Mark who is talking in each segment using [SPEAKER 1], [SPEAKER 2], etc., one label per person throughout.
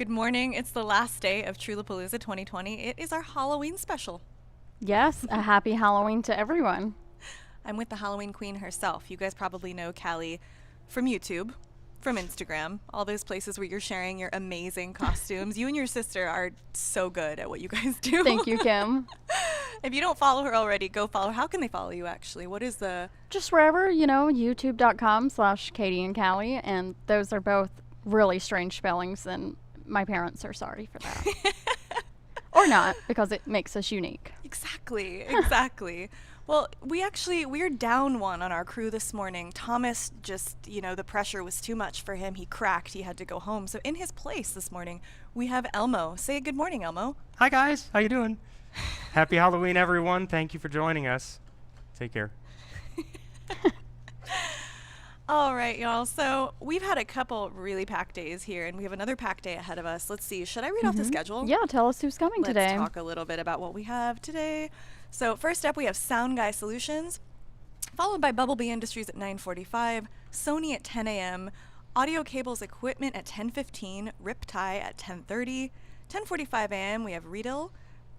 [SPEAKER 1] Good morning. It's the last day of Trewlapalooza 2020. It is our Halloween special.
[SPEAKER 2] Yes, a happy Halloween to everyone.
[SPEAKER 1] I'm with the Halloween queen herself. You guys probably know Kally from YouTube, from Instagram, all those places where you're sharing your amazing costumes. You and your sister are so good at what you guys do.
[SPEAKER 2] Thank you, Kim.
[SPEAKER 1] If you don't follow her already, go follow her. How can they follow you, actually? What is the...
[SPEAKER 2] Just wherever, youtube.com/Katie and Kally, and those are both really strange spellings, and my parents are sorry for that. Or not, because it makes us unique.
[SPEAKER 1] Exactly. Well, we're down one on our crew this morning. Thomas just, the pressure was too much for him. He cracked. He had to go home. So in his place this morning, we have Elmo. Say good morning, Elmo.
[SPEAKER 3] Hi, guys. How you doing? Happy Halloween, everyone. Thank you for joining us. Take care.
[SPEAKER 1] All right, y'all. So we've had a couple really packed days here, and we have another packed day ahead of us. Let's see. Should I read off the schedule?
[SPEAKER 2] Yeah, tell us who's coming today.
[SPEAKER 1] Let's talk a little bit about what we have today. So first up, we have Sound Guy Solutions, followed by Bubblebee Industries at 9:45, Sony at 10 a.m., Audio Cables Equipment at 10:15, RipTie at 10:30, 10:45 a.m. we have Riedel,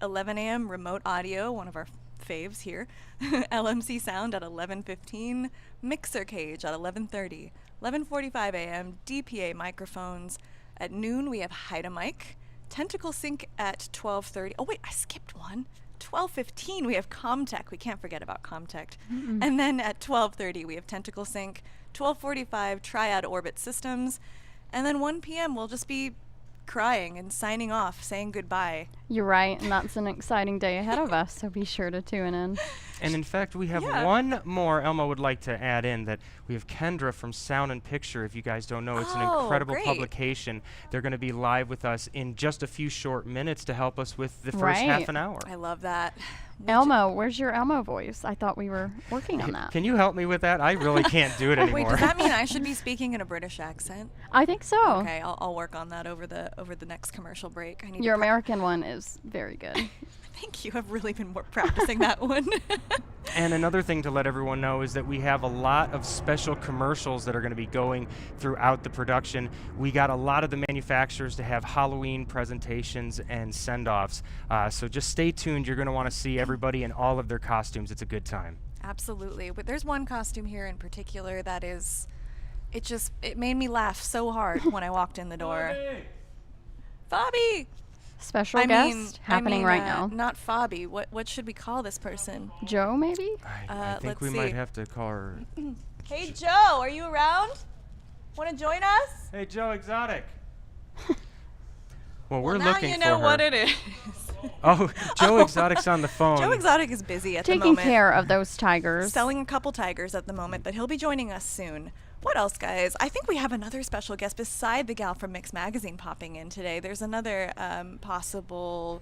[SPEAKER 1] 11 a.m. Remote Audio, one of our faves here, LMC Sound at 11:15, Mixer Cage at 11:30, 11:45 a.m. DPA Microphones. At noon we have Hide a Mic, Tentacle Sync at 12:30. Oh wait, I skipped one. 12:15 we have Comtek. We can't forget about Comtek. And then at 12:30 we have Tentacle Sync, 12:45 Triad Orbit Systems, and then 1 p.m. we'll just be crying and signing off, saying goodbye.
[SPEAKER 2] You're right, and that's an exciting day ahead of us, so be sure to tune in.
[SPEAKER 3] And in fact, we have one more Elmo would like to add in, that we have Kendra from Sound and Picture. If you guys don't know, it's an incredible publication. They're going to be live with us in just a few short minutes to help us with the first half an hour.
[SPEAKER 1] I love that.
[SPEAKER 2] Elmo, where's your Elmo voice? I thought we were working on that.
[SPEAKER 3] Can you help me with that? I really can't do it anymore.
[SPEAKER 1] Wait, does that mean I should be speaking in a British accent?
[SPEAKER 2] I think so.
[SPEAKER 1] Okay, I'll work on that over the next commercial break. I need
[SPEAKER 2] Your American one is very good.
[SPEAKER 1] Thank you. I've really been practicing that one.
[SPEAKER 3] And another thing to let everyone know is that we have a lot of special commercials that are going to be going throughout the production. We got a lot of the manufacturers to have Halloween presentations and send-offs. So just stay tuned. You're going to want to see everybody in all of their costumes. It's a good time.
[SPEAKER 1] Absolutely. But there's one costume here in particular that is, it made me laugh so hard when I walked in the door. Fabi!
[SPEAKER 2] Special guest happening right now.
[SPEAKER 1] Not Fabi. What should we call this person?
[SPEAKER 2] Joe, maybe?
[SPEAKER 3] I think we might have to call her.
[SPEAKER 1] Hey, Joe, are you around? Want to join us?
[SPEAKER 3] Hey, Joe Exotic. Well, we're
[SPEAKER 1] now
[SPEAKER 3] looking
[SPEAKER 1] you
[SPEAKER 3] for
[SPEAKER 1] know
[SPEAKER 3] her.
[SPEAKER 1] what it is.
[SPEAKER 3] Oh, Joe Exotic's on the phone.
[SPEAKER 1] Joe Exotic is busy at the
[SPEAKER 2] Taking
[SPEAKER 1] moment.
[SPEAKER 2] care of those tigers.
[SPEAKER 1] Selling a couple tigers at the moment, but he'll be joining us soon. What else, guys? I think we have another special guest beside the gal from Mix Magazine popping in today. There's another possible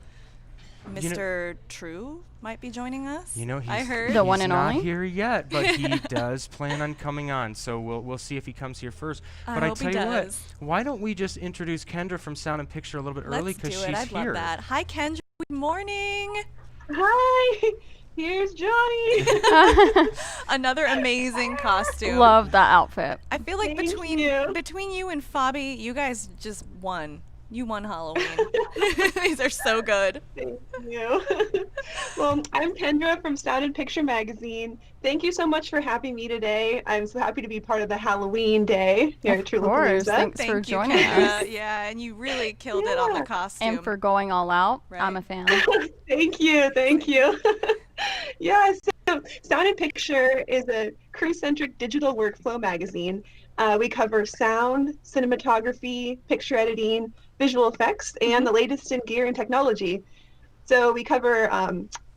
[SPEAKER 1] Mr. Trew might be joining us.
[SPEAKER 3] I
[SPEAKER 1] heard
[SPEAKER 2] the one and
[SPEAKER 3] not
[SPEAKER 2] only
[SPEAKER 3] here yet, but he does plan on coming on. So we'll see if he comes here first. But I tell you what, why don't we just introduce Kendra from Sound and Picture a little bit early, because she's here.
[SPEAKER 1] I'd love that. Hi, Kendra. Good morning.
[SPEAKER 4] Hi. Here's Johnny.
[SPEAKER 1] Another amazing costume.
[SPEAKER 2] Love that outfit.
[SPEAKER 1] I feel like between you and Fabi, you guys just won. You won Halloween. These are so good.
[SPEAKER 4] Thank you. Well, I'm Kendra from Sound and Picture Magazine. Thank you so much for having me today. I'm so happy to be part of the Halloween day here at Trewlapalooza.
[SPEAKER 2] Thanks for joining us.
[SPEAKER 1] Yeah, and you really killed it on the costume.
[SPEAKER 2] And for going all out. Right. I'm a fan.
[SPEAKER 4] Thank you. Yeah, so Sound and Picture is a crew-centric digital workflow magazine. We cover sound, cinematography, picture editing, visual effects, and the latest in gear and technology. So we cover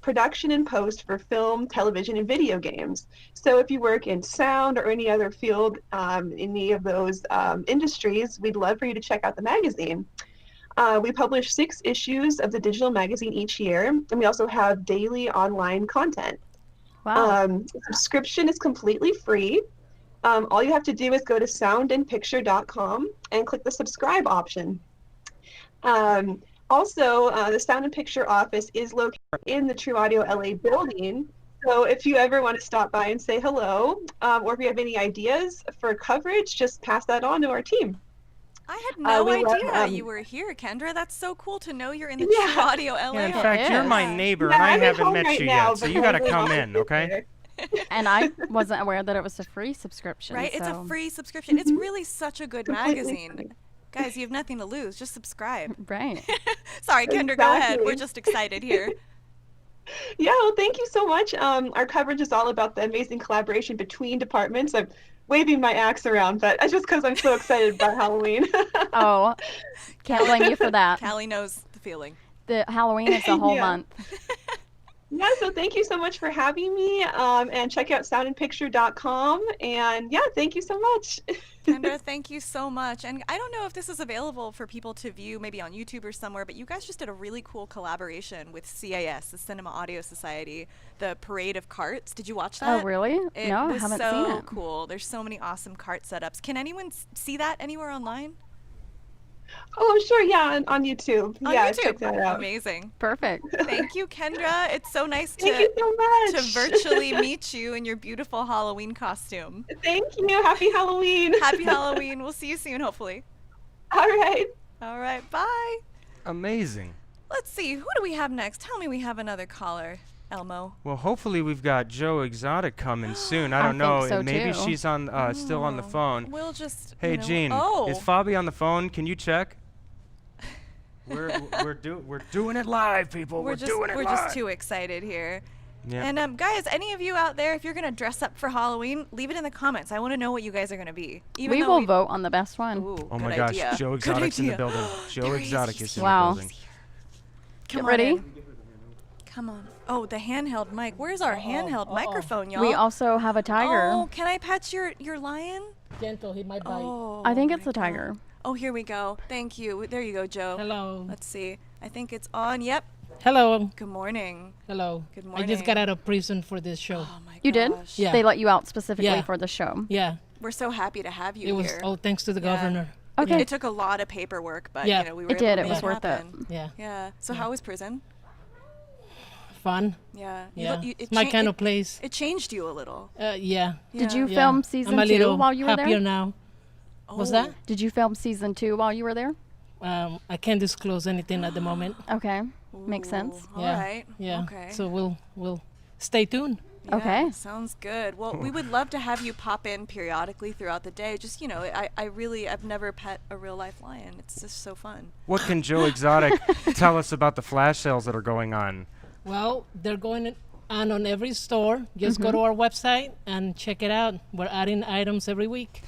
[SPEAKER 4] production and post for film, television, and video games. So if you work in sound or any other field in any of those industries, we'd love for you to check out the magazine. We publish 6 issues of the digital magazine each year, and we also have daily online content.
[SPEAKER 2] Wow.
[SPEAKER 4] Subscription is completely free. All you have to do is go to soundandpicture.com and click the subscribe option. Also, the Sound and Picture office is located in the True Audio LA building. So if you ever want to stop by and say hello, or if you have any ideas for coverage, just pass that on to our team.
[SPEAKER 1] I had no
[SPEAKER 4] we love,
[SPEAKER 1] idea you were here, Kendra. That's so cool to know you're in the
[SPEAKER 4] Yeah.
[SPEAKER 1] True Audio LA.
[SPEAKER 3] Yeah, in
[SPEAKER 2] it
[SPEAKER 3] fact, you're
[SPEAKER 2] is.
[SPEAKER 3] my neighbor,
[SPEAKER 4] Yeah,
[SPEAKER 3] and I
[SPEAKER 4] I'm at
[SPEAKER 3] haven't
[SPEAKER 4] home
[SPEAKER 3] met
[SPEAKER 4] right
[SPEAKER 3] you
[SPEAKER 4] now,
[SPEAKER 3] yet, so
[SPEAKER 4] but
[SPEAKER 3] you got to
[SPEAKER 4] hopefully
[SPEAKER 3] come
[SPEAKER 4] I'll
[SPEAKER 3] in,
[SPEAKER 4] get
[SPEAKER 3] okay?
[SPEAKER 4] there.
[SPEAKER 2] And I wasn't aware that it was a free subscription.
[SPEAKER 1] Right? It's a
[SPEAKER 2] so-
[SPEAKER 1] free subscription. It's really such a good
[SPEAKER 4] Completely
[SPEAKER 1] magazine.
[SPEAKER 4] free.
[SPEAKER 1] Guys, you have nothing to lose. Just subscribe.
[SPEAKER 2] Right.
[SPEAKER 1] Sorry, Kendra, go ahead.
[SPEAKER 4] Exactly.
[SPEAKER 1] We're just excited here.
[SPEAKER 4] Yeah, well, thank you so much. Our coverage is all about the amazing collaboration between departments. I'm waving my axe around, but it's just because I'm so excited about Halloween.
[SPEAKER 2] Oh, can't blame you for that.
[SPEAKER 1] Callie knows the feeling.
[SPEAKER 2] The Halloween is a whole
[SPEAKER 4] Yeah.
[SPEAKER 2] month.
[SPEAKER 4] Yeah, so thank you so much for having me. And check out soundandpicture.com. And yeah, thank you so much.
[SPEAKER 1] Kendra, thank you so much. And I don't know if this is available for people to view maybe on YouTube or somewhere, but you guys just did a really cool collaboration with CAS, the Cinema Audio Society, the Parade of Carts. Did you watch that?
[SPEAKER 2] Oh, really?
[SPEAKER 1] It
[SPEAKER 2] No, I
[SPEAKER 1] was
[SPEAKER 2] haven't
[SPEAKER 1] so
[SPEAKER 2] seen it.
[SPEAKER 1] cool. There's so many awesome cart setups. Can anyone see that anywhere online?
[SPEAKER 4] Oh, sure. Yeah, on YouTube.
[SPEAKER 1] On
[SPEAKER 4] Yeah,
[SPEAKER 1] YouTube.
[SPEAKER 4] check that out.
[SPEAKER 1] Amazing.
[SPEAKER 2] Perfect.
[SPEAKER 1] Thank you, Kendra. It's so nice
[SPEAKER 4] Thank you so
[SPEAKER 1] to
[SPEAKER 4] much.
[SPEAKER 1] virtually meet you in your beautiful Halloween costume.
[SPEAKER 4] Thank you. Happy Halloween.
[SPEAKER 1] Happy Halloween. We'll see you soon, hopefully.
[SPEAKER 4] All right.
[SPEAKER 1] All right, bye.
[SPEAKER 3] Amazing.
[SPEAKER 1] Let's see. Who do we have next? Tell me we have another caller, Elmo.
[SPEAKER 3] Well, hopefully we've got Joe Exotic coming soon. I
[SPEAKER 2] I
[SPEAKER 3] don't know.
[SPEAKER 2] think so,
[SPEAKER 3] Maybe
[SPEAKER 2] too.
[SPEAKER 3] she's on still on the
[SPEAKER 1] Oh,
[SPEAKER 3] phone.
[SPEAKER 1] We'll just.
[SPEAKER 3] Hey,
[SPEAKER 1] you know,
[SPEAKER 3] Gene,
[SPEAKER 1] Oh.
[SPEAKER 3] is Fabi on the phone? Can you check? We're doing it live, people. We're doing it
[SPEAKER 1] we're
[SPEAKER 3] live.
[SPEAKER 1] just too excited here.
[SPEAKER 3] Yeah.
[SPEAKER 1] And guys, any of you out there, if you're gonna dress up for Halloween, leave it in the comments. I want to know what you guys are gonna be. Even
[SPEAKER 2] We
[SPEAKER 1] though
[SPEAKER 2] will vote on the best one.
[SPEAKER 1] Ooh,
[SPEAKER 3] Oh
[SPEAKER 1] good
[SPEAKER 3] my gosh,
[SPEAKER 1] idea.
[SPEAKER 3] Joe
[SPEAKER 1] Good
[SPEAKER 3] Exotic's in the
[SPEAKER 1] idea.
[SPEAKER 3] building. Joe
[SPEAKER 1] There he is.
[SPEAKER 3] Exotic
[SPEAKER 1] He's
[SPEAKER 3] is in
[SPEAKER 1] here.
[SPEAKER 2] Wow.
[SPEAKER 3] the building.
[SPEAKER 1] Come
[SPEAKER 2] Get
[SPEAKER 1] on
[SPEAKER 2] ready.
[SPEAKER 1] in. Come on. Oh, the handheld mic. Where's our handheld microphone, y'all?
[SPEAKER 2] We also have a tiger.
[SPEAKER 1] Oh, can I pet your lion?
[SPEAKER 5] Gentle, he might bite.
[SPEAKER 1] Oh,
[SPEAKER 2] I think
[SPEAKER 1] my
[SPEAKER 2] it's a tiger.
[SPEAKER 1] God. Oh, here we go. Thank you. There you go, Joe.
[SPEAKER 5] Hello.
[SPEAKER 1] Let's see. I think it's on. Yep.
[SPEAKER 5] Hello.
[SPEAKER 1] Good morning.
[SPEAKER 5] Hello.
[SPEAKER 1] Good
[SPEAKER 5] I just
[SPEAKER 1] morning.
[SPEAKER 5] got out of prison for this show.
[SPEAKER 1] Oh my
[SPEAKER 2] You did?
[SPEAKER 1] gosh.
[SPEAKER 5] Yeah.
[SPEAKER 2] They let you out specifically
[SPEAKER 5] Yeah.
[SPEAKER 2] for the show.
[SPEAKER 5] Yeah.
[SPEAKER 1] We're so happy to have you
[SPEAKER 5] It was
[SPEAKER 1] here.
[SPEAKER 5] oh thanks to the
[SPEAKER 1] Yeah.
[SPEAKER 5] governor.
[SPEAKER 2] Okay.
[SPEAKER 1] It took a lot of paperwork, but
[SPEAKER 5] Yeah.
[SPEAKER 1] you know, we were
[SPEAKER 2] It
[SPEAKER 1] able
[SPEAKER 2] did.
[SPEAKER 1] to
[SPEAKER 2] It
[SPEAKER 1] make
[SPEAKER 2] was worth it.
[SPEAKER 1] happen.
[SPEAKER 5] Yeah.
[SPEAKER 1] Yeah. So how was prison?
[SPEAKER 5] Fun.
[SPEAKER 1] Yeah.
[SPEAKER 5] Yeah.
[SPEAKER 1] it
[SPEAKER 5] It's my kind
[SPEAKER 1] it,
[SPEAKER 5] of place.
[SPEAKER 1] It changed you a little.
[SPEAKER 5] Yeah.
[SPEAKER 2] Did
[SPEAKER 1] Yeah.
[SPEAKER 2] you
[SPEAKER 5] Yeah.
[SPEAKER 2] film season
[SPEAKER 5] I'm a
[SPEAKER 2] 2
[SPEAKER 5] little
[SPEAKER 2] while you were
[SPEAKER 5] happier
[SPEAKER 2] there?
[SPEAKER 5] now. What's
[SPEAKER 1] Oh.
[SPEAKER 5] that?
[SPEAKER 2] Did you film season 2 while you were there?
[SPEAKER 5] I can't disclose anything at the moment.
[SPEAKER 2] Okay. Makes sense.
[SPEAKER 1] Ooh,
[SPEAKER 5] Yeah.
[SPEAKER 1] All right.
[SPEAKER 5] Yeah.
[SPEAKER 1] Okay.
[SPEAKER 5] So we'll stay tuned.
[SPEAKER 1] Yeah,
[SPEAKER 2] Okay.
[SPEAKER 1] Sounds good. Well, we would love to have you pop in periodically throughout the day. Just, you know, I've never pet a real life lion. It's just so fun.
[SPEAKER 3] What can Joe Exotic tell us about the flash sales that are going on?
[SPEAKER 5] Well, they're going on every store. Just go to our website and check it out. We're adding items every week.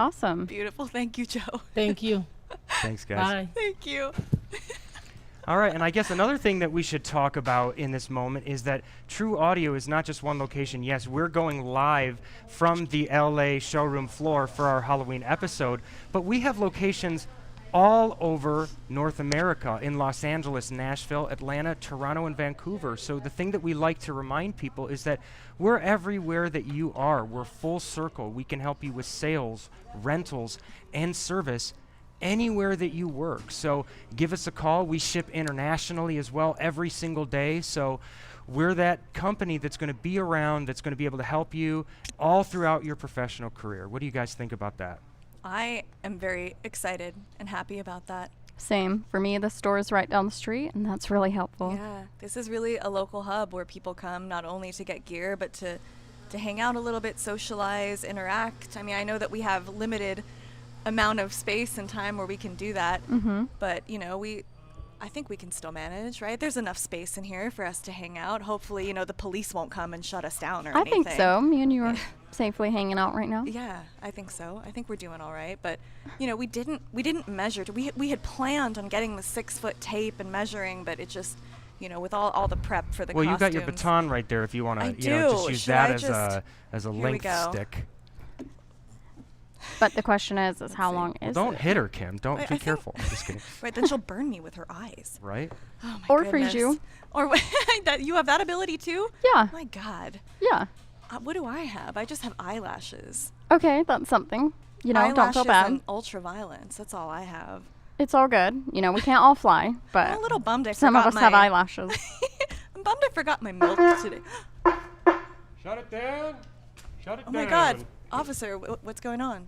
[SPEAKER 2] Awesome.
[SPEAKER 1] Beautiful. Thank you, Joe.
[SPEAKER 5] Thank you.
[SPEAKER 3] Thanks, guys.
[SPEAKER 5] Bye.
[SPEAKER 1] Thank you.
[SPEAKER 3] All right, and I guess another thing that we should talk about in this moment is that True Audio is not just one location. Yes, we're going live from the LA showroom floor for our Halloween episode, but we have locations all over North America, in Los Angeles, Nashville, Atlanta, Toronto, and Vancouver. So the thing that we like to remind people is that we're everywhere that you are. We're full circle. We can help you with sales, rentals, and service anywhere that you work. So give us a call. We ship internationally as well every single day. So we're that company that's going to be around, that's going to be able to help you all throughout your professional career. What do you guys think about that?
[SPEAKER 1] I am very excited and happy about that.
[SPEAKER 2] Same. For me, the store is right down the street, and that's really helpful.
[SPEAKER 1] Yeah, this is really a local hub where people come not only to get gear, but to hang out a little bit, socialize, interact. I mean, I know that we have limited amount of space and time where we can do that, but you know, I think we can still manage, right? There's enough space in here for us to hang out. Hopefully, you know, the police won't come and shut us down or
[SPEAKER 2] I
[SPEAKER 1] anything.
[SPEAKER 2] think so. Me and you are safely hanging out right now.
[SPEAKER 1] Yeah, I think so. I think we're doing all right, but you know, we didn't measure. We had planned on getting the 6-foot tape and measuring, but it just, you know, with all the prep for the
[SPEAKER 3] Well, you got your
[SPEAKER 1] costumes.
[SPEAKER 3] baton right there if you want
[SPEAKER 1] I
[SPEAKER 3] to, you know, just
[SPEAKER 1] do.
[SPEAKER 3] use
[SPEAKER 1] Should
[SPEAKER 3] that
[SPEAKER 1] I
[SPEAKER 3] as
[SPEAKER 1] just-
[SPEAKER 3] a
[SPEAKER 1] Here we
[SPEAKER 3] length
[SPEAKER 1] go.
[SPEAKER 3] stick.
[SPEAKER 2] But the question is how long
[SPEAKER 3] Well,
[SPEAKER 2] is
[SPEAKER 3] don't
[SPEAKER 2] it?
[SPEAKER 3] hit her, Kim. Don't
[SPEAKER 1] Wait, I
[SPEAKER 3] be
[SPEAKER 1] think-
[SPEAKER 3] careful. Just kidding.
[SPEAKER 1] Right, then she'll burn me with her eyes.
[SPEAKER 3] Right?
[SPEAKER 1] Oh my
[SPEAKER 2] Or freeze you.
[SPEAKER 1] goodness. Or that you have that ability too?
[SPEAKER 2] Yeah.
[SPEAKER 1] My God.
[SPEAKER 2] Yeah.
[SPEAKER 1] What do I have? I just have eyelashes.
[SPEAKER 2] Okay, that's something. You know, don't
[SPEAKER 1] eyelashes
[SPEAKER 2] feel bad.
[SPEAKER 1] and ultraviolence. That's all I have.
[SPEAKER 2] It's all good. You know, we can't all fly, but
[SPEAKER 1] I'm a little bummed I
[SPEAKER 2] some
[SPEAKER 1] forgot
[SPEAKER 2] of us
[SPEAKER 1] my,
[SPEAKER 2] have eyelashes.
[SPEAKER 1] I'm bummed I forgot my milk today.
[SPEAKER 3] Shut it down. Shut it
[SPEAKER 1] Oh my God. Officer, what's going on?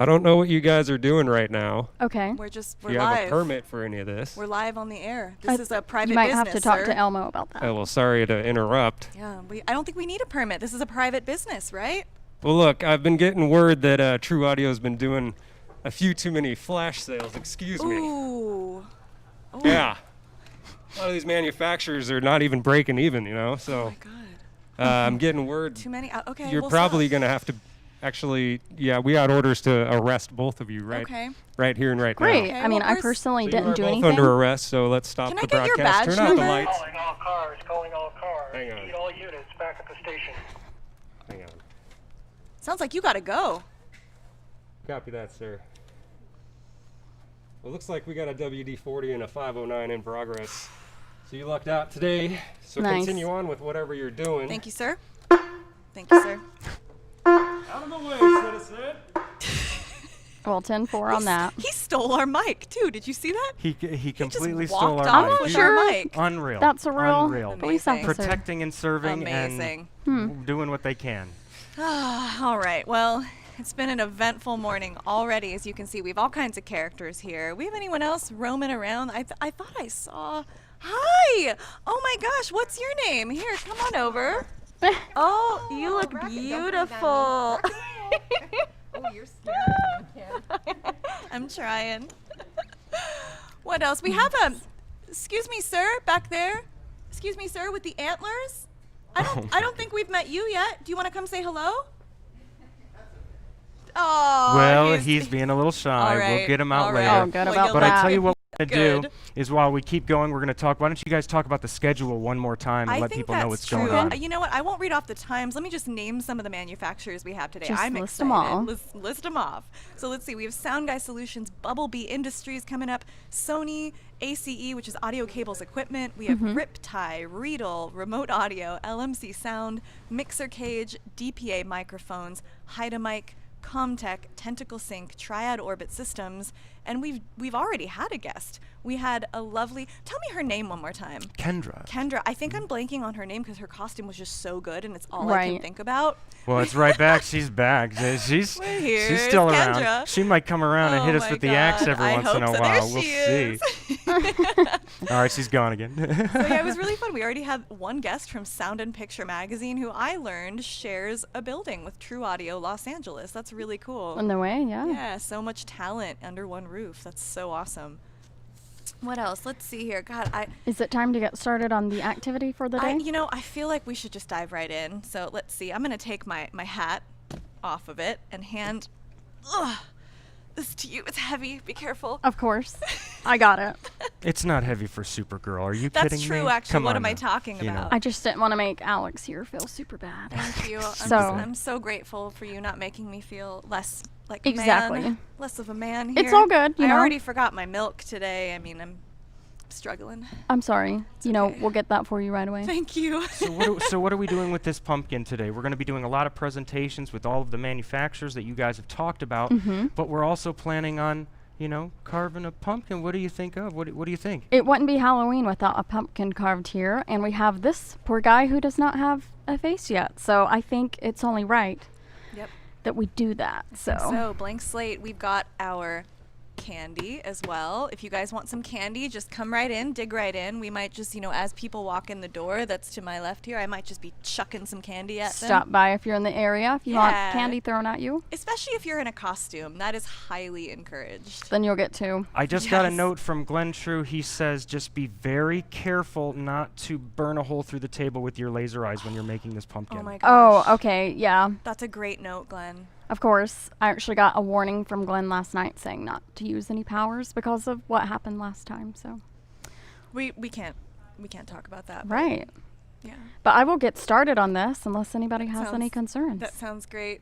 [SPEAKER 6] I don't know what you guys are doing right now.
[SPEAKER 2] Okay.
[SPEAKER 1] We're
[SPEAKER 6] If
[SPEAKER 1] live.
[SPEAKER 6] you have a permit for any of this.
[SPEAKER 1] We're live on the air. This is a private
[SPEAKER 2] You might
[SPEAKER 1] business,
[SPEAKER 2] have to talk
[SPEAKER 1] sir.
[SPEAKER 2] to Elmo about that.
[SPEAKER 6] Oh, well, sorry to interrupt.
[SPEAKER 1] Yeah, I don't think we need a permit. This is a private business, right?
[SPEAKER 6] Well, look, I've been getting word that True Audio's been doing a few too many flash sales. Excuse me.
[SPEAKER 1] Ooh.
[SPEAKER 6] Yeah. A lot of these manufacturers are not even breaking even, you know.
[SPEAKER 1] Oh
[SPEAKER 6] So
[SPEAKER 1] my God.
[SPEAKER 6] I'm getting word.
[SPEAKER 1] Too many. Okay.
[SPEAKER 6] You're
[SPEAKER 1] we'll
[SPEAKER 6] probably
[SPEAKER 1] stop.
[SPEAKER 6] going to have to actually, yeah, we got orders to arrest both of you right here and right
[SPEAKER 2] Great.
[SPEAKER 6] now.
[SPEAKER 1] Okay,
[SPEAKER 2] I mean,
[SPEAKER 1] well,
[SPEAKER 2] I
[SPEAKER 1] where's-
[SPEAKER 2] personally
[SPEAKER 6] So
[SPEAKER 2] didn't
[SPEAKER 6] you are
[SPEAKER 2] do
[SPEAKER 6] both
[SPEAKER 2] anything.
[SPEAKER 6] under arrest, so let's stop
[SPEAKER 1] Can
[SPEAKER 6] the
[SPEAKER 1] I get your
[SPEAKER 6] broadcast.
[SPEAKER 1] badge
[SPEAKER 6] Turn out the
[SPEAKER 1] number?
[SPEAKER 6] lights.
[SPEAKER 7] Calling all cars, calling all cars.
[SPEAKER 6] Hang on.
[SPEAKER 7] Need all units back at the station.
[SPEAKER 6] Hang on.
[SPEAKER 1] Sounds like you gotta go.
[SPEAKER 6] Copy that, sir. Well, looks like we got a WD-40 and a 509 in progress. So you lucked out today. So
[SPEAKER 2] Nice.
[SPEAKER 6] continue on with whatever you're doing.
[SPEAKER 1] Thank you, sir. Thank you, sir.
[SPEAKER 6] Out of the way, citizen.
[SPEAKER 2] Well, 10-4 on that.
[SPEAKER 1] He stole our mic too. Did you see that?
[SPEAKER 3] He completely
[SPEAKER 1] just
[SPEAKER 3] stole
[SPEAKER 1] walked
[SPEAKER 3] our
[SPEAKER 1] off
[SPEAKER 3] mic.
[SPEAKER 1] with
[SPEAKER 3] He's
[SPEAKER 1] our mic.
[SPEAKER 3] Unreal.
[SPEAKER 2] That's a real
[SPEAKER 3] Unreal.
[SPEAKER 2] police
[SPEAKER 1] Amazing.
[SPEAKER 2] officer.
[SPEAKER 3] Protecting and serving
[SPEAKER 1] Amazing.
[SPEAKER 3] and doing what they can.
[SPEAKER 1] All right. Well, it's been an eventful morning already. As you can see, we have all kinds of characters here. We have anyone else roaming around? I thought I saw. Hi. Oh my gosh. What's your name? Here, come on over. Oh, you look beautiful.
[SPEAKER 8] Oh, you're scaring me, kid.
[SPEAKER 1] I'm trying. What else? We have a. Excuse me, sir, back there. Excuse me, sir, with the antlers. I don't think we've met you yet. Do you want to come say hello? Oh.
[SPEAKER 3] Well, he's being a little shy.
[SPEAKER 1] All right,
[SPEAKER 3] We'll get him out
[SPEAKER 1] all
[SPEAKER 3] later.
[SPEAKER 1] right.
[SPEAKER 2] Oh, good
[SPEAKER 1] Well,
[SPEAKER 2] about
[SPEAKER 1] you'll
[SPEAKER 3] But
[SPEAKER 2] that.
[SPEAKER 3] I tell you what we're going to do
[SPEAKER 1] Good.
[SPEAKER 3] is while we keep going, we're going to talk. Why don't you guys talk about the schedule one more time and
[SPEAKER 1] I
[SPEAKER 3] let
[SPEAKER 1] think
[SPEAKER 3] people
[SPEAKER 1] that's
[SPEAKER 3] know what's
[SPEAKER 1] true.
[SPEAKER 3] going on?
[SPEAKER 1] You know what? I won't read off the times. Let me just name some of the manufacturers we have today.
[SPEAKER 2] Just
[SPEAKER 1] I'm
[SPEAKER 2] list
[SPEAKER 1] excited.
[SPEAKER 2] 'em all.
[SPEAKER 1] List them off. So let's see. We have Sound Guy Solutions, Bubblebee Industries coming up, Sony, ACE, which is audio cables equipment. We have RipTie, Riedel, Remote Audio, LMC Sound, Mixer Cage, DPA microphones, Mic, Comtek, Tentacle Sync, Triad Orbit Systems, and we've already had a guest. We had a lovely. Tell me her name one more time.
[SPEAKER 3] Kendra.
[SPEAKER 1] Kendra. I think I'm blanking on her name because her costume was just so good, and it's all I can
[SPEAKER 2] Right.
[SPEAKER 1] think about.
[SPEAKER 3] Well, it's right back. She's back. She's
[SPEAKER 1] Here's
[SPEAKER 3] still around.
[SPEAKER 1] Kendra.
[SPEAKER 3] She might come around and hit
[SPEAKER 1] Oh
[SPEAKER 3] us
[SPEAKER 1] my
[SPEAKER 3] with the axe
[SPEAKER 1] God.
[SPEAKER 3] every
[SPEAKER 1] I
[SPEAKER 3] once
[SPEAKER 1] hope
[SPEAKER 3] in a
[SPEAKER 1] so.
[SPEAKER 3] while.
[SPEAKER 1] There
[SPEAKER 3] We'll
[SPEAKER 1] she
[SPEAKER 3] see.
[SPEAKER 1] is.
[SPEAKER 3] All right, she's gone again.
[SPEAKER 1] So yeah, it was really fun. We already had one guest from Sound and Picture magazine who I learned shares a building with True Audio Los Angeles. That's really cool.
[SPEAKER 2] On the way, yeah.
[SPEAKER 1] Yeah, so much talent under one roof. That's so awesome. What else? Let's see here. God,
[SPEAKER 2] Is it time to get started on the activity for the day?
[SPEAKER 1] I feel like we should just dive right in. So let's see. I'm gonna take my hat off of it and hand this to you. It's heavy. Be careful.
[SPEAKER 2] Of course. I got it.
[SPEAKER 3] It's not heavy for Supergirl. Are you
[SPEAKER 1] That's
[SPEAKER 3] kidding
[SPEAKER 1] true,
[SPEAKER 3] me?
[SPEAKER 1] actually.
[SPEAKER 3] Come
[SPEAKER 1] What
[SPEAKER 3] on
[SPEAKER 1] am I
[SPEAKER 3] now.
[SPEAKER 1] talking
[SPEAKER 3] You know.
[SPEAKER 1] about?
[SPEAKER 2] I just didn't want to make Alex here feel super bad.
[SPEAKER 1] Thank you.
[SPEAKER 2] So-
[SPEAKER 1] I'm so grateful for you not making me feel less like a
[SPEAKER 2] Exactly.
[SPEAKER 1] man, less of a man here.
[SPEAKER 2] It's all good, you
[SPEAKER 1] I
[SPEAKER 2] know.
[SPEAKER 1] already forgot my milk today. I mean, I'm struggling.
[SPEAKER 2] I'm sorry. You know,
[SPEAKER 1] okay.
[SPEAKER 2] we'll get that for you right away.
[SPEAKER 1] Thank you.
[SPEAKER 3] So what are we doing with this pumpkin today? We're going to be doing a lot of presentations with all of the manufacturers that you guys have talked about, but we're also planning on, carving a pumpkin. What do you think of? What do you think?
[SPEAKER 2] It wouldn't be Halloween without a pumpkin carved here, and we have this poor guy who does not have a face yet. So I think it's only right
[SPEAKER 1] Yep.
[SPEAKER 2] that we do that.
[SPEAKER 1] So blank slate. We've got our candy as well. If you guys want some candy, just come right in, dig right in. We might just, as people walk in the door, that's to my left here, I might just be chucking some candy at them.
[SPEAKER 2] Stop by if you're in the area. If you want
[SPEAKER 1] Yeah.
[SPEAKER 2] candy thrown at you,
[SPEAKER 1] Especially if you're in a costume. That is highly encouraged.
[SPEAKER 2] then you'll get two.
[SPEAKER 3] I just got a
[SPEAKER 1] Yes.
[SPEAKER 3] note from Glen Trew. He says just be very careful not to burn a hole through the table with your laser eyes when you're making this pumpkin.
[SPEAKER 1] Oh my gosh.
[SPEAKER 2] Oh, okay. Yeah.
[SPEAKER 1] That's a great note, Glenn.
[SPEAKER 2] Of course. I actually got a warning from Glenn last night saying not to use any powers because of what happened last time. So,
[SPEAKER 1] We can't talk about that. but
[SPEAKER 2] right.
[SPEAKER 1] Yeah.
[SPEAKER 2] But I will get started on this unless anybody has any
[SPEAKER 1] Sounds-
[SPEAKER 2] concerns.
[SPEAKER 1] That sounds great.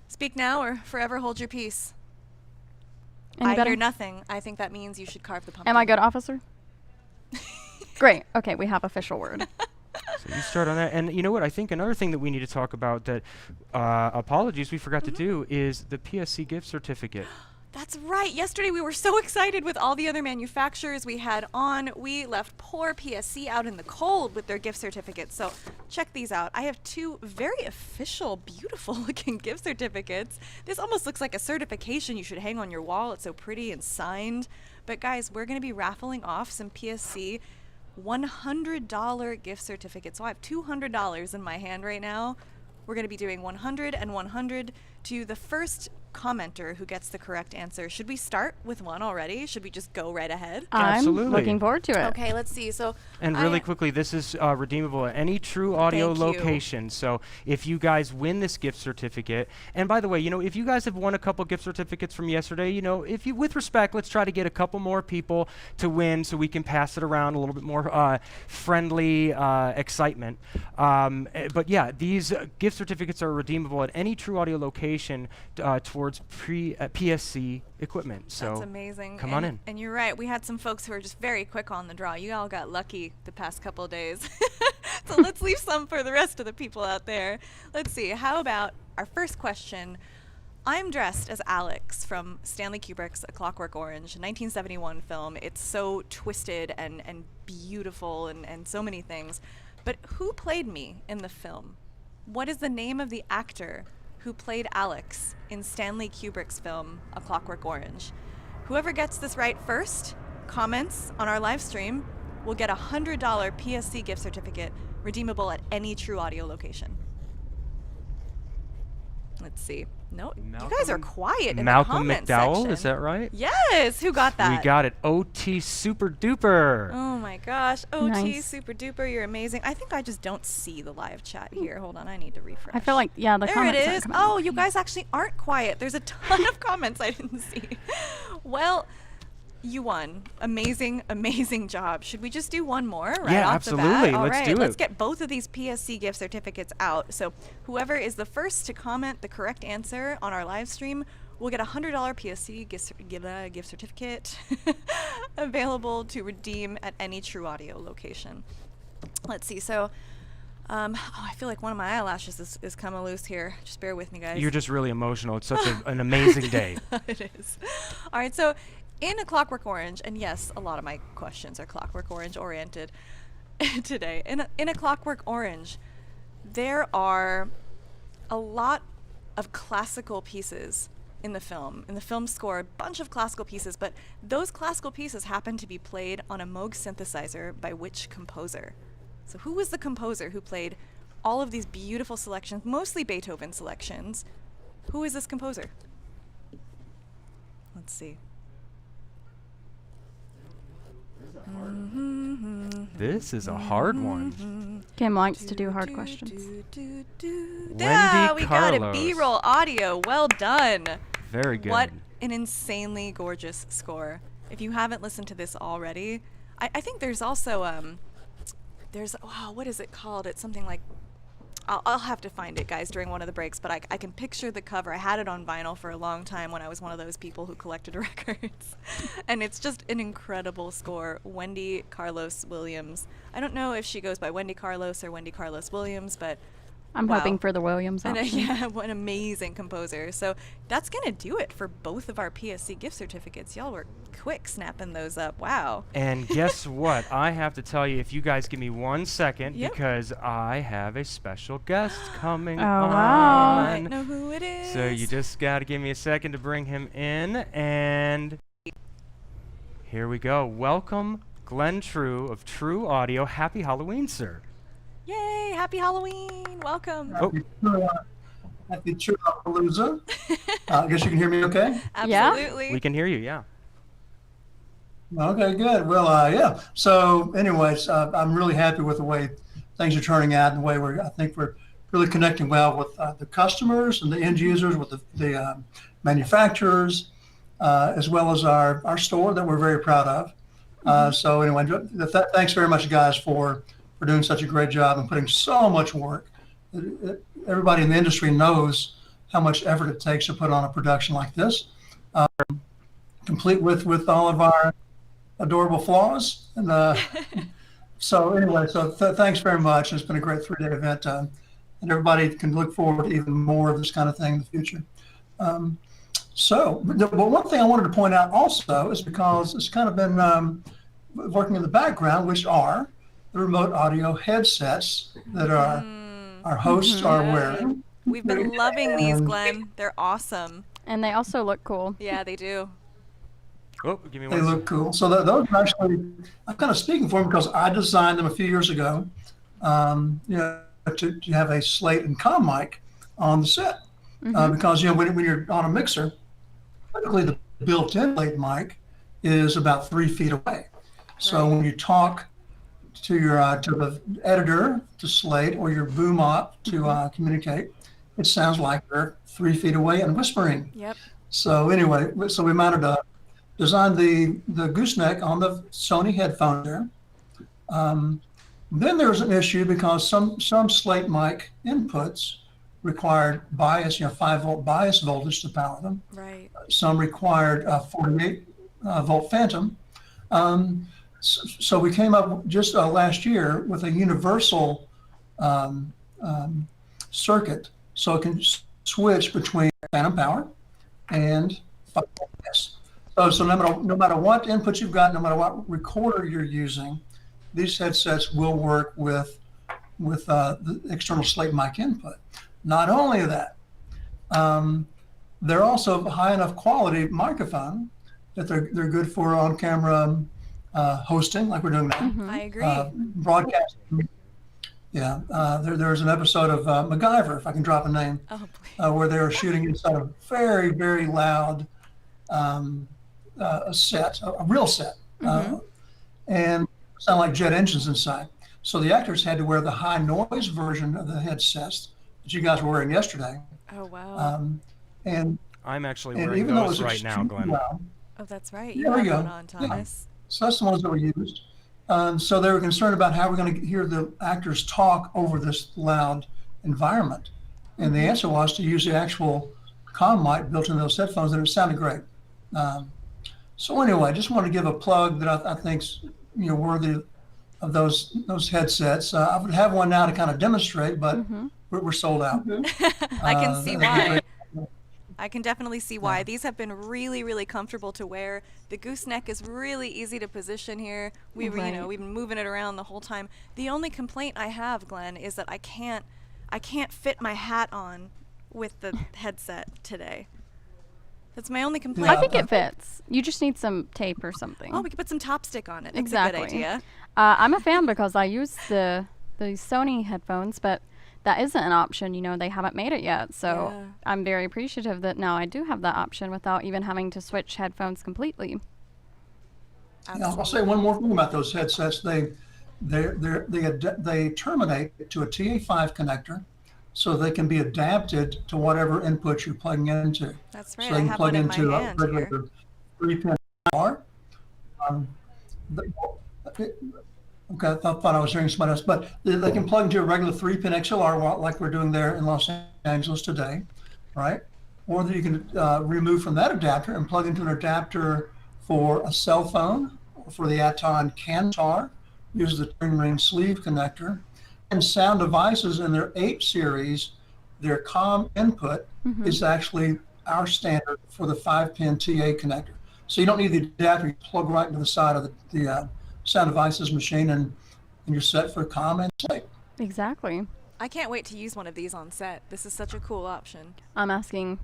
[SPEAKER 1] Speak now or forever hold your peace. I
[SPEAKER 2] Anybody?
[SPEAKER 1] hear nothing. I think that means you should carve the pumpkin.
[SPEAKER 2] Am I good, officer? Great. Okay, we have official word.
[SPEAKER 3] So you start on that. And you know what? I think another thing that we need to talk about that, apologies, we forgot to do is the PSC gift certificate.
[SPEAKER 1] That's right. Yesterday we were so excited with all the other manufacturers we had on. We left poor PSC out in the cold with their gift certificates. So check these out. I have two very official, beautiful looking gift certificates. This almost looks like a certification you should hang on your wall. It's so pretty and signed. But guys, we're going to be raffling off some PSC $100 gift certificates. So I have $200 in my hand right now. We're going to be doing 100 and 100 to the first commenter who gets the correct answer. Should we start with one already? Should we just go right ahead?
[SPEAKER 3] Absolutely.
[SPEAKER 2] I'm looking forward to it.
[SPEAKER 1] Okay, let's see. So
[SPEAKER 3] And really quickly, this is redeemable at any True Audio
[SPEAKER 1] Thank you.
[SPEAKER 3] location. So if you guys win this gift certificate, and by the way, if you guys have won a couple gift certificates from yesterday, if you, with respect, let's try to get a couple more people to win so we can pass it around a little bit more friendly excitement. But yeah, these gift certificates are redeemable at any True Audio location towards PSC equipment. So
[SPEAKER 1] that's amazing.
[SPEAKER 3] Come on in.
[SPEAKER 1] And you're right. We had some folks who were just very quick on the draw. You all got lucky the past couple days. So let's leave some for the rest of the people out there. Let's see. How about our first question? I'm dressed as Alex from Stanley Kubrick's A Clockwork Orange, 1971 film. It's so twisted and beautiful and so many things. But who played me in the film? What is the name of the actor who played Alex in Stanley Kubrick's film, A Clockwork Orange? Whoever gets this right first, comments on our live stream, will get a $100 PSC gift certificate redeemable at any True Audio location. Let's see. No, you guys are quiet in
[SPEAKER 3] Malcolm
[SPEAKER 1] the comment
[SPEAKER 3] McDowell,
[SPEAKER 1] section.
[SPEAKER 3] is that right?
[SPEAKER 1] Yes, who got that?
[SPEAKER 3] We got it. OT Super Duper.
[SPEAKER 1] Oh my gosh, OT
[SPEAKER 2] Nice.
[SPEAKER 1] Super Duper, you're amazing. I think I just don't see the live chat here. Hold on, I need to refresh.
[SPEAKER 2] I feel like, yeah, the
[SPEAKER 1] there
[SPEAKER 2] comments
[SPEAKER 1] it
[SPEAKER 2] aren't
[SPEAKER 1] is.
[SPEAKER 2] coming
[SPEAKER 1] Oh,
[SPEAKER 2] up.
[SPEAKER 1] you guys actually aren't quiet. There's a ton of comments I didn't see. Well, you won. Amazing, amazing job. Should we just do one more right
[SPEAKER 3] Yeah,
[SPEAKER 1] off the bat?
[SPEAKER 3] absolutely.
[SPEAKER 1] All
[SPEAKER 3] Let's
[SPEAKER 1] right,
[SPEAKER 3] do
[SPEAKER 1] let's
[SPEAKER 3] it.
[SPEAKER 1] get both of these PSC gift certificates out. So whoever is the first to comment the correct answer on our live stream will get a $100 PSC gift certificate available to redeem at any True Audio location. Let's see. So, I feel like one of my eyelashes is coming loose here. Just bear with me, guys.
[SPEAKER 3] You're just really emotional. It's such an amazing day.
[SPEAKER 1] It is. All right, so in A Clockwork Orange, and yes, a lot of my questions are Clockwork Orange oriented today. In a Clockwork Orange, there are a lot of classical pieces in the film score, a bunch of classical pieces, but those classical pieces happen to be played on a Moog synthesizer by which composer? So who was the composer who played all of these beautiful selections, mostly Beethoven selections? Who is this composer? Let's see.
[SPEAKER 3] This is a hard one.
[SPEAKER 2] Kim likes to do hard questions.
[SPEAKER 1] Yeah, we got it.
[SPEAKER 3] Carlos.
[SPEAKER 1] B-roll audio. Well done.
[SPEAKER 3] Very good.
[SPEAKER 1] What an insanely gorgeous score. If you haven't listened to this already, I think there's also what is it called? It's something like, I'll have to find it, guys, during one of the breaks, but I can picture the cover. I had it on vinyl for a long time when I was one of those people who collected records. And it's just an incredible score. Wendy Carlos Williams. I don't know if she goes by Wendy Carlos or Wendy Carlos Williams, but
[SPEAKER 2] I'm
[SPEAKER 1] wow.
[SPEAKER 2] hoping for the Williams
[SPEAKER 1] And
[SPEAKER 2] option.
[SPEAKER 1] yeah, what an amazing composer. So that's going to do it for both of our PSC gift certificates. Y'all were quick snapping those up. Wow.
[SPEAKER 3] And guess what? I have to tell you, if you guys give me 1 second,
[SPEAKER 1] Yep.
[SPEAKER 3] because I have a special guest coming
[SPEAKER 2] Oh,
[SPEAKER 3] on.
[SPEAKER 2] wow.
[SPEAKER 1] I know who it is.
[SPEAKER 3] So you just got to give me a second to bring him in. And here we go. Welcome, Glen Trew of True Audio. Happy Halloween, sir.
[SPEAKER 1] Yay, happy Halloween. Welcome.
[SPEAKER 3] Oh.
[SPEAKER 9] Happy Trewlapalooza. I guess you can hear me okay?
[SPEAKER 2] Yeah.
[SPEAKER 1] Absolutely.
[SPEAKER 3] We can hear you, yeah.
[SPEAKER 9] Okay, good. Well, yeah. So anyways, I'm really happy with the way things are turning out and the way I think we're really connecting well with the customers and the end users, with the manufacturers, as well as our store that we're very proud of. So anyway, thanks very much, guys, for doing such a great job and putting so much work. Everybody in the industry knows how much effort it takes to put on a production like this, complete with all of our adorable flaws. And so anyway, thanks very much. It's been a great 3-day event, and everybody can look forward to even more of this kind of thing in the future. But one thing I wanted to point out also is because it's kind of been working in the background, which are the remote audio headsets that our hosts are wearing.
[SPEAKER 1] We've been loving these,
[SPEAKER 9] And
[SPEAKER 1] Glenn. They're awesome.
[SPEAKER 2] And they also look cool.
[SPEAKER 1] Yeah, they do.
[SPEAKER 3] Oh, give me
[SPEAKER 9] they
[SPEAKER 3] one.
[SPEAKER 9] look cool. So those are actually, I'm kind of speaking for them because I designed them a few years ago, to have a slate and comm mic on the set. Because, when you're on a mixer, typically the built-in slate mic is about 3 feet away. So when you talk to your to the editor to slate or your boom op to communicate, it sounds like they're 3 feet away and whispering.
[SPEAKER 1] Yep.
[SPEAKER 9] So anyway, so we designed the gooseneck on the Sony headphone there. Then there was an issue because some slate mic inputs required bias, 5-volt bias voltage to power them.
[SPEAKER 1] Right.
[SPEAKER 9] Some required 48 volt phantom. So we came up just last year with a universal circuit, so it can switch between phantom power and 5-volt bias. So no matter what input you've got, no matter what recorder you're using, these headsets will work with the external slate mic input. Not only that, they're also high enough quality microphone that they're good for on-camera hosting, like we're doing now.
[SPEAKER 1] I agree.
[SPEAKER 9] Broadcasting. Yeah, there's an episode of MacGyver, if I can drop a name, where they were shooting inside a very, very loud a real set, and sound like jet engines inside. So the actors had to wear the high noise version of the headsets that you guys were wearing yesterday.
[SPEAKER 1] Oh, wow.
[SPEAKER 9] And
[SPEAKER 3] I'm actually
[SPEAKER 9] and
[SPEAKER 3] wearing
[SPEAKER 9] even though it
[SPEAKER 3] those
[SPEAKER 9] was
[SPEAKER 3] right now,
[SPEAKER 9] extremely
[SPEAKER 3] Glenn.
[SPEAKER 9] loud,
[SPEAKER 1] Oh, that's right.
[SPEAKER 9] There
[SPEAKER 1] You
[SPEAKER 9] we
[SPEAKER 1] have
[SPEAKER 9] go.
[SPEAKER 1] one on, Thomas.
[SPEAKER 9] so that's the ones that were used. So they were concerned about how we're going to hear the actors talk over this loud environment. And the answer was to use the actual comm mic built into those headphones, and it sounded great. So anyway, I just want to give a plug that I think's worthy of those headsets. I would have one now to kind of demonstrate, but we're sold out.
[SPEAKER 1] I can see
[SPEAKER 9] and
[SPEAKER 1] why. I can definitely see why. These have been really, really comfortable to wear. The gooseneck is really easy to position here. We've been moving it around the whole time. The only complaint I have, Glenn, is that I can't fit my hat on with the headset today. That's my only complaint.
[SPEAKER 2] I think it fits. You just need some tape or something.
[SPEAKER 1] Oh, we could put some Topstick on it. That's
[SPEAKER 2] Exactly.
[SPEAKER 1] a good idea.
[SPEAKER 2] I'm a fan because I use the Sony headphones, but that isn't an option. They haven't made it yet. So
[SPEAKER 1] Yeah.
[SPEAKER 2] I'm very appreciative that now I do have that option without even having to switch headphones completely.
[SPEAKER 9] I'll say one more thing about those headsets. They terminate to a TA5 connector, so they can be adapted to whatever input you're plugging into.
[SPEAKER 1] That's right.
[SPEAKER 9] So they
[SPEAKER 1] I
[SPEAKER 9] can
[SPEAKER 1] have
[SPEAKER 9] plug
[SPEAKER 1] one in my
[SPEAKER 9] into a
[SPEAKER 1] hand here.
[SPEAKER 9] regular 3-pin XLR. Okay, I thought I was hearing somebody else, but they can plug into a regular 3-pin XLR like we're doing there in Los Angeles today, right? Or that you can remove from that adapter and plug into an adapter for a cell phone, or for the Aton Kantar, uses the Turing Ring sleeve connector. And Sound devices in their 8 series, their COM input is actually our standard for the 5-pin TA connector. So you don't need the adapter, you plug right into the side of the Sound devices machine, and you're set for COM and slate.
[SPEAKER 2] Exactly.
[SPEAKER 1] I can't wait to use one of these on set. This is such a cool option.
[SPEAKER 2] I'm asking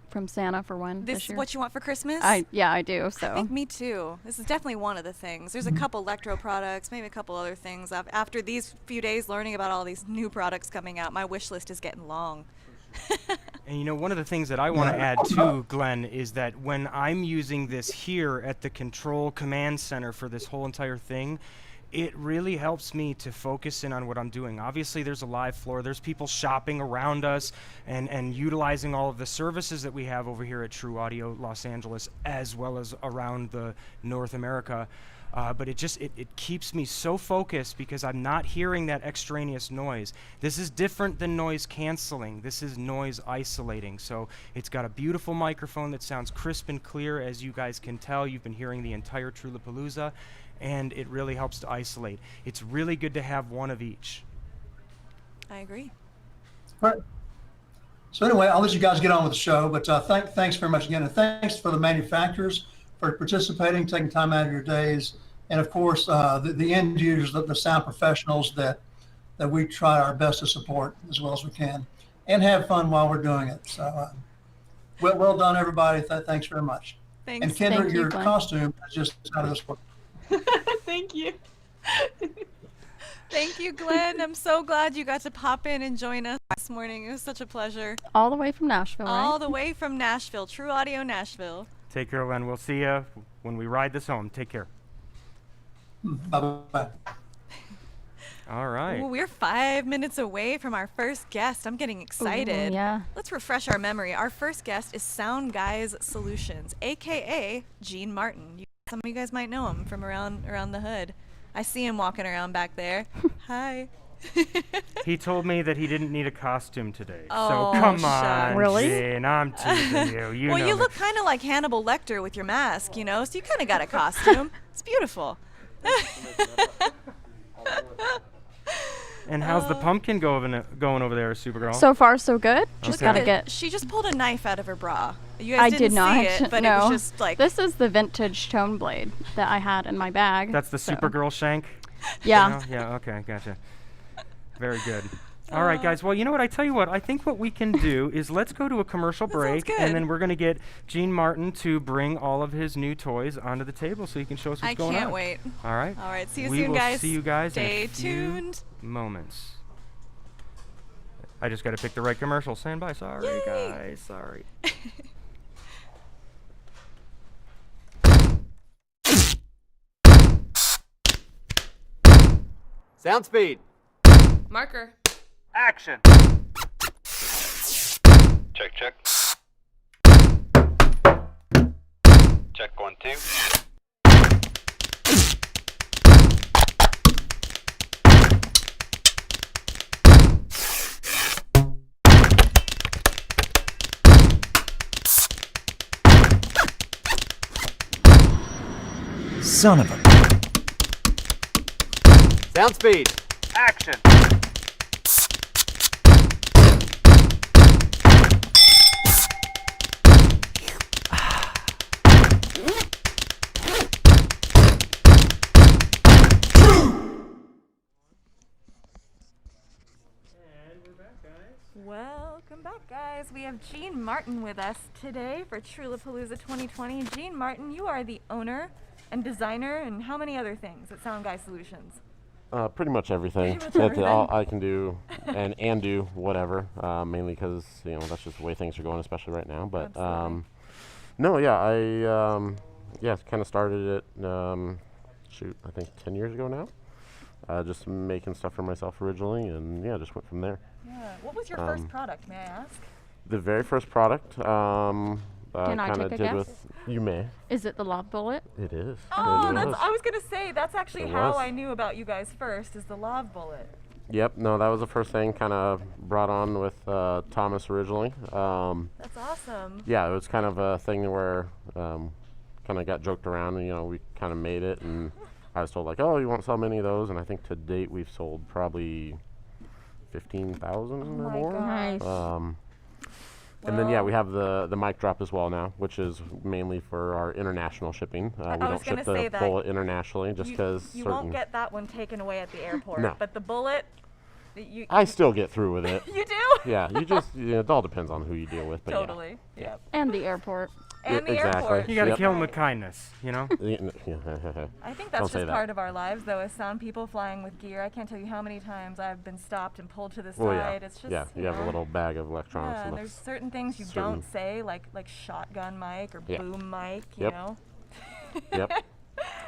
[SPEAKER 2] from Santa for one
[SPEAKER 1] This
[SPEAKER 2] this
[SPEAKER 1] is
[SPEAKER 2] year.
[SPEAKER 1] what you want for Christmas?
[SPEAKER 2] I do.
[SPEAKER 1] I
[SPEAKER 2] So
[SPEAKER 1] think me too. This is definitely one of the things. There's a couple electro products, maybe a couple other things. After these few days learning about all these new products coming out, my wish list is getting long.
[SPEAKER 3] And one of the things that I want to add too, Glenn, is that when I'm using this here at the control command center for this whole entire thing, it really helps me to focus in on what I'm doing. Obviously, there's a live floor. There's people shopping around us and utilizing all of the services that we have over here at True Audio Los Angeles, as well as around the North America. But it keeps me so focused because I'm not hearing that extraneous noise. This is different than noise canceling. This is noise isolating. So it's got a beautiful microphone that sounds crisp and clear, as you guys can tell. You've been hearing the entire Trewlapalooza, and it really helps to isolate. It's really good to have one of each.
[SPEAKER 1] I agree.
[SPEAKER 9] Right. So anyway, I'll let you guys get on with the show, but thanks very much again. And thanks for the manufacturers for participating, taking time out of your days. And of course, the end users, the sound professionals that we try our best to support as well as we can and have fun while we're doing it. So well done, everybody. Thanks very much.
[SPEAKER 1] Thanks.
[SPEAKER 9] And Kendra,
[SPEAKER 2] Thank you,
[SPEAKER 9] your
[SPEAKER 2] Glenn.
[SPEAKER 9] costume is just out of this world.
[SPEAKER 4] Thank you.
[SPEAKER 1] Thank you, Glenn. I'm so glad you got to pop in and join us this morning. It was such a pleasure.
[SPEAKER 2] All the way from Nashville, right?
[SPEAKER 1] All the way from Nashville, True Audio Nashville.
[SPEAKER 3] Take care, Glenn. We'll see you when we ride this home. Take care.
[SPEAKER 9] Bye-bye.
[SPEAKER 3] All right.
[SPEAKER 1] Ooh, we're 5 minutes away from our first guest. I'm getting excited.
[SPEAKER 2] Ooh, yeah.
[SPEAKER 1] Let's refresh our memory. Our first guest is Sound Guys Solutions, aka Gene Martin. Some of you guys might know him from around the hood. I see him walking around back there. Hi.
[SPEAKER 3] He told me that he didn't need a costume today.
[SPEAKER 1] Oh,
[SPEAKER 3] so come
[SPEAKER 1] shucks.
[SPEAKER 3] on,
[SPEAKER 2] Really?
[SPEAKER 3] Gene. I'm teasing you. You
[SPEAKER 1] Well,
[SPEAKER 3] know
[SPEAKER 1] you
[SPEAKER 3] me.
[SPEAKER 1] look kind of like Hannibal Lecter with your mask, you know, so you kind of got a costume. It's beautiful.
[SPEAKER 3] And how's the pumpkin going over there, Supergirl?
[SPEAKER 2] So far, so good. Just
[SPEAKER 3] Okay.
[SPEAKER 2] gotta
[SPEAKER 1] Look at
[SPEAKER 2] get.
[SPEAKER 1] it. She just pulled a knife out of her bra. You guys
[SPEAKER 2] I
[SPEAKER 1] didn't
[SPEAKER 2] did not.
[SPEAKER 1] see it, but
[SPEAKER 2] no.
[SPEAKER 1] it was just like
[SPEAKER 2] This is the vintage tone blade that I had in my bag.
[SPEAKER 3] That's the
[SPEAKER 2] so-
[SPEAKER 3] Supergirl shank?
[SPEAKER 2] Yeah.
[SPEAKER 3] You know? Yeah, okay, gotcha. Very good. All right, guys. Well, you know what? I tell you what. I think what we can do is let's go to a commercial
[SPEAKER 1] That sounds
[SPEAKER 3] break,
[SPEAKER 1] good.
[SPEAKER 3] and then we're going to get Gene Martin to bring all of his new toys onto the table so he can show us what's
[SPEAKER 1] I
[SPEAKER 3] going on.
[SPEAKER 1] can't wait.
[SPEAKER 3] All right.
[SPEAKER 1] All right, see you
[SPEAKER 3] we
[SPEAKER 1] soon,
[SPEAKER 3] will
[SPEAKER 1] guys.
[SPEAKER 3] see you guys
[SPEAKER 1] Stay
[SPEAKER 3] in a few
[SPEAKER 1] tuned.
[SPEAKER 3] moments. I just got to pick the right commercial. Stand by. Sorry,
[SPEAKER 1] Yay.
[SPEAKER 3] guys. Sorry.
[SPEAKER 10] Sound speed.
[SPEAKER 8] Marker.
[SPEAKER 3] Action.
[SPEAKER 11] Check, check. Check 1, 2.
[SPEAKER 10] Son of a. Sound speed.
[SPEAKER 3] Action.
[SPEAKER 1] Welcome back, guys. We have Gene Martin with us today for Trewlapalooza 2020. Gene Martin, you are the owner and designer and how many other things at Sound Guy Solutions?
[SPEAKER 12] Pretty much everything.
[SPEAKER 1] Pretty much
[SPEAKER 12] That's
[SPEAKER 1] everything.
[SPEAKER 12] all I can do and do whatever. Mainly because that's just the way things are going, especially right now. But
[SPEAKER 1] Absolutely.
[SPEAKER 12] no, yeah, I kind of started it. I think 10 years ago now. Just making stuff for myself originally, and yeah, just went from there.
[SPEAKER 1] Yeah. What was your first product, may I ask?
[SPEAKER 12] The very first product,
[SPEAKER 2] Can I
[SPEAKER 12] kind
[SPEAKER 2] take
[SPEAKER 12] of
[SPEAKER 2] a
[SPEAKER 12] did
[SPEAKER 2] guess?
[SPEAKER 12] with. You may.
[SPEAKER 2] Is it the Love Bullet?
[SPEAKER 12] It is.
[SPEAKER 1] Oh,
[SPEAKER 12] It
[SPEAKER 1] that's,
[SPEAKER 12] was.
[SPEAKER 1] I was going to say, that's actually
[SPEAKER 12] It
[SPEAKER 1] how
[SPEAKER 12] was.
[SPEAKER 1] I knew about you guys first, is the Lav Bullet.
[SPEAKER 12] Yep. No, that was the first thing. Kind of brought on with Thomas originally.
[SPEAKER 1] That's awesome.
[SPEAKER 12] Yeah, it was kind of a thing where kind of got joked around, and we kind of made it, and I was told like, oh, you won't sell many of those, and I think to date we've sold probably 15,000 or
[SPEAKER 1] my
[SPEAKER 12] more.
[SPEAKER 2] Nice.
[SPEAKER 12] And then yeah, we have the mic drop as well now, which is mainly for our international shipping. We
[SPEAKER 1] I was
[SPEAKER 12] don't
[SPEAKER 1] gonna
[SPEAKER 12] ship
[SPEAKER 1] say
[SPEAKER 12] the
[SPEAKER 1] that
[SPEAKER 12] bullet internationally just because
[SPEAKER 1] You
[SPEAKER 12] certain.
[SPEAKER 1] won't get that one taken away at the airport.
[SPEAKER 12] No.
[SPEAKER 1] But the Bullet, you
[SPEAKER 12] I still get through with it.
[SPEAKER 1] you do?
[SPEAKER 12] Yeah, you just it all depends on who you deal with. But
[SPEAKER 1] Totally. Yep.
[SPEAKER 2] And the airport.
[SPEAKER 1] And the
[SPEAKER 12] exactly.
[SPEAKER 1] airport.
[SPEAKER 3] You got to
[SPEAKER 12] Yep.
[SPEAKER 3] kill him with kindness,
[SPEAKER 12] Yeah.
[SPEAKER 1] I think
[SPEAKER 12] Don't
[SPEAKER 1] that's
[SPEAKER 12] say
[SPEAKER 1] just
[SPEAKER 12] that.
[SPEAKER 1] part of our lives, though, as sound people flying with gear. I can't tell you how many times I've been stopped and pulled to the
[SPEAKER 12] Well, yeah.
[SPEAKER 1] side. It's just
[SPEAKER 12] Yeah, you have a
[SPEAKER 1] know.
[SPEAKER 12] little bag of electronics.
[SPEAKER 1] Yeah,
[SPEAKER 12] and
[SPEAKER 1] there's
[SPEAKER 12] that's
[SPEAKER 1] certain things you
[SPEAKER 12] certain-
[SPEAKER 1] don't say, like shotgun mic or
[SPEAKER 12] Yeah.
[SPEAKER 1] boom mic, you
[SPEAKER 12] Yep.
[SPEAKER 1] know.
[SPEAKER 12] Yep.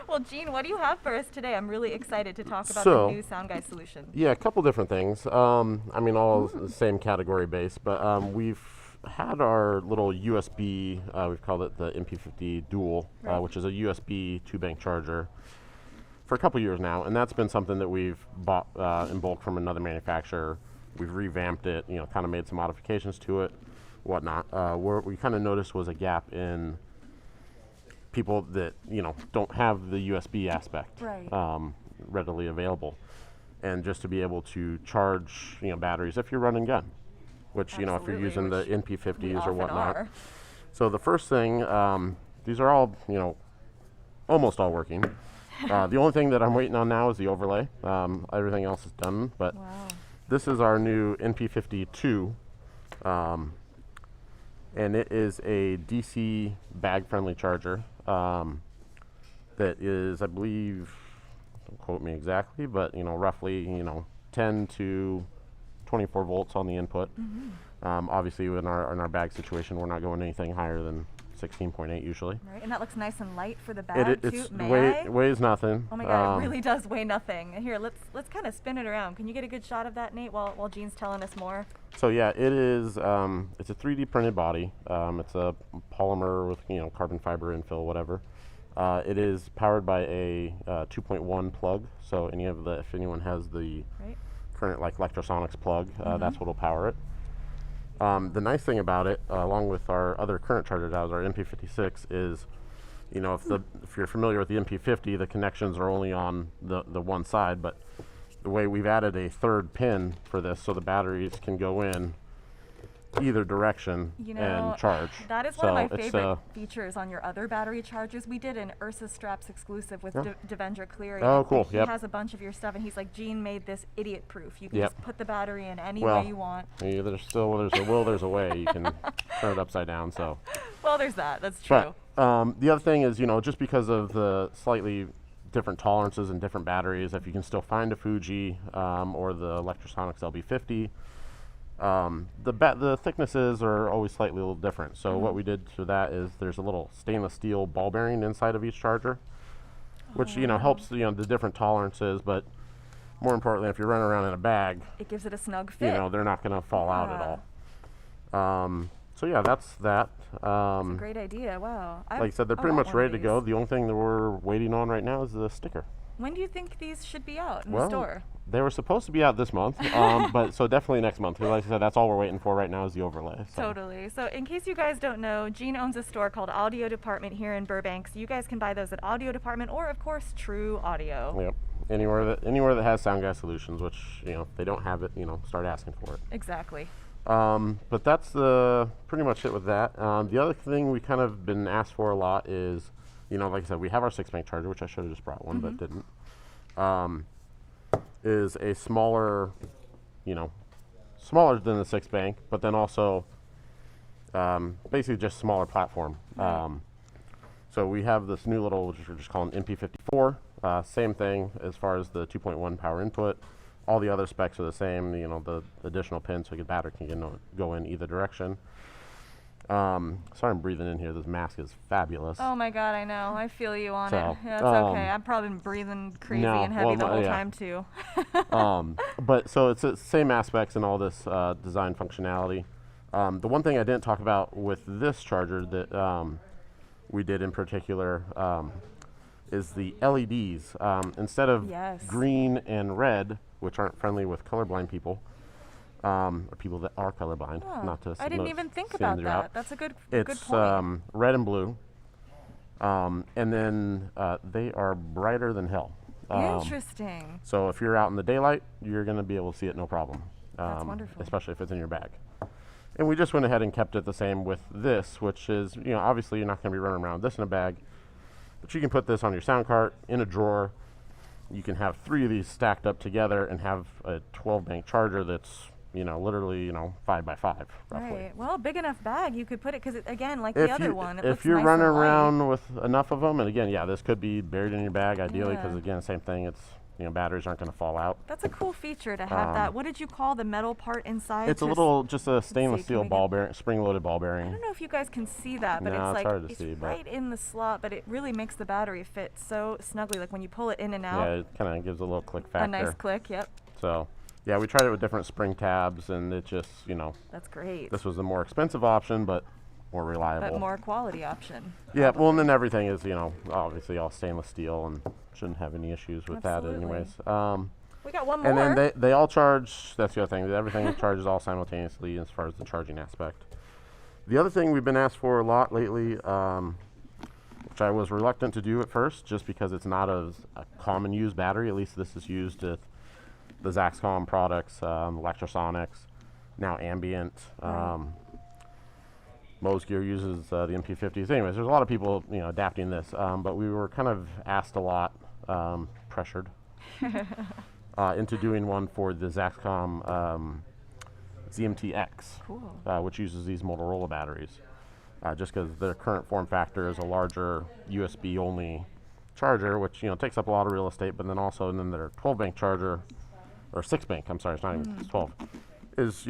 [SPEAKER 1] Well, Gene, what do you have for us today? I'm really excited to talk about
[SPEAKER 12] So-
[SPEAKER 1] the new Sound Guy solution.
[SPEAKER 12] Yeah, a couple different things. I mean, all the same category base, but we've had our little USB, we've called it the MP50 Dual,
[SPEAKER 1] Right.
[SPEAKER 12] which is a USB 2-bank charger for a couple years now, and that's been something that we've bought in bulk from another manufacturer. We've revamped it, kind of made some modifications to it, whatnot. Where we kind of noticed was a gap in people that, don't have the USB aspect
[SPEAKER 1] Right.
[SPEAKER 12] readily available. And just to be able to charge, batteries if you're running gun. which, you know, if you're using the NP50s or
[SPEAKER 1] often
[SPEAKER 12] whatnot.
[SPEAKER 1] are.
[SPEAKER 12] So the first thing, these are all, you know, almost all working. The only thing that I'm waiting on now is the overlay. Everything else is done, but this is our new NP52, and it is a DC bag-friendly charger that is, I believe, don't quote me exactly, but, you know, roughly, you know, 10 to 24 volts on the input. Obviously, in our bag situation, we're not going anything higher than 16.8 usually.
[SPEAKER 1] Right, and that looks nice and light for the bag too.
[SPEAKER 12] Weighs nothing.
[SPEAKER 1] Oh my God, it really does weigh nothing. Here, let's kind of spin it around. Can you get a good shot of that, Nate, while Gene's telling us more?
[SPEAKER 12] So yeah, it is. It's a 3D printed body. It's a polymer with, you know, carbon fiber infill, whatever. It is powered by a 2.1 plug. So if anyone has the current like electrosonics plug, that's what will power it. The nice thing about it, along with our other current charger dials, our MP56, is, you know, if you're familiar with the MP50, the connections are only on the one side, but the way we've added a third pin for this, so the batteries can go in either direction and charge.
[SPEAKER 1] That is one of my favorite features on your other battery chargers. We did an Ursa Straps exclusive with Devendra Cleary.
[SPEAKER 12] Oh, cool.
[SPEAKER 1] He has a bunch of your stuff, and he's like, Gene made this idiot proof. You can just put the battery in any way you want.
[SPEAKER 12] Yeah, there's a will, there's a way. You can turn it upside down. So.
[SPEAKER 1] Well, there's that. That's true.
[SPEAKER 12] But, the other thing is, you know, just because of the slightly different tolerances and different batteries, if you can still find a Fuji or the Electrosonics LB50, the thicknesses are always slightly a little different. So what we did to that is there's a little stainless steel ball bearing inside of each charger, which you know helps the different tolerances. But more importantly, if you're running around in a bag,
[SPEAKER 1] it gives it a snug fit.
[SPEAKER 12] You know, they're not going to fall out at all. So yeah, that's that.
[SPEAKER 1] That's a great idea. Wow.
[SPEAKER 12] Like I said, they're pretty much ready to go. The only thing that we're waiting on right now is the sticker.
[SPEAKER 1] When do you think these should be out in the store?
[SPEAKER 12] They were supposed to be out this month, but so definitely next month. Like I said, that's all we're waiting for right now is the overlay. So.
[SPEAKER 1] Totally. So in case you guys don't know, Gene owns a store called Audio Department here in Burbank. So you guys can buy those at Audio Department or, of course, True Audio.
[SPEAKER 12] Yep. Anywhere that has Sound Guy Solutions, which, you know, if they don't have it, you know, start asking for it.
[SPEAKER 1] Exactly.
[SPEAKER 12] But that's pretty much it with that. The other thing we kind of been asked for a lot is, you know, like I said, we have our 6-bank charger, which I should have just brought one, but didn't. Is a smaller, you know, smaller than the 6-bank, but then also basically just smaller platform. So we have this new little, which we're just calling MP54. Same thing as far as the 2.1 power input. All the other specs are the same. You know, the additional pins so your battery can go in either direction. Sorry I'm breathing in here. This mask is fabulous.
[SPEAKER 1] Oh my God, I know. I feel you on it. Yeah, it's okay. I've probably been breathing crazy and heavy the whole time too.
[SPEAKER 12] But so it's the same aspects and all this design functionality. The one thing I didn't talk about with this charger that we did in particular is the LEDs. Instead of green and red, which aren't friendly with colorblind people, or people that are colorblind, not to.
[SPEAKER 1] I didn't even think about that. That's a good point.
[SPEAKER 12] It's red and blue, and then they are brighter than hell.
[SPEAKER 1] Interesting.
[SPEAKER 12] So if you're out in the daylight, you're going to be able to see it no problem.
[SPEAKER 1] That's wonderful.
[SPEAKER 12] Especially if it's in your bag. And we just went ahead and kept it the same with this, which is, you know, obviously you're not going to be running around with this in a bag, but you can put this on your sound cart in a drawer. You can have 3 of these stacked up together and have a 12-bank charger that's, you know, literally, 5 by 5, roughly.
[SPEAKER 1] Right. Well, big enough bag you could put it, because again, like the other one, it looks
[SPEAKER 12] if you're
[SPEAKER 1] nice
[SPEAKER 12] running
[SPEAKER 1] and light.
[SPEAKER 12] around with enough of them, and again, this could be buried in your bag ideally, because again, same thing. It's, batteries aren't going to fall out.
[SPEAKER 1] That's a cool feature to have that. What did you call the metal part inside?
[SPEAKER 12] It's just a stainless steel ball bearing, spring-loaded ball bearing.
[SPEAKER 1] I don't know if you guys can see that, but
[SPEAKER 12] no,
[SPEAKER 1] it's like
[SPEAKER 12] hard to see,
[SPEAKER 1] right in the slot, but it really makes the battery fit so snugly. Like when you pull it in and out.
[SPEAKER 12] Yeah, it kind of gives a little click factor.
[SPEAKER 1] A nice click, yep.
[SPEAKER 12] So, yeah, we tried it with different spring tabs, and it just,
[SPEAKER 1] That's great.
[SPEAKER 12] This was the more expensive option, but more reliable.
[SPEAKER 1] But more quality option.
[SPEAKER 12] Yeah, well, and then everything is, obviously all stainless steel and shouldn't have any issues with that anyways.
[SPEAKER 1] We got one more.
[SPEAKER 12] And then they all charge, that's the other thing, everything charges all simultaneously as far as the charging aspect. The other thing we've been asked for a lot lately, which I was reluctant to do at first, just because it's not a common used battery, at least this is used at the Zaxcom products, Electrosonics. now ambient. Mo's gear uses the MP50s. Anyways, there's a lot of people, adapting this, but we were kind of asked a lot, pressured into doing one for the Zaxcom ZMT-X, which uses these Motorola batteries, just because their current form factor is a larger USB-only charger, which takes up a lot of real estate, but then their 12-bank charger, or 6-bank, I'm sorry, it's not even 12, is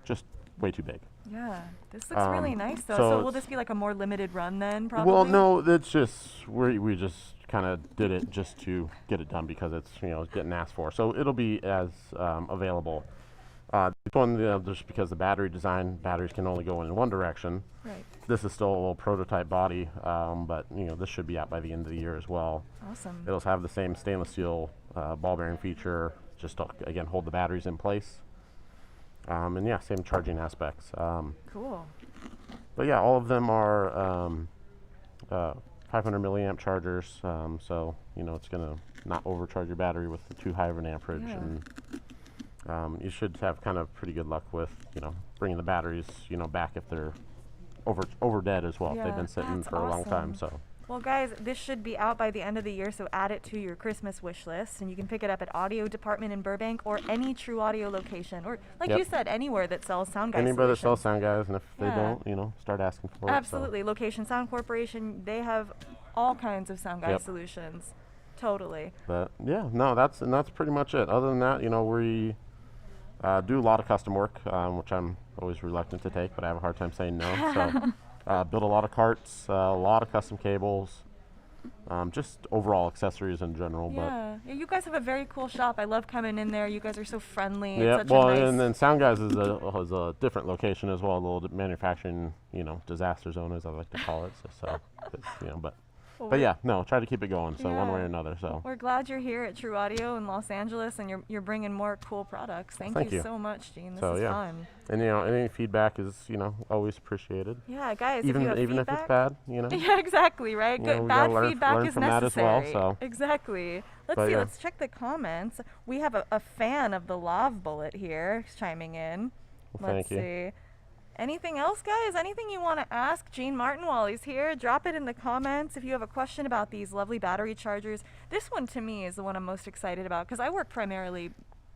[SPEAKER 12] just way too big.
[SPEAKER 1] Yeah, this looks really nice though. So will this be like a more limited run then, probably?
[SPEAKER 12] Well, no, it's just we just kind of did it just to get it done because it's getting asked for. So it'll be as available. This one, just because the batteries can only go in one direction.
[SPEAKER 1] Right.
[SPEAKER 12] This is still a little prototype body, but this should be out by the end of the year as well.
[SPEAKER 1] Awesome.
[SPEAKER 12] It'll have the same stainless steel ball bearing feature, just to again hold the batteries in place. And yeah, same charging aspects.
[SPEAKER 1] Cool.
[SPEAKER 12] But yeah, all of them are 500 milliamp chargers, so it's gonna not overcharge your battery with too high of an amperage, and you should have kind of pretty good luck with bringing the batteries back if they're over dead as well, if they've been sitting for a long time. So.
[SPEAKER 1] Well, guys, this should be out by the end of the year, so add it to your Christmas wish list, and you can pick it up at Audio Department in Burbank or any True Audio location, or like you said, anywhere that sells sound guys.
[SPEAKER 12] Anybody that sells sound guys, and if they don't, start asking for it.
[SPEAKER 1] Absolutely. Location Sound Corporation, they have all kinds of sound guy solutions. Totally.
[SPEAKER 12] But yeah, no, that's pretty much it. Other than that, we do a lot of custom work, which I'm always reluctant to take, but I have a hard time saying no. So. Build a lot of carts, a lot of custom cables, just overall accessories in general.
[SPEAKER 1] Yeah, you guys have a very cool shop. I love coming in there. You guys are so friendly.
[SPEAKER 12] Yeah, well, and then Sound Guys is a different location as well, a little manufacturing, disaster zone, as I like to call it. But yeah, no, try to keep it going. So one way or another. So
[SPEAKER 1] we're glad you're here at True Audio in Los Angeles, and you're bringing more cool products. Thank you so much, Gene. This is fun.
[SPEAKER 12] And any feedback is always appreciated.
[SPEAKER 1] Yeah, guys.
[SPEAKER 12] Even
[SPEAKER 1] if
[SPEAKER 12] if it's bad,
[SPEAKER 1] Yeah, exactly. Right. Good. Bad feedback is necessary.
[SPEAKER 12] That as well, so.
[SPEAKER 1] Exactly. Let's see. Let's check the comments. We have a fan of the Lav Bullet here chiming in.
[SPEAKER 12] Well,
[SPEAKER 1] Let's see. Anything else, guys? Anything you want to ask Gene Martin while he's here? Drop it in the comments. If you have a question about these lovely battery chargers, this one to me is the one I'm most excited about because I work primarily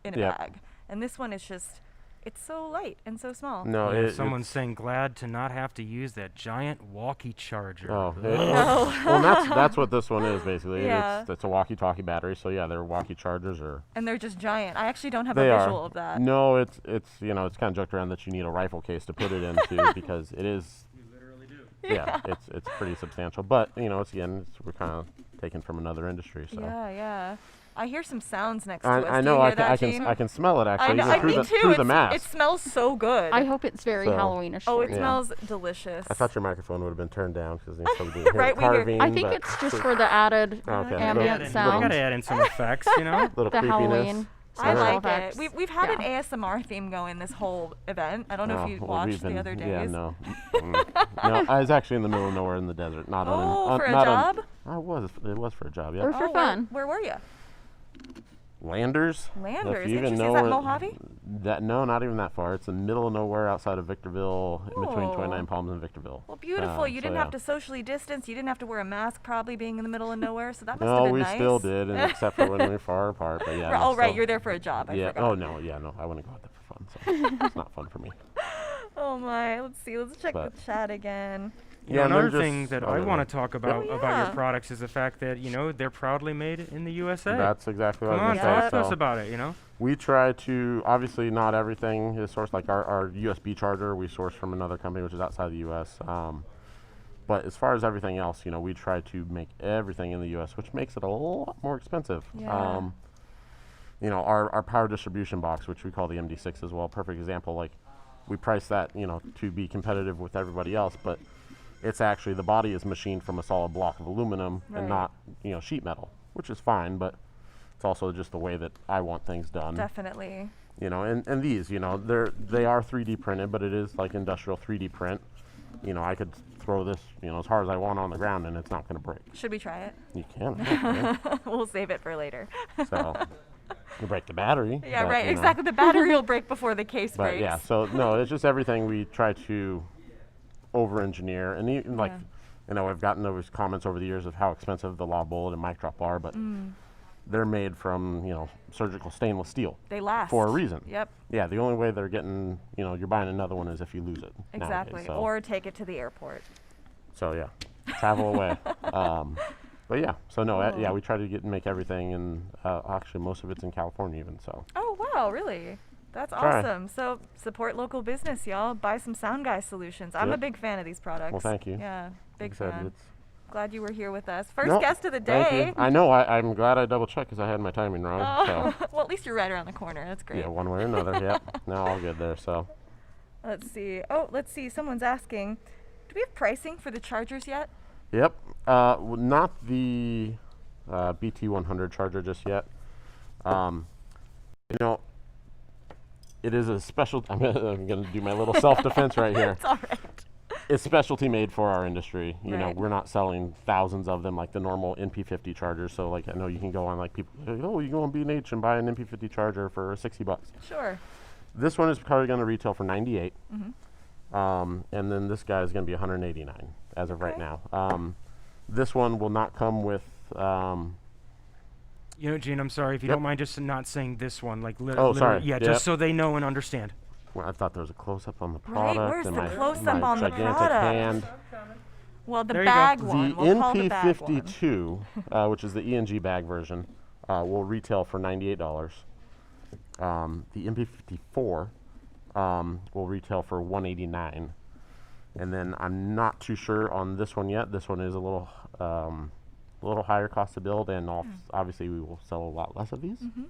[SPEAKER 1] in a bag, and this one is just, it's so light and so small.
[SPEAKER 3] No, someone's saying glad to not have to use that giant walkie charger.
[SPEAKER 12] Oh, well, that's what this one is basically.
[SPEAKER 1] Yeah.
[SPEAKER 12] It's a walkie-talkie battery. So yeah, they're walkie chargers
[SPEAKER 1] and they're just giant. I actually don't have a visual of that.
[SPEAKER 12] No, it's it's kind of joked around that you need a rifle case to put it into because it is. You literally do. Yeah, it's pretty substantial, but we're kind of taken from another industry. So.
[SPEAKER 1] Yeah. I hear some sounds next to us.
[SPEAKER 12] I know. I can smell it actually.
[SPEAKER 1] Me too.
[SPEAKER 12] Through the mask.
[SPEAKER 1] It smells so good.
[SPEAKER 2] I hope it's very Halloweenish.
[SPEAKER 1] Oh, it smells delicious.
[SPEAKER 12] I thought your microphone would have been turned down because there's
[SPEAKER 1] right,
[SPEAKER 12] carving.
[SPEAKER 2] I think it's just for the added ambient sound.
[SPEAKER 3] We gotta add in some effects,
[SPEAKER 12] little
[SPEAKER 2] the
[SPEAKER 12] creepiness.
[SPEAKER 2] Halloween.
[SPEAKER 1] I like it. We've had an ASMR theme going this whole event. I don't know if you watched the other days.
[SPEAKER 12] Yeah, no. No, I was actually in the middle of nowhere in the desert. Not
[SPEAKER 1] for a job?
[SPEAKER 12] It was for a job, yeah.
[SPEAKER 2] Or for fun.
[SPEAKER 1] Where were you?
[SPEAKER 12] Landers.
[SPEAKER 1] Interesting. Is that Mojave?
[SPEAKER 12] No, not even that far. It's in the middle of nowhere outside of Victorville, in between 29 Palms and Victorville.
[SPEAKER 1] Well, beautiful. You didn't have to socially distance. You didn't have to wear a mask, probably being in the middle of nowhere. So that must have been nice.
[SPEAKER 12] No, we still did, except for when we were far apart. But yeah.
[SPEAKER 1] Right. You're there for a job. I forgot.
[SPEAKER 12] Oh no. Yeah. No. I wouldn't go out there for fun. So it's not fun for me.
[SPEAKER 1] Oh my. Let's see. Let's check the chat again.
[SPEAKER 3] Another thing that I want to talk about your products is the fact that they're proudly made in the USA.
[SPEAKER 12] That's exactly what I was going to say.
[SPEAKER 3] Talk to us about it.
[SPEAKER 12] We try to, obviously not everything is sourced, like our USB charger we source from another company which is outside the U.S. But as far as everything else, we try to make everything in the U.S., which makes it a lot more expensive.
[SPEAKER 1] Yeah.
[SPEAKER 12] Our power distribution box, which we call the MD6 as well, perfect example. Like we price that to be competitive with everybody else, but it's actually, the body is machined from a solid block of aluminum and not, sheet metal, which is fine, but it's also just the way that I want things done.
[SPEAKER 1] Definitely.
[SPEAKER 12] And these, they are 3D printed, but it is like industrial 3D print. I could throw this, as hard as I want on the ground and it's not going to break.
[SPEAKER 1] Should we try it?
[SPEAKER 12] You can.
[SPEAKER 1] We'll save it for later.
[SPEAKER 12] So. You break the battery.
[SPEAKER 1] Yeah,
[SPEAKER 12] but,
[SPEAKER 1] right.
[SPEAKER 12] you know.
[SPEAKER 1] Exactly. The battery will break before the case
[SPEAKER 12] But
[SPEAKER 1] breaks.
[SPEAKER 12] yeah, so no, it's just everything we try to over-engineer, and even like, you know, I've gotten those comments over the years of how expensive the Law Bullet and Mic Drop are, but they're made from, you know, surgical stainless steel.
[SPEAKER 1] They last.
[SPEAKER 12] For a reason.
[SPEAKER 1] Yep.
[SPEAKER 12] Yeah, the only way they're getting, you know, you're buying another one is if you lose it.
[SPEAKER 1] Exactly.
[SPEAKER 12] Nowadays, so.
[SPEAKER 1] Or take it to the airport.
[SPEAKER 12] So yeah, travel away. But yeah, so no,
[SPEAKER 1] Cool.
[SPEAKER 12] yeah, we try to make everything, and actually most of it's in California even. So.
[SPEAKER 1] Oh wow, really? That's
[SPEAKER 12] Try.
[SPEAKER 1] awesome. So support local business, y'all. Buy some Sound Guy solutions. I'm a
[SPEAKER 12] Yep.
[SPEAKER 1] big fan of these products.
[SPEAKER 12] Well, thank you.
[SPEAKER 1] Yeah, big
[SPEAKER 12] Like I said,
[SPEAKER 1] fan.
[SPEAKER 12] it's-
[SPEAKER 1] Glad you were here with us. First
[SPEAKER 12] Nope,
[SPEAKER 1] guest of the
[SPEAKER 12] thank
[SPEAKER 1] day.
[SPEAKER 12] you. I know. I'm glad I double checked because I had my timing wrong.
[SPEAKER 1] Oh,
[SPEAKER 12] So.
[SPEAKER 1] well, at least you're right around the corner. That's great.
[SPEAKER 12] Yeah, one way or another. Yep. No, all good there. So.
[SPEAKER 1] Let's see. Oh, let's see. Someone's asking, do we have pricing for the chargers yet?
[SPEAKER 12] Yep. Not the BT100 charger just yet. You know, it is a special. I'm gonna do my little self-defense right here.
[SPEAKER 1] It's all right.
[SPEAKER 12] It's specialty made for our industry. You know,
[SPEAKER 1] Right.
[SPEAKER 12] we're not selling thousands of them like the normal NP50 chargers. So like, I know you can go on like people, oh, you go on B&H and buy an NP50 charger for $60.
[SPEAKER 1] Sure.
[SPEAKER 12] This one is probably going to retail for $98.
[SPEAKER 1] Mm-hmm.
[SPEAKER 12] And then this guy is going to be $189 as of right
[SPEAKER 1] Okay.
[SPEAKER 12] now. This one will not come with.
[SPEAKER 3] You know, Gene, I'm sorry if you
[SPEAKER 12] Yep.
[SPEAKER 3] don't mind just not saying this one, like
[SPEAKER 12] Oh, sorry.
[SPEAKER 3] Yeah,
[SPEAKER 12] Yep.
[SPEAKER 3] just so they know and understand.
[SPEAKER 12] Well, I thought there was a close-up on the
[SPEAKER 1] Right,
[SPEAKER 12] product.
[SPEAKER 1] where's
[SPEAKER 12] and
[SPEAKER 1] the
[SPEAKER 12] my,
[SPEAKER 1] close-up
[SPEAKER 12] my
[SPEAKER 1] on the
[SPEAKER 12] gigantic
[SPEAKER 1] product?
[SPEAKER 12] hand.
[SPEAKER 1] Well, the
[SPEAKER 3] There you go.
[SPEAKER 1] bag
[SPEAKER 12] The
[SPEAKER 1] one. We'll call the bag one.
[SPEAKER 12] NP52, which is the ENG bag version, will retail for $98. The NP54 will retail for $189. And then I'm not too sure on this one yet. This one is a little higher cost to build, and obviously we will sell a lot less of these.
[SPEAKER 1] Mm-hmm.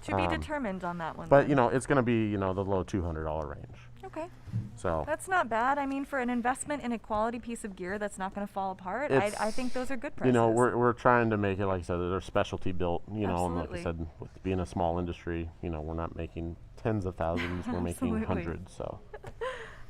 [SPEAKER 1] To be determined on that one.
[SPEAKER 12] But
[SPEAKER 1] then.
[SPEAKER 12] you know, it's going to be, you know, the low $200 range.
[SPEAKER 1] Okay.
[SPEAKER 12] So
[SPEAKER 1] That's not bad. I mean, for an investment in a quality piece of gear that's not going to fall apart,
[SPEAKER 12] It's-
[SPEAKER 1] I think those are good prices.
[SPEAKER 12] you know, we're trying to make it, like I said, they're specialty built. You know, and like I
[SPEAKER 1] Absolutely.
[SPEAKER 12] said, with being a small industry, you know, we're not making tens of thousands. We're making
[SPEAKER 1] Absolutely.
[SPEAKER 12] hundreds. So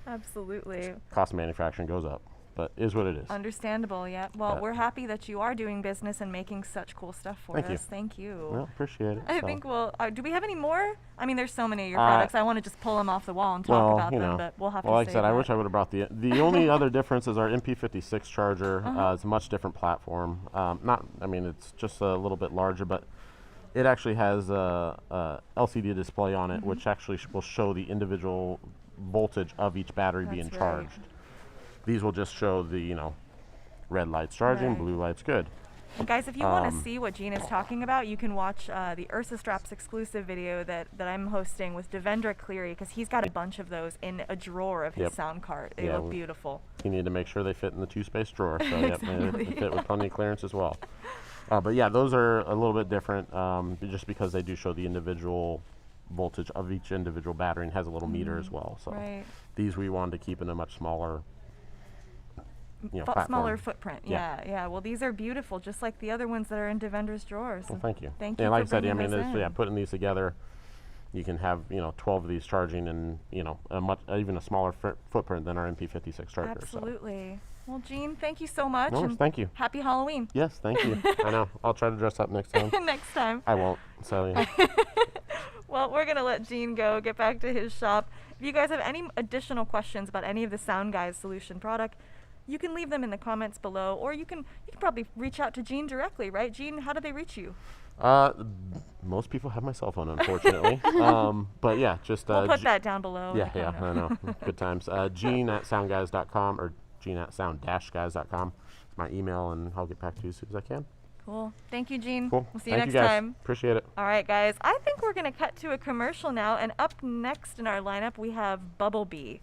[SPEAKER 1] Absolutely.
[SPEAKER 12] cost of manufacturing goes up, but is what it is.
[SPEAKER 1] Understandable, yeah. Well,
[SPEAKER 12] But-
[SPEAKER 1] we're happy that you are doing business and making such cool stuff for
[SPEAKER 12] Thank you.
[SPEAKER 1] us. Thank you.
[SPEAKER 12] Well, appreciate it.
[SPEAKER 1] I
[SPEAKER 12] so.
[SPEAKER 1] think we'll. Do we have any more? I mean, there's so many of your products. I want to just pull them off the wall and talk
[SPEAKER 12] Well,
[SPEAKER 1] about
[SPEAKER 12] you
[SPEAKER 1] them,
[SPEAKER 12] know,
[SPEAKER 1] but we'll have
[SPEAKER 12] well,
[SPEAKER 1] to
[SPEAKER 12] like I
[SPEAKER 1] save
[SPEAKER 12] said, I
[SPEAKER 1] that.
[SPEAKER 12] wish I would have brought the only other difference is our MP56 charger.
[SPEAKER 1] Uh-huh.
[SPEAKER 12] It's a much different platform. I mean, it's just a little bit larger, but it actually has a LCD display on it,
[SPEAKER 1] Mm-hmm.
[SPEAKER 12] which actually will show the individual voltage of each battery being
[SPEAKER 1] That's right.
[SPEAKER 12] charged. These will just show the, you know, red lights charging,
[SPEAKER 1] Right.
[SPEAKER 12] blue lights good.
[SPEAKER 1] And guys, if you want to
[SPEAKER 12] Um,
[SPEAKER 1] see what Gene is talking about, you can watch the Ursa Straps exclusive video that I'm hosting with Devendra Cleary, because he's got a bunch of those in a drawer of his
[SPEAKER 12] Yep.
[SPEAKER 1] sound cart. They
[SPEAKER 12] Yeah,
[SPEAKER 1] look beautiful.
[SPEAKER 12] You need to make sure they fit in the 2-space drawer, so yep, they
[SPEAKER 1] Exactly.
[SPEAKER 12] fit with plenty of clearance as well. But yeah, those are a little bit different, just because they do show the individual voltage of each individual battery and has a little meter as well. So
[SPEAKER 1] Right.
[SPEAKER 12] these we wanted to keep in a much smaller, you know,
[SPEAKER 1] Smaller
[SPEAKER 12] platform.
[SPEAKER 1] footprint.
[SPEAKER 12] Yeah.
[SPEAKER 1] Yeah. Well, these are beautiful, just like the other ones that are in Devendra's drawers.
[SPEAKER 12] Well, thank you.
[SPEAKER 1] Thank
[SPEAKER 12] yeah,
[SPEAKER 1] you
[SPEAKER 12] like
[SPEAKER 1] for
[SPEAKER 12] I said, I
[SPEAKER 1] bringing
[SPEAKER 12] mean,
[SPEAKER 1] those
[SPEAKER 12] it's, yeah,
[SPEAKER 1] in.
[SPEAKER 12] putting these together, you can have, you know, 12 of these charging and, you know, even a smaller footprint than our MP56 charger.
[SPEAKER 1] Absolutely. Well, Gene, thank you so much.
[SPEAKER 12] No worries,
[SPEAKER 1] and
[SPEAKER 12] thank you.
[SPEAKER 1] Happy Halloween.
[SPEAKER 12] Yes, thank you. I know. I'll try to dress up next time.
[SPEAKER 1] Next time.
[SPEAKER 12] I won't. So yeah.
[SPEAKER 1] Well, we're going to let Gene go, get back to his shop. If you guys have any additional questions about any of the Sound Guys solution product, you can leave them in the comments below, or you can probably reach out to Gene directly, right? Gene, how do they reach you?
[SPEAKER 12] Most people have my cell phone, unfortunately. But yeah, just
[SPEAKER 1] We'll put that down below. in
[SPEAKER 12] Yeah,
[SPEAKER 1] the
[SPEAKER 12] yeah,
[SPEAKER 1] comment.
[SPEAKER 12] I know. Good times. Gene@soundguys.com or Gene@sound-guys.com. It's my email, and I'll get back to you as soon as I can.
[SPEAKER 1] Cool. Thank you, Gene.
[SPEAKER 12] Cool.
[SPEAKER 1] We'll see you
[SPEAKER 12] Thank
[SPEAKER 1] next
[SPEAKER 12] you guys.
[SPEAKER 1] time.
[SPEAKER 12] Appreciate it.
[SPEAKER 1] All right, guys. I think we're going to cut to a commercial now, and up next in our lineup, we have Bubblebee.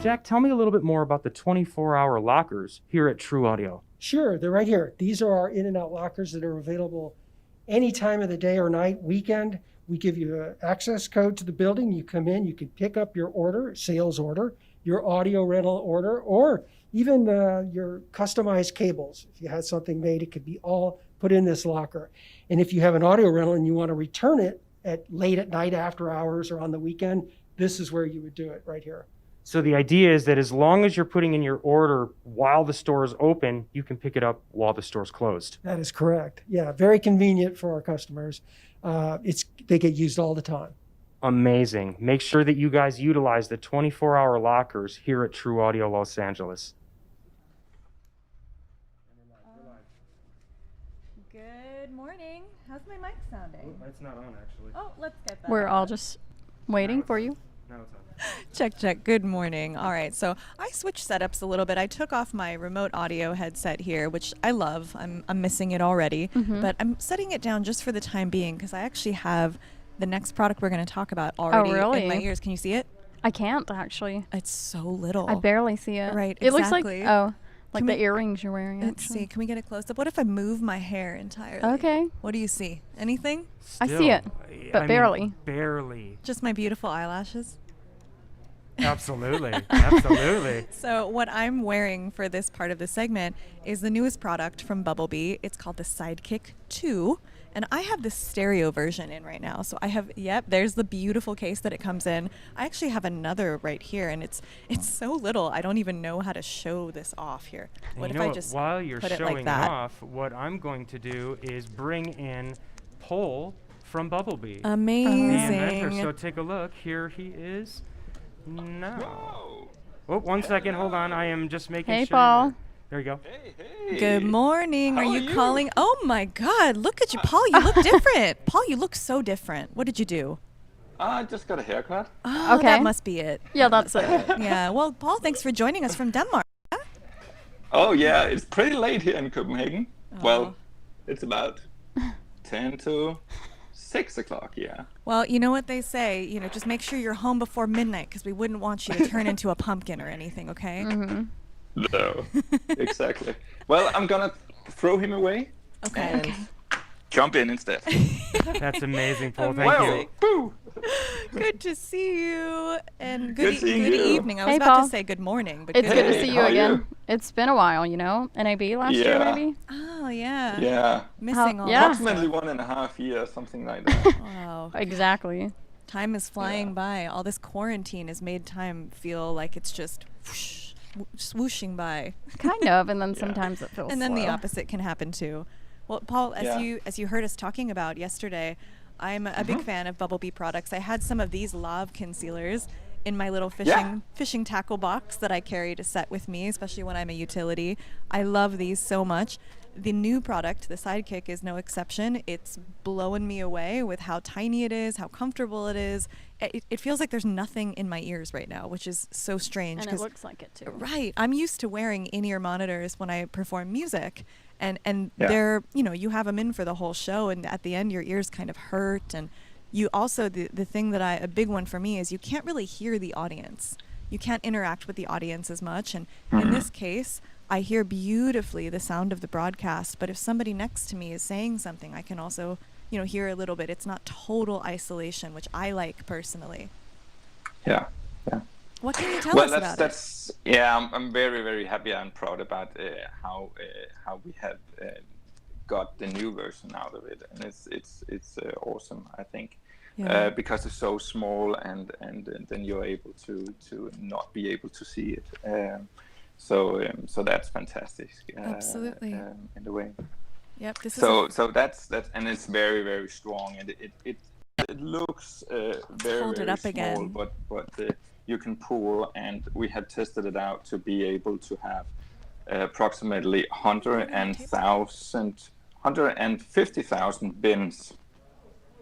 [SPEAKER 3] Jack, tell me a little bit more about the 24-hour lockers here at True Audio.
[SPEAKER 13] Sure, they're right here. These are our in and out lockers that are available any time of the day or night, weekend. We give you an access code to the building. You come in, you can pick up your order, sales order, your audio rental order, or even your customized cables. If you had something made, it could be all put in this locker. And if you have an audio rental and you want to return it late at night, after hours, or on the weekend, this is where you would do it, right here.
[SPEAKER 3] So the idea is that as long as you're putting in your order while the store is open, you can pick it up while the store's closed.
[SPEAKER 13] That is correct. Yeah, very convenient for our customers. They get used all the time.
[SPEAKER 3] Amazing. Make sure that you guys utilize the 24-hour lockers here at True Audio Los Angeles.
[SPEAKER 1] Good morning. How's my mic sounding?
[SPEAKER 3] It's not on, actually.
[SPEAKER 1] Oh, let's get that.
[SPEAKER 2] We're all just waiting for you.
[SPEAKER 3] No, it's on.
[SPEAKER 1] Check, check. Good morning. All right, so I switched setups a little bit. I took off my remote audio headset here, which I love. I'm missing it already, but I'm setting it down just for the time being because I actually have the next product we're going to talk about already in my ears. Can you see it?
[SPEAKER 2] I can't, actually.
[SPEAKER 1] It's so little.
[SPEAKER 2] I barely see it.
[SPEAKER 1] Right,
[SPEAKER 2] It looks
[SPEAKER 1] exactly.
[SPEAKER 2] like the earrings you're wearing,
[SPEAKER 1] Let's
[SPEAKER 2] actually.
[SPEAKER 1] see. Can we get a close-up? What if I move my hair entirely?
[SPEAKER 2] Okay.
[SPEAKER 1] What do you see? Anything?
[SPEAKER 2] I see it, but barely.
[SPEAKER 3] Barely.
[SPEAKER 1] Just my beautiful eyelashes?
[SPEAKER 3] Absolutely. Absolutely.
[SPEAKER 1] So what I'm wearing for this part of the segment is the newest product from Bubblebee. It's called the Sidekick 2. And I have the stereo version in right now. So I have, there's the beautiful case that it comes in. I actually have another right here, and it's so little, I don't even know how to show this off here.
[SPEAKER 3] And
[SPEAKER 1] What
[SPEAKER 3] you
[SPEAKER 1] if
[SPEAKER 3] know
[SPEAKER 1] I
[SPEAKER 3] what?
[SPEAKER 1] just
[SPEAKER 3] While you're
[SPEAKER 1] put it
[SPEAKER 3] showing
[SPEAKER 1] like that?
[SPEAKER 3] off, what I'm going to do is bring in Paul from Bubblebee.
[SPEAKER 1] Amazing.
[SPEAKER 3] The inventor. So take a look. Here he is now. Oh, 1 second. Hold on. I am just making
[SPEAKER 2] Hey,
[SPEAKER 3] sure.
[SPEAKER 2] Paul.
[SPEAKER 3] There you go.
[SPEAKER 1] Good morning.
[SPEAKER 11] How
[SPEAKER 1] Are
[SPEAKER 11] are
[SPEAKER 1] you
[SPEAKER 11] you?
[SPEAKER 1] calling? Oh my God, look at you, Paul. You look different. Paul, you look so different. What did you do?
[SPEAKER 11] I just got a haircut.
[SPEAKER 1] Oh,
[SPEAKER 2] Okay.
[SPEAKER 1] that must be it.
[SPEAKER 2] Yeah, that's it.
[SPEAKER 1] Yeah. Well, Paul, thanks for joining us from Denmark.
[SPEAKER 11] Oh yeah, it's pretty late here in Copenhagen.
[SPEAKER 1] Oh.
[SPEAKER 11] Well, it's about 10 to 6 o'clock, yeah.
[SPEAKER 1] Well, you know what they say, just make sure you're home before midnight because we wouldn't want you to turn into a pumpkin or anything, okay?
[SPEAKER 2] Mm-hmm.
[SPEAKER 11] No, exactly. Well, I'm gonna throw him away
[SPEAKER 1] Okay.
[SPEAKER 11] and jump in instead.
[SPEAKER 3] That's amazing, Paul. Thank
[SPEAKER 11] Wow,
[SPEAKER 3] you.
[SPEAKER 11] boo!
[SPEAKER 1] Good to see you. And
[SPEAKER 11] Good seeing
[SPEAKER 1] good
[SPEAKER 11] you.
[SPEAKER 1] evening. I was
[SPEAKER 2] Hey,
[SPEAKER 1] about
[SPEAKER 2] Paul.
[SPEAKER 1] to say good morning, but
[SPEAKER 2] It's good to
[SPEAKER 11] Hey,
[SPEAKER 2] see you
[SPEAKER 11] how are
[SPEAKER 2] again.
[SPEAKER 11] you?
[SPEAKER 2] It's been a while, NAB last year,
[SPEAKER 11] Yeah.
[SPEAKER 2] maybe?
[SPEAKER 1] Oh, yeah.
[SPEAKER 11] Yeah,
[SPEAKER 1] Missing all
[SPEAKER 2] yeah.
[SPEAKER 1] that stuff.
[SPEAKER 11] approximately 1.5 years, something like that.
[SPEAKER 1] Wow.
[SPEAKER 2] Exactly.
[SPEAKER 1] Time is flying by. All this quarantine has made time feel like it's just whoosh, swooshing by.
[SPEAKER 2] Kind of, and then sometimes it feels
[SPEAKER 1] And then the
[SPEAKER 2] slow.
[SPEAKER 1] opposite can happen too. Well, Paul,
[SPEAKER 11] Yeah.
[SPEAKER 1] as you heard us talking about yesterday, I'm a big fan of Bubblebee products. I had some of these Lav concealers in my little fishing tackle box that I carry to set with me, especially when I'm a utility. I love these so much. The new product, the Sidekick, is no exception. It's blowing me away with how tiny it is, how comfortable it is. It feels like there's nothing in my ears right now, which is so strange.
[SPEAKER 2] And it
[SPEAKER 1] 'cause-
[SPEAKER 2] looks like it, too.
[SPEAKER 1] Right. I'm used to wearing in-ear monitors when I perform music. And
[SPEAKER 11] Yeah.
[SPEAKER 1] they're, you have them in for the whole show. And at the end, your ears kind of hurt. And you also, the thing that a big one for me is you can't really hear the audience. You can't interact with the audience as much. And in this case, I hear beautifully the sound of the broadcast. But if somebody next to me is saying something, I can also, hear a little bit. It's not total isolation, which I like personally.
[SPEAKER 11] Yeah, yeah.
[SPEAKER 1] What can you tell
[SPEAKER 11] Well,
[SPEAKER 1] us about it?
[SPEAKER 11] that's yeah. I'm very, very happy and proud about how we have got the new version out of it, and it's awesome. I think because it's so small, and then you're able to not be able to see it. So that's fantastic.
[SPEAKER 1] Absolutely.
[SPEAKER 11] In a way.
[SPEAKER 1] Yep. This is
[SPEAKER 11] So that's and it's very, very strong, and it looks very,
[SPEAKER 1] Hold it
[SPEAKER 11] very
[SPEAKER 1] up
[SPEAKER 11] small,
[SPEAKER 1] again.
[SPEAKER 11] but you can pull, and we had tested it out to be able to have approximately 150,000 bins,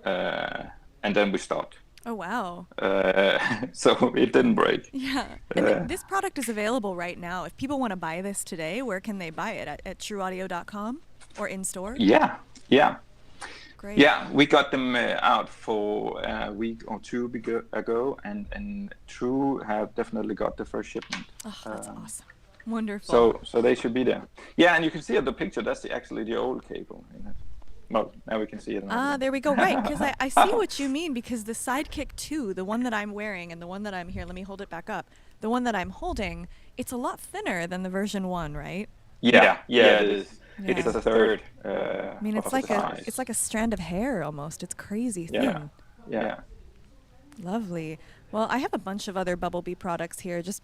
[SPEAKER 11] and then we stopped.
[SPEAKER 1] Oh, wow.
[SPEAKER 11] So it didn't break.
[SPEAKER 1] Yeah. And this product is available right now. If people want to buy this today, where can they buy it? At trueaudio.com or in store?
[SPEAKER 11] Yeah.
[SPEAKER 1] Great.
[SPEAKER 11] Yeah, we got them out for a week or two ago, and True have definitely got the first shipment.
[SPEAKER 1] Oh, that's awesome. Wonderful.
[SPEAKER 11] So they should be there. Yeah, and you can see at the picture that's actually the old cable in it. Well, now we can see it.
[SPEAKER 1] There we go. Right, because I see what you mean, because the Sidekick 2, the one that I'm wearing and the one that I'm here, let me hold it back up. The one that I'm holding, it's a lot thinner than the version 1, right?
[SPEAKER 11] Yeah, it is.
[SPEAKER 1] Yeah.
[SPEAKER 11] It's a third.
[SPEAKER 1] I mean, it's like a strand of hair almost. It's crazy thin.
[SPEAKER 11] Yeah.
[SPEAKER 1] Lovely. Well, I have a bunch of other Bubblebee products here, just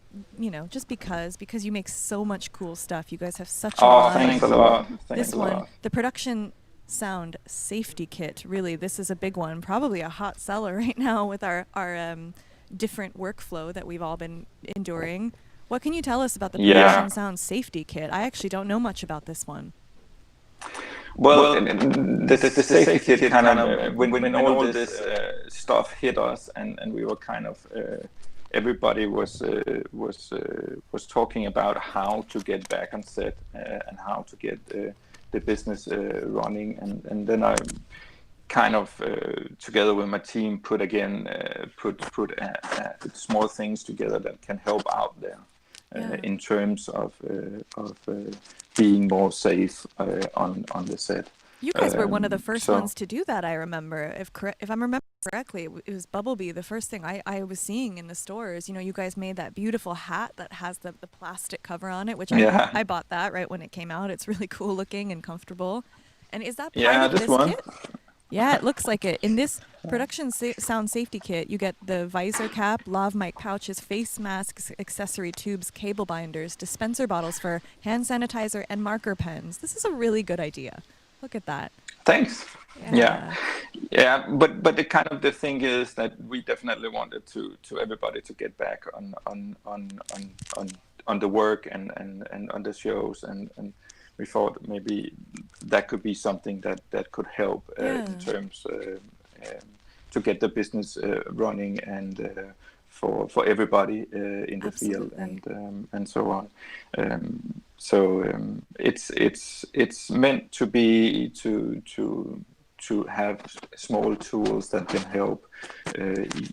[SPEAKER 1] because you make so much cool stuff. You guys have such a line.
[SPEAKER 11] Thanks a lot.
[SPEAKER 1] This one, the Production Sound Safety Kit. Really, this is a big one. Probably a hot seller right now with our different workflow that we've all been enduring. What can you tell us about the Production Sound Safety Kit? I actually don't know much about this one.
[SPEAKER 11] Well, the safety kit kind of when all this stuff hit us, and we were kind of everybody was talking about how to get back on set and how to get the business running, and then I kind of together with my team put small things together that can help out there. In terms of being more safe on the set.
[SPEAKER 1] You guys were one of the first ones to do that, I remember. If I'm remembering correctly, it was Bubblebee. The first thing I was seeing in the stores, you guys made that beautiful hat that has the plastic cover on it, which I bought that right when it came out. It's really cool looking and comfortable. And is that part of this kit? Yeah, it looks like it. In this Production Sound Safety Kit, you get the visor cap, lav mic pouches, face masks, accessory tubes, cable binders, dispenser bottles for hand sanitizer, and marker pens. This is a really good idea. Look at that.
[SPEAKER 11] Thanks. Yeah. But the thing is that we definitely wanted to everybody to get back on the work and on the shows and we thought maybe that could be something that could help in terms to get the business running and for everybody in the field and so on. It's meant to be to have small tools that can help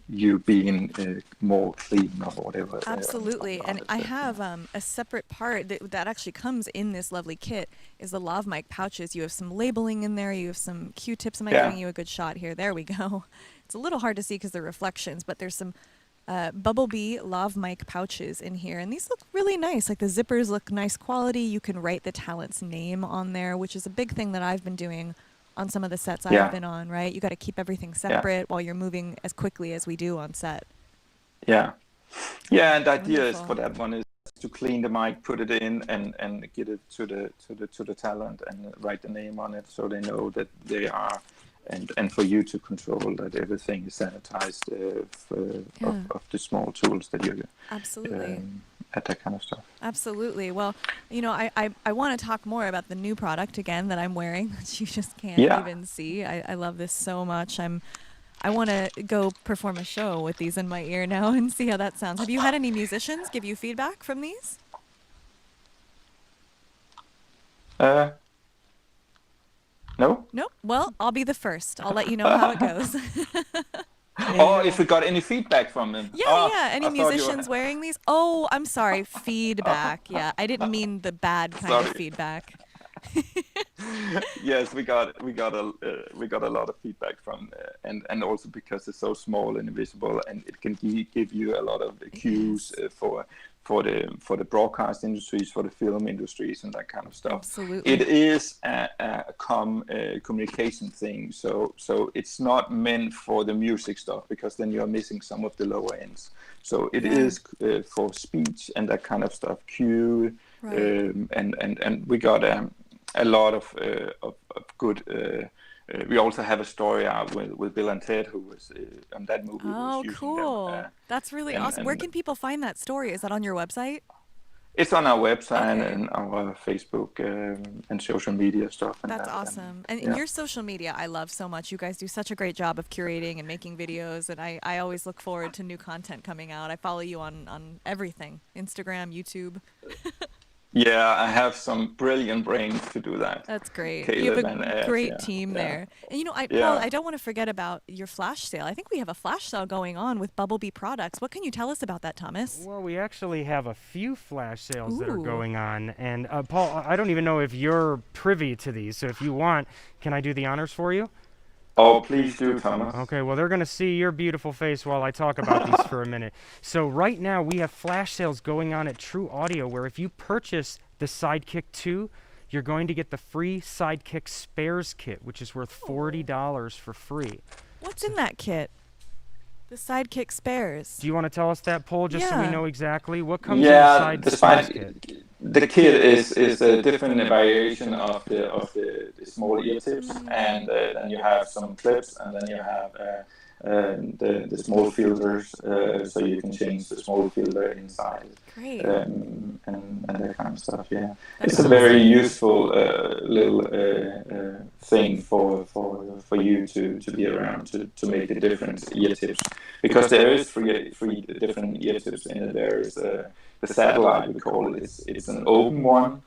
[SPEAKER 11] you being more clean or whatever.
[SPEAKER 1] Absolutely. And I have a separate part that actually comes in this lovely kit is the lav mic pouches. You have some labeling in there. You have some Q-tips. Am I giving you a good shot here? There we go. It's a little hard to see because they're reflections, but there's some Bubblebee lav mic pouches in here. And these look really nice. Like the zippers look nice quality. You can write the talent's name on there, which is a big thing that I've been doing on some of the sets I've been on, right? You got to keep everything separate while you're moving as quickly as we do on set.
[SPEAKER 11] Yeah, and the idea is for that one is to clean the mic, put it in, and get it to the talent and write the name on it so they know that they are, and for you to control that everything is sanitized of the small tools that you at that kind of stuff.
[SPEAKER 1] Absolutely. Well, I want to talk more about the new product again that I'm wearing, which you just can't even see. I love this so much. I want to go perform a show with these in my ear now and see how that sounds. Have you had any musicians give you feedback from these?
[SPEAKER 11] No.
[SPEAKER 1] Nope. Well, I'll be the first. I'll let you know how it goes.
[SPEAKER 11] If we got any feedback from them.
[SPEAKER 1] Yeah. Any musicians wearing these? Oh, I'm sorry. Feedback. Yeah, I didn't mean the bad kind of feedback.
[SPEAKER 11] Yes, we got a lot of feedback from and also because it's so small and invisible, and it can give you a lot of cues for the broadcast industries, for the film industries, and that kind of stuff.
[SPEAKER 1] Absolutely.
[SPEAKER 11] It is a communication thing, so it's not meant for the music stuff because then you're missing some of the lower ends. So it is for speech and that kind of stuff, cue, and we got a lot of good. We also have a story out with Bill and Ted, who was on that movie.
[SPEAKER 1] Oh, cool! That's really awesome. Where can people find that story? Is that on your website?
[SPEAKER 11] It's on our website and our Facebook and social media stuff.
[SPEAKER 1] That's awesome. And your social media, I love so much. You guys do such a great job of curating and making videos, and I always look forward to new content coming out. I follow you on everything, Instagram, YouTube.
[SPEAKER 11] Yeah, I have some brilliant brains to do that.
[SPEAKER 1] That's great.
[SPEAKER 11] Caleb
[SPEAKER 1] You have
[SPEAKER 11] and
[SPEAKER 1] a
[SPEAKER 11] Ash,
[SPEAKER 1] great
[SPEAKER 11] yeah,
[SPEAKER 1] team
[SPEAKER 11] yeah.
[SPEAKER 1] there. And you know, Paul,
[SPEAKER 11] Yeah.
[SPEAKER 1] I don't want to forget about your flash sale. I think we have a flash sale going on with Bubblebee products. What can you tell us about that, Thomas?
[SPEAKER 3] Well, we actually have a few flash sales that are
[SPEAKER 1] Ooh.
[SPEAKER 3] going on. And Paul, I don't even know if you're privy to these. So if you want, can I do the honors for you?
[SPEAKER 11] Oh, please do, Thomas.
[SPEAKER 3] Okay, well, they're going to see your beautiful face while I talk about these for a minute. So right now, we have flash sales going on at True Audio, where if you purchase the Sidekick 2, you're going to get the free Sidekick Spares Kit, which is worth $40 for free.
[SPEAKER 1] What's in that kit? The Sidekick Spares.
[SPEAKER 3] Do you want to tell us that, Paul, just so we
[SPEAKER 1] Yeah.
[SPEAKER 3] know exactly what comes
[SPEAKER 11] Yeah,
[SPEAKER 3] inside
[SPEAKER 11] the
[SPEAKER 3] the Spares Kit?
[SPEAKER 11] The kit is a different variation of the small ear tips, and then you have some clips, and then you have the small filters, so you can change the small filter inside.
[SPEAKER 1] Great.
[SPEAKER 11] And that kind of stuff. Yeah, it's a very useful little thing for you to be around to make the different ear tips, because there is three different ear tips in it. There is the satellite, we call it. It's an open one,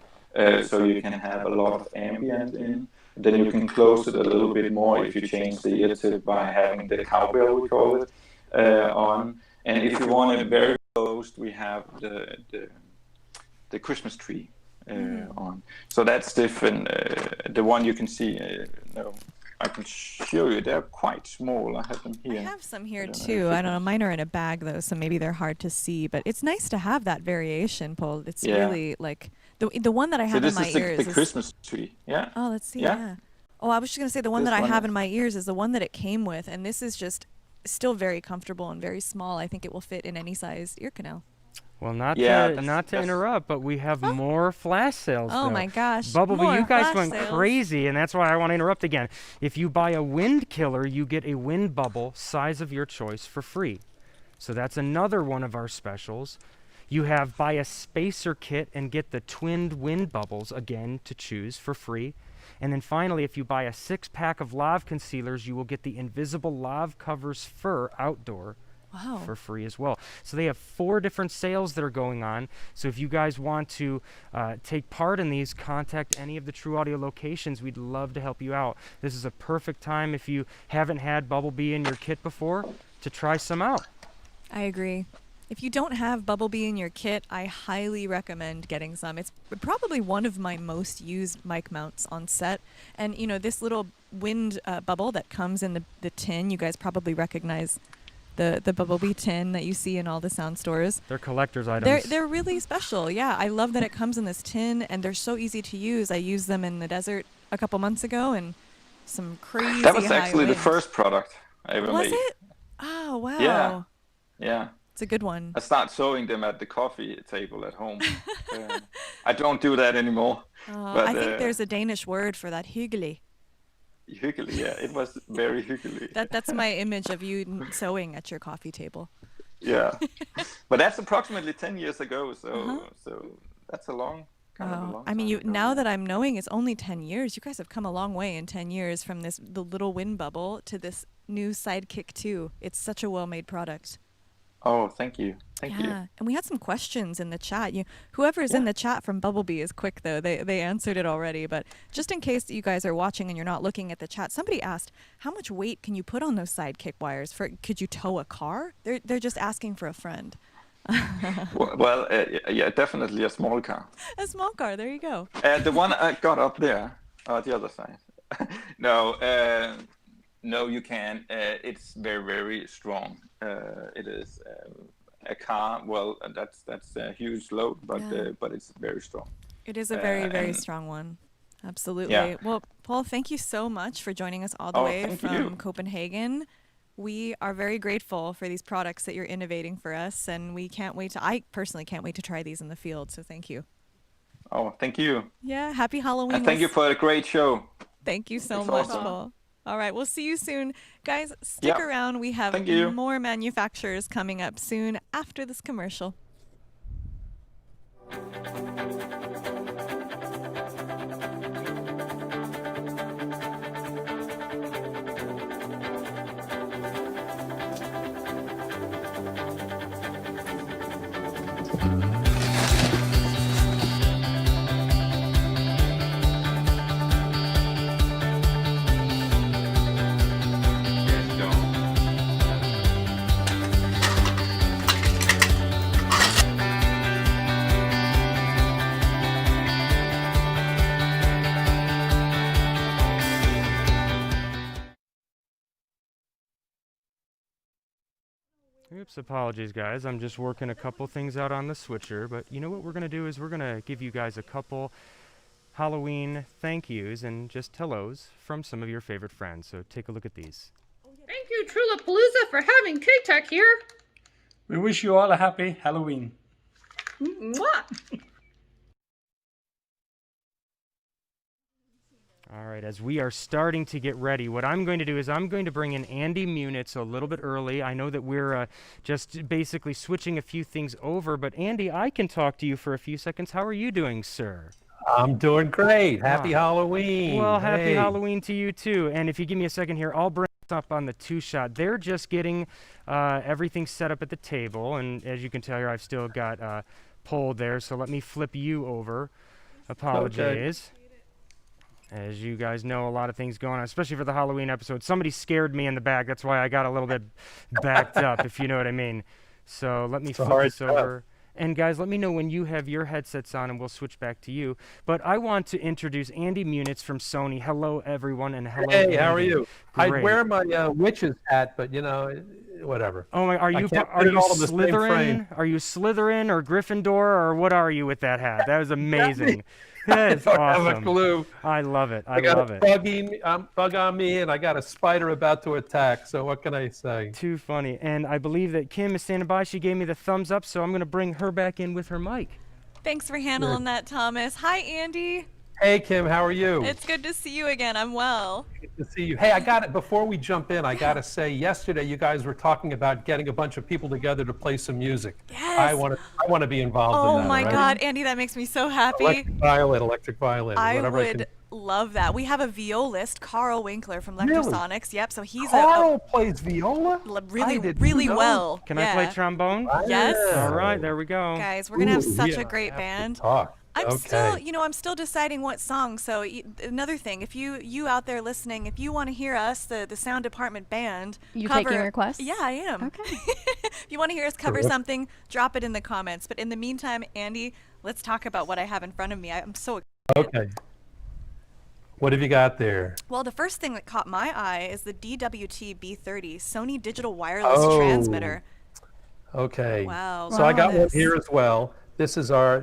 [SPEAKER 11] so you can have a lot of ambient in. Then you can close it a little bit more if you change the ear tip by having the cowbell, we call it, on. And if you want it very closed, we have the Christmas tree on. So that's different. The one you can see, no, I can show you. They're quite small. I have them here.
[SPEAKER 1] I have some here too. I don't know. Mine are in a bag though, so maybe they're hard to see. But it's nice to have that variation, Paul. It's really like the one that I have in my ears.
[SPEAKER 11] This is the Christmas tree. Yeah.
[SPEAKER 1] Oh, let's see.
[SPEAKER 11] Yeah.
[SPEAKER 1] Yeah. Oh, I was just gonna say the one
[SPEAKER 11] This
[SPEAKER 1] that I
[SPEAKER 11] one
[SPEAKER 1] have
[SPEAKER 11] is-
[SPEAKER 1] in my ears is the one that it came with, and this is just still very comfortable and very small. I think it will fit in any size ear canal.
[SPEAKER 3] Well, not
[SPEAKER 11] Yeah,
[SPEAKER 3] to
[SPEAKER 11] that's-
[SPEAKER 3] interrupt, but we have more flash sales.
[SPEAKER 1] Oh
[SPEAKER 3] though.
[SPEAKER 1] my gosh,
[SPEAKER 3] Bubblebee,
[SPEAKER 1] more
[SPEAKER 3] you guys
[SPEAKER 1] flash
[SPEAKER 3] went
[SPEAKER 1] sales.
[SPEAKER 3] crazy, and that's why I want to interrupt again. If you buy a wind killer, you get a wind bubble size of your choice for free. So that's another one of our specials. You have buy a spacer kit and get the twinned wind bubbles again to choose for free. And then finally, if you buy a 6-pack of lav concealers, you will get the invisible lav covers fur outdoor.
[SPEAKER 1] Wow.
[SPEAKER 3] For free as well. So they have 4 different sales that are going on. So if you guys want to take part in these, contact any of the True Audio locations. We'd love to help you out. This is a perfect time if you haven't had Bubblebee in your kit before to try some out.
[SPEAKER 1] I agree. If you don't have Bubblebee in your kit, I highly recommend getting some. It's probably one of my most used mic mounts on set. And, you know, this little wind bubble that comes in the tin, you guys probably recognize the Bubblebee tin that you see in all the sound stores.
[SPEAKER 3] They're collector's items.
[SPEAKER 1] They're really special. Yeah, I love that it comes in this tin, and they're so easy to use. I used them in the desert a couple months ago, and some crazy
[SPEAKER 11] That was
[SPEAKER 1] high
[SPEAKER 11] actually the
[SPEAKER 1] wind.
[SPEAKER 11] first product I ever
[SPEAKER 1] Was
[SPEAKER 11] made.
[SPEAKER 1] it? Oh, wow.
[SPEAKER 11] Yeah. Yeah.
[SPEAKER 1] It's a good one.
[SPEAKER 11] I start sewing them at the coffee table at home. I don't do that anymore. But,
[SPEAKER 1] I think there's a Danish word for that, hyggelig.
[SPEAKER 11] Hyggelig, yeah, it was very hyggelig.
[SPEAKER 1] That's my image of you sewing at your coffee table.
[SPEAKER 11] Yeah, but that's approximately 10 years ago, so that's a long. Kind of a long
[SPEAKER 1] I mean,
[SPEAKER 11] time ago.
[SPEAKER 1] now that I'm knowing it's only 10 years, you guys have come a long way in 10 years from the little wind bubble to this new Sidekick 2. It's such a well-made product.
[SPEAKER 11] Oh, thank you. Thank you.
[SPEAKER 1] Yeah, and we had some questions in the chat. Whoever is in the chat from Bubblebee is quick, though. They answered it already. But just in case you guys are watching and you're not looking at the chat, somebody asked, how much weight can you put on those Sidekick wires? Could you tow a car? They're just asking for a friend.
[SPEAKER 11] Well, yeah, definitely a small car.
[SPEAKER 1] A small car, there you go.
[SPEAKER 11] The one I got up there, the other side. No, you can. It's very, very strong. It is a car. Well, that's a huge load, but it's very strong.
[SPEAKER 1] It is a very, very strong one. Absolutely.
[SPEAKER 11] Yeah.
[SPEAKER 1] Well, Paul, thank you so much for joining us all the way
[SPEAKER 11] thank
[SPEAKER 1] from
[SPEAKER 11] you.
[SPEAKER 1] Copenhagen. We are very grateful for these products that you're innovating for us, and I personally can't wait to try these in the field, so thank you.
[SPEAKER 11] Oh, thank you.
[SPEAKER 1] Yeah, happy Halloween.
[SPEAKER 11] And thank you for a great show.
[SPEAKER 1] Thank you so
[SPEAKER 11] It's
[SPEAKER 1] much,
[SPEAKER 11] awesome.
[SPEAKER 1] Paul. All right, we'll see you soon. Guys, stick around. We have
[SPEAKER 11] Thank you.
[SPEAKER 1] more manufacturers coming up soon after this commercial.
[SPEAKER 3] Oops, apologies, guys. I'm just working a couple things out on the switcher. But you know what we're going to do is we're going to give you guys a couple Halloween thank yous and just hellos from some of your favorite friends. So take a look at these.
[SPEAKER 14] Thank you, Trewlapalooza, for having Comtek here.
[SPEAKER 15] We wish you all a happy Halloween.
[SPEAKER 14] Mwah.
[SPEAKER 3] All right, as we are starting to get ready, what I'm going to do is I'm going to bring in Andy Munitz a little bit early. I know that we're just basically switching a few things over, but Andy, I can talk to you for a few seconds. How are you doing, sir?
[SPEAKER 16] I'm doing great. Happy Halloween.
[SPEAKER 3] Well, happy
[SPEAKER 16] Hey.
[SPEAKER 3] Halloween to you, too. And if you give me a second here, I'll bring up on the two-shot. They're just getting everything set up at the table, and as you can tell here, I've still got pulled there, so let me flip you over. Apologies. As you guys know, a lot of things going on, especially for the Halloween episode. Somebody scared me in the back. That's why I got a little bit backed up, if you know what I mean. So let me flip this over. And guys, let me know when you have your headsets on, and we'll switch back to you. But I want to introduce Andy Munitz from Sony. Hello, everyone, and hello,
[SPEAKER 16] Hey, how are
[SPEAKER 3] Andy.
[SPEAKER 16] you? I'd
[SPEAKER 3] Great.
[SPEAKER 16] wear my witch's hat, but whatever.
[SPEAKER 3] Oh my! Are you Slytherin? Are you Slytherin or Gryffindor or what are you with that hat? That was amazing. That is
[SPEAKER 16] I don't
[SPEAKER 3] awesome.
[SPEAKER 16] have a clue.
[SPEAKER 3] I love it.
[SPEAKER 16] I got
[SPEAKER 3] love
[SPEAKER 16] a
[SPEAKER 3] it.
[SPEAKER 16] bug on me, and I got a spider about to attack. So what can I say?
[SPEAKER 3] Too funny. And I believe that Kim is standing by. She gave me the thumbs up, so I'm going to bring her back in with her mic.
[SPEAKER 1] Thanks for handling that, Thomas. Hi, Andy.
[SPEAKER 16] Hey, Kim, how are you?
[SPEAKER 1] It's good to see you again. I'm well.
[SPEAKER 16] Good to see you. Hey, I got it. Before we jump in, I got to say, yesterday you guys were talking about getting a bunch of people together to play some music.
[SPEAKER 1] Yes.
[SPEAKER 16] I want to be involved
[SPEAKER 1] Oh
[SPEAKER 16] in that.
[SPEAKER 1] my
[SPEAKER 16] right?
[SPEAKER 1] God, Andy, that makes me so happy.
[SPEAKER 16] Electric violin,
[SPEAKER 1] I
[SPEAKER 16] whatever I can.
[SPEAKER 1] would love that. We have a violist, Carl Winkler from
[SPEAKER 16] Really?
[SPEAKER 1] Lectrosonics. Yep, so he's
[SPEAKER 16] Carl plays viola?
[SPEAKER 1] really well.
[SPEAKER 3] Can I play trombone?
[SPEAKER 1] Yes.
[SPEAKER 3] All right, there we go.
[SPEAKER 1] Guys, we're going to have such a great band. I'm still deciding what song. So another thing, if you out there listening, if you want to hear us, the sound department band,
[SPEAKER 2] You
[SPEAKER 1] cover,
[SPEAKER 2] taking requests?
[SPEAKER 1] Yeah, I am.
[SPEAKER 2] Okay.
[SPEAKER 1] If you want to hear us cover something, drop it in the comments. But in the meantime, Andy, let's talk about what I have in front of me. I'm so excited.
[SPEAKER 16] Okay. What have you got there?
[SPEAKER 1] Well, the first thing that caught my eye is the DWT B30 Sony digital wireless transmitter.
[SPEAKER 16] Okay.
[SPEAKER 1] Wow.
[SPEAKER 16] So I got one here as well. This is our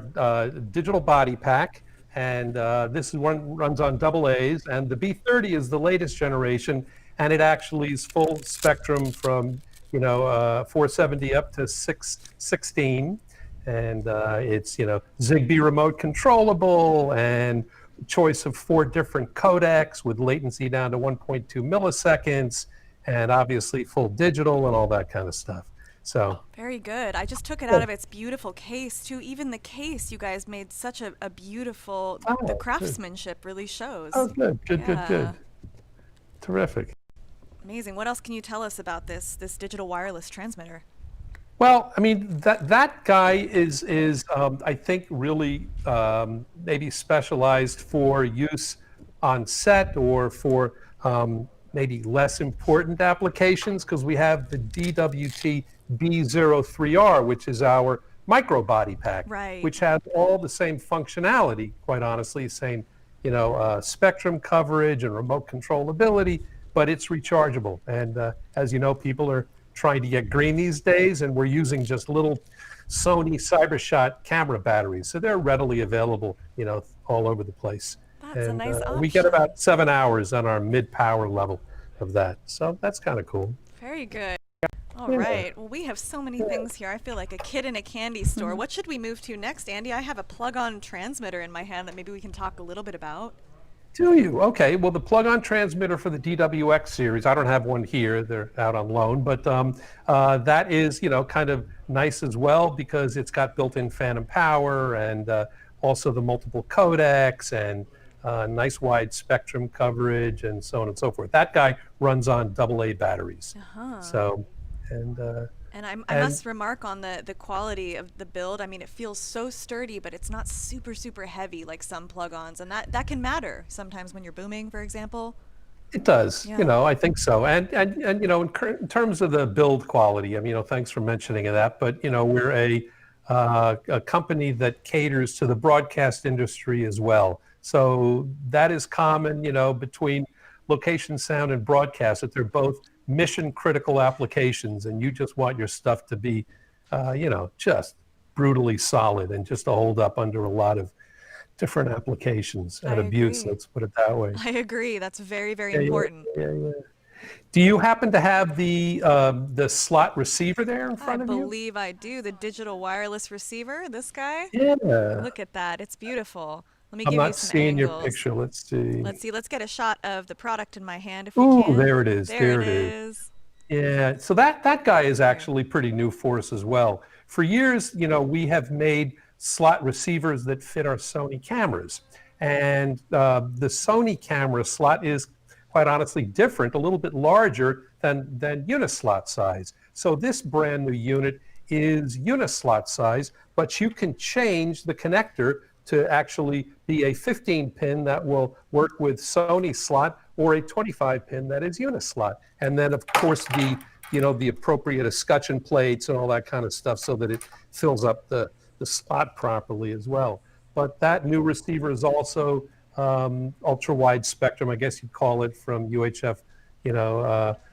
[SPEAKER 16] digital body pack, and this one runs on AA's, and the B30 is the latest generation, and it actually is full spectrum from 470 up to 616, and it's Zigbee remote controllable and choice of 4 different codecs with latency down to 1.2 milliseconds, and obviously full digital and all that kind of stuff. So
[SPEAKER 1] very good. I just took it out of its beautiful case too. Even the case, you guys made such a beautiful. The craftsmanship really shows.
[SPEAKER 16] Oh, good. Terrific.
[SPEAKER 1] Amazing. What else can you tell us about this digital wireless transmitter?
[SPEAKER 16] Well, I mean that guy is I think really maybe specialized for use on set or for maybe less important applications, because we have the DWT B03R, which is our micro body pack, which has all the same functionality, quite honestly, same spectrum coverage and remote controllability, but it's rechargeable. And as you know, people are trying to get green these days, and we're using just little Sony CyberShot camera batteries, so they're readily available, all over the place.
[SPEAKER 1] That's a nice option.
[SPEAKER 16] We get about 7 hours on our mid-power level of that, so that's kind of cool.
[SPEAKER 1] Very good. All right. Well, we have so many things here. I feel like a kid in a candy store. What should we move to next, Andy? I have a plug-on transmitter in my hand that maybe we can talk a little bit about.
[SPEAKER 16] Do you? Okay. Well, the plug-on transmitter for the DWX series, I don't have one here. They're out on loan, but that is, kind of nice as well, because it's got built-in phantom power and also the multiple codecs and nice wide spectrum coverage and so on and so forth. That guy runs on AA batteries. So,
[SPEAKER 1] and I must remark on the quality of the build. I mean, it feels so sturdy, but it's not super, super heavy like some plug-ons, and that can matter sometimes when you're booming, for example.
[SPEAKER 16] It does,
[SPEAKER 1] Yeah.
[SPEAKER 16] I think so. And in terms of the build quality, I mean, thanks for mentioning that, but, we're a company that caters to the broadcast industry as well. So that is common, between location sound and broadcast, that they're both mission critical applications and you just want your stuff to be, just brutally solid and just to hold up under a lot of different applications and abuse, let's put it that way.
[SPEAKER 1] I agree. That's very, very important.
[SPEAKER 16] Yeah. Do you happen to have the slot receiver there in front of you?
[SPEAKER 1] I believe I do. The digital wireless receiver, this guy?
[SPEAKER 16] Yeah.
[SPEAKER 1] Look at that. It's beautiful. Let me
[SPEAKER 16] I'm
[SPEAKER 1] give you
[SPEAKER 16] not
[SPEAKER 1] some
[SPEAKER 16] seeing
[SPEAKER 1] angles.
[SPEAKER 16] your picture. Let's see.
[SPEAKER 1] Let's see. Let's get a shot of the product in my hand if we
[SPEAKER 16] Ooh,
[SPEAKER 1] can.
[SPEAKER 16] there it is.
[SPEAKER 1] There it is.
[SPEAKER 16] Yeah. So that guy is actually pretty new for us as well. For years, we have made slot receivers that fit our Sony cameras. And the Sony camera slot is quite honestly different, a little bit larger than Unislot size. So this brand new unit is Unislot size, but you can change the connector to actually be a 15 pin that will work with Sony slot or a 25 pin that is Unislot. And then of course the appropriate escutcheon plates and all that kind of stuff so that it fills up the slot properly as well. But that new receiver is also ultra wide spectrum, I guess you'd call it, from UHF,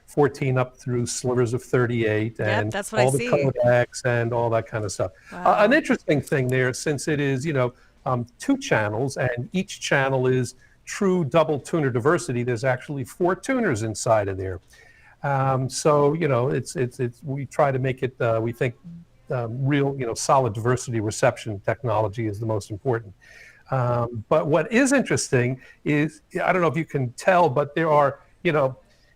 [SPEAKER 16] 14 up through slivers of 38 and
[SPEAKER 1] that's what
[SPEAKER 16] all
[SPEAKER 1] I
[SPEAKER 16] the
[SPEAKER 1] see.
[SPEAKER 16] codecs and all that kind of stuff.
[SPEAKER 1] Wow.
[SPEAKER 16] An interesting thing there, since it is, 2 channels and each channel is true double tuner diversity, there's actually 4 tuners inside of there. So, we try to make it, we think, real, solid diversity reception technology is the most important. But what is interesting is, I don't know if you can tell, but there are,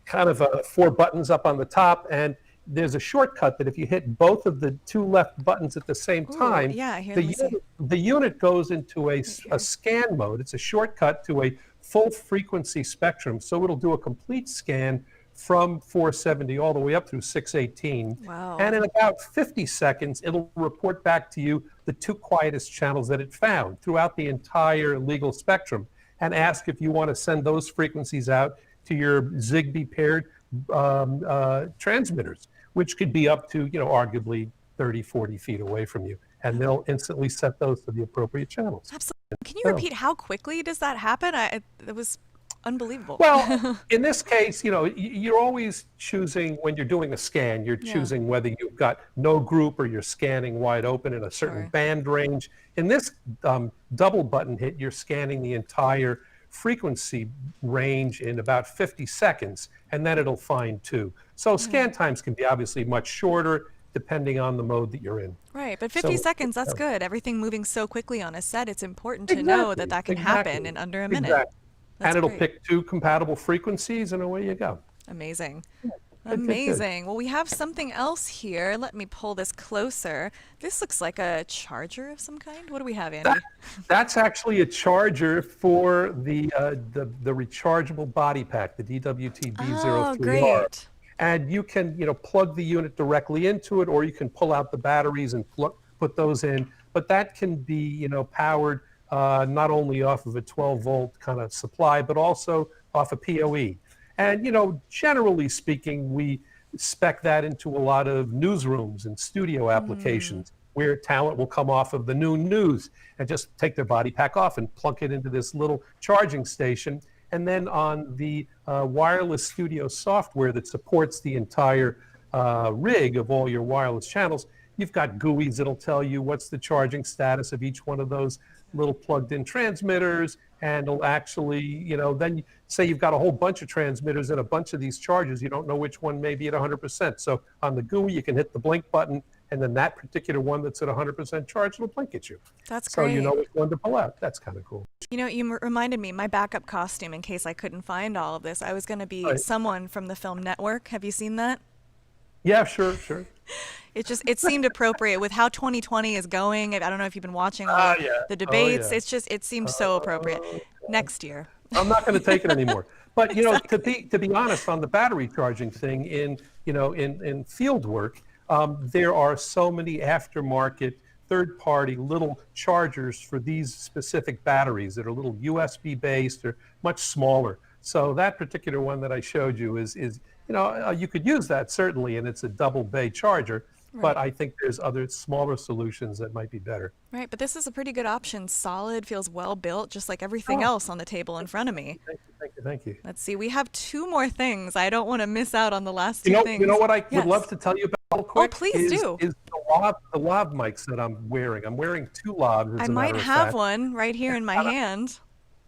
[SPEAKER 16] kind of 4 buttons up on the top, and there's a shortcut that if you hit both of the 2 left buttons at the same time, the unit goes into a scan mode. It's a shortcut to a full frequency spectrum. So it'll do a complete scan from 470 all the way up through 618.
[SPEAKER 1] Wow.
[SPEAKER 16] And in about 50 seconds, it'll report back to you the 2 quietest channels that it found throughout the entire legal spectrum and ask if you want to send those frequencies out to your Zigbee paired transmitters, which could be up to, arguably 30, 40 feet away from you. And they'll instantly set those to the appropriate channels.
[SPEAKER 1] Absolutely. Can you repeat how quickly does that happen? It was unbelievable.
[SPEAKER 16] Well, in this case, you're always choosing when you're doing a scan, you're choosing whether you've got no group or you're scanning wide open in a certain band range. In this double button hit, you're scanning the entire frequency range in about 50 seconds, and then it'll find 2. So scan times can be obviously much shorter depending on the mode that you're in.
[SPEAKER 1] Right, but 50 seconds, that's good. Everything moving so quickly on a set, it's important to know that can happen in under a minute.
[SPEAKER 16] Exactly. And it'll
[SPEAKER 1] great.
[SPEAKER 16] pick 2 compatible frequencies, and away you go.
[SPEAKER 1] Amazing.
[SPEAKER 16] Good.
[SPEAKER 1] Amazing. Well, we have something else here. Let me pull this closer. This looks like a charger of some kind. What do we have, Andy?
[SPEAKER 16] That's actually a charger for the rechargeable body pack, the DWT-B03R.
[SPEAKER 1] Oh, great.
[SPEAKER 16] And you can, plug the unit directly into it, or you can pull out the batteries and put those in. But that can be, powered not only off of a 12-volt kind of supply, but also off a PoE. And, generally speaking, we spec that into a lot of newsrooms and studio applications where talent will come off of the noon news and just take their body pack off and plug it into this little charging station. And then on the wireless studio software that supports the entire rig of all your wireless channels, you've got GUIs that'll tell you what's the charging status of each one of those little plugged-in transmitters, and it'll actually, then say you've got a whole bunch of transmitters and a bunch of these chargers, you don't know which one may be at 100%. So on the GUI, you can hit the blink button, and then that particular one that's at 100% charge will blink at you.
[SPEAKER 1] That's
[SPEAKER 16] so
[SPEAKER 1] great.
[SPEAKER 16] So you know which one to pull out. That's kind of cool.
[SPEAKER 1] You reminded me, my backup costume, in case I couldn't find all of this, I was going to be someone from the film Network. Have you seen that?
[SPEAKER 16] Yeah, sure.
[SPEAKER 1] It seemed appropriate with how 2020 is going. I don't know if you've been watching all the debates. It seemed so appropriate. Next year.
[SPEAKER 16] I'm not going to take it anymore. But to be honest, on the battery charging thing in field work, there are so many aftermarket third-party little chargers for these specific batteries that are little USB based or much smaller. So that particular one that I showed you is you could use that certainly, and it's a double bay charger. Right. But I think there's other smaller solutions that might be better.
[SPEAKER 1] Right, but this is a pretty good option. Solid, feels well built, just like everything else on the table in front of me.
[SPEAKER 16] Thank you. Thank you.
[SPEAKER 1] Let's see. We have 2 more things. I don't want to miss out on the last 2 things.
[SPEAKER 16] You know what I
[SPEAKER 1] Yes.
[SPEAKER 16] would love to tell you about real quick?
[SPEAKER 1] please do.
[SPEAKER 16] Is the lav mics that I'm wearing. I'm wearing 2 lavs, as
[SPEAKER 1] I
[SPEAKER 16] a
[SPEAKER 1] might
[SPEAKER 16] matter of
[SPEAKER 1] have
[SPEAKER 16] fact.
[SPEAKER 1] one right here in my hand.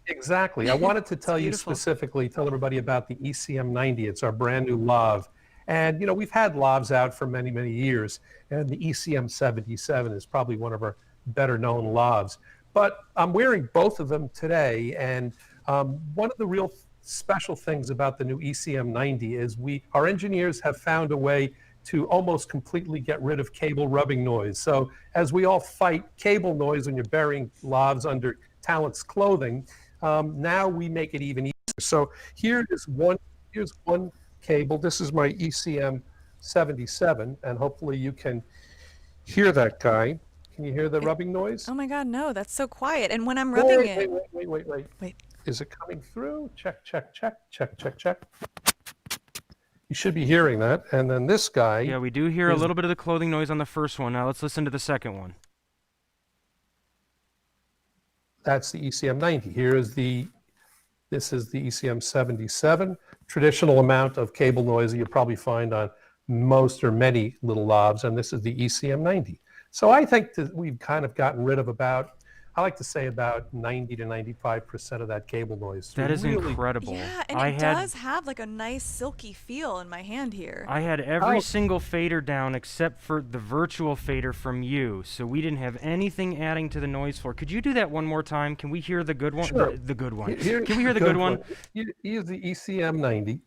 [SPEAKER 16] Exactly. I wanted to tell you
[SPEAKER 1] beautiful.
[SPEAKER 16] specifically, tell everybody about the ECM90. It's our brand new lav. And, you know, we've had lavs out for many, many years. And the ECM77 is probably one of our better known lavs. But I'm wearing both of them today. And one of the real special things about the new ECM90 is our engineers have found a way to almost completely get rid of cable rubbing noise. So as we all fight cable noise when you're burying lavs under talent's clothing, now we make it even easier. So here's one cable. This is my ECM77, and hopefully you can hear that guy. Can you hear the rubbing noise?
[SPEAKER 1] Oh my God, no, that's so quiet. And when I'm rubbing it.
[SPEAKER 16] Wait. Is it coming through? Check. You should be hearing that. And then this guy.
[SPEAKER 3] Yeah, we do hear a little bit of the clothing noise on the first one. Now let's listen to the second one.
[SPEAKER 16] That's the ECM90. This is the ECM77. Traditional amount of cable noise that you probably find on most or many little lavs, and this is the ECM90. So I think that we've kind of gotten rid of I like to say about 90 to 95% of that cable noise.
[SPEAKER 3] That is incredible.
[SPEAKER 1] Yeah, and it does have like a nice silky feel in my hand here.
[SPEAKER 3] I had every single fader down except for the virtual fader from you, so we didn't have anything adding to the noise floor. Could you do that one more time? Can we hear the good one?
[SPEAKER 16] Sure.
[SPEAKER 3] The good one.
[SPEAKER 16] Can
[SPEAKER 3] we hear the good one?
[SPEAKER 16] Here's the ECM90.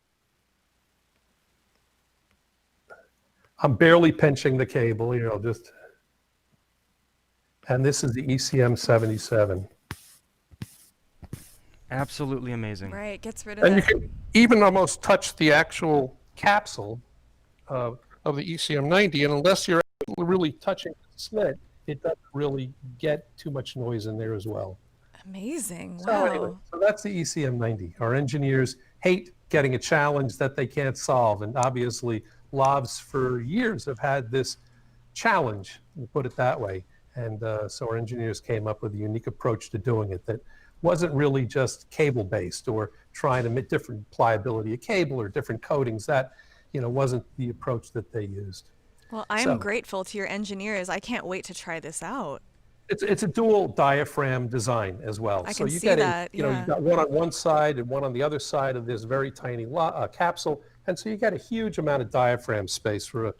[SPEAKER 16] I'm barely pinching the cable, just. And this is the ECM77.
[SPEAKER 3] Absolutely amazing.
[SPEAKER 1] Right, gets rid of
[SPEAKER 16] And
[SPEAKER 1] that.
[SPEAKER 16] you can even almost touch the actual capsule of the ECM90, and unless you're really touching the slit, it doesn't really get too much noise in there as well.
[SPEAKER 1] Amazing. Wow.
[SPEAKER 16] So anyway, that's the ECM90. Our engineers hate getting a challenge that they can't solve, and obviously lavs for years have had this challenge, to put it that way. And so our engineers came up with a unique approach to doing it that wasn't really just cable-based or trying to make different pliability of cable or different coatings. That, wasn't the approach that they used.
[SPEAKER 1] Well, I am grateful to your engineers. I can't wait to try this out.
[SPEAKER 16] It's a dual diaphragm design as well.
[SPEAKER 1] I
[SPEAKER 16] so
[SPEAKER 1] can
[SPEAKER 16] you
[SPEAKER 1] see
[SPEAKER 16] get
[SPEAKER 1] that,
[SPEAKER 16] you've got one on one side and one on the other side of this very tiny capsule, and so you get a huge amount of diaphragm space for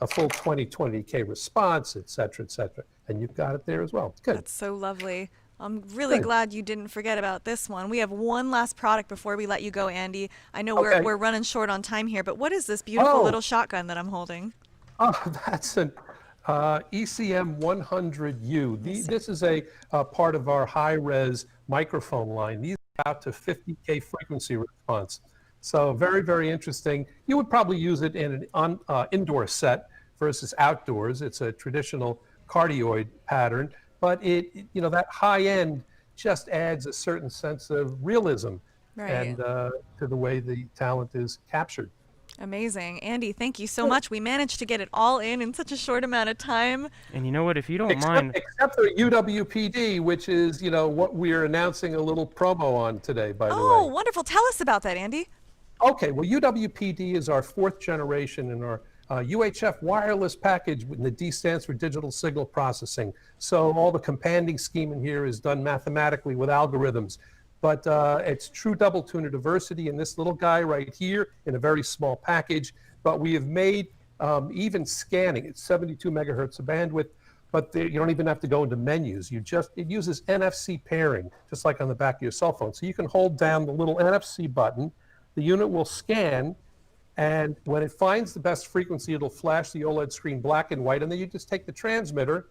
[SPEAKER 16] a full 20K response, et cetera, and you've got it there as well. Good.
[SPEAKER 1] That's so lovely. I'm really glad you didn't forget about this one. We have one last product before we let you go, Andy. I know we're running short on time here, but what is this beautiful little shotgun that I'm holding?
[SPEAKER 16] Oh, that's an ECM100U. This is a part of our high-res microphone line. These are out to 50K frequency response. So very, very interesting. You would probably use it in an indoor set versus outdoors. It's a traditional cardioid pattern, but that high end just adds a certain sense of realism and to the way the talent is captured.
[SPEAKER 1] Amazing. Andy, thank you so much. We managed to get it all in such a short amount of time.
[SPEAKER 3] And you know what, if you don't mind.
[SPEAKER 16] Except for UWPD, which is, what we're announcing a little promo on today, by the way.
[SPEAKER 1] Oh, wonderful. Tell us about that, Andy.
[SPEAKER 16] Okay, well, UWPD is our 4th generation in our UHF wireless package, and the D stands for digital signal processing. So all the companding scheme in here is done mathematically with algorithms. But it's true double tuner diversity in this little guy right here in a very small package. But we have made even scanning, it's 72 megahertz of bandwidth, but you don't even have to go into menus. It uses NFC pairing, just like on the back of your cell phone. So you can hold down the little NFC button, the unit will scan, and when it finds the best frequency, it'll flash the OLED screen black and white, and then you just take the transmitter,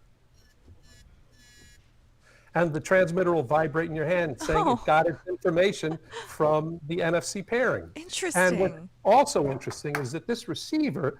[SPEAKER 16] and the transmitter will vibrate in your hand saying it got its information from the NFC pairing.
[SPEAKER 1] Interesting.
[SPEAKER 16] And what's also interesting is that this receiver,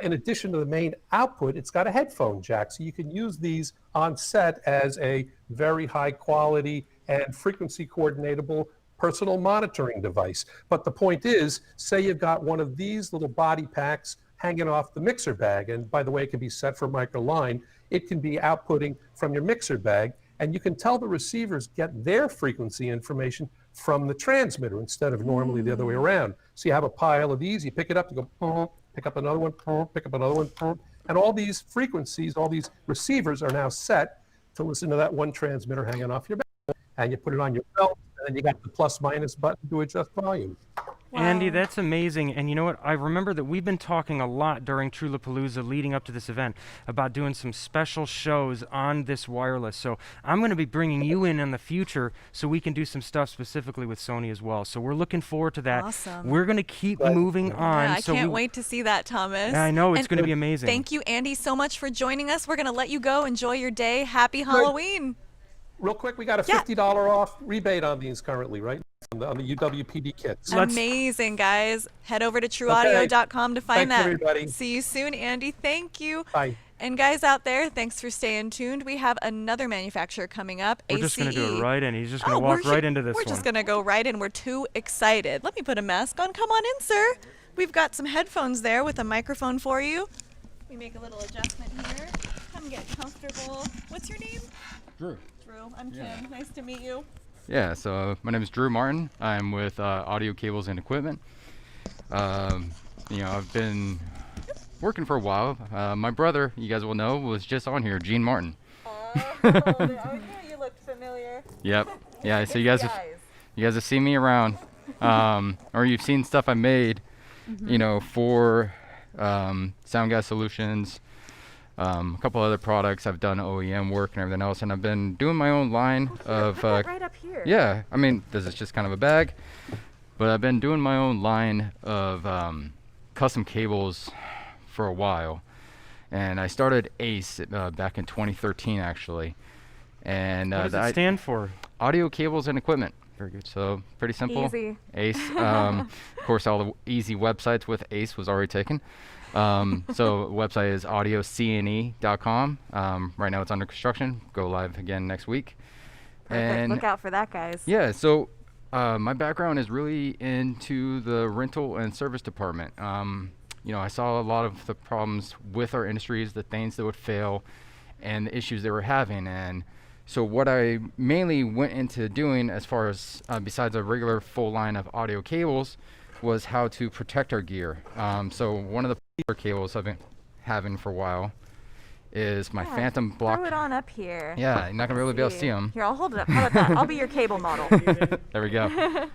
[SPEAKER 16] in addition to the main output, it's got a headphone jack, so you can use these on set as a very high quality and frequency coordinatable personal monitoring device. But the point is, say you've got one of these little body packs hanging off the mixer bag, and by the way, it can be set for microline. It can be outputting from your mixer bag, and you can tell the receivers get their frequency information from the transmitter instead of normally the other way around. So you have a pile of these, you pick it up, you go, pick up another one, pick up another one, and all these frequencies, all these receivers are now set to listen to that one transmitter hanging off your belt. And you put it on your belt, and then you got the plus minus button to adjust volume.
[SPEAKER 3] Andy, that's amazing. And you know what? I remember that we've been talking a lot during Trewlapalooza leading up to this event about doing some special shows on this wireless. So I'm going to be bringing you in the future so we can do some stuff specifically with Sony as well. So we're looking forward to that.
[SPEAKER 1] Awesome.
[SPEAKER 3] We're going to keep moving on.
[SPEAKER 1] Yeah, I can't wait to see that, Thomas.
[SPEAKER 3] I know, it's going to be amazing.
[SPEAKER 1] Thank you, Andy, so much for joining us. We're going to let you go. Enjoy your day. Happy Halloween.
[SPEAKER 16] Real quick, we got a $50 off rebate on these currently, right? On the UWPD kits.
[SPEAKER 1] Amazing, guys. Head over to trueaudio.com to find
[SPEAKER 16] Thanks,
[SPEAKER 1] that.
[SPEAKER 16] everybody.
[SPEAKER 1] See you soon, Andy. Thank you.
[SPEAKER 16] Bye.
[SPEAKER 1] And guys out there, thanks for staying tuned. We have another manufacturer coming up,
[SPEAKER 3] We're
[SPEAKER 1] ACE.
[SPEAKER 3] just going to do it right in. He's just going to walk right into this
[SPEAKER 1] We're
[SPEAKER 3] one.
[SPEAKER 1] just going to go right in. We're too excited. Let me put a mask on. Come on in, sir. We've got some headphones there with a microphone for you. Let me make a little adjustment here. Come get comfortable. What's your name?
[SPEAKER 17] Drew.
[SPEAKER 1] Drew. I'm Kim. Nice to meet you.
[SPEAKER 17] Yeah, so my name is Drew Martin. I'm with Audio Cables and Equipment. I've been working for a while. My brother, you guys will know, was just on here, Gene Martin.
[SPEAKER 1] Okay, you look familiar.
[SPEAKER 17] Yep. Yeah, so you guys have seen me around, or you've seen stuff I made, for Sound Guy Solutions. A couple other products. I've done OEM work and everything else, and I've been doing my own line of.
[SPEAKER 1] Right up here.
[SPEAKER 17] Yeah, I mean, this is just kind of a bag, but I've been doing my own line of custom cables for a while, and I started ACE back in 2013, actually. And
[SPEAKER 3] what does it stand for?
[SPEAKER 17] Audio Cables and Equipment. Very good. So pretty simple.
[SPEAKER 1] Easy.
[SPEAKER 17] ACE. Of course, all the easy websites with ACE was already taken. So website is audiocne.com. Right now it's under construction. Go live again next week.
[SPEAKER 1] Perfect.
[SPEAKER 17] And
[SPEAKER 1] look out for that, guys.
[SPEAKER 17] yeah, so my background is really into the rental and service department. I saw a lot of the problems with our industries, the things that would fail, and the issues they were having. And so what I mainly went into doing, as far as besides a regular full line of audio cables, was how to protect our gear. So one of the cables I've been having for a while is my Phantom block.
[SPEAKER 1] Throw it on up here.
[SPEAKER 17] Yeah, you're not gonna really be able to see them.
[SPEAKER 1] Here, I'll hold it up. How about that? I'll be your cable model.
[SPEAKER 17] There we go.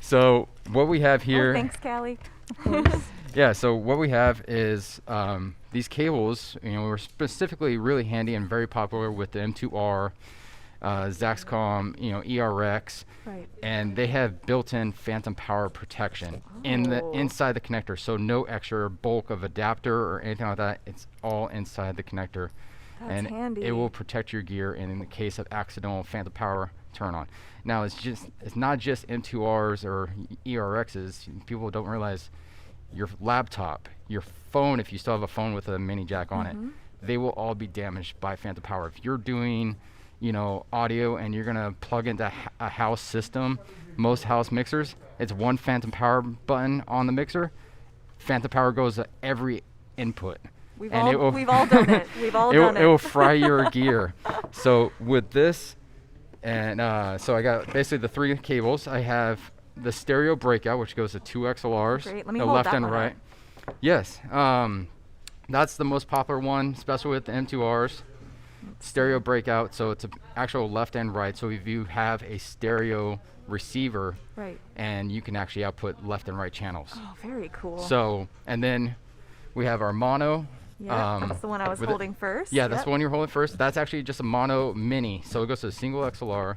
[SPEAKER 17] So what we have here.
[SPEAKER 1] Oh, thanks, Kally.
[SPEAKER 17] Yeah, so what we have is these cables, were specifically really handy and very popular with the M2R, Zaxcom, ERX,
[SPEAKER 1] right.
[SPEAKER 17] And they have built-in phantom power protection inside the connector, so no extra bulk of adapter or anything like that. It's all inside the connector,
[SPEAKER 1] That's handy.
[SPEAKER 17] It will protect your gear in the case of accidental phantom power turn on. Now it's not just M2Rs or ERXs. People don't realize your laptop, your phone, if you still have a phone with a mini jack on it, they will all be damaged by phantom power. If you're doing audio and you're gonna plug into a house system, most house mixers, it's one phantom power button on the mixer. Phantom power goes to every input.
[SPEAKER 1] We've all done it. We've all done it.
[SPEAKER 17] It will fry your gear. So with this, and so I got basically the three cables. I have the stereo breakout, which goes to 2 XLRs,
[SPEAKER 1] Great. Let me
[SPEAKER 17] the
[SPEAKER 1] hold
[SPEAKER 17] left
[SPEAKER 1] that
[SPEAKER 17] and
[SPEAKER 1] one
[SPEAKER 17] right.
[SPEAKER 1] up.
[SPEAKER 17] Yes, that's the most popular one, especially with the M2Rs. Stereo breakout, so it's an actual left and right. So if you have a stereo receiver,
[SPEAKER 1] right,
[SPEAKER 17] and you can actually output left and right channels.
[SPEAKER 1] Oh, very cool.
[SPEAKER 17] So, and then we have our mono.
[SPEAKER 1] Yeah, that's the one I was holding first.
[SPEAKER 17] Yeah, that's the one you're holding first. That's actually just a mono mini. So it goes to a single XLR.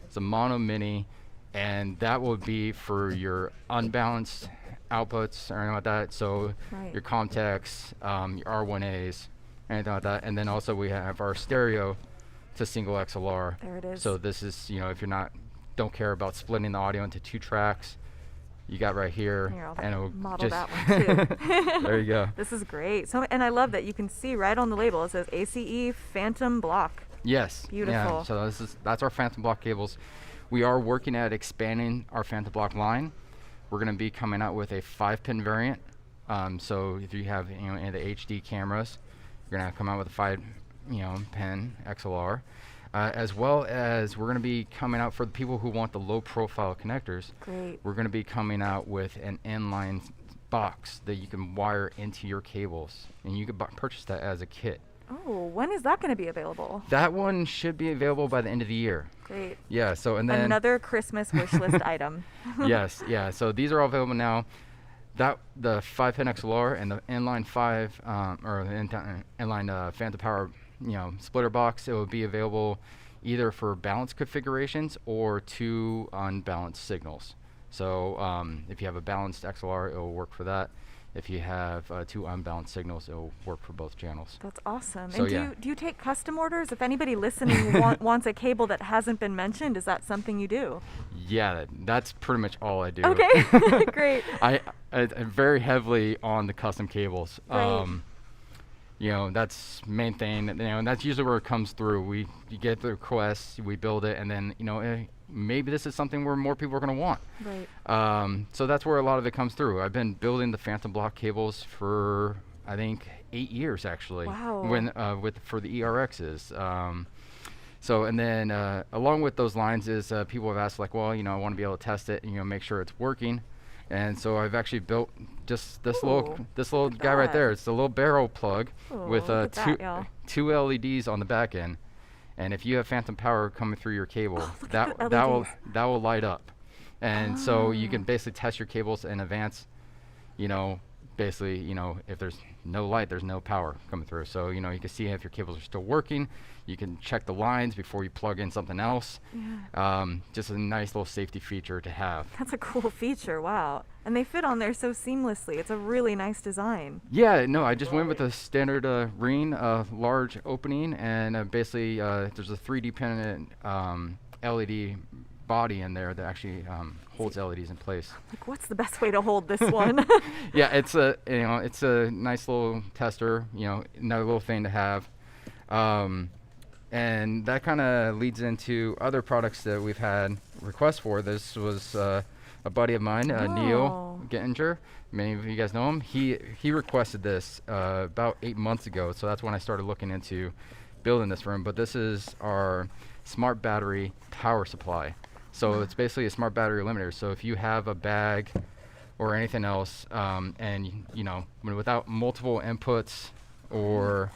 [SPEAKER 17] It's a mono mini, and that will be for your unbalanced outputs or anything like that. So your Comteks, your R1As, anything like that. And then also we have our stereo to single XLR.
[SPEAKER 1] There it is.
[SPEAKER 17] So this is, if you're don't care about splitting the audio into 2 tracks, you got right here, and it'll
[SPEAKER 1] model
[SPEAKER 17] just
[SPEAKER 1] that one too.
[SPEAKER 17] There you go.
[SPEAKER 1] This is great. So, and I love that you can see right on the label it says ACE Phantom Block.
[SPEAKER 17] Yes.
[SPEAKER 1] Beautiful.
[SPEAKER 17] Yeah, so that's our Phantom Block cables. We are working at expanding our Phantom Block line. We're going to be coming out with a 5-pin variant. So if you have any of the HD cameras, you're going to come out with a 5 pin XLR. as well as we're going to be coming out for the people who want the low profile connectors.
[SPEAKER 1] Great.
[SPEAKER 17] We're going to be coming out with an inline box that you can wire into your cables, and you can purchase that as a kit.
[SPEAKER 1] Oh, when is that going to be available?
[SPEAKER 17] That one should be available by the end of the year.
[SPEAKER 1] Great.
[SPEAKER 17] Yeah, so and then
[SPEAKER 1] another Christmas wish list item.
[SPEAKER 17] Yes, yeah. So these are all available now. That the 5-pin XLR and the inline 5 or the inline Phantom Power, splitter box. It will be available either for balanced configurations or 2 unbalanced signals. So if you have a balanced XLR, it will work for that. If you have 2 unbalanced signals, it will work for both channels.
[SPEAKER 1] That's awesome.
[SPEAKER 17] So
[SPEAKER 1] and do you take custom orders? If anybody listening wants a cable that hasn't been mentioned, is that something you do?
[SPEAKER 17] Yeah, that's pretty much all I do.
[SPEAKER 1] Okay, great.
[SPEAKER 17] I'm very heavily on the custom cables.
[SPEAKER 1] Right.
[SPEAKER 17] That's main thing. And that's usually where it comes through. You get the requests, we build it, and then maybe this is something where more people are going to want.
[SPEAKER 1] Right.
[SPEAKER 17] So that's where a lot of it comes through. I've been building the Phantom block cables for I think 8 years actually.
[SPEAKER 1] Wow.
[SPEAKER 17] For the ERXs. So and then along with those lines is people have asked like, well, I want to be able to test it and make sure it's working. And so I've actually built just this little guy right there. It's a little barrel plug with two LEDs on the back end. And if you have phantom power coming through your cable, that will light up. And so you can basically test your cables in advance. Basically, if there's no light, there's no power coming through. So, you can see if your cables are still working. You can check the lines before you plug in something else.
[SPEAKER 1] Yeah.
[SPEAKER 17] Just a nice little safety feature to have.
[SPEAKER 1] That's a cool feature, wow. And they fit on there so seamlessly. It's a really nice design.
[SPEAKER 17] Yeah, no, I just went with a standard ring, large opening, and basically there's a 3D printed LED body in there that actually holds LEDs in place.
[SPEAKER 1] Like, what's the best way to hold this one?
[SPEAKER 17] Yeah, it's a nice little tester, another little thing to have. And that kind of leads into other products that we've had requests for. This was a buddy of mine, Neil Gettinger. Many of you guys know him. He requested this about 8 months ago, so that's when I started looking into building this for him. But this is our smart battery power supply. So it's basically a smart battery limiter. So if you have a bag or anything else, and without multiple inputs, or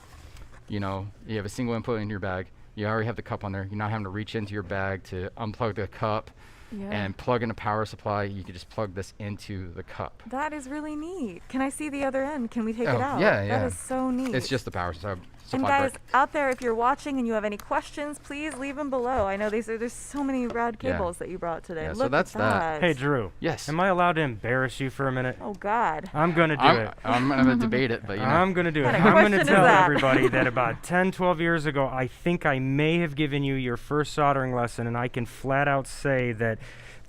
[SPEAKER 17] you have a single input in your bag, you already have the cup on there. You're not having to reach into your bag to unplug the cup and plug in a power supply. You can just plug this into the cup.
[SPEAKER 1] That is really neat. Can I see the other end? Can we take it out?
[SPEAKER 17] Yeah,
[SPEAKER 1] That is so neat.
[SPEAKER 17] It's just the power supply.
[SPEAKER 1] And guys out there, if you're watching and you have any questions, please leave them below. I know there's so many rad cables that you brought today.
[SPEAKER 17] Yeah,
[SPEAKER 1] Look
[SPEAKER 17] so that's
[SPEAKER 1] at that.
[SPEAKER 3] Hey, Drew.
[SPEAKER 17] Yes.
[SPEAKER 3] Am I allowed to embarrass you for a minute?
[SPEAKER 1] Oh, God.
[SPEAKER 3] I'm going to do it.
[SPEAKER 17] I'm going to debate it, but
[SPEAKER 3] I'm going to do it.
[SPEAKER 1] What kind of
[SPEAKER 3] I'm going to
[SPEAKER 1] question is
[SPEAKER 3] tell
[SPEAKER 1] that?
[SPEAKER 3] everybody that about 10, 12 years ago, I think I may have given you your first soldering lesson, and I can flat out say that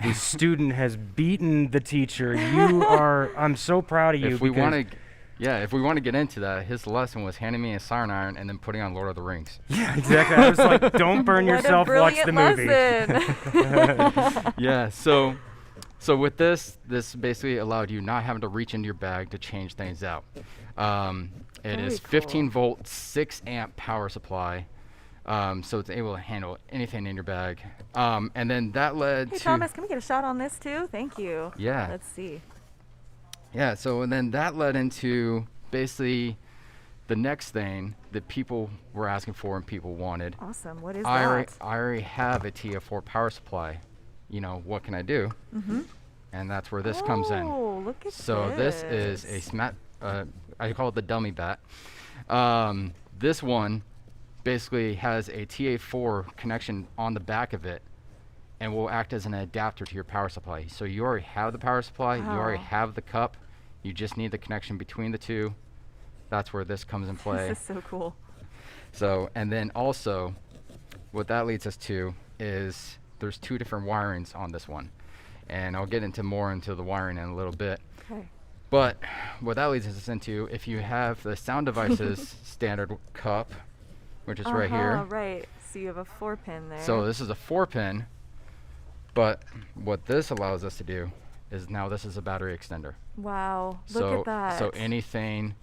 [SPEAKER 3] the student has beaten the teacher. I'm so proud of you.
[SPEAKER 17] If we want to get into that, his lesson was handing me a siren iron and then putting on Lord of the Rings.
[SPEAKER 3] Yeah, exactly. I was like, don't burn yourself, watch the movie.
[SPEAKER 17] Yeah, so with this basically allowed you not having to reach into your bag to change things out. It is 15 volt, 6 amp power supply. So it's able to handle anything in your bag. And then that led to...
[SPEAKER 1] Hey, Thomas, can we get a shot on this too? Thank you.
[SPEAKER 17] Yeah.
[SPEAKER 1] Let's see.
[SPEAKER 17] Yeah, so and then that led into basically the next thing that people were asking for and people wanted.
[SPEAKER 1] Awesome. What is
[SPEAKER 17] I
[SPEAKER 1] that?
[SPEAKER 17] already have a TF4 power supply. What can I do?
[SPEAKER 1] Mm-hmm.
[SPEAKER 17] And that's where this comes in.
[SPEAKER 1] Oh, look at
[SPEAKER 17] so this is a smart, I call it the dummy bat. This one basically has a TA4 connection on the back of it and will act as an adapter to your power supply. So you already have the power supply, you already have the cup, you just need the connection between the two. That's where this comes in play.
[SPEAKER 1] This is so cool.
[SPEAKER 17] So, and then also, what that leads us to is there's 2 different wirings on this one. And I'll get into the wiring in a little bit.
[SPEAKER 1] Okay.
[SPEAKER 17] But what that leads us into, if you have the Sound Devices standard cup, which is right here.
[SPEAKER 1] Right. So you have a 4-pin there.
[SPEAKER 17] So this is a 4-pin, but what this allows us to do is now this is a battery extender.
[SPEAKER 1] Wow. Look at that.
[SPEAKER 17] So anything,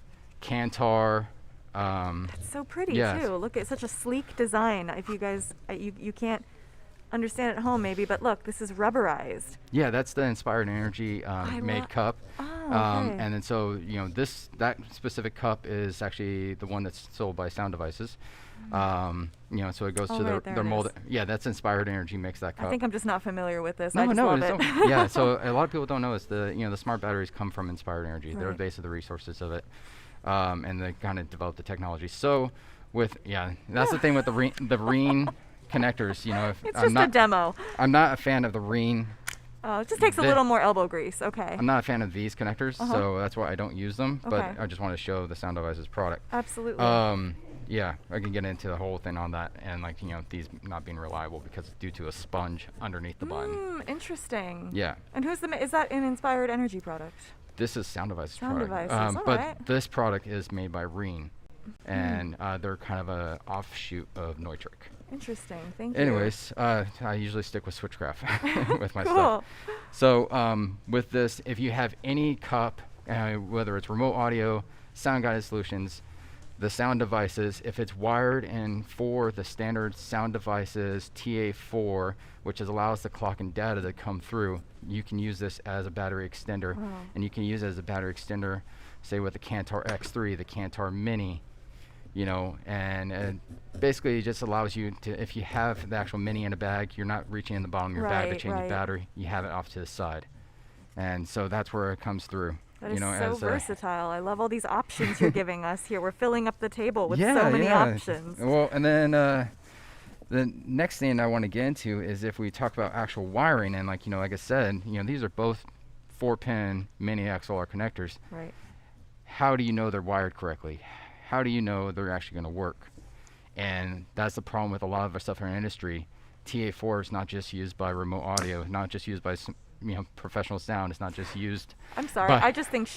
[SPEAKER 17] Kantar,
[SPEAKER 1] It's so pretty
[SPEAKER 17] yeah.
[SPEAKER 1] too. Look at such a sleek design. If you guys, you can't understand at home maybe, but look, this is rubberized.
[SPEAKER 17] Yeah, that's the Inspired Energy made cup.
[SPEAKER 1] Oh, okay.
[SPEAKER 17] And then so, that specific cup is actually the one that's sold by Sound Devices. So it goes to their mold. Yeah, that's Inspired Energy makes that cup.
[SPEAKER 1] I think I'm just not familiar with this.
[SPEAKER 17] No,
[SPEAKER 1] I just love it.
[SPEAKER 17] Yeah, so a lot of people don't know is the smart batteries come from Inspired Energy. They're the base of the resources of it. And they kind of developed the technology. So that's the thing with the Reen connectors,
[SPEAKER 1] It's just a demo.
[SPEAKER 17] I'm not a fan of the Reen.
[SPEAKER 1] Oh, it just takes a little more elbow grease. Okay.
[SPEAKER 17] I'm not a fan of these connectors, so that's why I don't use them.
[SPEAKER 1] Okay.
[SPEAKER 17] But I just want to show the Sound Devices product.
[SPEAKER 1] Absolutely.
[SPEAKER 17] Yeah, I can get into the whole thing on that, and these not being reliable because it's due to a sponge underneath the button.
[SPEAKER 1] Interesting.
[SPEAKER 17] Yeah.
[SPEAKER 1] And is that an Inspired Energy product?
[SPEAKER 17] This is Sound Devices
[SPEAKER 1] Sound
[SPEAKER 17] product.
[SPEAKER 1] Devices, all
[SPEAKER 17] but
[SPEAKER 1] right.
[SPEAKER 17] this product is made by Reen, and they're kind of a offshoot of Neutrik.
[SPEAKER 1] Interesting. Thank you.
[SPEAKER 17] Anyways, I usually stick with Switchcraft with my stuff. So with this, if you have any cup, whether it's remote audio, sound guided solutions, the Sound Devices, if it's wired in for the standard Sound Devices TA4, which allows the clock and data to come through, you can use this as a battery extender.
[SPEAKER 1] Wow.
[SPEAKER 17] And you can use it as a battery extender, say with the Kantar X3, the Kantar Mini, and basically it just allows you to, if you have the actual Mini in a bag, you're not reaching in the bottom of your bag to change the battery. You have it off to the side. And so that's where it comes through.
[SPEAKER 1] That is so versatile. I love all these options you're giving us here. We're filling up the table with
[SPEAKER 17] so
[SPEAKER 1] many options.
[SPEAKER 17] Well, and then the next thing I want to get into is if we talk about actual wiring, and like I said, these are both 4-pin mini XLR connectors.
[SPEAKER 1] Right.
[SPEAKER 17] How do you know they're wired correctly? How do you know they're actually going to work? And that's the problem with a lot of our stuff in our industry. TA4 is not just used by remote audio, not just used by professional sound. It's not just used.
[SPEAKER 1] I'm sorry. I just think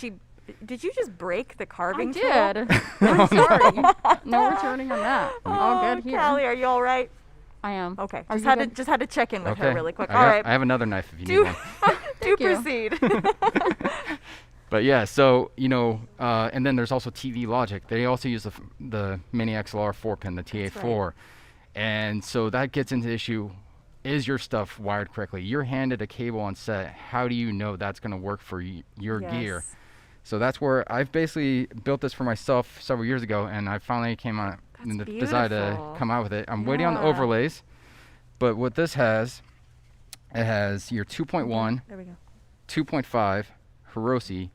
[SPEAKER 1] did you just break the carving tool?
[SPEAKER 2] I did. I'm sorry. No returning on that. All good here.
[SPEAKER 1] Kally, are you all right?
[SPEAKER 2] I am.
[SPEAKER 1] Okay. Just had to check in with her really quick.
[SPEAKER 17] All
[SPEAKER 1] right.
[SPEAKER 17] I have another knife if you need one.
[SPEAKER 1] Do proceed.
[SPEAKER 17] But yeah, so and then there's also TV Logic. They also use the Mini XLR 4-pin, the TA4, and so that gets into the issue: is your stuff wired correctly? You're handed a cable on set. How do you know that's going to work for your gear? So that's where I've basically built this for myself several years ago, and I finally came on and decided to come out with it. I'm waiting on the overlays, but what this has, it has your 2.1,
[SPEAKER 1] there we go,
[SPEAKER 17] 2.5 Hiroshi,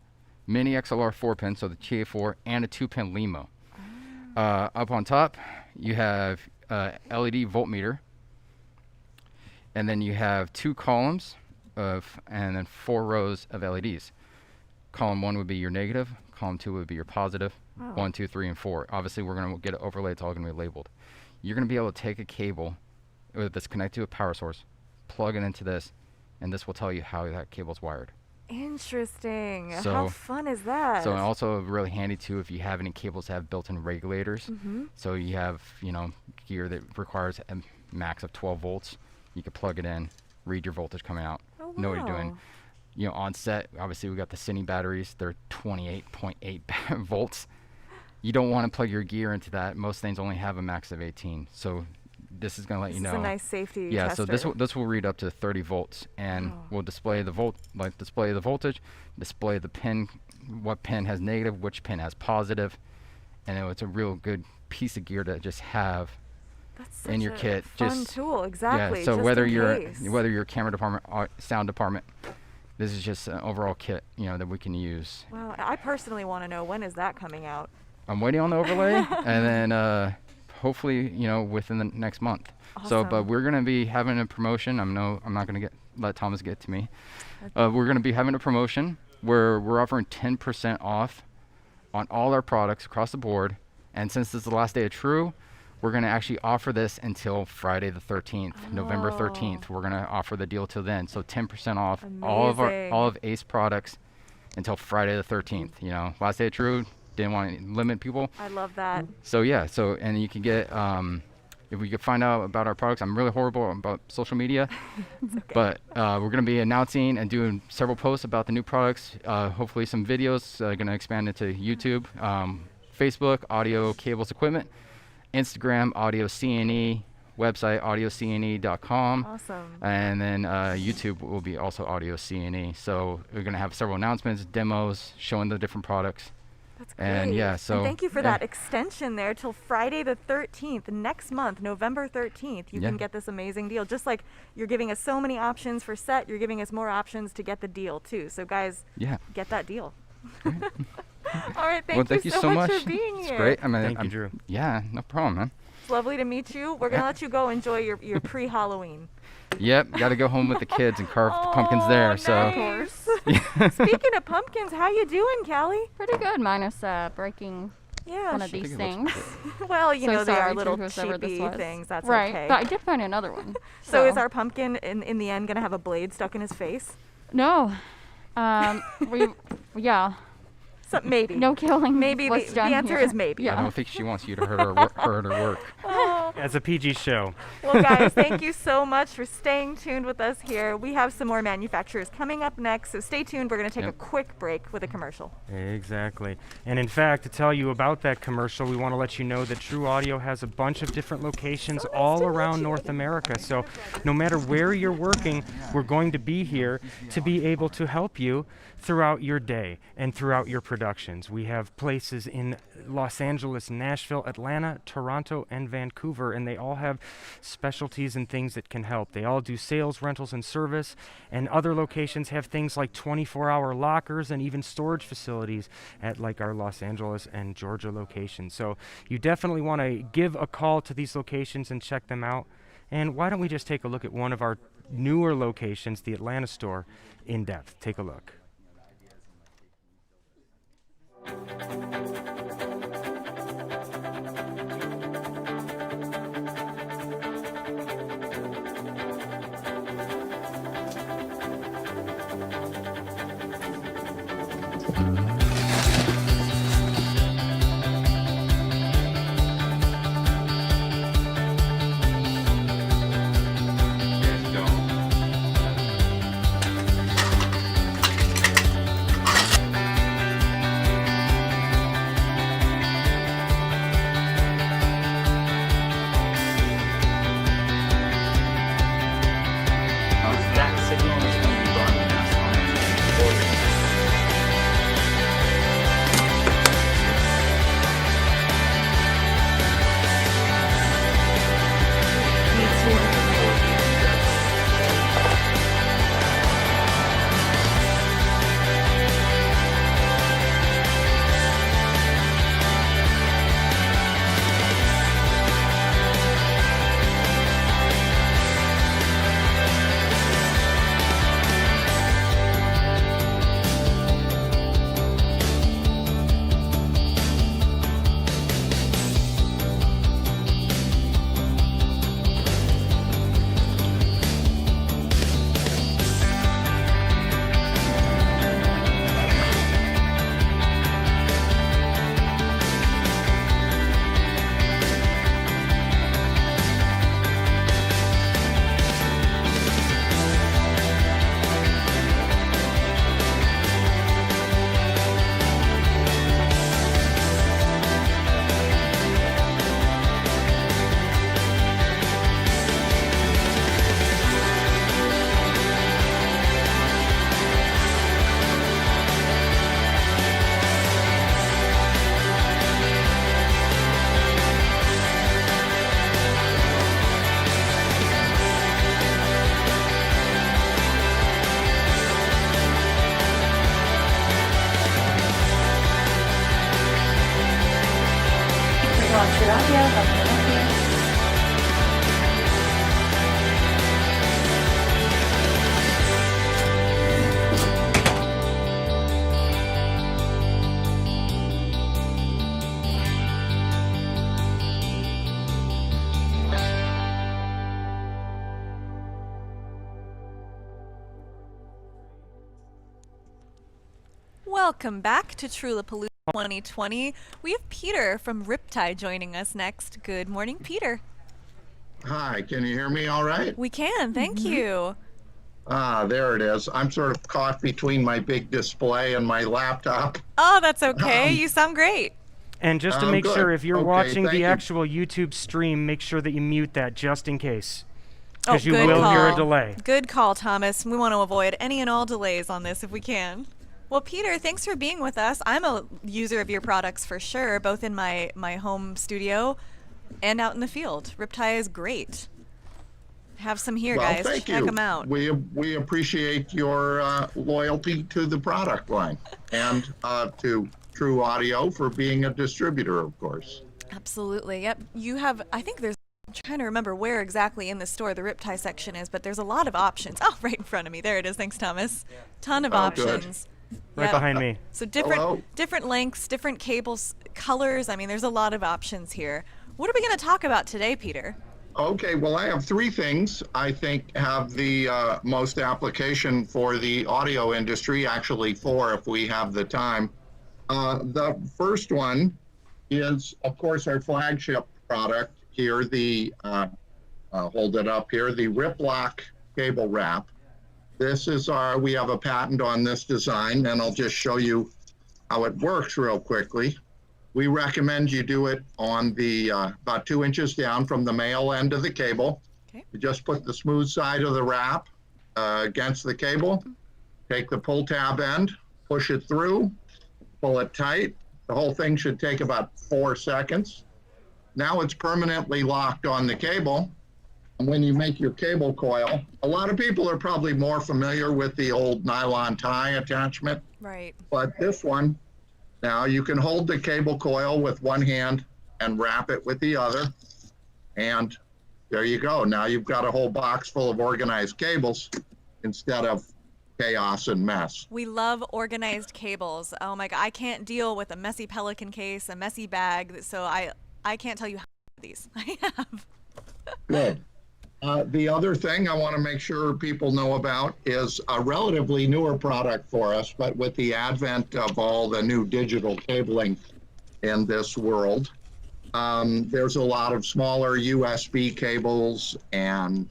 [SPEAKER 17] Mini XLR 4-pin, so the TA4, and a 2-pin LEMO. Up on top, you have LED voltmeter, and then you have 2 columns and then 4 rows of LEDs. Column 1 would be your negative, column 2 would be your positive, 1, 2, 3, and 4. Obviously, we're going to get it overlaid, it's all going to be labeled. You're going to be able to take a cable that's connected to a power source, plug it into this, and this will tell you how that cable's wired.
[SPEAKER 1] Interesting.
[SPEAKER 17] So,
[SPEAKER 1] how fun is that?
[SPEAKER 17] So also really handy too if you have any cables that have built-in regulators. So you have gear that requires a max of 12 volts. You can plug it in, read your voltage coming out, know what you're doing. On set, obviously we got the Sony batteries. They're 28.8 volts. You don't want to plug your gear into that. Most things only have a max of 18. So this is going to let you know.
[SPEAKER 1] This is a nice safety
[SPEAKER 17] tester.
[SPEAKER 1] So
[SPEAKER 17] this will read up to 30 volts, and will display the display the voltage, display the pin, what pin has negative, which pin has positive, and it's a real good piece of gear to just have in your kit.
[SPEAKER 1] Fun tool, exactly.
[SPEAKER 17] Yeah. So
[SPEAKER 1] just
[SPEAKER 17] whether
[SPEAKER 1] in
[SPEAKER 17] you're
[SPEAKER 1] case.
[SPEAKER 17] camera department, sound department, this is just an overall kit that we can use.
[SPEAKER 1] Wow, I personally want to know, when is that coming out?
[SPEAKER 17] I'm waiting on the overlay, and then hopefully within the next month.
[SPEAKER 1] Awesome.
[SPEAKER 17] So, but we're gonna be having a promotion. I'm not gonna let Thomas get to me. We're gonna be having a promotion where we're offering 10% off on all our products across the board. And since this is the last day of True, we're gonna actually offer this until Friday the 13th, November 13th. We're gonna offer the deal till then. So 10% off all of Ace products until Friday the 13th. Last day of True. Didn't want to limit people.
[SPEAKER 1] I love that.
[SPEAKER 17] So yeah, and you can get if we could find out about our products. I'm really horrible about social media, but we're going to be announcing and doing several posts about the new products. Hopefully some videos. Going to expand into YouTube. Facebook, Audio Cables Equipment, Instagram, Audio CNE, website audiocne.com.
[SPEAKER 1] Awesome.
[SPEAKER 17] And then YouTube will be also Audio CNE. So we're going to have several announcements, demos, showing the different products.
[SPEAKER 1] That's great.
[SPEAKER 17] And yeah, so
[SPEAKER 1] and thank you for that extension there till Friday the 13th, next month, November 13th. You can get this amazing deal. Just like you're giving us so many options for set, you're giving us more options to get the deal too. So guys, get that deal. All right, thank you so much for being here.
[SPEAKER 17] It's great. I mean,
[SPEAKER 3] Thank you, Drew.
[SPEAKER 17] Yeah, no problem, man.
[SPEAKER 1] It's lovely to meet you. We're going to let you go enjoy your pre-Halloween.
[SPEAKER 17] Yep, got to go home with the kids and carve the pumpkins there.
[SPEAKER 1] Nice.
[SPEAKER 17] So,
[SPEAKER 1] of course. Speaking of pumpkins, how you doing, Kally?
[SPEAKER 2] Pretty good, minus breaking one of these things.
[SPEAKER 1] Well, you know, they are
[SPEAKER 2] sorry
[SPEAKER 1] little
[SPEAKER 2] to whoever this
[SPEAKER 1] cheapy
[SPEAKER 2] was.
[SPEAKER 1] things. That's
[SPEAKER 2] right,
[SPEAKER 1] okay.
[SPEAKER 2] but I did find another one.
[SPEAKER 1] So is our pumpkin in the end going to have a blade stuck in his face?
[SPEAKER 2] No. Yeah.
[SPEAKER 1] So maybe.
[SPEAKER 2] No killing.
[SPEAKER 1] Maybe the answer is maybe.
[SPEAKER 17] I don't think she wants you to hurt her work.
[SPEAKER 3] It's a PG show.
[SPEAKER 1] Well, guys, thank you so much for staying tuned with us here. We have some more manufacturers coming up next, so stay tuned. We're going to take a quick break with a commercial.
[SPEAKER 3] Exactly. And in fact, to tell you about that commercial, we want to let you know that True Audio has a bunch of different locations all around North America. So no matter where you're working, we're going to be here to be able to help you throughout your day and throughout your productions. We have places in Los Angeles, Nashville, Atlanta, Toronto, and Vancouver, and they all have specialties and things that can help. They all do sales, rentals, and service, and other locations have things like 24-hour lockers and even storage facilities at like our Los Angeles and Georgia locations. So you definitely want to give a call to these locations and check them out. And why don't we just take a look at one of our newer locations, the Atlanta store, in depth. Take a look.
[SPEAKER 1] Welcome back to Trewlapalooza 2020. We have Peter from RipTie joining us next. Good morning, Peter.
[SPEAKER 18] Hi, can you hear me all right?
[SPEAKER 1] We can, thank you.
[SPEAKER 18] Ah, there it is. I'm sort of caught between my big display and my laptop.
[SPEAKER 1] Oh, that's okay. You sound great.
[SPEAKER 3] And just to make
[SPEAKER 18] Good.
[SPEAKER 3] sure, if you're
[SPEAKER 18] Okay,
[SPEAKER 3] watching
[SPEAKER 18] thank
[SPEAKER 3] the
[SPEAKER 18] you.
[SPEAKER 3] actual YouTube stream, make sure that you mute that just in case.
[SPEAKER 1] Oh,
[SPEAKER 3] Because you
[SPEAKER 1] good
[SPEAKER 3] will hear a
[SPEAKER 1] call.
[SPEAKER 3] delay.
[SPEAKER 1] Good call, Thomas. We want to avoid any and all delays on this if we can. Well, Peter, thanks for being with us. I'm a user of your products for sure, both in my home studio and out in the field. RipTie is great. Have some here,
[SPEAKER 18] Well,
[SPEAKER 1] guys.
[SPEAKER 18] thank
[SPEAKER 1] Check
[SPEAKER 18] you.
[SPEAKER 1] them out.
[SPEAKER 18] We appreciate your loyalty to the product line and to True Audio for being a distributor, of course.
[SPEAKER 1] Absolutely. Yep. You have, I think there's, I'm trying to remember where exactly in the store the RipTie section is, but there's a lot of options. Oh, right in front of me. There it is. Thanks, Thomas. Ton of
[SPEAKER 18] Oh, good.
[SPEAKER 1] options.
[SPEAKER 3] Right
[SPEAKER 1] Yep.
[SPEAKER 3] behind me.
[SPEAKER 1] So
[SPEAKER 18] Hello.
[SPEAKER 1] different lengths, different cables, colors. I mean, there's a lot of options here. What are we going to talk about today, Peter?
[SPEAKER 18] Okay, well, I have three things I think have the most application for the audio industry, actually four if we have the time. The first one is, of course, our flagship product here, the, hold it up here, the RipLock cable wrap. This is we have a patent on this design, and I'll just show you how it works real quickly. We recommend you do it on the about 2 inches down from the male end of the cable.
[SPEAKER 1] Okay.
[SPEAKER 18] You just put the smooth side of the wrap against the cable, take the pull tab end, push it through, pull it tight. The whole thing should take about 4 seconds. Now it's permanently locked on the cable. And when you make your cable coil, a lot of people are probably more familiar with the old nylon tie attachment,
[SPEAKER 1] Right.
[SPEAKER 18] but this one, now you can hold the cable coil with one hand and wrap it with the other. And there you go. Now you've got a whole box full of organized cables instead of chaos and mess.
[SPEAKER 1] We love organized cables. Oh my God, I can't deal with a messy Pelican case, a messy bag. So I can't tell you how many of these I have.
[SPEAKER 18] Good. The other thing I want to make sure people know about is a relatively newer product for us, but with the advent of all the new digital cabling in this world, there's a lot of smaller USB cables and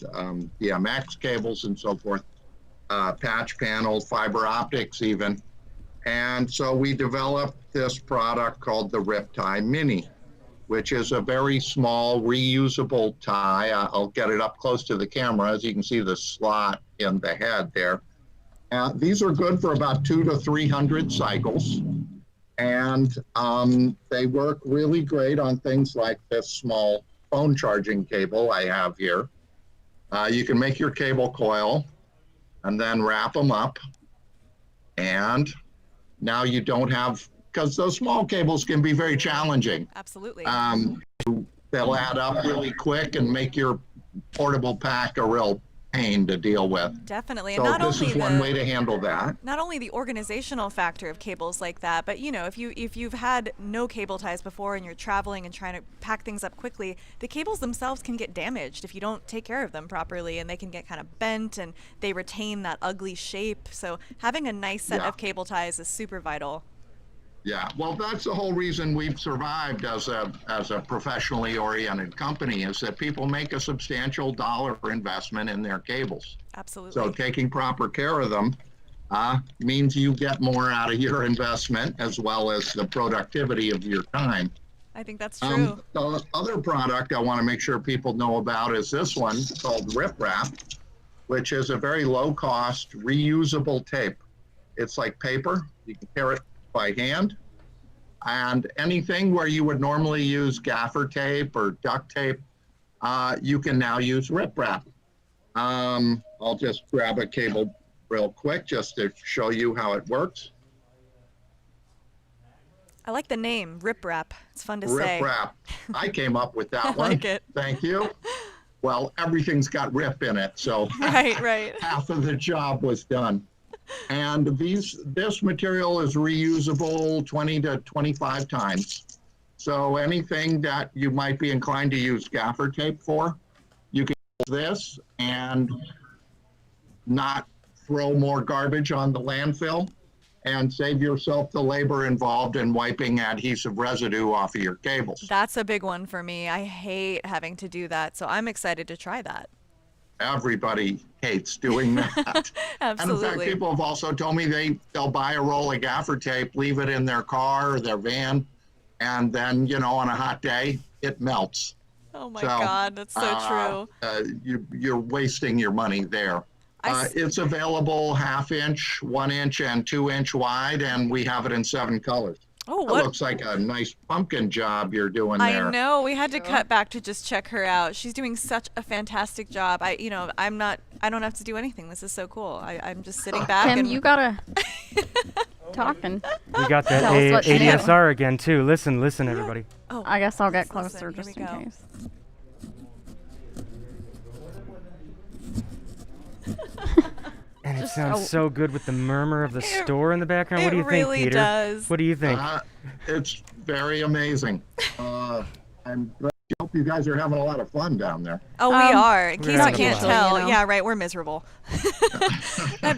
[SPEAKER 18] DMX cables and so forth, patch panels, fiber optics even. And so we developed this product called the RipTie Mini, which is a very small reusable tie. I'll get it up close to the camera. As you can see the slot in the head there. These are good for about 200 to 300 cycles. And they work really great on things like this small phone charging cable I have here. You can make your cable coil and then wrap them up. And now you don't have, because those small cables can be very challenging.
[SPEAKER 1] Absolutely.
[SPEAKER 18] They'll add up really quick and make your portable pack a real pain to deal with.
[SPEAKER 1] Definitely.
[SPEAKER 18] So
[SPEAKER 1] And not
[SPEAKER 18] this
[SPEAKER 1] only
[SPEAKER 18] is one way to handle that.
[SPEAKER 1] not only the organizational factor of cables like that, but you know, if you've had no cable ties before and you're traveling and trying to pack things up quickly, the cables themselves can get damaged if you don't take care of them properly, and they can get kind of bent and they retain that ugly shape. So having a nice set of cable ties is super vital.
[SPEAKER 18] Yeah, well, that's the whole reason we've survived as a professionally oriented company, is that people make a substantial dollar investment in their cables.
[SPEAKER 1] Absolutely.
[SPEAKER 18] So taking proper care of them means you get more out of your investment as well as the productivity of your time.
[SPEAKER 1] I think that's true.
[SPEAKER 18] The other product I want to make sure people know about is this one called RipWrap, which is a very low cost reusable tape. It's like paper. You can tear it by hand, and anything where you would normally use gaffer tape or duct tape, you can now use RipWrap. I'll just grab a cable real quick just to show you how it works.
[SPEAKER 1] I like the name RipWrap. It's fun to say.
[SPEAKER 18] RipWrap. I came up with that
[SPEAKER 1] I
[SPEAKER 18] one.
[SPEAKER 1] like it.
[SPEAKER 18] Thank you. Well, everything's got rip in it, so
[SPEAKER 1] right.
[SPEAKER 18] half of the job was done. And this material is reusable 20 to 25 times. So anything that you might be inclined to use gaffer tape for, you can use this and not throw more garbage on the landfill and save yourself the labor involved in wiping adhesive residue off of your cables.
[SPEAKER 1] That's a big one for me. I hate having to do that, so I'm excited to try that.
[SPEAKER 18] Everybody hates doing that. And in fact, people have also told me they'll buy a roll of gaffer tape, leave it in their car or their van, and then, you know, on a hot day, it melts.
[SPEAKER 1] Oh my God, that's so true.
[SPEAKER 18] You're wasting your money there. It's available 1/2 inch, 1 inch, and 2 inch wide, and we have it in 7 colors.
[SPEAKER 1] Oh,
[SPEAKER 18] that looks like a nice pumpkin job you're doing there.
[SPEAKER 1] I know. We had to cut back to just check her out. She's doing such a fantastic job. I don't have to do anything. This is so cool. I'm just sitting back.
[SPEAKER 2] Kim,
[SPEAKER 1] and
[SPEAKER 2] you gotta talking.
[SPEAKER 3] We got that ADSR again too. Listen, everybody.
[SPEAKER 2] Oh, I guess I'll get closer just in case.
[SPEAKER 3] And it sounds so good with the murmur of the store in the background. What do you think,
[SPEAKER 1] really
[SPEAKER 3] Peter?
[SPEAKER 1] Does.
[SPEAKER 3] What do you think?
[SPEAKER 18] It's very amazing. I hope you guys are having a lot of fun down there.
[SPEAKER 1] Oh, we are. In case you can't tell.
[SPEAKER 2] You know.
[SPEAKER 1] Yeah, right. We're miserable.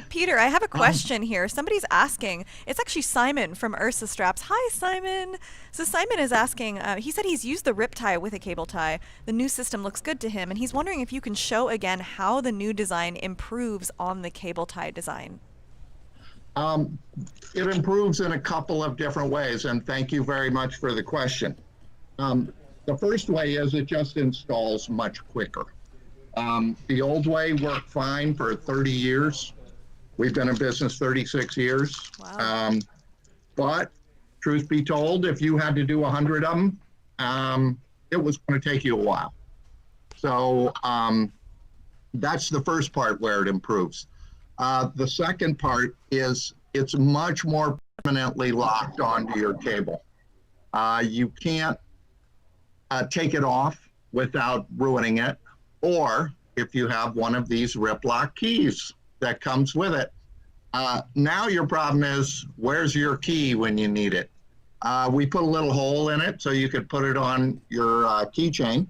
[SPEAKER 1] Peter, I have a question here. Somebody's asking. It's actually Simon from Ursa Straps. Hi, Simon. So Simon is asking, he said he's used the RipTie with a cable tie. The new system looks good to him, and he's wondering if you can show again how the new design improves on the cable tie design.
[SPEAKER 18] It improves in a couple of different ways, and thank you very much for the question. The first way is it just installs much quicker. The old way worked fine for 30 years. We've been in business 36 years.
[SPEAKER 1] Wow.
[SPEAKER 18] But truth be told, if you had to do 100 of them, it was going to take you a while. So that's the first part where it improves. The second part is it's much more permanently locked onto your cable. You can't take it off without ruining it, or if you have one of these rip lock keys that comes with it. Now your problem is, where's your key when you need it? We put a little hole in it so you could put it on your keychain,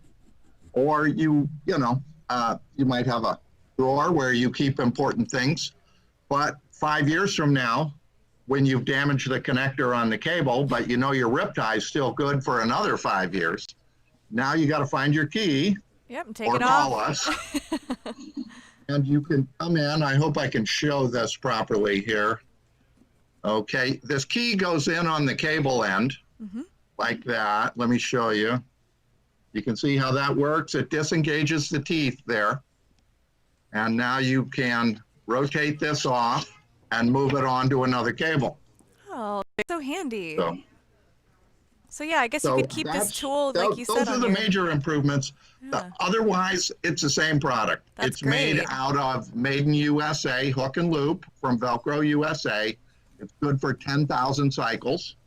[SPEAKER 18] or you might have a drawer where you keep important things. But 5 years from now, when you've damaged the connector on the cable, but you know your RipTie is still good for another 5 years, now you got to find your key.
[SPEAKER 1] Yep, and take
[SPEAKER 18] or
[SPEAKER 1] it
[SPEAKER 18] call
[SPEAKER 1] off.
[SPEAKER 18] us. And you can come in. I hope I can show this properly here. Okay, this key goes in on the cable end, like that. Let me show you. You can see how that works. It disengages the teeth there. And now you can rotate this off and move it onto another cable.
[SPEAKER 1] Oh, so handy.
[SPEAKER 18] So
[SPEAKER 1] yeah, I guess you could keep this tool, like you said.
[SPEAKER 18] Those are the major improvements. Otherwise, it's the same product. It's made out of made in USA, hook and loop from Velcro USA. It's good for 10,000 cycles.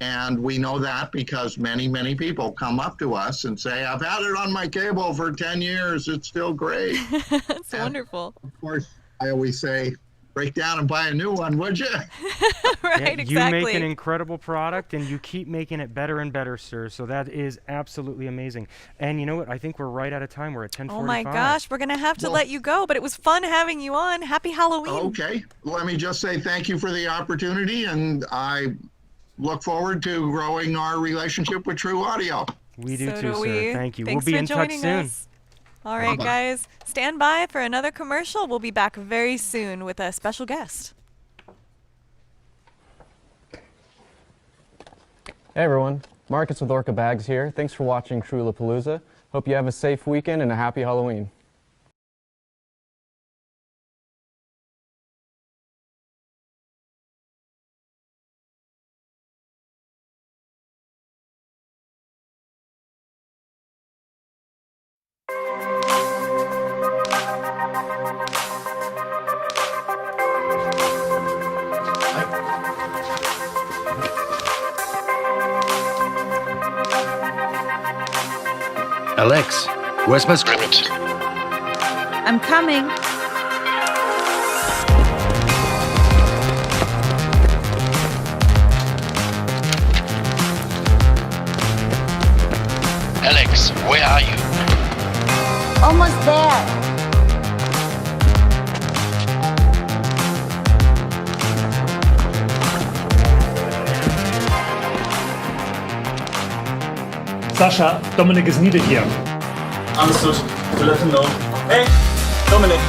[SPEAKER 18] And we know that because many, many people come up to us and say, I've had it on my cable for 10 years. It's still great.
[SPEAKER 1] It's wonderful.
[SPEAKER 18] Of course, I always say, break down and buy a new one, would you?
[SPEAKER 1] Right,
[SPEAKER 3] yeah,
[SPEAKER 1] exactly.
[SPEAKER 3] You make an incredible product, and you keep making it better and better, sir. So that is absolutely amazing. And you know what? I think we're right out of time. We're at 10:45.
[SPEAKER 1] Oh my gosh, we're gonna have to let you go, but it was fun having you on. Happy Halloween.
[SPEAKER 18] Okay, let me just say thank you for the opportunity, and I look forward to growing our relationship with True Audio.
[SPEAKER 3] We do too, sir. Thank you.
[SPEAKER 1] Thanks
[SPEAKER 3] we'll be
[SPEAKER 1] for
[SPEAKER 3] in touch
[SPEAKER 1] joining
[SPEAKER 3] soon.
[SPEAKER 1] us. All right,
[SPEAKER 18] Bye-bye.
[SPEAKER 1] guys, stand by for another commercial. We'll be back very soon with a special guest.
[SPEAKER 19] Hey everyone, Marcus with Orca Bags here. Thanks for watching Trewlapalooza. Hope you have a safe weekend and a happy Halloween.
[SPEAKER 20] Alex, where's my script?
[SPEAKER 8] I'm coming.
[SPEAKER 20] Alex, where are you?
[SPEAKER 8] Almost there.
[SPEAKER 15] Sasha, Dominic is needed here.
[SPEAKER 21] Understood. To let him know. Hey, Dominic.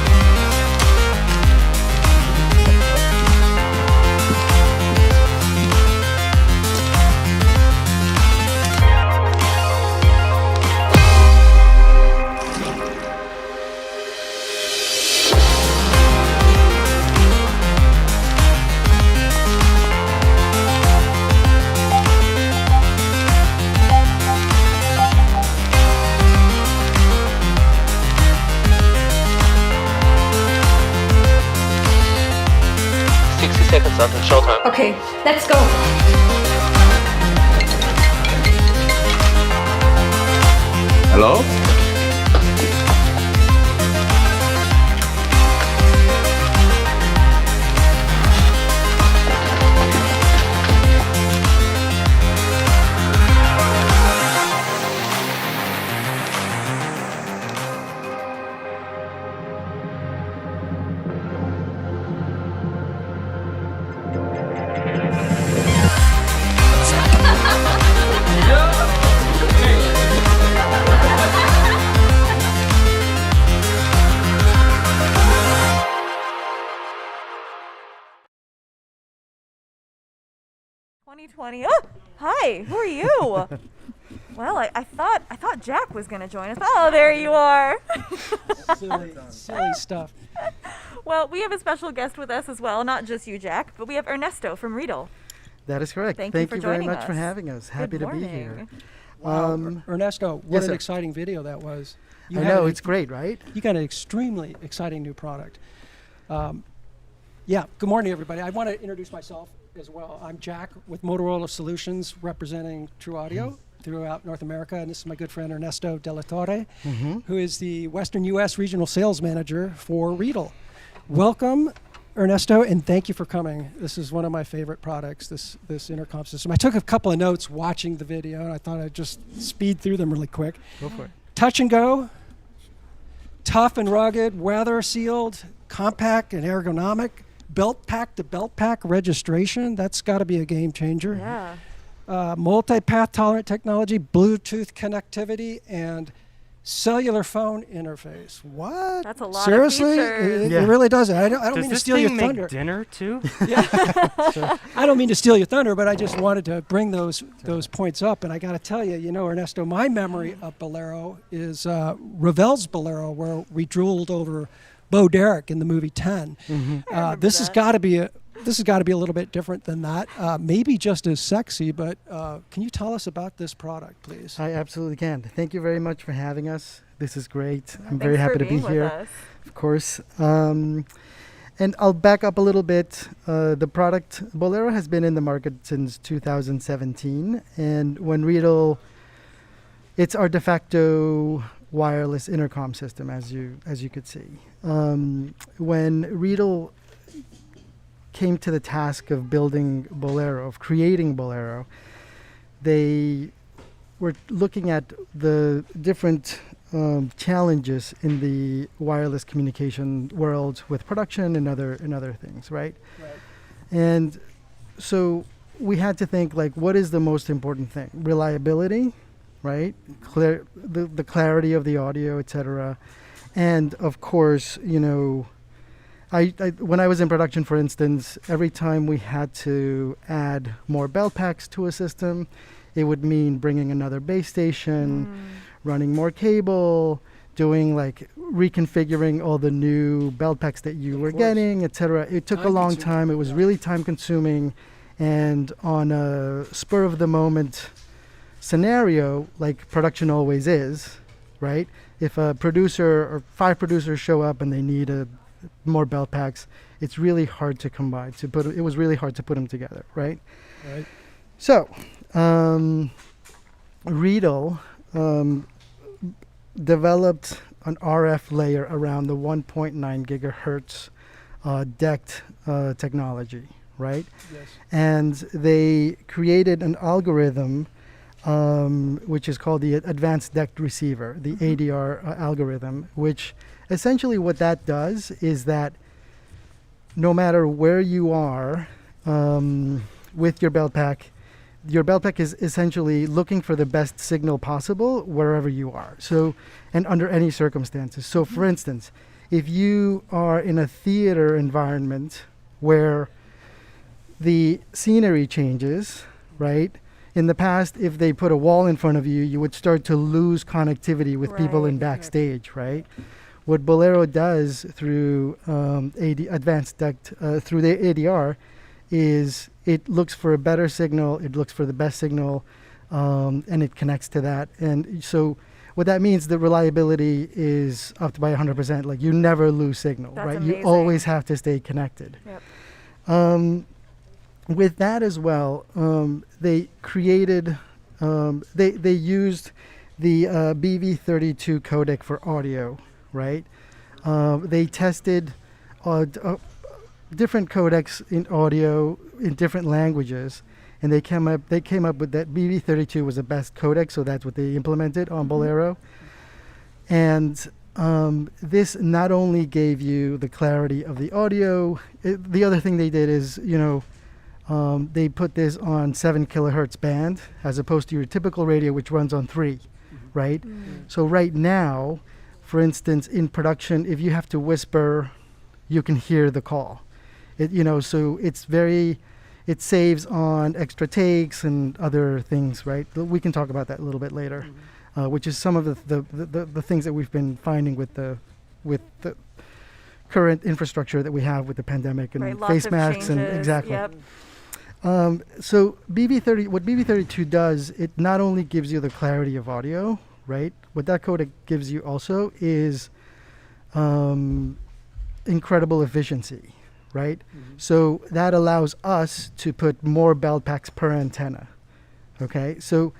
[SPEAKER 5] until showtime.
[SPEAKER 14] Okay, let's go.
[SPEAKER 5] Hello?
[SPEAKER 1] Oh, hi. Who are you? Well, I thought Jack was gonna join us. Oh, there you are.
[SPEAKER 13] Silly stuff.
[SPEAKER 1] Well, we have a special guest with us as well. Not just you, Jack, but we have Ernesto from Riedel.
[SPEAKER 22] That is correct.
[SPEAKER 1] Thank
[SPEAKER 22] you
[SPEAKER 1] you
[SPEAKER 22] very
[SPEAKER 1] joining
[SPEAKER 22] much for
[SPEAKER 1] us.
[SPEAKER 22] having us. Happy to be
[SPEAKER 1] morning.
[SPEAKER 22] here.
[SPEAKER 13] Wow. Ernesto, what
[SPEAKER 22] yes,
[SPEAKER 13] an
[SPEAKER 22] sir.
[SPEAKER 13] exciting video that was.
[SPEAKER 22] I know, it's great, right?
[SPEAKER 13] You got an extremely exciting new product. Yeah, good morning, everybody. I want to introduce myself as well. I'm Jack with Motorola Solutions, representing True Audio throughout North America, and this is my good friend Ernesto De La Torre, who is the Western U.S. Regional Sales Manager for Riedel. Welcome, Ernesto, and thank you for coming. This is one of my favorite products, this intercom system. I took a couple of notes watching the video, and I thought I'd just speed through them really quick.
[SPEAKER 22] Go for it.
[SPEAKER 13] Touch and go, tough and rugged, weather sealed, compact and ergonomic, belt pack to belt pack registration. That's got to be a game changer.
[SPEAKER 1] Yeah.
[SPEAKER 13] Multi-path tolerant technology, Bluetooth connectivity, and cellular phone interface. What?
[SPEAKER 1] That's a lot
[SPEAKER 13] Seriously?
[SPEAKER 1] of features.
[SPEAKER 13] It really does. I don't
[SPEAKER 3] Does
[SPEAKER 13] mean to
[SPEAKER 3] this
[SPEAKER 13] steal your
[SPEAKER 3] thing make
[SPEAKER 13] thunder.
[SPEAKER 3] dinner too?
[SPEAKER 13] I don't mean to steal your thunder, but I just wanted to bring those points up. And I got to tell you, Ernesto, my memory of Bolero is Ravel's Bolero, where we drooled over Bo Derek in the movie 10. This has got to be a little bit different than that. Maybe just as sexy, but can you tell us about this product, please?
[SPEAKER 22] I absolutely can. Thank you very much for having us. This is great. I'm
[SPEAKER 1] Thanks
[SPEAKER 22] very happy
[SPEAKER 1] for
[SPEAKER 22] to be
[SPEAKER 1] being with
[SPEAKER 22] here.
[SPEAKER 1] us.
[SPEAKER 22] Of course. And I'll back up a little bit. The product Bolero has been in the market since 2017, and when Riedel, it's our de facto wireless intercom system, as you could see. When Riedel came to the task of building Bolero, of creating Bolero, they were looking at the different challenges in the wireless communication world with production and other things, right? And so we had to think, like, what is the most important thing? Reliability, right? The clarity of the audio, etc. And of course, I when I was in production, for instance, every time we had to add more belt packs to a system, it would mean bringing another base station, running more cable, doing reconfiguring all the new belt packs that you were getting, etc. It took a long time. It was really time consuming, and on a spur of the moment scenario, like production always is, right? If a producer or 5 producers show up and they need more belt packs, it's really hard to combine. It was really hard to put them together, right?
[SPEAKER 13] Right.
[SPEAKER 22] So, Riedel developed an RF layer around the 1.9 gigahertz DECT technology, right?
[SPEAKER 13] Yes.
[SPEAKER 22] And they created an algorithm which is called the Advanced DECT Receiver, the ADR algorithm, which essentially what that does is that no matter where you are with your belt pack is essentially looking for the best signal possible wherever you are. So, and under any circumstances. So for instance, if you are in a theater environment where the scenery changes, right? In the past, if they put a wall in front of you, you would start to lose connectivity with people in backstage, right? What Bolero does through Advanced DECT, through the ADR, is it looks for a better signal, it looks for the best signal, and it connects to that. And so what that means, the reliability is up by 100%. Like, you never lose signal,
[SPEAKER 1] That's
[SPEAKER 22] right?
[SPEAKER 1] amazing.
[SPEAKER 22] You always have to stay connected.
[SPEAKER 1] Yep.
[SPEAKER 22] with that as well, they created, they used the BV32 codec for audio, right? They tested different codecs in audio in different languages, and they came up with that BV32 was the best codec, so that's what they implemented on Bolero. And this not only gave you the clarity of the audio, the other thing they did is, they put this on 7 kilohertz band as opposed to your typical radio, which runs on 3, right? So right now, for instance, in production, if you have to whisper, you can hear the call. So it saves on extra takes and other things, right? We can talk about that a little bit later, which is some of the things that we've been finding with the current infrastructure that we have with the pandemic and face masks and exactly.
[SPEAKER 1] Yep.
[SPEAKER 22] So what BV32 does, it not only gives you the clarity of audio, right? What that codec gives you also is incredible efficiency, right? So that allows us to put more belt packs per antenna. Okay, so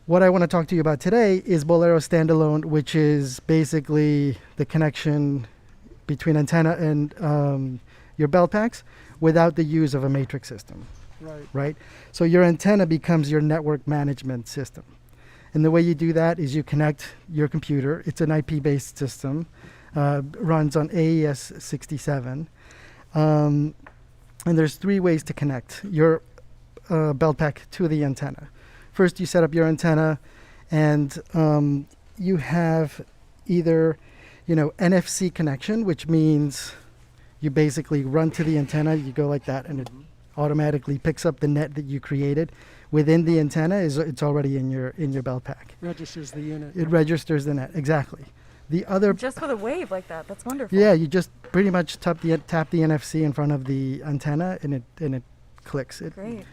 [SPEAKER 22] what I want to talk to you about today is Bolero Standalone, which is basically the connection between antenna and your belt packs without the use of a matrix system. Right? So your antenna becomes your network management system. And the way you do that is you connect your computer. It's an IP-based system, runs on AES 67. And there's 3 ways to connect your belt pack to the antenna. First, you set up your antenna, and you have either, NFC connection, which means you basically run to the antenna, you go like that, and it automatically picks up the net that you created. Within the antenna, it's already in your belt pack.
[SPEAKER 13] Registers the unit.
[SPEAKER 22] It registers the net, exactly. The other
[SPEAKER 1] Just with a wave like that, that's wonderful.
[SPEAKER 22] Yeah, you just pretty much tap the NFC in front of the antenna, and it clicks.
[SPEAKER 1] Great.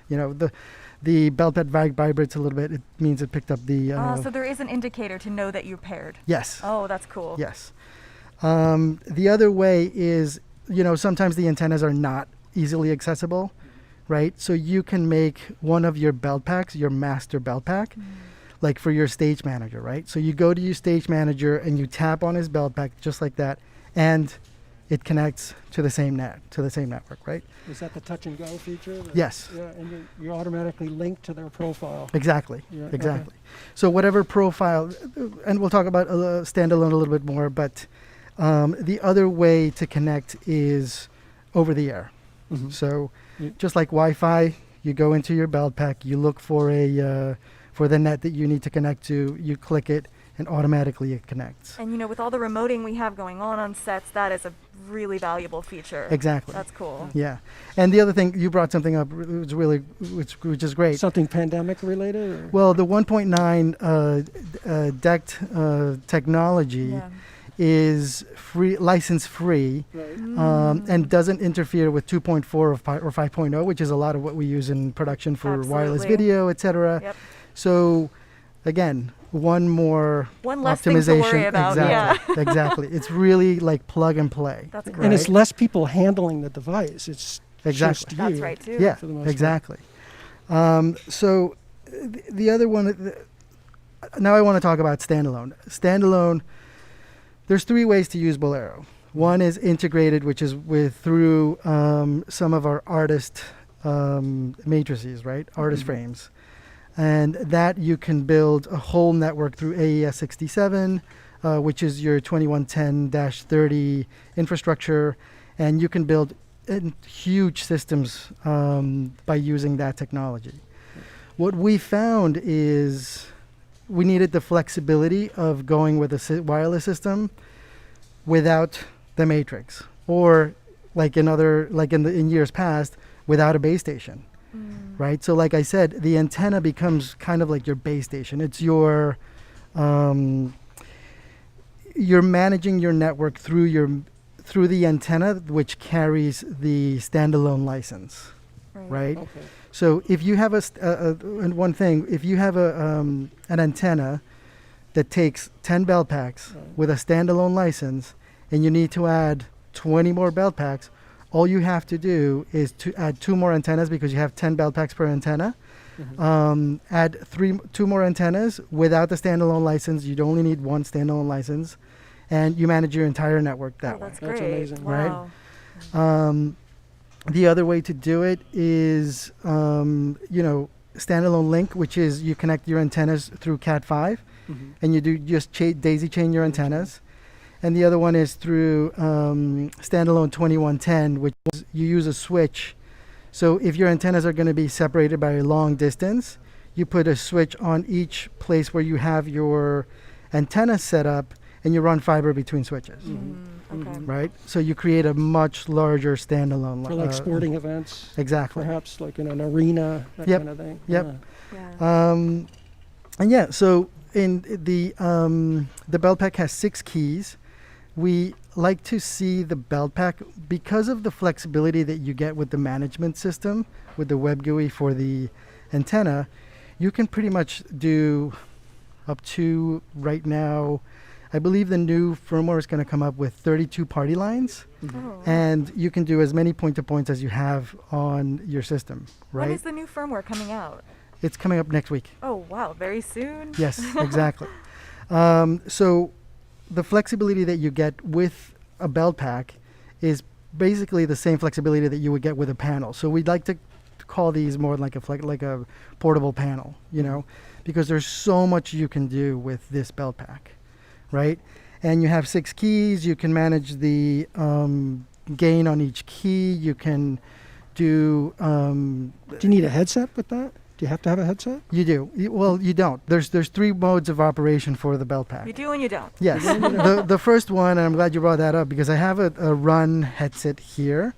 [SPEAKER 22] The belt pad vibrates a little bit. It means it picked up the.
[SPEAKER 1] So there is an indicator to know that you're paired.
[SPEAKER 22] Yes.
[SPEAKER 1] Oh, that's cool.
[SPEAKER 22] Yes. The other way is, sometimes the antennas are not easily accessible, right? So you can make one of your belt packs your master belt pack. Like for your stage manager, right? So you go to your stage manager and you tap on his belt pack just like that, and it connects to the same network, right?
[SPEAKER 13] Is that the touch and go feature?
[SPEAKER 22] Yes.
[SPEAKER 13] Yeah, and you're automatically linked to their profile.
[SPEAKER 22] Exactly.
[SPEAKER 13] Yeah,
[SPEAKER 22] exactly.
[SPEAKER 13] okay.
[SPEAKER 22] So whatever profile, and we'll talk about standalone a little bit more, but the other way to connect is over the air. So just like Wi-Fi, you go into your belt pack, you look for for the net that you need to connect to, you click it, and automatically it connects.
[SPEAKER 1] And with all the remoting we have going on sets, that is a really valuable feature.
[SPEAKER 22] Exactly.
[SPEAKER 1] That's cool.
[SPEAKER 22] Yeah. And the other thing, you brought something up which is great.
[SPEAKER 13] Something pandemic related? Or?
[SPEAKER 22] Well, the 1.9 DECT technology is license free, and doesn't interfere with 2.4 or 5.0, which is a lot of what we use in production for wireless video, etc.
[SPEAKER 1] Yep.
[SPEAKER 22] So again, one
[SPEAKER 1] less
[SPEAKER 22] optimization.
[SPEAKER 1] thing to worry about.
[SPEAKER 22] Exactly.
[SPEAKER 1] Yeah.
[SPEAKER 22] Exactly. It's really like plug and play.
[SPEAKER 1] That's great.
[SPEAKER 22] Right?
[SPEAKER 13] And it's less people handling the device. It's just you.
[SPEAKER 1] That's right too.
[SPEAKER 22] Yeah,
[SPEAKER 13] for the most
[SPEAKER 22] exactly. So the other one, now I want to talk about standalone. Standalone, there's 3 ways to use Bolero. One is integrated, which is through some of our artist matrices, right? Artist frames. And that you can build a whole network through AES 67, which is your 2110-30 infrastructure. And you can build huge systems by using that technology. What we found is we needed the flexibility of going with a wireless system without the matrix, or in years past, without a base station. Right? So like I said, the antenna becomes kind of like your base station. It's you're managing your network through the antenna, which carries the standalone license. Right? Okay. So if you have if you have an antenna that takes 10 belt packs with a standalone license, and you need to add 20 more belt packs, all you have to do is to add 2 more antennas because you have 10 belt packs per antenna. Add 2 more antennas without the standalone license. You'd only need 1 standalone license, and you manage your entire network that way.
[SPEAKER 1] That's great.
[SPEAKER 13] amazing.
[SPEAKER 1] Wow.
[SPEAKER 22] Right? The other way to do it is, standalone link, which is you connect your antennas through Cat5, and you do just daisy chain your antennas. And the other one is through standalone 2110, which is you use a switch. So if your antennas are going to be separated by a long distance, you put a switch on each place where you have your antenna set up, and you run fiber between switches.
[SPEAKER 1] Okay.
[SPEAKER 22] Right? So you create a much larger standalone.
[SPEAKER 13] For like sporting events.
[SPEAKER 22] Exactly.
[SPEAKER 13] Perhaps like in an arena, that kind of thing.
[SPEAKER 22] Yep.
[SPEAKER 1] Yeah.
[SPEAKER 22] So in the belt pack has 6 keys. We like to see the belt pack because of the flexibility that you get with the management system, with the web GUI for the antenna. You can pretty much do up to right now. I believe the new firmware is going to come up with 32 party lines, and you can do as many point-to-points as you have on your system, right?
[SPEAKER 1] When is the new firmware coming out?
[SPEAKER 22] It's coming up next week.
[SPEAKER 1] Oh, wow. Very soon?
[SPEAKER 22] Yes, exactly. So the flexibility that you get with a belt pack is basically the same flexibility that you would get with a panel. So we'd like to call these more like a portable panel, because there's so much you can do with this belt pack. Right? And you have 6 keys. You can manage the gain on each key. You can do...
[SPEAKER 13] Do you need a headset with that? Do you have to have a headset?
[SPEAKER 22] You do. Well, you don't. There's 3 modes of operation for the belt pack.
[SPEAKER 1] You do and you don't.
[SPEAKER 22] Yes. The first one, and I'm glad you brought that up, because I have a Run headset here,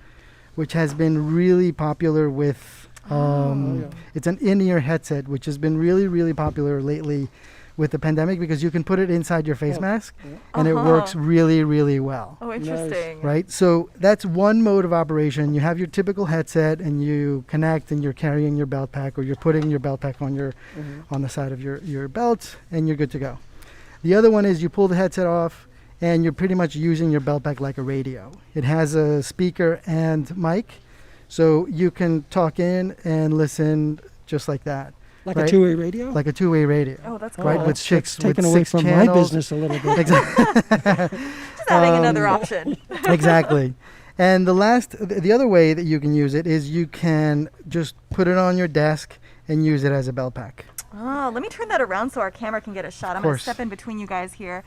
[SPEAKER 22] which has been really popular with... It's an in-ear headset, which has been really, really popular lately with the pandemic, because you can put it inside your face mask and it works really, really well.
[SPEAKER 1] Oh, interesting.
[SPEAKER 22] Right? So that's one mode of operation. You have your typical headset and you connect and you're carrying your belt pack, or you're putting your belt pack on your on the side of your belt, and you're good to go. The other one is you pull the headset off and you're pretty much using your belt pack like a radio. It has a speaker and mic, so you can talk in and listen just like that.
[SPEAKER 13] Like a two-way radio?
[SPEAKER 22] Like a two-way radio.
[SPEAKER 1] Oh, that's cool.
[SPEAKER 22] Right, with
[SPEAKER 13] That's
[SPEAKER 22] 6
[SPEAKER 13] taken away from
[SPEAKER 22] channels.
[SPEAKER 13] my business a little bit.
[SPEAKER 22] Exactly.
[SPEAKER 1] Just having another option.
[SPEAKER 22] Exactly. And the other way that you can use it is you can just put it on your desk and use it as a belt pack.
[SPEAKER 1] Oh, let me turn that around so our camera can get a shot. I'm going to step in between you guys here.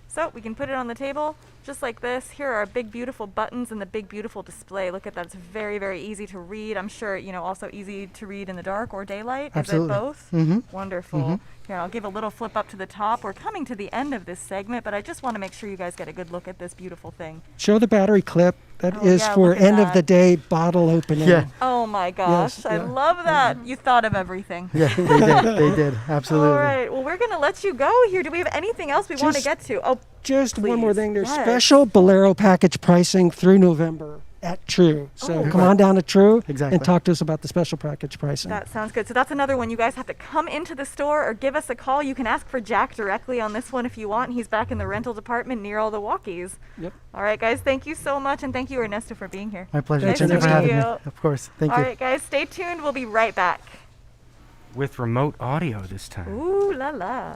[SPEAKER 1] So we can put it on the table just like this. Here are our big, beautiful buttons and the big, beautiful display. Look at that. It's very, very easy to read. I'm sure, also easy to read in the dark or daylight.
[SPEAKER 22] Absolutely.
[SPEAKER 1] Is it both?
[SPEAKER 22] Mm-hmm.
[SPEAKER 1] Wonderful.
[SPEAKER 22] Mm-hmm.
[SPEAKER 1] Here, I'll give a little flip up to the top. We're coming to the end of this segment, but I just want to make sure you guys get a good look at this beautiful thing.
[SPEAKER 13] Show the battery clip. That is
[SPEAKER 1] yeah,
[SPEAKER 13] for
[SPEAKER 1] look at
[SPEAKER 13] end
[SPEAKER 1] that.
[SPEAKER 13] of the day bottle opening.
[SPEAKER 22] Yeah.
[SPEAKER 1] Oh my gosh,
[SPEAKER 13] Yes,
[SPEAKER 1] I
[SPEAKER 13] yeah.
[SPEAKER 1] love that. You thought of everything.
[SPEAKER 22] Yeah, they did. They did. Absolutely.
[SPEAKER 1] All right, well, we're going to let you go here. Do we have anything else we want to get to? Oh,
[SPEAKER 13] Just one more
[SPEAKER 1] please.
[SPEAKER 13] thing. There's
[SPEAKER 1] Yes.
[SPEAKER 13] special Bolero package pricing through November at True. So come on down to True and talk to us about the special package pricing.
[SPEAKER 1] That sounds good. So that's another one. You guys have to come into the store or give us a call. You can ask for Jack directly on this one if you want. He's back in the rental department near all the walkies.
[SPEAKER 13] Yep.
[SPEAKER 1] All right, guys, thank you so much. And thank you, Ernesto, for being here.
[SPEAKER 22] My pleasure.
[SPEAKER 1] Nice
[SPEAKER 22] Thank
[SPEAKER 1] to
[SPEAKER 22] you for
[SPEAKER 1] meet
[SPEAKER 22] having me.
[SPEAKER 1] you.
[SPEAKER 22] Of course. Thank
[SPEAKER 1] All
[SPEAKER 22] you.
[SPEAKER 1] right, guys, stay tuned. We'll be right back.
[SPEAKER 3] With remote audio this time.
[SPEAKER 1] Ooh la la.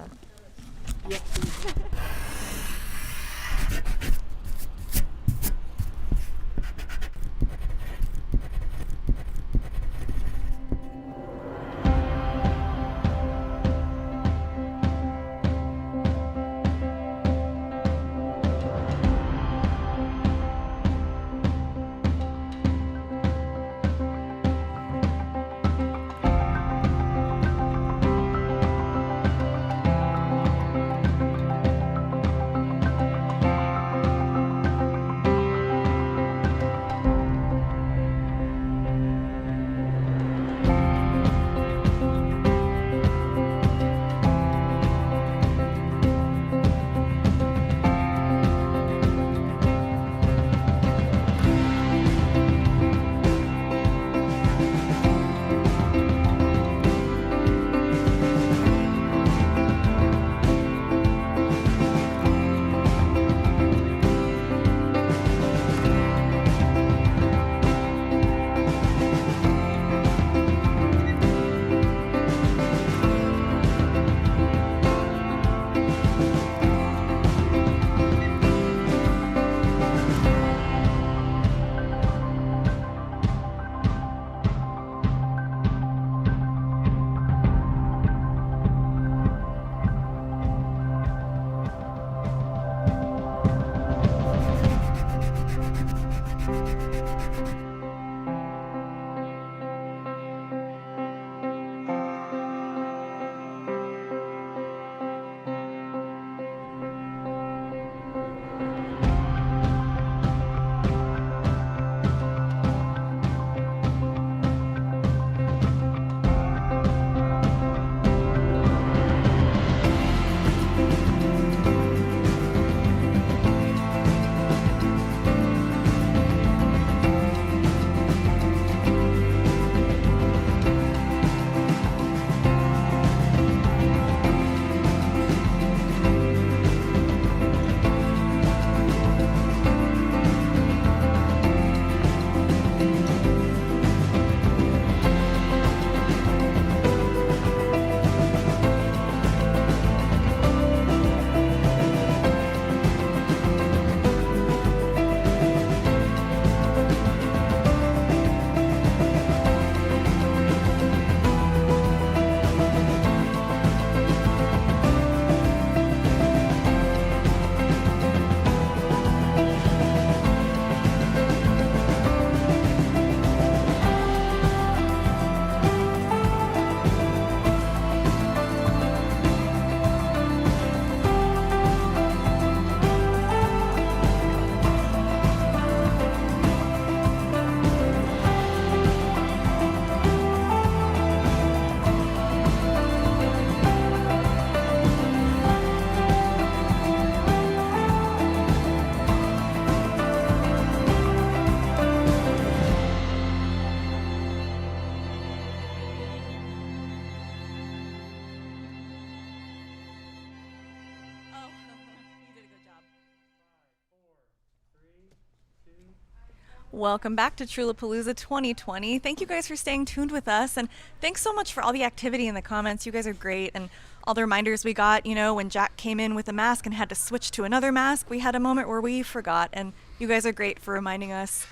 [SPEAKER 1] Welcome back to Trewlapalooza 2020. Thank you guys for staying tuned with us, and thanks so much for all the activity in the comments. You guys are great, and all the reminders we got, you know, when Jack came in with a mask and had to switch to another mask, we had a moment where we forgot, and you guys are great for reminding us.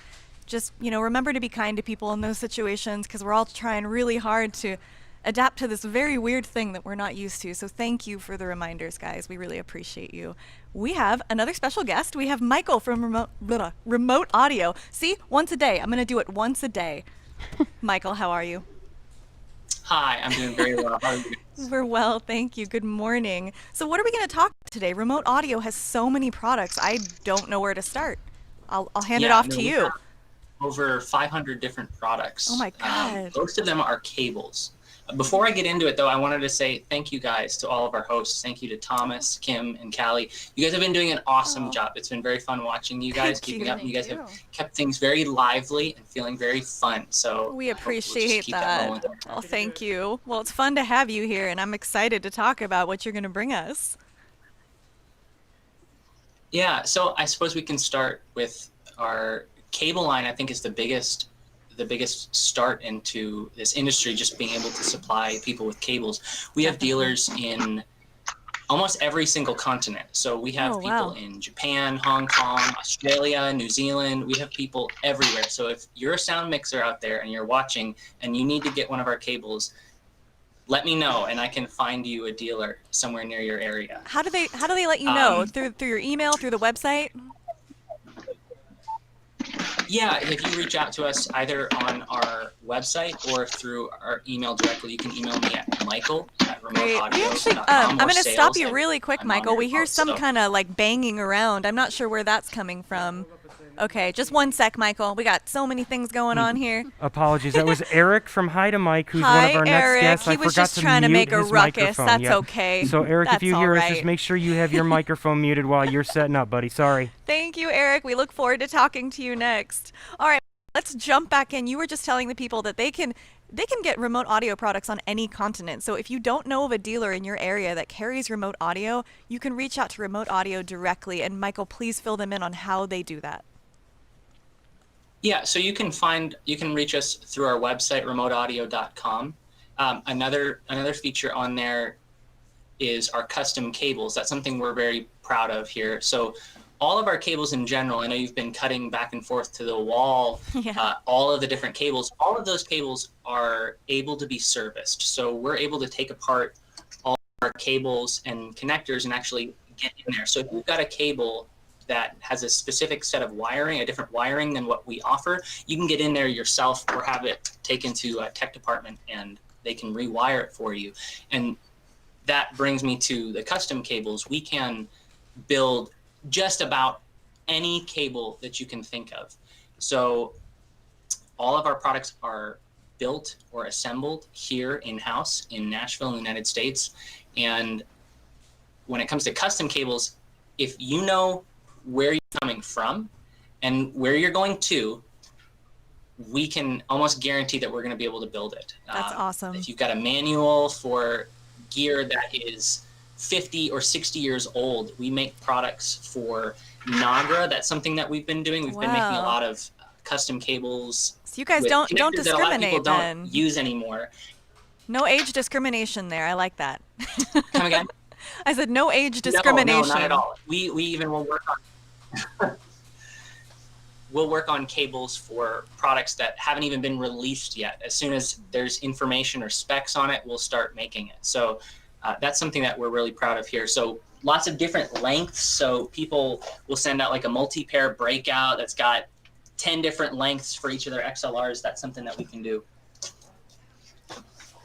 [SPEAKER 1] Just, you know, remember to be kind to people in those situations, because we're all trying really hard to adapt to this very weird thing that we're not used to. So thank you for the reminders, guys. We really appreciate you. We have another special guest. We have Michael from Remote Audio. See, once a day. I'm going to do it once a day. Michael, how are you?
[SPEAKER 6] Hi, I'm doing very well. How are you?
[SPEAKER 1] We're well, thank you. Good morning. So what are we going to talk today? Remote Audio has so many products. I don't know where to start. I'll hand it off to you.
[SPEAKER 6] Over 500 different products.
[SPEAKER 1] Oh my God.
[SPEAKER 6] Most of them are cables. Before I get into it, though, I wanted to say thank you guys to all of our hosts. Thank you to Thomas, Kim, and Kally. You guys have been doing an awesome job. It's been very fun watching you guys, keeping up. You guys have kept things very lively and feeling very fun. So
[SPEAKER 1] we appreciate that. Well, thank you. Well, it's fun to have you here, and I'm excited to talk about what you're going to bring us.
[SPEAKER 6] Yeah, so I suppose we can start with our cable line. I think is the biggest start into this industry, just being able to supply people with cables. We have dealers in almost every single continent. So we have people in Japan, Hong Kong, Australia, New Zealand. We have people everywhere. So if you're a sound mixer out there and you're watching and you need to get one of our cables, let me know and I can find you a dealer somewhere near your area.
[SPEAKER 1] How do they let you know? Through your email, through the website?
[SPEAKER 6] Yeah, if you reach out to us either on our website or through our email directly, you can email me at michael@remoteaudio.com.
[SPEAKER 1] I'm going to stop you really quick, Michael. We hear some kind of like banging around. I'm not sure where that's coming from. Okay, just one sec, Michael. We got so many things going on here.
[SPEAKER 3] Apologies. That was Eric from Hi to Mike, who's one of our
[SPEAKER 1] Eric.
[SPEAKER 3] next guests.
[SPEAKER 1] He was just trying to make a ruckus. That's okay.
[SPEAKER 3] So, Eric, if you
[SPEAKER 1] That's
[SPEAKER 3] hear
[SPEAKER 1] all
[SPEAKER 3] us,
[SPEAKER 1] right.
[SPEAKER 3] just make sure you have your microphone muted while you're setting up, buddy. Sorry.
[SPEAKER 1] Thank you, Eric. We look forward to talking to you next. All right, let's jump back in. You were just telling the people that they can get remote audio products on any continent. So if you don't know of a dealer in your area that carries remote audio, you can reach out to Remote Audio directly. And Michael, please fill them in on how they do that.
[SPEAKER 6] Yeah, so you can reach us through our website, remoteaudio.com. Another feature on there is our custom cables. That's something we're very proud of here. So all of our cables in general, I know you've been cutting back and forth to the wall, all of the different cables, all of those cables are able to be serviced. So we're able to take apart all of our cables and connectors and actually get in there. So if you've got a cable that has a specific set of wiring, a different wiring than what we offer, you can get in there yourself or have it taken to a tech department and they can rewire it for you. And that brings me to the custom cables. We can build just about any cable that you can think of. So all of our products are built or assembled here in-house in Nashville, in the United States. And when it comes to custom cables, if you know where you're coming from and where you're going to, we can almost guarantee that we're going to be able to build it.
[SPEAKER 1] That's awesome.
[SPEAKER 6] If you've got a manual for gear that is 50 or 60 years old, we make products for Nagra. That's something that we've been doing. We've been making a lot of custom cables.
[SPEAKER 1] So you guys don't discriminate
[SPEAKER 6] that a lot of people
[SPEAKER 1] then.
[SPEAKER 6] don't use anymore.
[SPEAKER 1] No age discrimination there. I like that.
[SPEAKER 6] Come again?
[SPEAKER 1] I said no age discrimination.
[SPEAKER 6] No, not at all. We even will work on we'll work on cables for products that haven't even been released yet. As soon as there's information or specs on it, we'll start making it. So that's something that we're really proud of here. So lots of different lengths. So people will send out like a multi-pair breakout that's got 10 different lengths for each of their XLRs. That's something that we can do.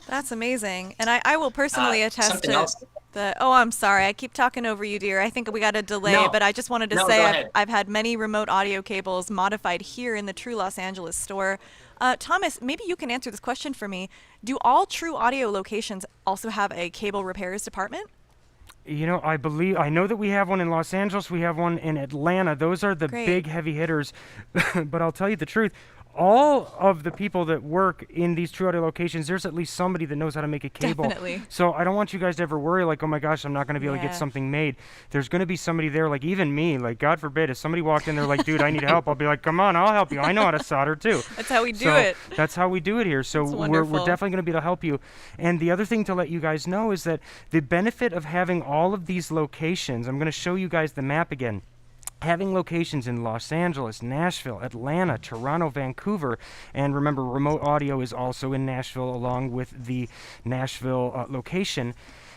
[SPEAKER 1] That's amazing. And I will personally attest to
[SPEAKER 6] else.
[SPEAKER 1] I'm sorry. I keep talking over you, dear. I think we got a delay, but I just wanted to say I've had many remote audio cables modified here in the True Los Angeles store. Thomas, maybe you can answer this question for me. Do all True Audio locations also have a cable repairs department?
[SPEAKER 3] You know, I know that we have one in Los Angeles. We have one in Atlanta. Those are the big heavy hitters. But I'll tell you the truth. all of the people that work in these True Audio locations, there's at least somebody that knows how to make a cable.
[SPEAKER 1] Definitely.
[SPEAKER 3] So I don't want you guys to ever worry like, oh my gosh, I'm not going to be able to get something made. There's going to be somebody there, like even me, like God forbid, if somebody walked in there like, dude, I need help, I'll be like, come on, I'll help you. I know how to solder too.
[SPEAKER 1] That's how we do it.
[SPEAKER 3] That's how we do it here. So we're definitely going to be able to help you. And the other thing to let you guys know is that the benefit of having all of these locations, I'm going to show you guys the map again. Having locations in Los Angeles, Nashville, Atlanta, Toronto, Vancouver, and remember, Remote Audio is also in Nashville along with the Nashville location.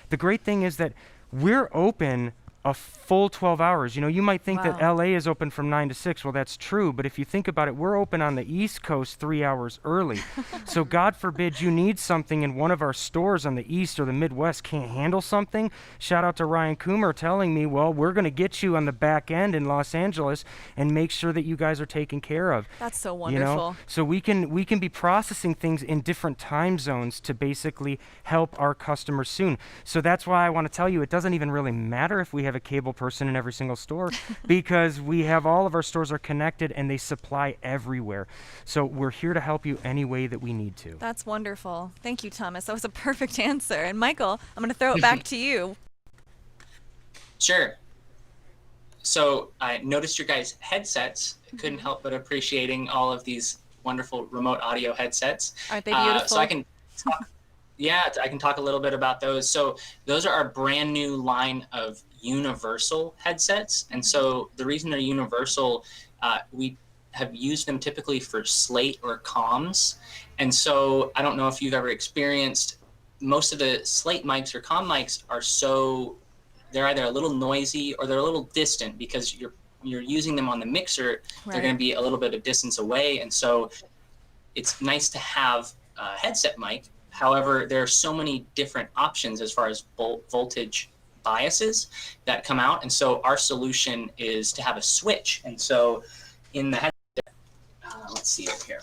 [SPEAKER 3] The great thing is that we're open a full 12 hours. You know, you might think that LA is open from 9 to 6. Well, that's true, but if you think about it, we're open on the East Coast 3 hours early. So God forbid you need something in one of our stores on the East or the Midwest can't handle something. Shout out to Ryan Coomer telling me, well, we're going to get you on the back end in Los Angeles and make sure that you guys are taken care of.
[SPEAKER 1] That's so wonderful.
[SPEAKER 3] You know? So we can be processing things in different time zones to basically help our customers soon. So that's why I want to tell you, it doesn't even really matter if we have a cable person in every single store because we have all of our stores are connected and they supply everywhere. So we're here to help you any way that we need to.
[SPEAKER 1] That's wonderful. Thank you, Thomas. That was a perfect answer. And Michael, I'm going to throw it back to you.
[SPEAKER 6] Sure. So I noticed your guys' headsets. Couldn't help but appreciating all of these wonderful remote audio headsets.
[SPEAKER 1] Aren't they beautiful?
[SPEAKER 6] So I can talk. Yeah, I can talk a little bit about those. So those are our brand new line of universal headsets. And so the reason they're universal, we have used them typically for slate or comms. And so I don't know if you've ever experienced, most of the slate mics or comm mics are they're either a little noisy or they're a little distant because you're using them on the mixer. Right. They're going to be a little bit of distance away. And so it's nice to have a headset mic. However, there are so many different options as far as voltage biases that come out. And so our solution is to have a switch. And so in the headset, let's see up here.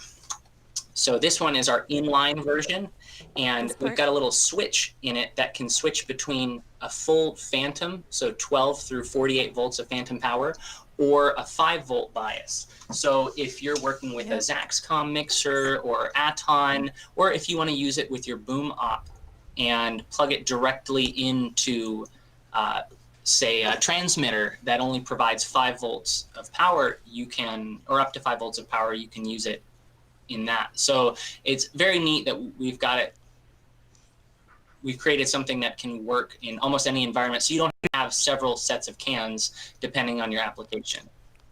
[SPEAKER 6] So this one is our inline version. And we've got a little switch in it that can switch between a full phantom, so 12 through 48 volts of phantom power, or a 5-volt bias. So if you're working with a Zaxcom mixer or Aton, or if you want to use it with your boom op and plug it directly into, say, a transmitter that only provides 5 volts of power, you can, or up to 5 volts of power, you can use it in that. So it's very neat that we've got it. We've created something that can work in almost any environment. So you don't have several sets of cans depending on your application.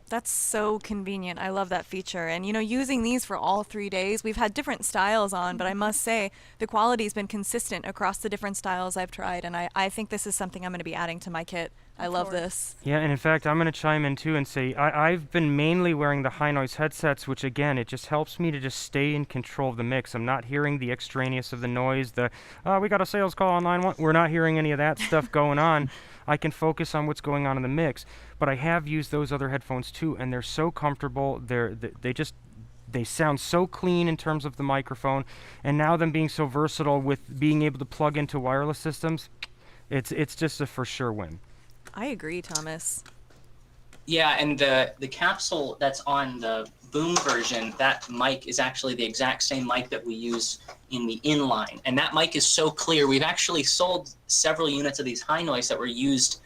[SPEAKER 1] That's so convenient. I love that feature. And, you know, using these for all 3 days, we've had different styles on, but I must say the quality's been consistent across the different styles I've tried. And I think this is something I'm going to be adding to my kit. I love this.
[SPEAKER 3] Yeah, and in fact, I'm going to chime in too and say I've been mainly wearing the high noise headsets, which again, it just helps me to just stay in control of the mix. I'm not hearing the extraneous of the noise, we got a sales call on line 1. We're not hearing any of that stuff going on. I can focus on what's going on in the mix. But I have used those other headphones too, and they're so comfortable. They sound so clean in terms of the microphone, and now them being so versatile with being able to plug into wireless systems, it's just a for sure win.
[SPEAKER 1] I agree, Thomas.
[SPEAKER 6] Yeah, and the capsule that's on the boom version, that mic is actually the exact same mic that we use in the inline. And that mic is so clear. We've actually sold several units of these high noise that were used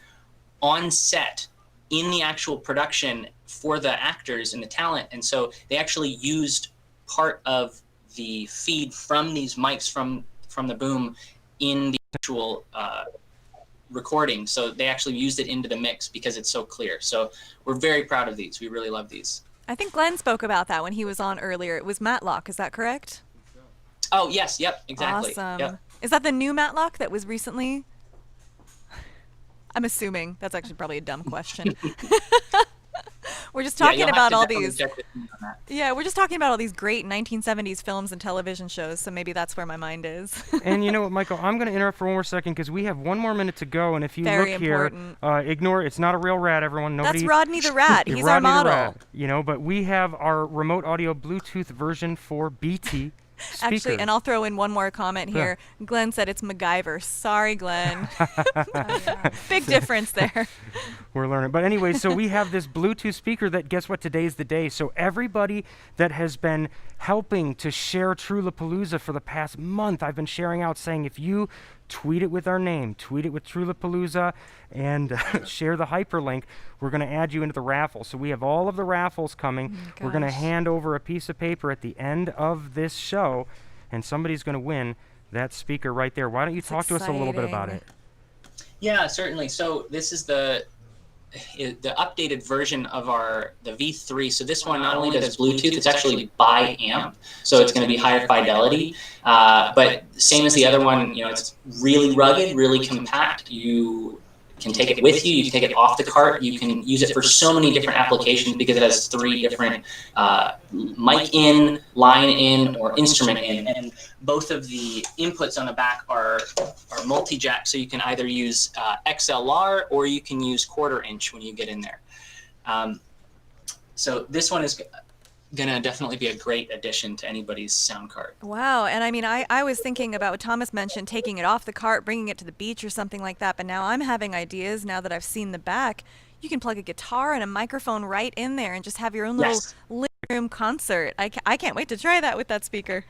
[SPEAKER 6] on set in the actual production for the actors and the talent. And so they actually used part of the feed from these mics from the boom in the actual recording. So they actually used it into the mix because it's so clear. So we're very proud of these. We really love these.
[SPEAKER 1] I think Glenn spoke about that when he was on earlier. It was Matlock, is that correct?
[SPEAKER 6] Oh, yes. Yep, exactly.
[SPEAKER 1] Awesome.
[SPEAKER 6] Yep.
[SPEAKER 1] Is that the new Matlock that was recently? I'm assuming. That's actually probably a dumb question. We're just talking about all these. Yeah, we're just talking about all these great 1970s films and television shows, so maybe that's where my mind is.
[SPEAKER 3] And you know what, Michael, I'm going to interrupt for one more second because we have one more minute to go, and if you
[SPEAKER 1] Very
[SPEAKER 3] look
[SPEAKER 1] important.
[SPEAKER 3] Here, ignore it's not a real rat, everyone. Nobody,
[SPEAKER 1] that's Rodney the Rat. He's
[SPEAKER 3] Rodney
[SPEAKER 1] our model.
[SPEAKER 3] The rat, you know, but we have our remote audio Bluetooth version for BT.
[SPEAKER 1] Actually, and I'll throw in one more comment here. Glenn said it's MacGyver. Sorry, Glenn. Big difference there.
[SPEAKER 3] We're learning. But anyway, so we have this Bluetooth speaker that, guess what, today's the day. So everybody that has been helping to share Trewlapalooza for the past month, I've been sharing out saying, if you tweet it with our name, tweet it with Trewlapalooza, and share the hyperlink, we're going to add you into the raffle. So we have all of the raffles coming. We're going to hand over a piece of paper at the end of this show, and somebody's going to win that speaker right there. Why don't you talk to us a little bit about it?
[SPEAKER 6] Yeah, certainly. So this is the updated version of the V3. So this one not only does Bluetooth, it's actually by amp, so it's going to be higher fidelity. But same as the other one, it's really rugged, really compact. You can take it with you. You can take it off the cart. You can use it for so many different applications because it has 3 different mic in, line in, or instrument in. And both of the inputs on the back are multi-jack, so you can either use XLR or you can use 1/4 inch when you get in there. So this one is going to definitely be a great addition to anybody's sound card.
[SPEAKER 1] Wow. And I mean, I was thinking about what Thomas mentioned, taking it off the cart, bringing it to the beach or something like that. But now I'm having ideas now that I've seen the back. You can plug a guitar and a microphone right in there and just have your own little living room concert. I can't wait to try that with that speaker.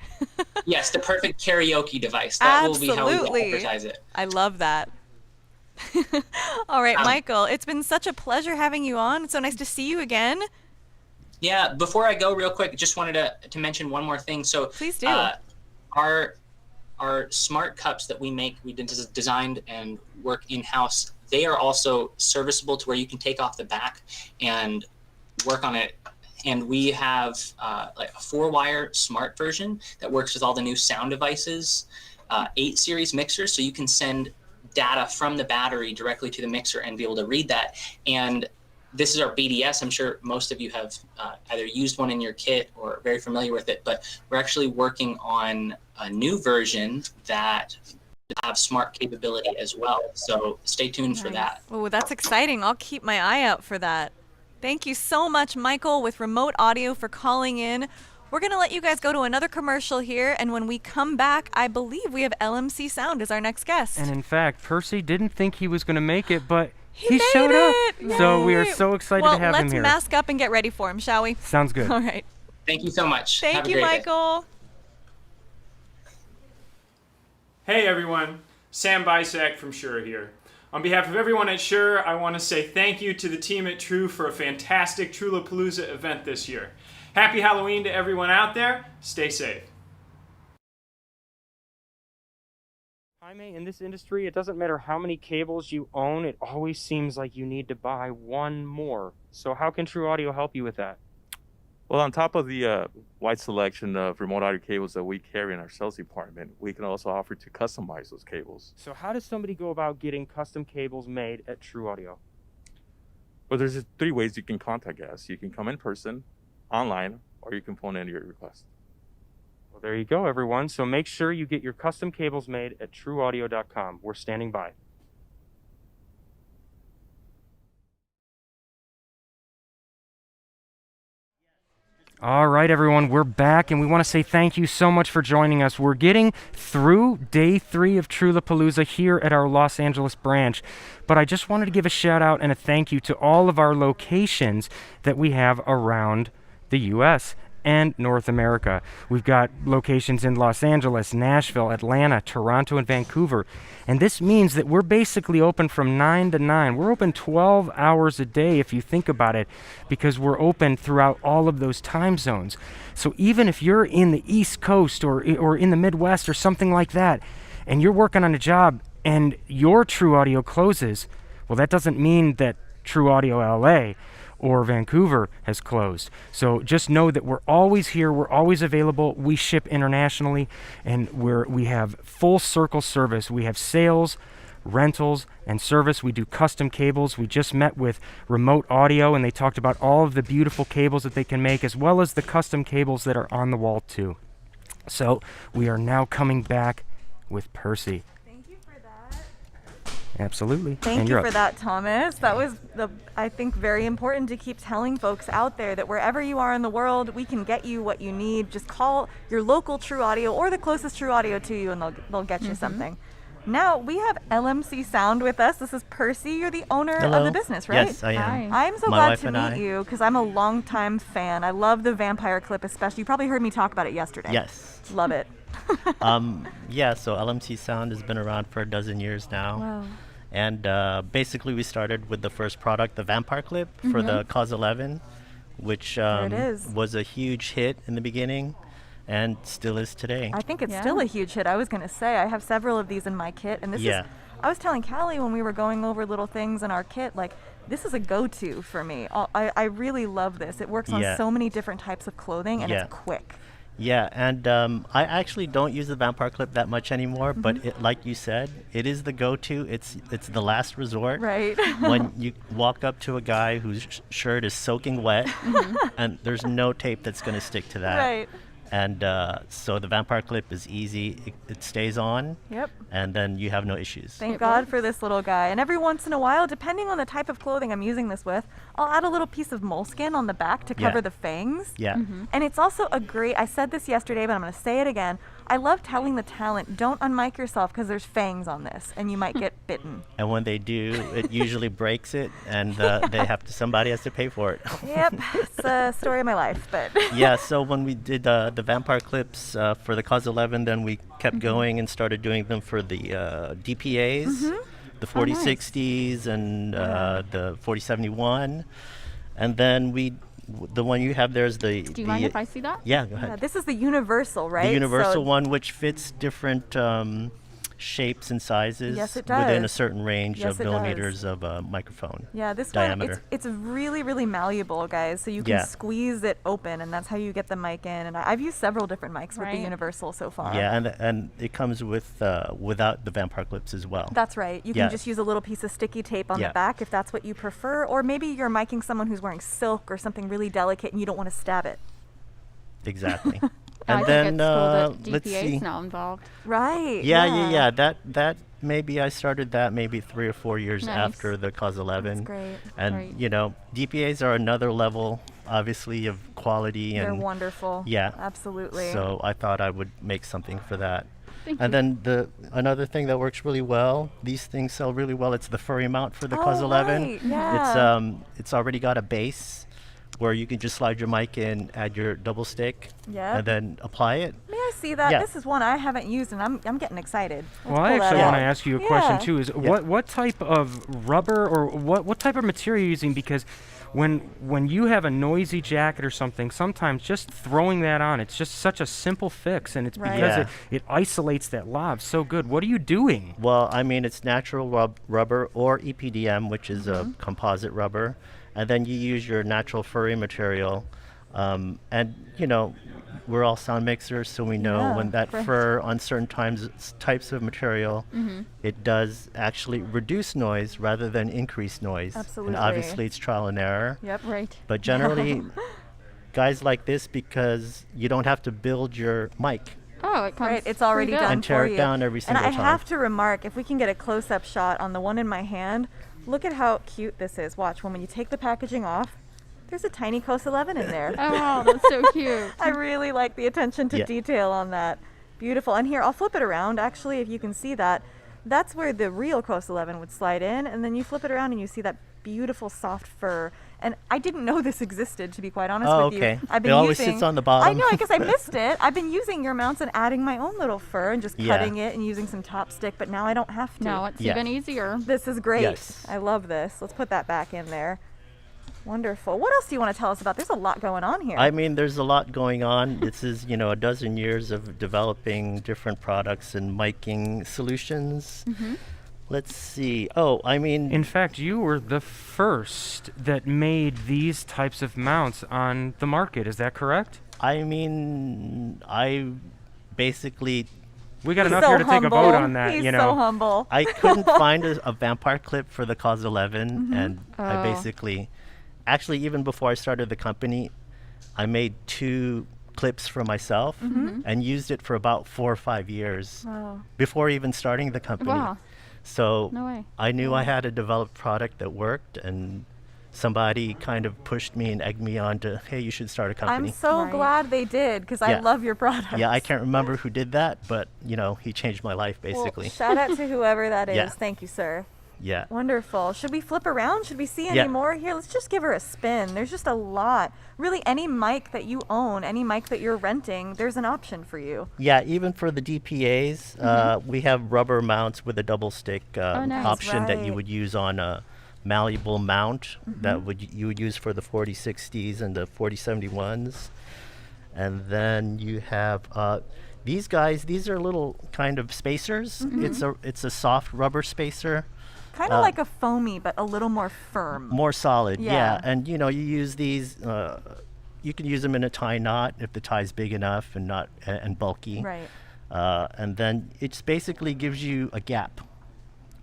[SPEAKER 6] Yes, the perfect karaoke device. That will be how we advertise it.
[SPEAKER 1] I love that. All right, Michael, it's been such a pleasure having you on. It's so nice to see you again.
[SPEAKER 6] Yeah, before I go real quick, just wanted to mention one more thing. So
[SPEAKER 1] please do.
[SPEAKER 6] Our smart cups that we make, we designed and work in-house, they are also serviceable to where you can take off the back and work on it. And we have like a 4-wire smart version that works with all the new sound devices, 8 series mixers, so you can send data from the battery directly to the mixer and be able to read that. And this is our BDS. I'm sure most of you have either used one in your kit or are very familiar with it, but we're actually working on a new version that have smart capability as well. So stay tuned for that.
[SPEAKER 1] Oh, that's exciting. I'll keep my eye out for that. Thank you so much, Michael, with Remote Audio for calling in. We're going to let you guys go to another commercial here, and when we come back, I believe we have LMC Sound as our next guest.
[SPEAKER 3] And in fact, Percy didn't think he was going to make it, but he showed up.
[SPEAKER 1] Yay.
[SPEAKER 3] So we are so excited to have him here.
[SPEAKER 1] Let's mask up and get ready for him, shall we?
[SPEAKER 3] Sounds good.
[SPEAKER 1] All right.
[SPEAKER 6] Thank you so much.
[SPEAKER 1] Thank you, Michael.
[SPEAKER 4] Hey everyone, Sam Bisak from Shure here. On behalf of everyone at Shure, I want to say thank you to the team at Trew for a fantastic Trewlapalooza event this year. Happy Halloween to everyone out there. Stay safe.
[SPEAKER 3] Jaime, in this industry, it doesn't matter how many cables you own, it always seems like you need to buy one more. So how can True Audio help you with that?
[SPEAKER 7] Well, on top of the wide selection of remote audio cables that we carry in our sales department, we can also offer to customize those cables.
[SPEAKER 3] So how does somebody go about getting custom cables made at True Audio?
[SPEAKER 7] Well, there's just 3 ways you can contact us. You can come in person, online, or you can phone in your request.
[SPEAKER 3] Well, there you go, everyone. So make sure you get your custom cables made at trueaudio.com. We're standing by. All right, everyone, we're back, and we want to say thank you so much for joining us. We're getting through day 3 of Trewlapalooza here at our Los Angeles branch, but I just wanted to give a shout out and a thank you to all of our locations that we have around the U.S. and North America. We've got locations in Los Angeles, Nashville, Atlanta, Toronto, and Vancouver. And this means that we're basically open from 9 to 9. We're open 12 hours a day if you think about it, because we're open throughout all of those time zones. So even if you're in the East Coast or in the Midwest or something like that, and you're working on a job and your True Audio closes, well, that doesn't mean that True Audio LA or Vancouver has closed. So just know that we're always here, we're always available, we ship internationally, and we have full circle service. We have sales, rentals, and service. We do custom cables. We just met with Remote Audio, and they talked about all of the beautiful cables that they can make, as well as the custom cables that are on the wall too. So we are now coming back with Percy. Absolutely.
[SPEAKER 1] Thank
[SPEAKER 3] And
[SPEAKER 1] you
[SPEAKER 3] you're
[SPEAKER 1] for
[SPEAKER 3] up.
[SPEAKER 1] that, Thomas. That was, I think, very important to keep telling folks out there that wherever you are in the world, we can get you what you need. Just call your local True Audio or the closest True Audio to you, and they'll get you something. Now, we have LMC Sound with us. This is Percy. You're the owner of
[SPEAKER 9] Hello.
[SPEAKER 1] the business, right?
[SPEAKER 9] Yes, I am.
[SPEAKER 1] I'm so
[SPEAKER 9] My
[SPEAKER 1] glad
[SPEAKER 9] wife
[SPEAKER 1] to
[SPEAKER 9] and I.
[SPEAKER 1] meet you because I'm a longtime fan. I love the vampire clip especially. You probably heard me talk about it yesterday.
[SPEAKER 9] Yes.
[SPEAKER 1] Love it.
[SPEAKER 9] Yeah, so LMC Sound has been around for a dozen years now.
[SPEAKER 1] Wow.
[SPEAKER 9] And basically, we started with the first product, the Vampire Clip, for the Cause 11, which
[SPEAKER 1] it is.
[SPEAKER 9] was a huge hit in the beginning and still is today.
[SPEAKER 1] I think it's still a huge hit. I was going to say, I have several of these in my kit. And this is, I was telling Kally when we were going over little things in our kit, like, this is a go-to for me. I really love this. It works on so many different types of clothing, and it's quick.
[SPEAKER 9] Yeah, and I actually don't use the Vampire Clip that much anymore, but it, like you said, it is the go-to. It's the last resort.
[SPEAKER 1] Right.
[SPEAKER 9] When you walk up to a guy whose shirt is soaking wet, and there's no tape that's going to stick to that.
[SPEAKER 1] Right.
[SPEAKER 9] And so the Vampire Clip is easy. It stays on.
[SPEAKER 1] Yep.
[SPEAKER 9] And then you have no issues.
[SPEAKER 1] Thank God for this little guy. And every once in a while, depending on the type of clothing I'm using this with, I'll add a little piece of moleskin on the back to cover the fangs.
[SPEAKER 9] Yeah.
[SPEAKER 1] And it's also a great, I said this yesterday, but I'm going to say it again. I love telling the talent, don't unmic yourself because there's fangs on this and you might get bitten.
[SPEAKER 9] And when they do, it usually breaks it, and somebody has to pay for it.
[SPEAKER 1] Yep, it's a story of my life, but.
[SPEAKER 9] Yeah, so when we did the Vampire Clips for the Cause 11, then we kept going and started doing them for the DPAs, the 4060s and the 4071. And then the one you have there is the...
[SPEAKER 2] Do you mind if I see that?
[SPEAKER 9] Yeah, go ahead.
[SPEAKER 1] Yeah, this is the universal, right?
[SPEAKER 9] The universal one, which fits different shapes and sizes within a certain range of millimeters of microphone.
[SPEAKER 1] Yeah, this
[SPEAKER 9] diameter.
[SPEAKER 1] one, it's really, really malleable, guys. So you can squeeze it open, and that's how you get the mic in. And I've used several different mics with the universal so far.
[SPEAKER 9] Yeah, and it comes with without the Vampire Clips as well.
[SPEAKER 1] That's right. You can just use a little piece of sticky tape on the back if that's what you prefer, or maybe you're miking someone who's wearing silk or something really delicate and you don't want to stab it.
[SPEAKER 9] Exactly.
[SPEAKER 2] And then let's
[SPEAKER 9] let's see.
[SPEAKER 2] now involved.
[SPEAKER 1] Right.
[SPEAKER 9] Yeah. That maybe I started that maybe 3 or 4 years after the Cause 11.
[SPEAKER 1] That's great.
[SPEAKER 9] And you know, DPAs are another level, obviously, of quality.
[SPEAKER 1] They're
[SPEAKER 9] and
[SPEAKER 1] wonderful.
[SPEAKER 9] Yeah.
[SPEAKER 1] Absolutely.
[SPEAKER 9] So I thought I would make something for that.
[SPEAKER 2] Thank
[SPEAKER 9] and
[SPEAKER 2] you.
[SPEAKER 9] then another thing that works really well, these things sell really well. It's the furry mount for the Cause 11.
[SPEAKER 1] Right. Yeah.
[SPEAKER 9] It's already got a base where you can just slide your mic in, add your double stick, and then apply it.
[SPEAKER 1] May I see that?
[SPEAKER 9] Yeah.
[SPEAKER 1] This is one I haven't used, and I'm getting excited. Let's
[SPEAKER 3] Well, I
[SPEAKER 1] pull that
[SPEAKER 3] actually want to
[SPEAKER 1] out.
[SPEAKER 3] ask you a question too. Is what type of rubber or what type of material you're using? Because when you have a noisy jacket or something, sometimes just throwing that on, it's just such a simple fix, and it's because it isolates that lav so good. What are you doing?
[SPEAKER 9] Well, I mean, it's natural rubber or EPDM, which is a composite rubber, and then you use your natural furry material. And you know, we're all sound mixers, so we know when that fur on certain types of material, it does actually reduce noise rather than increase noise.
[SPEAKER 1] Absolutely.
[SPEAKER 9] And obviously it's trial and error.
[SPEAKER 1] Yep.
[SPEAKER 2] Right.
[SPEAKER 9] But generally, guys like this because you don't have to build your mic.
[SPEAKER 2] Oh, it comes
[SPEAKER 1] it's already done
[SPEAKER 9] and tear
[SPEAKER 1] for
[SPEAKER 9] it
[SPEAKER 1] you.
[SPEAKER 9] down every single
[SPEAKER 1] And I
[SPEAKER 9] time.
[SPEAKER 1] have to remark, if we can get a close-up shot on the one in my hand, look at how cute this is. Watch, when you take the packaging off, there's a tiny Cos 11 in there.
[SPEAKER 2] Oh, wow, that's so cute.
[SPEAKER 1] I really like the attention to detail on that. Beautiful. And here, I'll flip it around. Actually, if you can see that, that's where the real Cos 11 would slide in, and then you flip it around and you see that beautiful soft fur. And I didn't know this existed, to be quite honest with you.
[SPEAKER 9] I've been always sits on the bottom.
[SPEAKER 1] I know, I guess I missed it. I've been using your mounts and adding my own little fur and just cutting it and using some top stick, but now I don't have to.
[SPEAKER 2] Now it's even easier.
[SPEAKER 1] This is great.
[SPEAKER 9] Yes.
[SPEAKER 1] I love this. Let's put that back in there. Wonderful. What else do you want to tell us about? There's a lot going on here.
[SPEAKER 9] I mean, there's a lot going on. This is, you know, a dozen years of developing different products and miking solutions. Let's see. Oh, I mean...
[SPEAKER 3] In fact, you were the first that made these types of mounts on the market. Is that correct?
[SPEAKER 9] I mean, I basically...
[SPEAKER 3] We got enough here to take a vote on that,
[SPEAKER 1] He's
[SPEAKER 3] you know.
[SPEAKER 1] so humble.
[SPEAKER 9] I couldn't find a vampire clip for the Cause 11, and I
[SPEAKER 2] Oh.
[SPEAKER 9] basically... Actually, even before I started the company, I made 2 clips for myself and used it for about 4 or 5 years
[SPEAKER 1] Wow.
[SPEAKER 9] before even starting the company.
[SPEAKER 2] Wow.
[SPEAKER 9] So
[SPEAKER 2] No way.
[SPEAKER 9] I knew I had a developed product that worked, and somebody kind of pushed me and egged me on to, hey, you should start a company.
[SPEAKER 1] I'm so glad they did, because I love your product.
[SPEAKER 9] Yeah, I can't remember who did that, but, you know, he changed my life, basically.
[SPEAKER 1] Well, shout out to whoever that is.
[SPEAKER 9] Yeah.
[SPEAKER 1] Thank you, sir.
[SPEAKER 9] Yeah.
[SPEAKER 1] Wonderful. Should we flip around? Should we see any more here? Let's just give her a spin. There's just a lot. Really, any mic that you own, any mic that you're renting, there's an option for you.
[SPEAKER 9] Yeah, even for the DPAs, we have rubber mounts with a double stick
[SPEAKER 1] nice.
[SPEAKER 9] option that you
[SPEAKER 1] Right.
[SPEAKER 9] would use on a malleable mount that you would use for the 4060s and the 4071s. And then you have these guys. These are little kind of spacers. It's a soft rubber spacer.
[SPEAKER 1] Kind of like a foamy, but a little more firm.
[SPEAKER 9] More solid,
[SPEAKER 1] Yeah.
[SPEAKER 9] yeah. And you know, you use these. You can use them in a tie knot if the tie's big enough and not and bulky.
[SPEAKER 1] Right.
[SPEAKER 9] And then it basically gives you a gap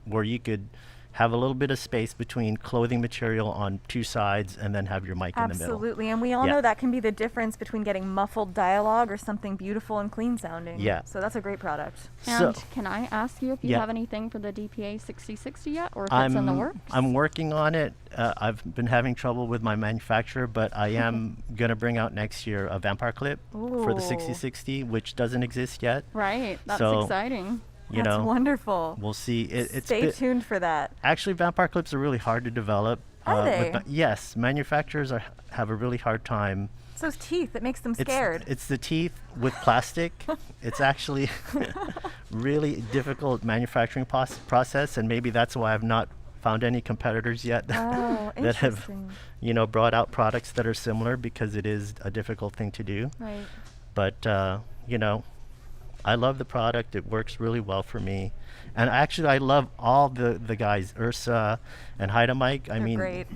[SPEAKER 9] where you could have a little bit of space between clothing material on two sides and then have your mic in the middle.
[SPEAKER 1] Absolutely, and we all
[SPEAKER 9] Yeah.
[SPEAKER 1] know that can be the difference between getting muffled dialogue or something beautiful and clean sounding.
[SPEAKER 9] Yeah.
[SPEAKER 1] So that's a great product.
[SPEAKER 2] And can I ask you if you
[SPEAKER 9] Yeah.
[SPEAKER 2] have anything for the DPA 6060 yet, or if it's in the works?
[SPEAKER 9] I'm working on it. I've been having trouble with my manufacturer, but I am going to bring out next year a vampire clip for the
[SPEAKER 1] Ooh.
[SPEAKER 9] 6060, which doesn't exist yet.
[SPEAKER 2] Right, that's
[SPEAKER 9] So,
[SPEAKER 2] exciting.
[SPEAKER 9] You
[SPEAKER 1] That's
[SPEAKER 9] know,
[SPEAKER 1] wonderful.
[SPEAKER 9] We'll see. It's
[SPEAKER 1] Stay tuned for that.
[SPEAKER 9] Actually, vampire clips are really hard to develop.
[SPEAKER 1] Are they?
[SPEAKER 9] Yes, manufacturers have a really hard time.
[SPEAKER 1] It's those teeth that makes them scared.
[SPEAKER 9] It's the teeth with plastic. It's actually really difficult manufacturing process, and maybe that's why I've not found any competitors yet that have,
[SPEAKER 1] interesting.
[SPEAKER 9] you know, brought out products that are similar, because it is a difficult thing to do.
[SPEAKER 1] Right.
[SPEAKER 9] But you know, I love the product. It works really well for me. And actually, I love all the guys, Ursa and Haida Mike. I mean,
[SPEAKER 1] great.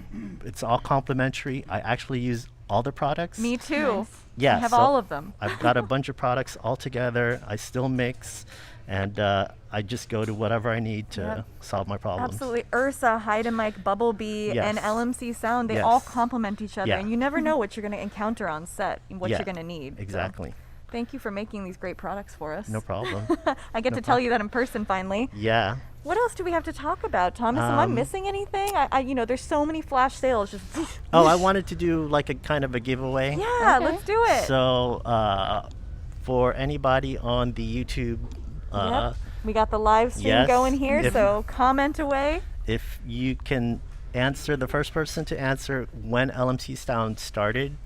[SPEAKER 9] it's all complimentary. I actually use all the products.
[SPEAKER 1] Me too.
[SPEAKER 2] Nice.
[SPEAKER 9] Yeah,
[SPEAKER 1] I have
[SPEAKER 9] so
[SPEAKER 1] all of them.
[SPEAKER 9] I've got a bunch of products all together. I still mix, and I just go to whatever I need to
[SPEAKER 1] Yep.
[SPEAKER 9] solve my problems.
[SPEAKER 1] Absolutely. Ursa, Haida Mike, Bubblebee,
[SPEAKER 9] Yes.
[SPEAKER 1] and LMC Sound, they
[SPEAKER 9] Yes.
[SPEAKER 1] all complement each other,
[SPEAKER 9] Yeah.
[SPEAKER 1] and you never know what you're going to encounter on set and what
[SPEAKER 9] Yeah,
[SPEAKER 1] you're going to need. So
[SPEAKER 9] exactly.
[SPEAKER 1] thank you for making these great products for us.
[SPEAKER 9] No problem.
[SPEAKER 1] I get
[SPEAKER 9] No
[SPEAKER 1] to tell you that in person finally.
[SPEAKER 9] Yeah.
[SPEAKER 1] What else do we have to talk about, Thomas? Am I missing anything? You know, there's so many flash sales. Just
[SPEAKER 9] Oh, I wanted to do like a kind of a giveaway.
[SPEAKER 1] yeah, let's do it.
[SPEAKER 9] So for anybody on the YouTube,
[SPEAKER 1] Yep. We got the live stream
[SPEAKER 9] yes,
[SPEAKER 1] going here,
[SPEAKER 9] if-
[SPEAKER 1] so comment away.
[SPEAKER 9] if you can answer, the first person to answer when LMC Sound started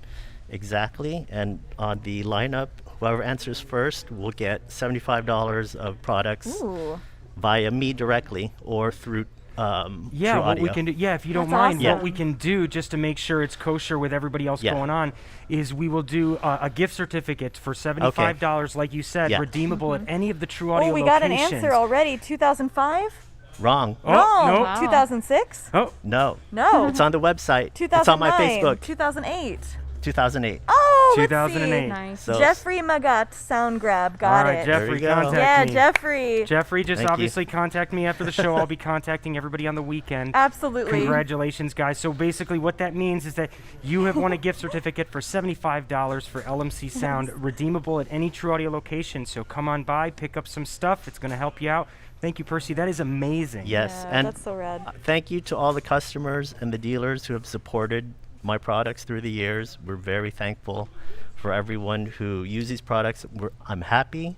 [SPEAKER 9] exactly, and on the lineup, whoever answers first will get $75 of products
[SPEAKER 1] Ooh.
[SPEAKER 9] via me directly or through
[SPEAKER 3] Yeah,
[SPEAKER 9] True
[SPEAKER 3] what
[SPEAKER 9] Audio.
[SPEAKER 3] we can do, if you don't
[SPEAKER 1] That's
[SPEAKER 3] mind,
[SPEAKER 1] awesome.
[SPEAKER 3] what we can do just to make sure it's kosher with everybody else
[SPEAKER 9] Yeah.
[SPEAKER 3] going on is we will do a gift certificate for $75, like you said,
[SPEAKER 9] Yeah.
[SPEAKER 3] redeemable at any of the True Audio
[SPEAKER 1] Oh, we
[SPEAKER 3] locations.
[SPEAKER 1] got an answer already. 2005?
[SPEAKER 9] Wrong.
[SPEAKER 3] Oh,
[SPEAKER 1] Wrong.
[SPEAKER 3] no.
[SPEAKER 2] Wow.
[SPEAKER 1] 2006?
[SPEAKER 3] Oh,
[SPEAKER 9] No.
[SPEAKER 1] No.
[SPEAKER 9] It's on the website.
[SPEAKER 1] 2009.
[SPEAKER 9] It's on my Facebook.
[SPEAKER 1] 2008.
[SPEAKER 9] 2008.
[SPEAKER 1] Oh, let's
[SPEAKER 3] 2008.
[SPEAKER 1] see.
[SPEAKER 2] Nice.
[SPEAKER 9] So-
[SPEAKER 1] Jeffrey Magat, Sound Grab, got
[SPEAKER 3] all right,
[SPEAKER 1] it.
[SPEAKER 3] Jeffrey,
[SPEAKER 9] There you go.
[SPEAKER 3] contact
[SPEAKER 1] Yeah,
[SPEAKER 3] me.
[SPEAKER 1] Jeffrey.
[SPEAKER 3] Jeffrey, just
[SPEAKER 9] Thank you.
[SPEAKER 3] obviously contact me after the show. I'll be contacting everybody on the weekend.
[SPEAKER 1] Absolutely.
[SPEAKER 3] Congratulations, guys. So basically what that means is that you have won a gift certificate for $75 for LMC Sound, redeemable at any True Audio location. So come on by, pick up some stuff. It's going to help you out. Thank you, Percy. That is amazing.
[SPEAKER 9] Yes,
[SPEAKER 1] Yeah,
[SPEAKER 9] and
[SPEAKER 1] that's so rad.
[SPEAKER 9] thank you to all the customers and the dealers who have supported my products through the years. We're very thankful for everyone who uses these products. I'm happy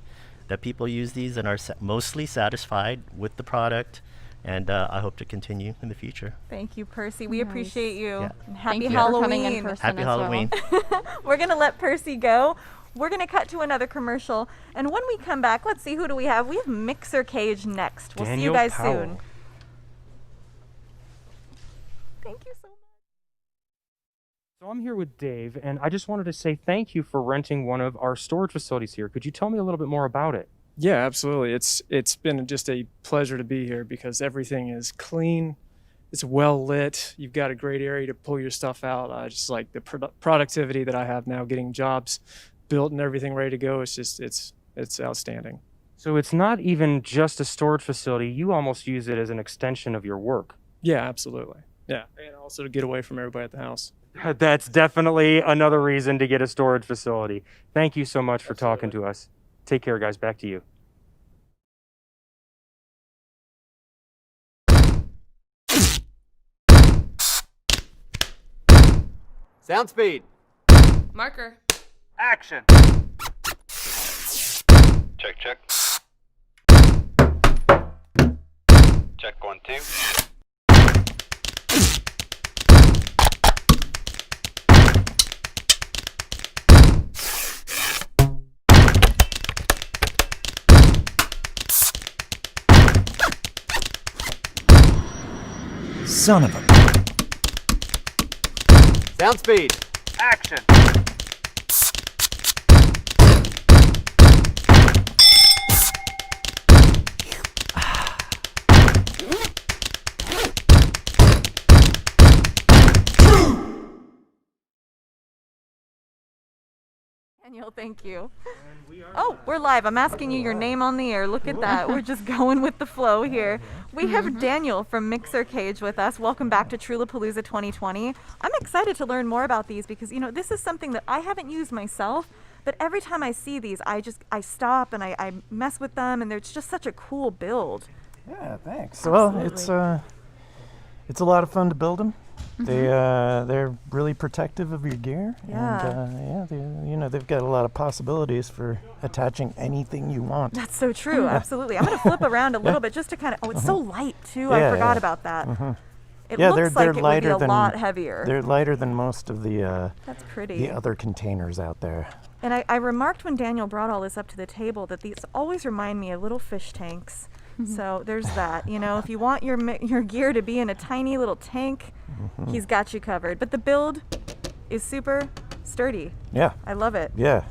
[SPEAKER 9] that people use these and are mostly satisfied with the product, and I hope to continue in the future.
[SPEAKER 1] Thank you, Percy. We
[SPEAKER 2] Nice.
[SPEAKER 1] appreciate you.
[SPEAKER 9] Yeah.
[SPEAKER 1] And
[SPEAKER 2] Thank
[SPEAKER 1] happy
[SPEAKER 2] you for
[SPEAKER 1] Halloween.
[SPEAKER 2] coming in person
[SPEAKER 9] Happy
[SPEAKER 2] as well.
[SPEAKER 9] Halloween.
[SPEAKER 1] We're going to let Percy go. We're going to cut to another commercial. And when we come back, let's see, who do we have? We have Mixer Cage next. We'll see you
[SPEAKER 3] Daniel
[SPEAKER 1] guys
[SPEAKER 3] Powell.
[SPEAKER 1] soon. Thank you so much.
[SPEAKER 3] So I'm here with Dave, and I just wanted to say thank you for renting one of our storage facilities here. Could you tell me a little bit more about it?
[SPEAKER 10] Yeah, absolutely. It's been just a pleasure to be here because everything is clean. It's well lit. You've got a great area to pull your stuff out. I just like the productivity that I have now, getting jobs built and everything ready to go. It's just it's outstanding.
[SPEAKER 3] So it's not even just a storage facility. You almost use it as an extension of your work.
[SPEAKER 10] Yeah, absolutely. Yeah, and also to get away from everybody at the house.
[SPEAKER 3] That's definitely another reason to get a storage facility. Thank you so much for talking to us. Take care, guys. Back to you.
[SPEAKER 11] Sound speed.
[SPEAKER 14] Marker.
[SPEAKER 11] Action.
[SPEAKER 12] Check, check. Check 1, 2.
[SPEAKER 11] Son of a... Sound speed. Action.
[SPEAKER 1] Daniel, thank you. Oh, we're live. I'm asking you your name on the air. Look at that. We're just going with the flow here. We have Daniel from Mixer Cage with us. Welcome back to Trewlapalooza 2020. I'm excited to learn more about these because, you know, this is something that I haven't used myself, but every time I see these, I stop and I mess with them, and it's just such a cool build.
[SPEAKER 23] Yeah, thanks.
[SPEAKER 1] Absolutely.
[SPEAKER 23] Well, it's a lot of fun to build them. They're really protective of your gear, and they've got a lot of possibilities for attaching anything you want.
[SPEAKER 1] That's so true. Absolutely. I'm going to flip around a little bit just to kind of. Oh, it's so light too. I forgot about that. It looks like it would be a lot heavier.
[SPEAKER 23] They're lighter than most of the
[SPEAKER 1] That's pretty.
[SPEAKER 23] the other containers out there.
[SPEAKER 1] And I remarked when Daniel brought all this up to the table that these always remind me of little fish tanks. So there's that. You know, if you want your gear to be in a tiny little tank, he's got you covered. But the build is super sturdy.
[SPEAKER 23] Yeah.
[SPEAKER 1] I love it.
[SPEAKER 23] Yeah.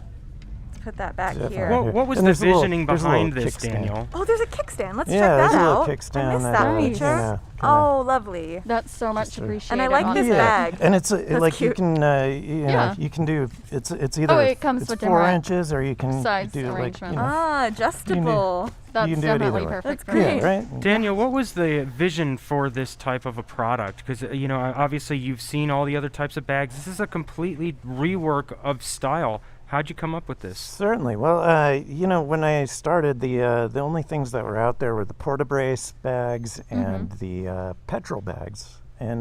[SPEAKER 1] Let's put that back
[SPEAKER 23] Definitely.
[SPEAKER 1] here.
[SPEAKER 3] What was the visioning behind this, Daniel?
[SPEAKER 1] Oh, there's a kickstand. Let's
[SPEAKER 23] Yeah,
[SPEAKER 1] check that
[SPEAKER 23] there's a little
[SPEAKER 1] out.
[SPEAKER 23] kickstand
[SPEAKER 1] I missed
[SPEAKER 23] that,
[SPEAKER 1] that
[SPEAKER 23] you
[SPEAKER 1] feature.
[SPEAKER 23] know,
[SPEAKER 1] Oh, lovely.
[SPEAKER 2] That's so much appreciated.
[SPEAKER 1] And I like this
[SPEAKER 23] Yeah,
[SPEAKER 1] bag.
[SPEAKER 23] and it's
[SPEAKER 1] That's
[SPEAKER 23] like
[SPEAKER 1] cute.
[SPEAKER 23] you can you can do it's either
[SPEAKER 2] it comes
[SPEAKER 23] it's
[SPEAKER 2] with
[SPEAKER 23] 4
[SPEAKER 2] different
[SPEAKER 23] inches or you can
[SPEAKER 2] size
[SPEAKER 23] do like
[SPEAKER 2] arrangements.
[SPEAKER 1] Adjustable.
[SPEAKER 2] That's
[SPEAKER 23] you can do
[SPEAKER 2] definitely
[SPEAKER 23] it either way.
[SPEAKER 2] perfect for
[SPEAKER 23] Yeah,
[SPEAKER 2] me.
[SPEAKER 23] right.
[SPEAKER 3] Daniel, what was the vision for this type of a product? Because, you know, obviously you've seen all the other types of bags. This is a complete rework of style. How'd you come up with this?
[SPEAKER 23] Certainly. Well, you know, when I started, the only things that were out there were the Portabrace bags and the petrol bags, and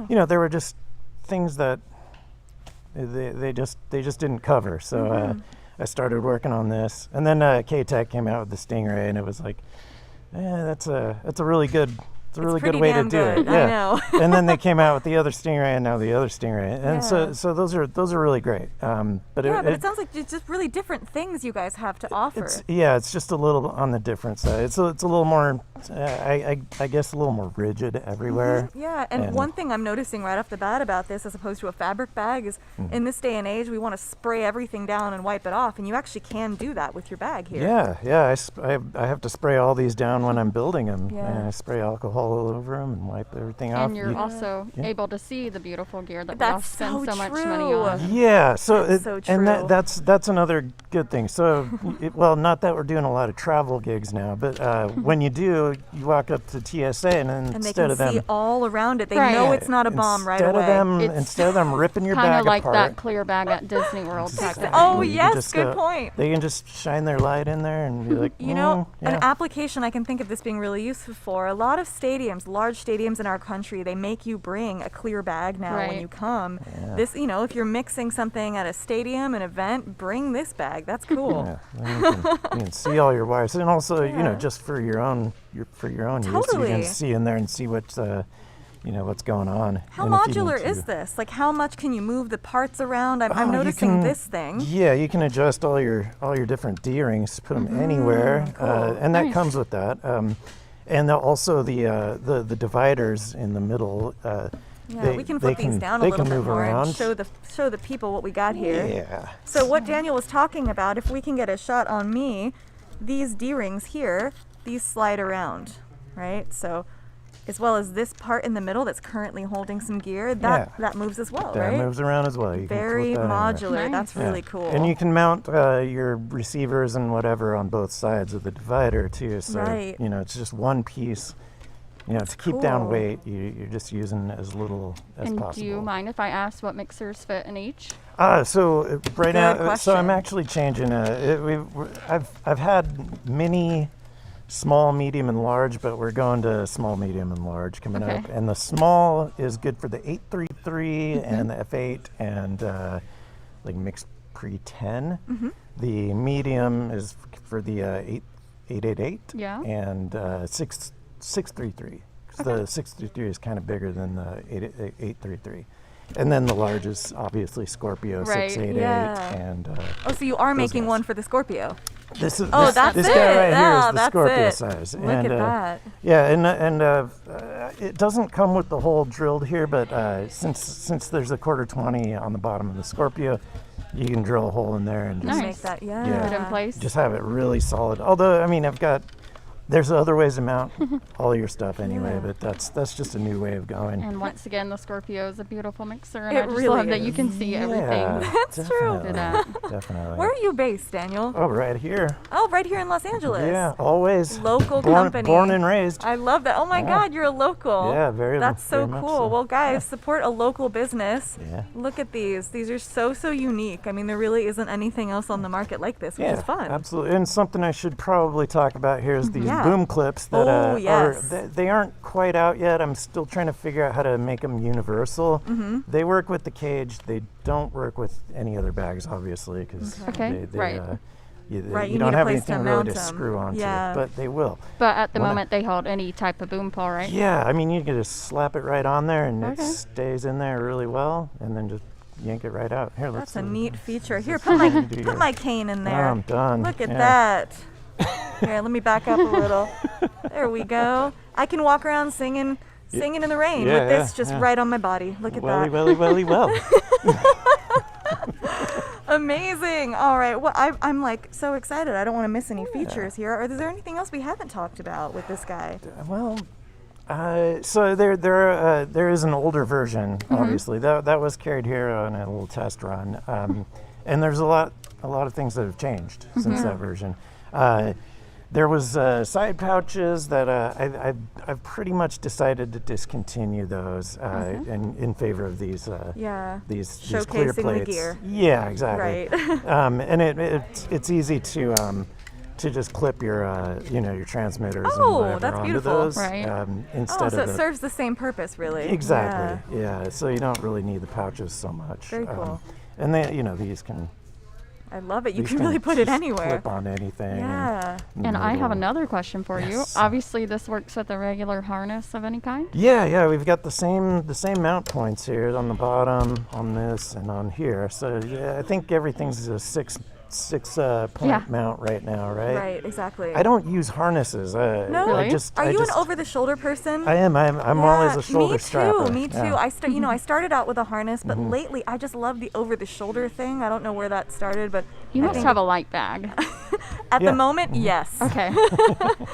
[SPEAKER 23] you know, there were just things that they just didn't cover. So I started working on this, and then K-Tech came out with the Stingray, and it was like, that's a really good. It's a really good way to do it.
[SPEAKER 1] I know.
[SPEAKER 23] And then they came out with the other Stingray and now the other Stingray, and so those are really great. But
[SPEAKER 1] it sounds like it's just really different things you guys have to offer.
[SPEAKER 23] It's just a little on the different side. It's a little more, I guess, a little more rigid everywhere.
[SPEAKER 1] Yeah, and one thing I'm noticing right off the bat about this, as opposed to a fabric bag, is in this day and age, we want to spray everything down and wipe it off, and you actually can do that with your bag here.
[SPEAKER 23] Yeah. I have to spray all these down when I'm building them.
[SPEAKER 1] Yeah.
[SPEAKER 23] And I spray alcohol all over them and wipe everything off.
[SPEAKER 2] And you're also able to see the beautiful gear that we all
[SPEAKER 1] That's
[SPEAKER 2] spend
[SPEAKER 1] so
[SPEAKER 2] so much
[SPEAKER 1] true.
[SPEAKER 2] money on.
[SPEAKER 23] Yeah, so
[SPEAKER 1] so
[SPEAKER 23] and
[SPEAKER 1] true.
[SPEAKER 23] that's another good thing. So, well, not that we're doing a lot of travel gigs now, but when you do, you walk up to TSA and then
[SPEAKER 1] And they
[SPEAKER 23] instead
[SPEAKER 1] can
[SPEAKER 23] of them
[SPEAKER 1] see all around it. They know it's not a bomb right away.
[SPEAKER 23] Instead of them ripping your
[SPEAKER 2] Kind
[SPEAKER 23] bag
[SPEAKER 2] of like
[SPEAKER 23] apart,
[SPEAKER 2] that clear bag at Disney World type of
[SPEAKER 1] Oh,
[SPEAKER 2] thing.
[SPEAKER 1] yes,
[SPEAKER 23] just,
[SPEAKER 1] good point.
[SPEAKER 23] They can just shine their light in there and be like,
[SPEAKER 1] You know,
[SPEAKER 23] yeah.
[SPEAKER 1] an application I can think of this being really useful for, a lot of stadiums, large stadiums in our country, they make you bring a clear bag now when
[SPEAKER 2] Right.
[SPEAKER 1] you come. This, you know, if you're mixing something at a stadium, an event, bring this bag. That's cool.
[SPEAKER 23] Yeah, then you can see all your wires, and also you know, just for your own use, you
[SPEAKER 1] Totally.
[SPEAKER 23] can see in there and see what's what's going on.
[SPEAKER 1] How
[SPEAKER 23] And if you
[SPEAKER 1] modular
[SPEAKER 23] need
[SPEAKER 1] is
[SPEAKER 23] to-
[SPEAKER 1] this? Like, how much can you move the parts around? I'm
[SPEAKER 23] you
[SPEAKER 1] noticing
[SPEAKER 23] can-
[SPEAKER 1] this thing.
[SPEAKER 23] Yeah, you can adjust all your different D-rings, put them anywhere, and that comes with that. And also the dividers in the middle.
[SPEAKER 1] Yeah, we can flip these down a little bit
[SPEAKER 23] move
[SPEAKER 1] more
[SPEAKER 23] around.
[SPEAKER 1] and show the people what we got here.
[SPEAKER 23] Yeah.
[SPEAKER 1] So what Daniel was talking about, if we can get a shot on me, these D-rings here, these slide around, right? So as well as this part in the middle that's currently holding some gear, that moves as well,
[SPEAKER 23] that
[SPEAKER 1] right?
[SPEAKER 23] moves around as well. You can
[SPEAKER 1] Very
[SPEAKER 23] flip that in there.
[SPEAKER 1] modular. That's really cool.
[SPEAKER 23] And you can mount your receivers and whatever on both sides of the divider too. So
[SPEAKER 1] Right.
[SPEAKER 23] you know, it's just one piece. You know, to keep down
[SPEAKER 1] cool.
[SPEAKER 23] weight, you're just using as little as
[SPEAKER 2] And
[SPEAKER 23] possible.
[SPEAKER 2] do you mind if I ask what mixers fit in each?
[SPEAKER 23] So right now,
[SPEAKER 1] Good
[SPEAKER 23] so I'm
[SPEAKER 1] question.
[SPEAKER 23] actually changing. I've had mini small, medium, and large, but we're going to small, medium, and large coming
[SPEAKER 2] Okay.
[SPEAKER 23] up. And the small is good for the 833 and the F8 and like mixed pre-10. The medium is for the 888
[SPEAKER 2] Yeah.
[SPEAKER 23] and 633. 'Cause the 633 is kind of bigger than the 833. And then the large is obviously Scorpio
[SPEAKER 1] Right,
[SPEAKER 23] 688
[SPEAKER 1] yeah.
[SPEAKER 23] and
[SPEAKER 1] Oh, so you are
[SPEAKER 23] those
[SPEAKER 1] making
[SPEAKER 23] guys.
[SPEAKER 1] one for the Scorpio.
[SPEAKER 23] This is
[SPEAKER 1] Oh,
[SPEAKER 23] this,
[SPEAKER 1] that's
[SPEAKER 23] this
[SPEAKER 1] it.
[SPEAKER 23] guy right here
[SPEAKER 1] Yeah,
[SPEAKER 23] is the
[SPEAKER 1] that's
[SPEAKER 23] Scorpio
[SPEAKER 1] it.
[SPEAKER 23] size.
[SPEAKER 1] Look
[SPEAKER 23] and,
[SPEAKER 1] at that.
[SPEAKER 23] Yeah, and it doesn't come with the hole drilled here, but since there's a 1/4-20 on the bottom of the Scorpio, you can drill a hole in there and just
[SPEAKER 2] Nice.
[SPEAKER 1] Make that, yeah.
[SPEAKER 2] Put it in place.
[SPEAKER 23] just have it really solid. Although, I mean, there's other ways to mount all your stuff anyway,
[SPEAKER 2] Yeah.
[SPEAKER 23] but that's just a new way of going.
[SPEAKER 2] And once again, the Scorpio is a beautiful mixer, and
[SPEAKER 1] It
[SPEAKER 2] I just
[SPEAKER 1] really
[SPEAKER 2] love that you
[SPEAKER 1] is.
[SPEAKER 2] can see
[SPEAKER 23] Yeah,
[SPEAKER 2] everything.
[SPEAKER 1] That's true.
[SPEAKER 2] through that.
[SPEAKER 23] Definitely.
[SPEAKER 1] Where are you based, Daniel?
[SPEAKER 23] Oh, right here.
[SPEAKER 1] Oh, right here in Los Angeles.
[SPEAKER 23] Yeah, always.
[SPEAKER 1] Local
[SPEAKER 23] born,
[SPEAKER 1] company.
[SPEAKER 23] Born and raised.
[SPEAKER 1] I love that. Oh my
[SPEAKER 23] Yeah.
[SPEAKER 1] God, you're a local.
[SPEAKER 23] Yeah, very.
[SPEAKER 1] That's so
[SPEAKER 23] very much
[SPEAKER 1] cool.
[SPEAKER 23] so.
[SPEAKER 1] Well, guys, support a local business.
[SPEAKER 23] Yeah.
[SPEAKER 1] Look at these. These are so unique. I mean, there really isn't anything else on the market like this, which
[SPEAKER 23] Yeah,
[SPEAKER 1] is fun.
[SPEAKER 23] absolutely. And something I should probably talk about here is these
[SPEAKER 1] Yeah.
[SPEAKER 23] boom clips that
[SPEAKER 1] Oh, yes.
[SPEAKER 23] they aren't quite out yet. I'm still trying to figure out how to make them universal.
[SPEAKER 1] Mhm.
[SPEAKER 23] They work with the cage. They don't work with any other bags, obviously, because
[SPEAKER 2] Okay, right.
[SPEAKER 23] you
[SPEAKER 1] Right, you
[SPEAKER 23] don't
[SPEAKER 1] need a
[SPEAKER 23] have
[SPEAKER 1] place to
[SPEAKER 23] anything really
[SPEAKER 1] mount
[SPEAKER 23] to
[SPEAKER 1] 'em.
[SPEAKER 23] screw onto.
[SPEAKER 1] Yeah.
[SPEAKER 23] But they will.
[SPEAKER 2] But at the
[SPEAKER 23] When I-
[SPEAKER 2] moment, they hold any type of boom pole, right?
[SPEAKER 23] Yeah, I mean, you can just slap it right on there, and
[SPEAKER 2] Okay.
[SPEAKER 23] it stays in there really well, and then just yank it right out. Here, let's
[SPEAKER 1] That's a
[SPEAKER 23] see.
[SPEAKER 1] neat feature. Here,
[SPEAKER 23] Let's
[SPEAKER 1] put my
[SPEAKER 23] do your-
[SPEAKER 1] put my cane in there.
[SPEAKER 23] I'm done.
[SPEAKER 1] Look at
[SPEAKER 23] Yeah.
[SPEAKER 1] that. Here, let me back up a little. There we go. I can walk around singing in the rain
[SPEAKER 23] Yeah,
[SPEAKER 1] with this
[SPEAKER 23] yeah,
[SPEAKER 1] just
[SPEAKER 23] yeah.
[SPEAKER 1] right on my body. Look at
[SPEAKER 23] Welly,
[SPEAKER 1] that.
[SPEAKER 23] welly, well.
[SPEAKER 1] Amazing. All right. Well, I'm like so excited. I don't want to miss any features here. Or is there anything else we haven't talked about with this guy?
[SPEAKER 23] Well, so there is an older version, obviously. That was carried here on a little test run, and there's a lot of things that have changed since that version. There was side pouches that I've pretty much decided to discontinue those in favor of these these clear
[SPEAKER 1] Showcasing the
[SPEAKER 23] plates.
[SPEAKER 1] gear.
[SPEAKER 23] Yeah, exactly.
[SPEAKER 1] Right.
[SPEAKER 23] And it's easy to just clip your your transmitters and
[SPEAKER 1] Oh,
[SPEAKER 23] whatever
[SPEAKER 1] that's
[SPEAKER 23] onto
[SPEAKER 1] beautiful.
[SPEAKER 23] those
[SPEAKER 2] Right.
[SPEAKER 23] instead
[SPEAKER 1] So
[SPEAKER 23] of
[SPEAKER 1] it
[SPEAKER 23] the,
[SPEAKER 1] serves the same purpose, really.
[SPEAKER 23] exactly yeah. So you don't really need the pouches so much.
[SPEAKER 1] Very cool.
[SPEAKER 23] And they these can.
[SPEAKER 1] I love it. You
[SPEAKER 23] these
[SPEAKER 1] can really put it
[SPEAKER 23] just
[SPEAKER 1] anywhere.
[SPEAKER 23] Clip on anything.
[SPEAKER 1] Yeah.
[SPEAKER 2] And I have
[SPEAKER 23] little-
[SPEAKER 2] another question for you.
[SPEAKER 23] Yes.
[SPEAKER 2] Obviously, this works with a regular harness of any kind.
[SPEAKER 23] Yeah, we've got the same mount points here on the bottom, on this, and on here. So yeah, I think everything's a six point
[SPEAKER 2] Yeah.
[SPEAKER 23] mount right now, right?
[SPEAKER 1] Right. Exactly.
[SPEAKER 23] I don't use harnesses.
[SPEAKER 1] No.
[SPEAKER 23] I just.
[SPEAKER 1] Are
[SPEAKER 23] I
[SPEAKER 1] you
[SPEAKER 23] just,
[SPEAKER 1] an over-the-shoulder person?
[SPEAKER 23] I am. I'm always a shoulder
[SPEAKER 1] me
[SPEAKER 23] strapper.
[SPEAKER 1] too. Me too.
[SPEAKER 23] Yeah.
[SPEAKER 1] I started out with a harness, but lately I just love the over-the-shoulder thing. I don't know where that started, but
[SPEAKER 2] You
[SPEAKER 1] I
[SPEAKER 2] must
[SPEAKER 1] think
[SPEAKER 2] have a light bag.
[SPEAKER 1] at
[SPEAKER 23] Yeah.
[SPEAKER 1] the moment, yes.
[SPEAKER 2] Okay.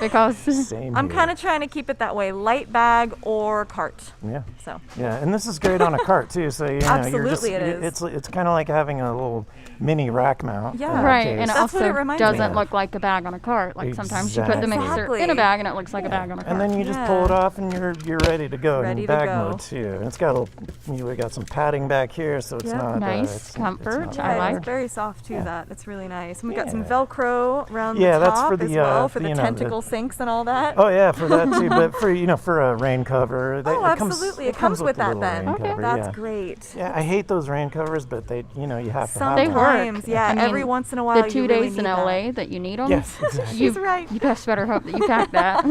[SPEAKER 2] Because
[SPEAKER 23] Same
[SPEAKER 1] I'm
[SPEAKER 23] here.
[SPEAKER 1] kind of trying to keep it that way: light bag or cart.
[SPEAKER 23] Yeah.
[SPEAKER 1] So.
[SPEAKER 23] Yeah, and this is great on a cart too. So you're just,
[SPEAKER 1] Absolutely it is.
[SPEAKER 23] It's kind of like having a little mini rack mount.
[SPEAKER 1] Yeah.
[SPEAKER 2] right,
[SPEAKER 23] case.
[SPEAKER 2] and it
[SPEAKER 1] That's what
[SPEAKER 2] also
[SPEAKER 1] it reminds
[SPEAKER 2] doesn't
[SPEAKER 23] me
[SPEAKER 2] look
[SPEAKER 23] of.
[SPEAKER 2] like a bag on a cart. Like sometimes you put the mixer
[SPEAKER 1] Exactly.
[SPEAKER 2] in a bag and it looks like a bag on a cart.
[SPEAKER 23] And then you just pull it off and you're ready to go
[SPEAKER 1] Ready
[SPEAKER 23] in
[SPEAKER 1] to
[SPEAKER 23] bag
[SPEAKER 1] go.
[SPEAKER 23] mode too. And it's got we got some padding back here, so it's
[SPEAKER 1] Yeah.
[SPEAKER 23] not
[SPEAKER 2] Nice
[SPEAKER 23] it's
[SPEAKER 2] comfort.
[SPEAKER 23] not
[SPEAKER 2] I
[SPEAKER 1] Yeah,
[SPEAKER 2] like.
[SPEAKER 1] it's very soft too. That it's really nice. And we got some
[SPEAKER 23] Yeah.
[SPEAKER 1] Velcro around
[SPEAKER 23] Yeah,
[SPEAKER 1] the
[SPEAKER 23] that's
[SPEAKER 1] top
[SPEAKER 23] for the,
[SPEAKER 1] as well for
[SPEAKER 23] you
[SPEAKER 1] the
[SPEAKER 23] know,
[SPEAKER 1] tentacle sinks and all that.
[SPEAKER 23] Oh yeah, for that too. But for a rain cover,
[SPEAKER 1] Oh,
[SPEAKER 23] it comes,
[SPEAKER 1] absolutely. It comes with
[SPEAKER 23] a
[SPEAKER 1] that
[SPEAKER 23] little
[SPEAKER 1] then.
[SPEAKER 23] rain
[SPEAKER 1] Okay.
[SPEAKER 23] cover,
[SPEAKER 1] That's
[SPEAKER 23] yeah.
[SPEAKER 1] great.
[SPEAKER 23] Yeah, I hate those rain covers, but you have to have
[SPEAKER 2] They
[SPEAKER 23] them.
[SPEAKER 2] work.
[SPEAKER 1] Sometimes, yeah.
[SPEAKER 2] I mean,
[SPEAKER 1] every once in a while,
[SPEAKER 2] the 2
[SPEAKER 1] you really
[SPEAKER 2] days in
[SPEAKER 1] need
[SPEAKER 2] LA
[SPEAKER 1] that.
[SPEAKER 2] that you need them.
[SPEAKER 23] Yes, exactly.
[SPEAKER 1] She's right.
[SPEAKER 2] You best better hope that you pack that.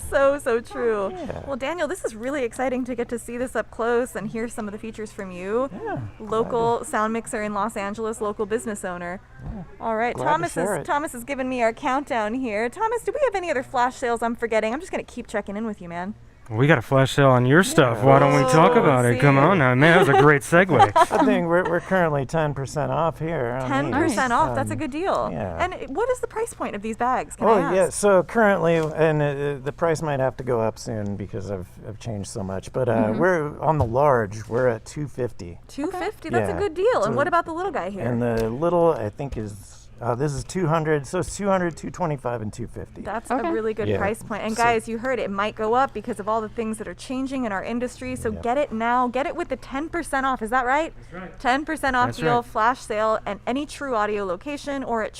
[SPEAKER 1] So true.
[SPEAKER 23] Yeah.
[SPEAKER 1] Well, Daniel, this is really exciting to get to see this up close and hear some of the features from you.
[SPEAKER 23] Yeah,
[SPEAKER 1] Local sound mixer in Los Angeles, local business owner. All right,
[SPEAKER 23] Glad to share it.
[SPEAKER 1] Thomas has given me our countdown here. Thomas, do we have any other flash sales I'm forgetting? I'm just gonna keep checking in with you, man.
[SPEAKER 3] We got a flash sale on your stuff. Why don't we talk about it? Come on now, man. That was a great segue.
[SPEAKER 23] I think we're currently 10% off here. on
[SPEAKER 1] 10%
[SPEAKER 23] these.
[SPEAKER 1] off. That's a good deal.
[SPEAKER 23] yeah.
[SPEAKER 1] And what is the price point of these bags? Can I
[SPEAKER 23] Oh
[SPEAKER 1] ask?
[SPEAKER 23] yeah, so currently, and the price might have to go up soon because I've changed so much. But we're on the large. We're at $250,
[SPEAKER 1] $250. That's
[SPEAKER 23] Yeah.
[SPEAKER 1] a good deal. And
[SPEAKER 23] So-
[SPEAKER 1] what about the little guy here?
[SPEAKER 23] and the little I think is this is 200. So it's 200, 225, and 250.
[SPEAKER 1] That's a really good
[SPEAKER 23] Yeah.
[SPEAKER 1] price point. And
[SPEAKER 23] So-
[SPEAKER 1] guys, you heard it might go up because of all the things that are changing in our industry. So get it now. Get it with the 10% off. Is that right? That's right. 10% off
[SPEAKER 3] That's
[SPEAKER 1] deal,
[SPEAKER 3] right.
[SPEAKER 1] flash sale at any True Audio location or at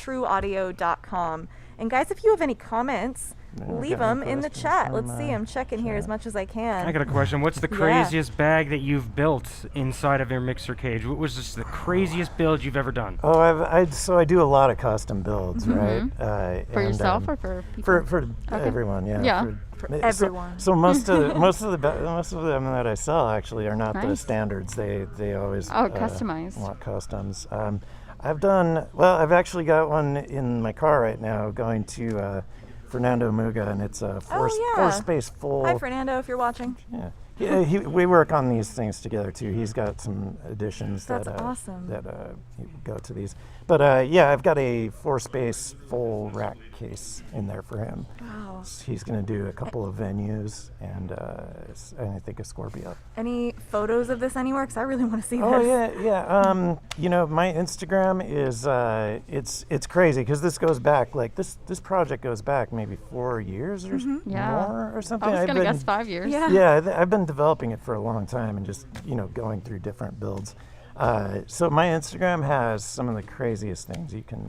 [SPEAKER 1] trueaudio.com. And guys, if you have any comments,
[SPEAKER 16] leave them in the chat. Let's see. I'm checking here as much as I can.
[SPEAKER 3] I got a question. What's the craziest bag that you've built inside of your mixer cage? What was just the craziest build you've ever done?
[SPEAKER 23] Oh, so I do a lot of custom builds, right?
[SPEAKER 2] For yourself or for people?
[SPEAKER 23] For everyone, yeah.
[SPEAKER 2] Yeah.
[SPEAKER 16] For everyone.
[SPEAKER 23] So most of them that I sell actually are not the standards. They always
[SPEAKER 2] customized.
[SPEAKER 23] Want customs. I've actually got one in my car right now going to Fernando Muga, and it's a four space full.
[SPEAKER 16] Hi, Fernando, if you're watching.
[SPEAKER 23] Yeah, we work on these things together too. He's got some additions
[SPEAKER 16] That's awesome.
[SPEAKER 23] that go to these. But I've got a 4-space full rack case in there for him.
[SPEAKER 16] Wow.
[SPEAKER 23] He's going to do a couple of venues and I think a Scorpio.
[SPEAKER 16] Any photos of this anywhere? Because I really want to see this.
[SPEAKER 23] Oh yeah. My Instagram is it's crazy because this goes back like this project goes back maybe 4 years or more or something.
[SPEAKER 2] I was going to guess 5 years.
[SPEAKER 23] Yeah, I've been developing it for a long time and just going through different builds. So my Instagram has some of the craziest things you can.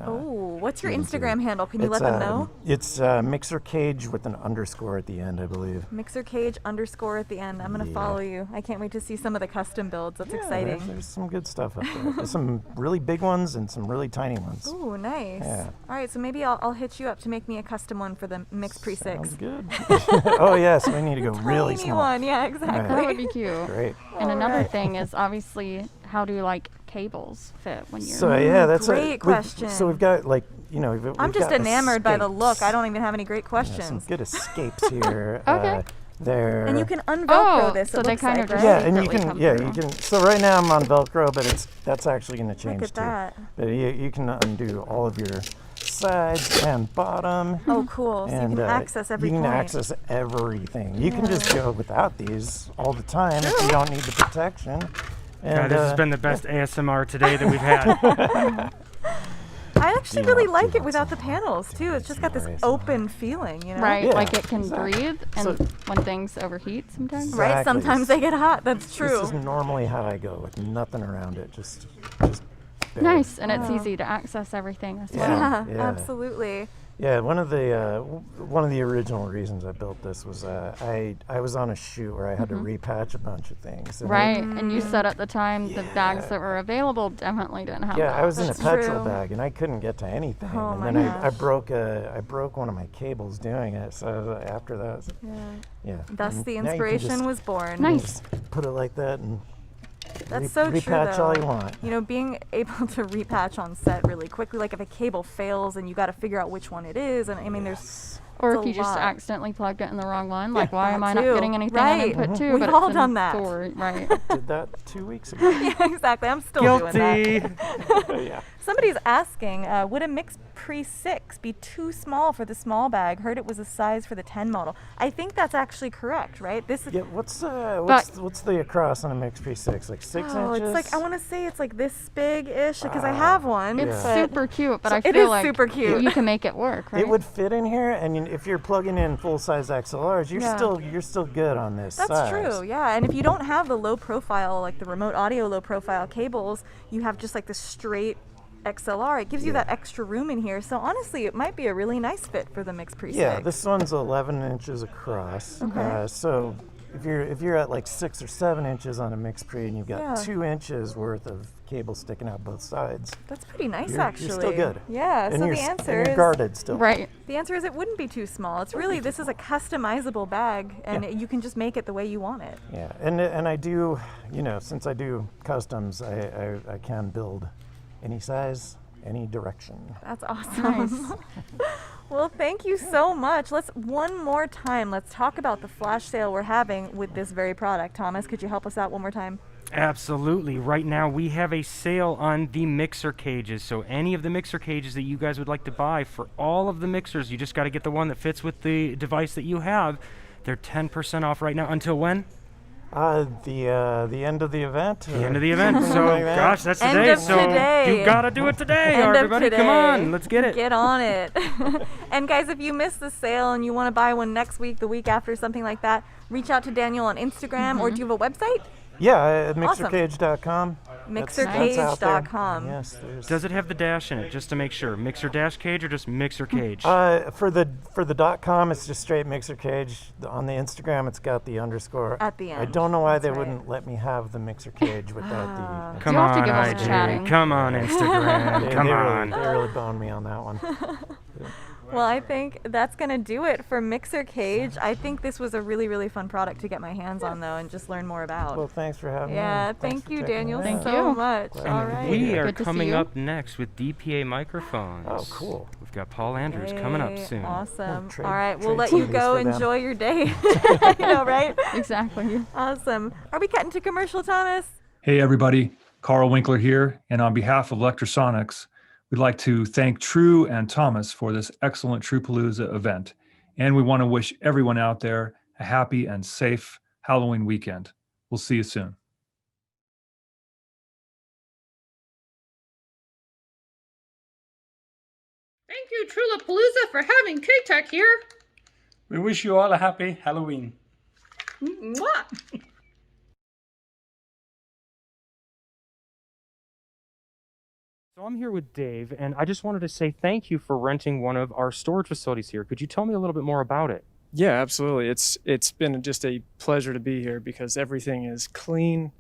[SPEAKER 16] What's your Instagram handle? Can you let them know?
[SPEAKER 23] It's Mixer Cage with an underscore at the end, I believe.
[SPEAKER 16] Mixer Cage _ at the end. I'm gonna follow you. I can't wait to see some of the custom builds. That's exciting.
[SPEAKER 23] There's some good stuff up there. There's some really big ones and some really tiny ones.
[SPEAKER 16] Ooh, nice.
[SPEAKER 23] Yeah.
[SPEAKER 16] All right, so maybe I'll hit you up to make me a custom one for the Mix Pre 6.
[SPEAKER 23] Sounds good. Oh yeah, so we need to go really
[SPEAKER 16] Tiny
[SPEAKER 23] small.
[SPEAKER 16] one, yeah, exactly.
[SPEAKER 2] That would be cute.
[SPEAKER 23] Great.
[SPEAKER 2] And another thing is obviously how do cables fit when you're?
[SPEAKER 23] So that's
[SPEAKER 16] great question.
[SPEAKER 23] So we've got
[SPEAKER 16] I'm just enamored by the look. I don't even have any great questions.
[SPEAKER 23] Some good escapes here.
[SPEAKER 2] Okay.
[SPEAKER 23] There.
[SPEAKER 16] And you can unvelcro this.
[SPEAKER 2] So
[SPEAKER 16] it
[SPEAKER 2] they
[SPEAKER 16] looks
[SPEAKER 2] kind
[SPEAKER 16] like,
[SPEAKER 2] of
[SPEAKER 16] right?
[SPEAKER 23] Yeah, and you can. So right now I'm on Velcro, but that's actually going to change
[SPEAKER 16] Look at that.
[SPEAKER 23] But you can undo all of your sides and bottom.
[SPEAKER 16] Oh, cool. So you can access every point.
[SPEAKER 23] You can access everything. You can just go without these all the time if you don't need the protection. And
[SPEAKER 3] this has been the best ASMR today that we've had.
[SPEAKER 16] I actually really like it without the panels too. It's just got this open feeling,
[SPEAKER 2] Right,
[SPEAKER 23] Yeah,
[SPEAKER 2] like it can
[SPEAKER 23] exactly.
[SPEAKER 2] breathe, and when things overheat sometimes.
[SPEAKER 23] Exactly.
[SPEAKER 16] Right, sometimes they get hot. That's true.
[SPEAKER 23] This is normally how I go with nothing around it. Just
[SPEAKER 2] Nice, and it's easy to access everything as well.
[SPEAKER 16] Yeah, absolutely.
[SPEAKER 23] Yeah, one of the original reasons I built this was I was on a shoot where I had to repatch a bunch of things. And
[SPEAKER 2] Right, and you said at the time the bags that were available definitely didn't have.
[SPEAKER 23] I was in a
[SPEAKER 16] That's
[SPEAKER 23] petrol
[SPEAKER 16] true.
[SPEAKER 23] bag and I couldn't get to anything.
[SPEAKER 16] Oh
[SPEAKER 23] and
[SPEAKER 16] my
[SPEAKER 23] then
[SPEAKER 16] gosh.
[SPEAKER 23] I broke one of my cables doing it. So after that,
[SPEAKER 16] Thus
[SPEAKER 23] And
[SPEAKER 16] the
[SPEAKER 23] now you can
[SPEAKER 16] inspiration
[SPEAKER 23] just
[SPEAKER 16] was born.
[SPEAKER 2] Nice.
[SPEAKER 23] put it like that and
[SPEAKER 16] That's so true,
[SPEAKER 23] repatch
[SPEAKER 16] though.
[SPEAKER 23] all you want.
[SPEAKER 16] Being able to repatch on set really quickly, like if a cable fails and you got to figure out which one it is, and I mean, there's
[SPEAKER 2] Or
[SPEAKER 16] it's
[SPEAKER 2] if
[SPEAKER 16] a
[SPEAKER 2] you just
[SPEAKER 16] lot.
[SPEAKER 2] accidentally plugged it in the wrong one, like why
[SPEAKER 16] that
[SPEAKER 2] am I not
[SPEAKER 16] too.
[SPEAKER 2] getting anything
[SPEAKER 16] Right.
[SPEAKER 2] in input 2?
[SPEAKER 16] We've
[SPEAKER 2] but
[SPEAKER 16] all
[SPEAKER 2] it's in
[SPEAKER 16] done that.
[SPEAKER 2] 4, right.
[SPEAKER 23] Did that 2 weeks ago.
[SPEAKER 16] Yeah, exactly. I'm still
[SPEAKER 3] Guilty.
[SPEAKER 16] doing that.
[SPEAKER 23] Yeah.
[SPEAKER 16] Somebody's asking, would a Mix Pre 6 be too small for the small bag? Heard it was a size for the 10 model. I think that's actually correct, right? This is
[SPEAKER 23] What's the across on a Mix Pre 6? Like 6 inches?
[SPEAKER 16] It's like I want to say it's like this big-ish because I have one.
[SPEAKER 2] It's
[SPEAKER 16] but-
[SPEAKER 2] super cute, but
[SPEAKER 16] So
[SPEAKER 2] I
[SPEAKER 16] it
[SPEAKER 2] feel
[SPEAKER 16] is
[SPEAKER 2] like
[SPEAKER 16] super cute.
[SPEAKER 2] you can make it work, right?
[SPEAKER 23] It would fit in here, and if you're plugging in full-size XLRs, you're still good on this
[SPEAKER 16] That's
[SPEAKER 23] size.
[SPEAKER 16] true, yeah. And if you don't have the low profile, like the remote audio low profile cables, you have just like the straight XLR. It gives you that extra room in here. So honestly, it might be a really nice fit for the Mix Pre 6.
[SPEAKER 23] Yeah, this one's 11 inches across.
[SPEAKER 16] Okay.
[SPEAKER 23] So if you're at like 6 or 7 inches on a Mix Pre, and you've got
[SPEAKER 16] Yeah.
[SPEAKER 23] 2 inches worth of cable sticking out both sides,
[SPEAKER 16] That's pretty nice,
[SPEAKER 23] you're
[SPEAKER 16] actually.
[SPEAKER 23] still good.
[SPEAKER 16] Yeah.
[SPEAKER 23] And
[SPEAKER 16] so
[SPEAKER 23] you're
[SPEAKER 16] the
[SPEAKER 23] s-
[SPEAKER 16] answer
[SPEAKER 23] and you're
[SPEAKER 16] is
[SPEAKER 23] guarded still.
[SPEAKER 2] Right.
[SPEAKER 16] The answer is it wouldn't be too small. It's really this is a customizable bag, and you can just make it the way you want it.
[SPEAKER 23] Yeah, and I do, since I do customs, I can build any size, any direction.
[SPEAKER 16] That's awesome.
[SPEAKER 2] Nice.
[SPEAKER 16] Well, thank you so much. Let's talk about the flash sale we're having with this very product. Thomas, could you help us out one more time?
[SPEAKER 3] Absolutely. Right now we have a sale on the mixer cages. So any of the mixer cages that you guys would like to buy for all of the mixers, you just got to get the one that fits with the device that you have. They're 10% off right now. Until when?
[SPEAKER 23] The end of the event.
[SPEAKER 3] The end of the event. So,
[SPEAKER 23] Like that.
[SPEAKER 3] gosh, that's
[SPEAKER 16] End
[SPEAKER 3] today.
[SPEAKER 16] of
[SPEAKER 3] So
[SPEAKER 16] today.
[SPEAKER 3] you gotta do it today,
[SPEAKER 16] End of
[SPEAKER 3] everybody. Come
[SPEAKER 16] today.
[SPEAKER 3] on, let's get it.
[SPEAKER 16] Get on it. And guys, if you missed the sale and you want to buy one next week, the week after, something like that, reach out to Daniel on Instagram, or do you have a website?
[SPEAKER 23] Yeah,
[SPEAKER 16] Awesome.
[SPEAKER 23] mixercage.com.
[SPEAKER 16] Mixercage.com.
[SPEAKER 23] Yes, there's.
[SPEAKER 3] Does it have the dash in it, just to make sure? Mixer dash cage or just mixer cage?
[SPEAKER 23] For the .com, it's just straight Mixer Cage. On the Instagram, it's got the underscore
[SPEAKER 16] at the end.
[SPEAKER 23] I don't know why they wouldn't let me have the Mixer Cage without the.
[SPEAKER 3] Come on, IG. Come on, Instagram. Come on.
[SPEAKER 23] They really boned me on that one.
[SPEAKER 16] Well, I think that's going to do it for Mixer Cage. I think this was a really, really fun product to get my hands on, though, and just learn more about.
[SPEAKER 23] Well, thanks for having me.
[SPEAKER 16] Yeah,
[SPEAKER 23] Thanks
[SPEAKER 16] thank
[SPEAKER 23] for
[SPEAKER 16] you,
[SPEAKER 23] checking
[SPEAKER 16] Daniel,
[SPEAKER 23] it out.
[SPEAKER 16] so much.
[SPEAKER 23] Glad
[SPEAKER 16] All
[SPEAKER 23] to
[SPEAKER 16] right.
[SPEAKER 23] be
[SPEAKER 3] We
[SPEAKER 23] here.
[SPEAKER 3] are
[SPEAKER 23] Good to see
[SPEAKER 3] coming
[SPEAKER 23] you.
[SPEAKER 3] up next with DPA microphones.
[SPEAKER 23] Oh, cool.
[SPEAKER 3] We've got Paul Andrews coming up
[SPEAKER 16] Yay,
[SPEAKER 3] soon.
[SPEAKER 16] Awesome.
[SPEAKER 23] trade-
[SPEAKER 16] All right, we'll
[SPEAKER 23] trade
[SPEAKER 16] let
[SPEAKER 23] some
[SPEAKER 16] you
[SPEAKER 23] of these
[SPEAKER 16] go.
[SPEAKER 23] for them.
[SPEAKER 16] Enjoy your day. I know, right?
[SPEAKER 2] Exactly.
[SPEAKER 16] Awesome. Are we cutting to commercial, Thomas?
[SPEAKER 15] Hey, everybody. Carl Winkler here. And on behalf of Electrosonics, we'd like to thank Trew and Thomas for this excellent Trewpalooza event. And we want to wish everyone out there a happy and safe Halloween weekend. We'll see you soon.
[SPEAKER 14] Thank you, Trewlapalooza, for having K-Tech here.
[SPEAKER 21] We wish you all a happy Halloween.
[SPEAKER 14] Mwah.
[SPEAKER 3] So I'm here with Dave, and I just wanted to say thank you for renting one of our storage facilities here. Could you tell me a little bit more about it?
[SPEAKER 10] Yeah, absolutely. It's been just a pleasure to be here because everything is clean.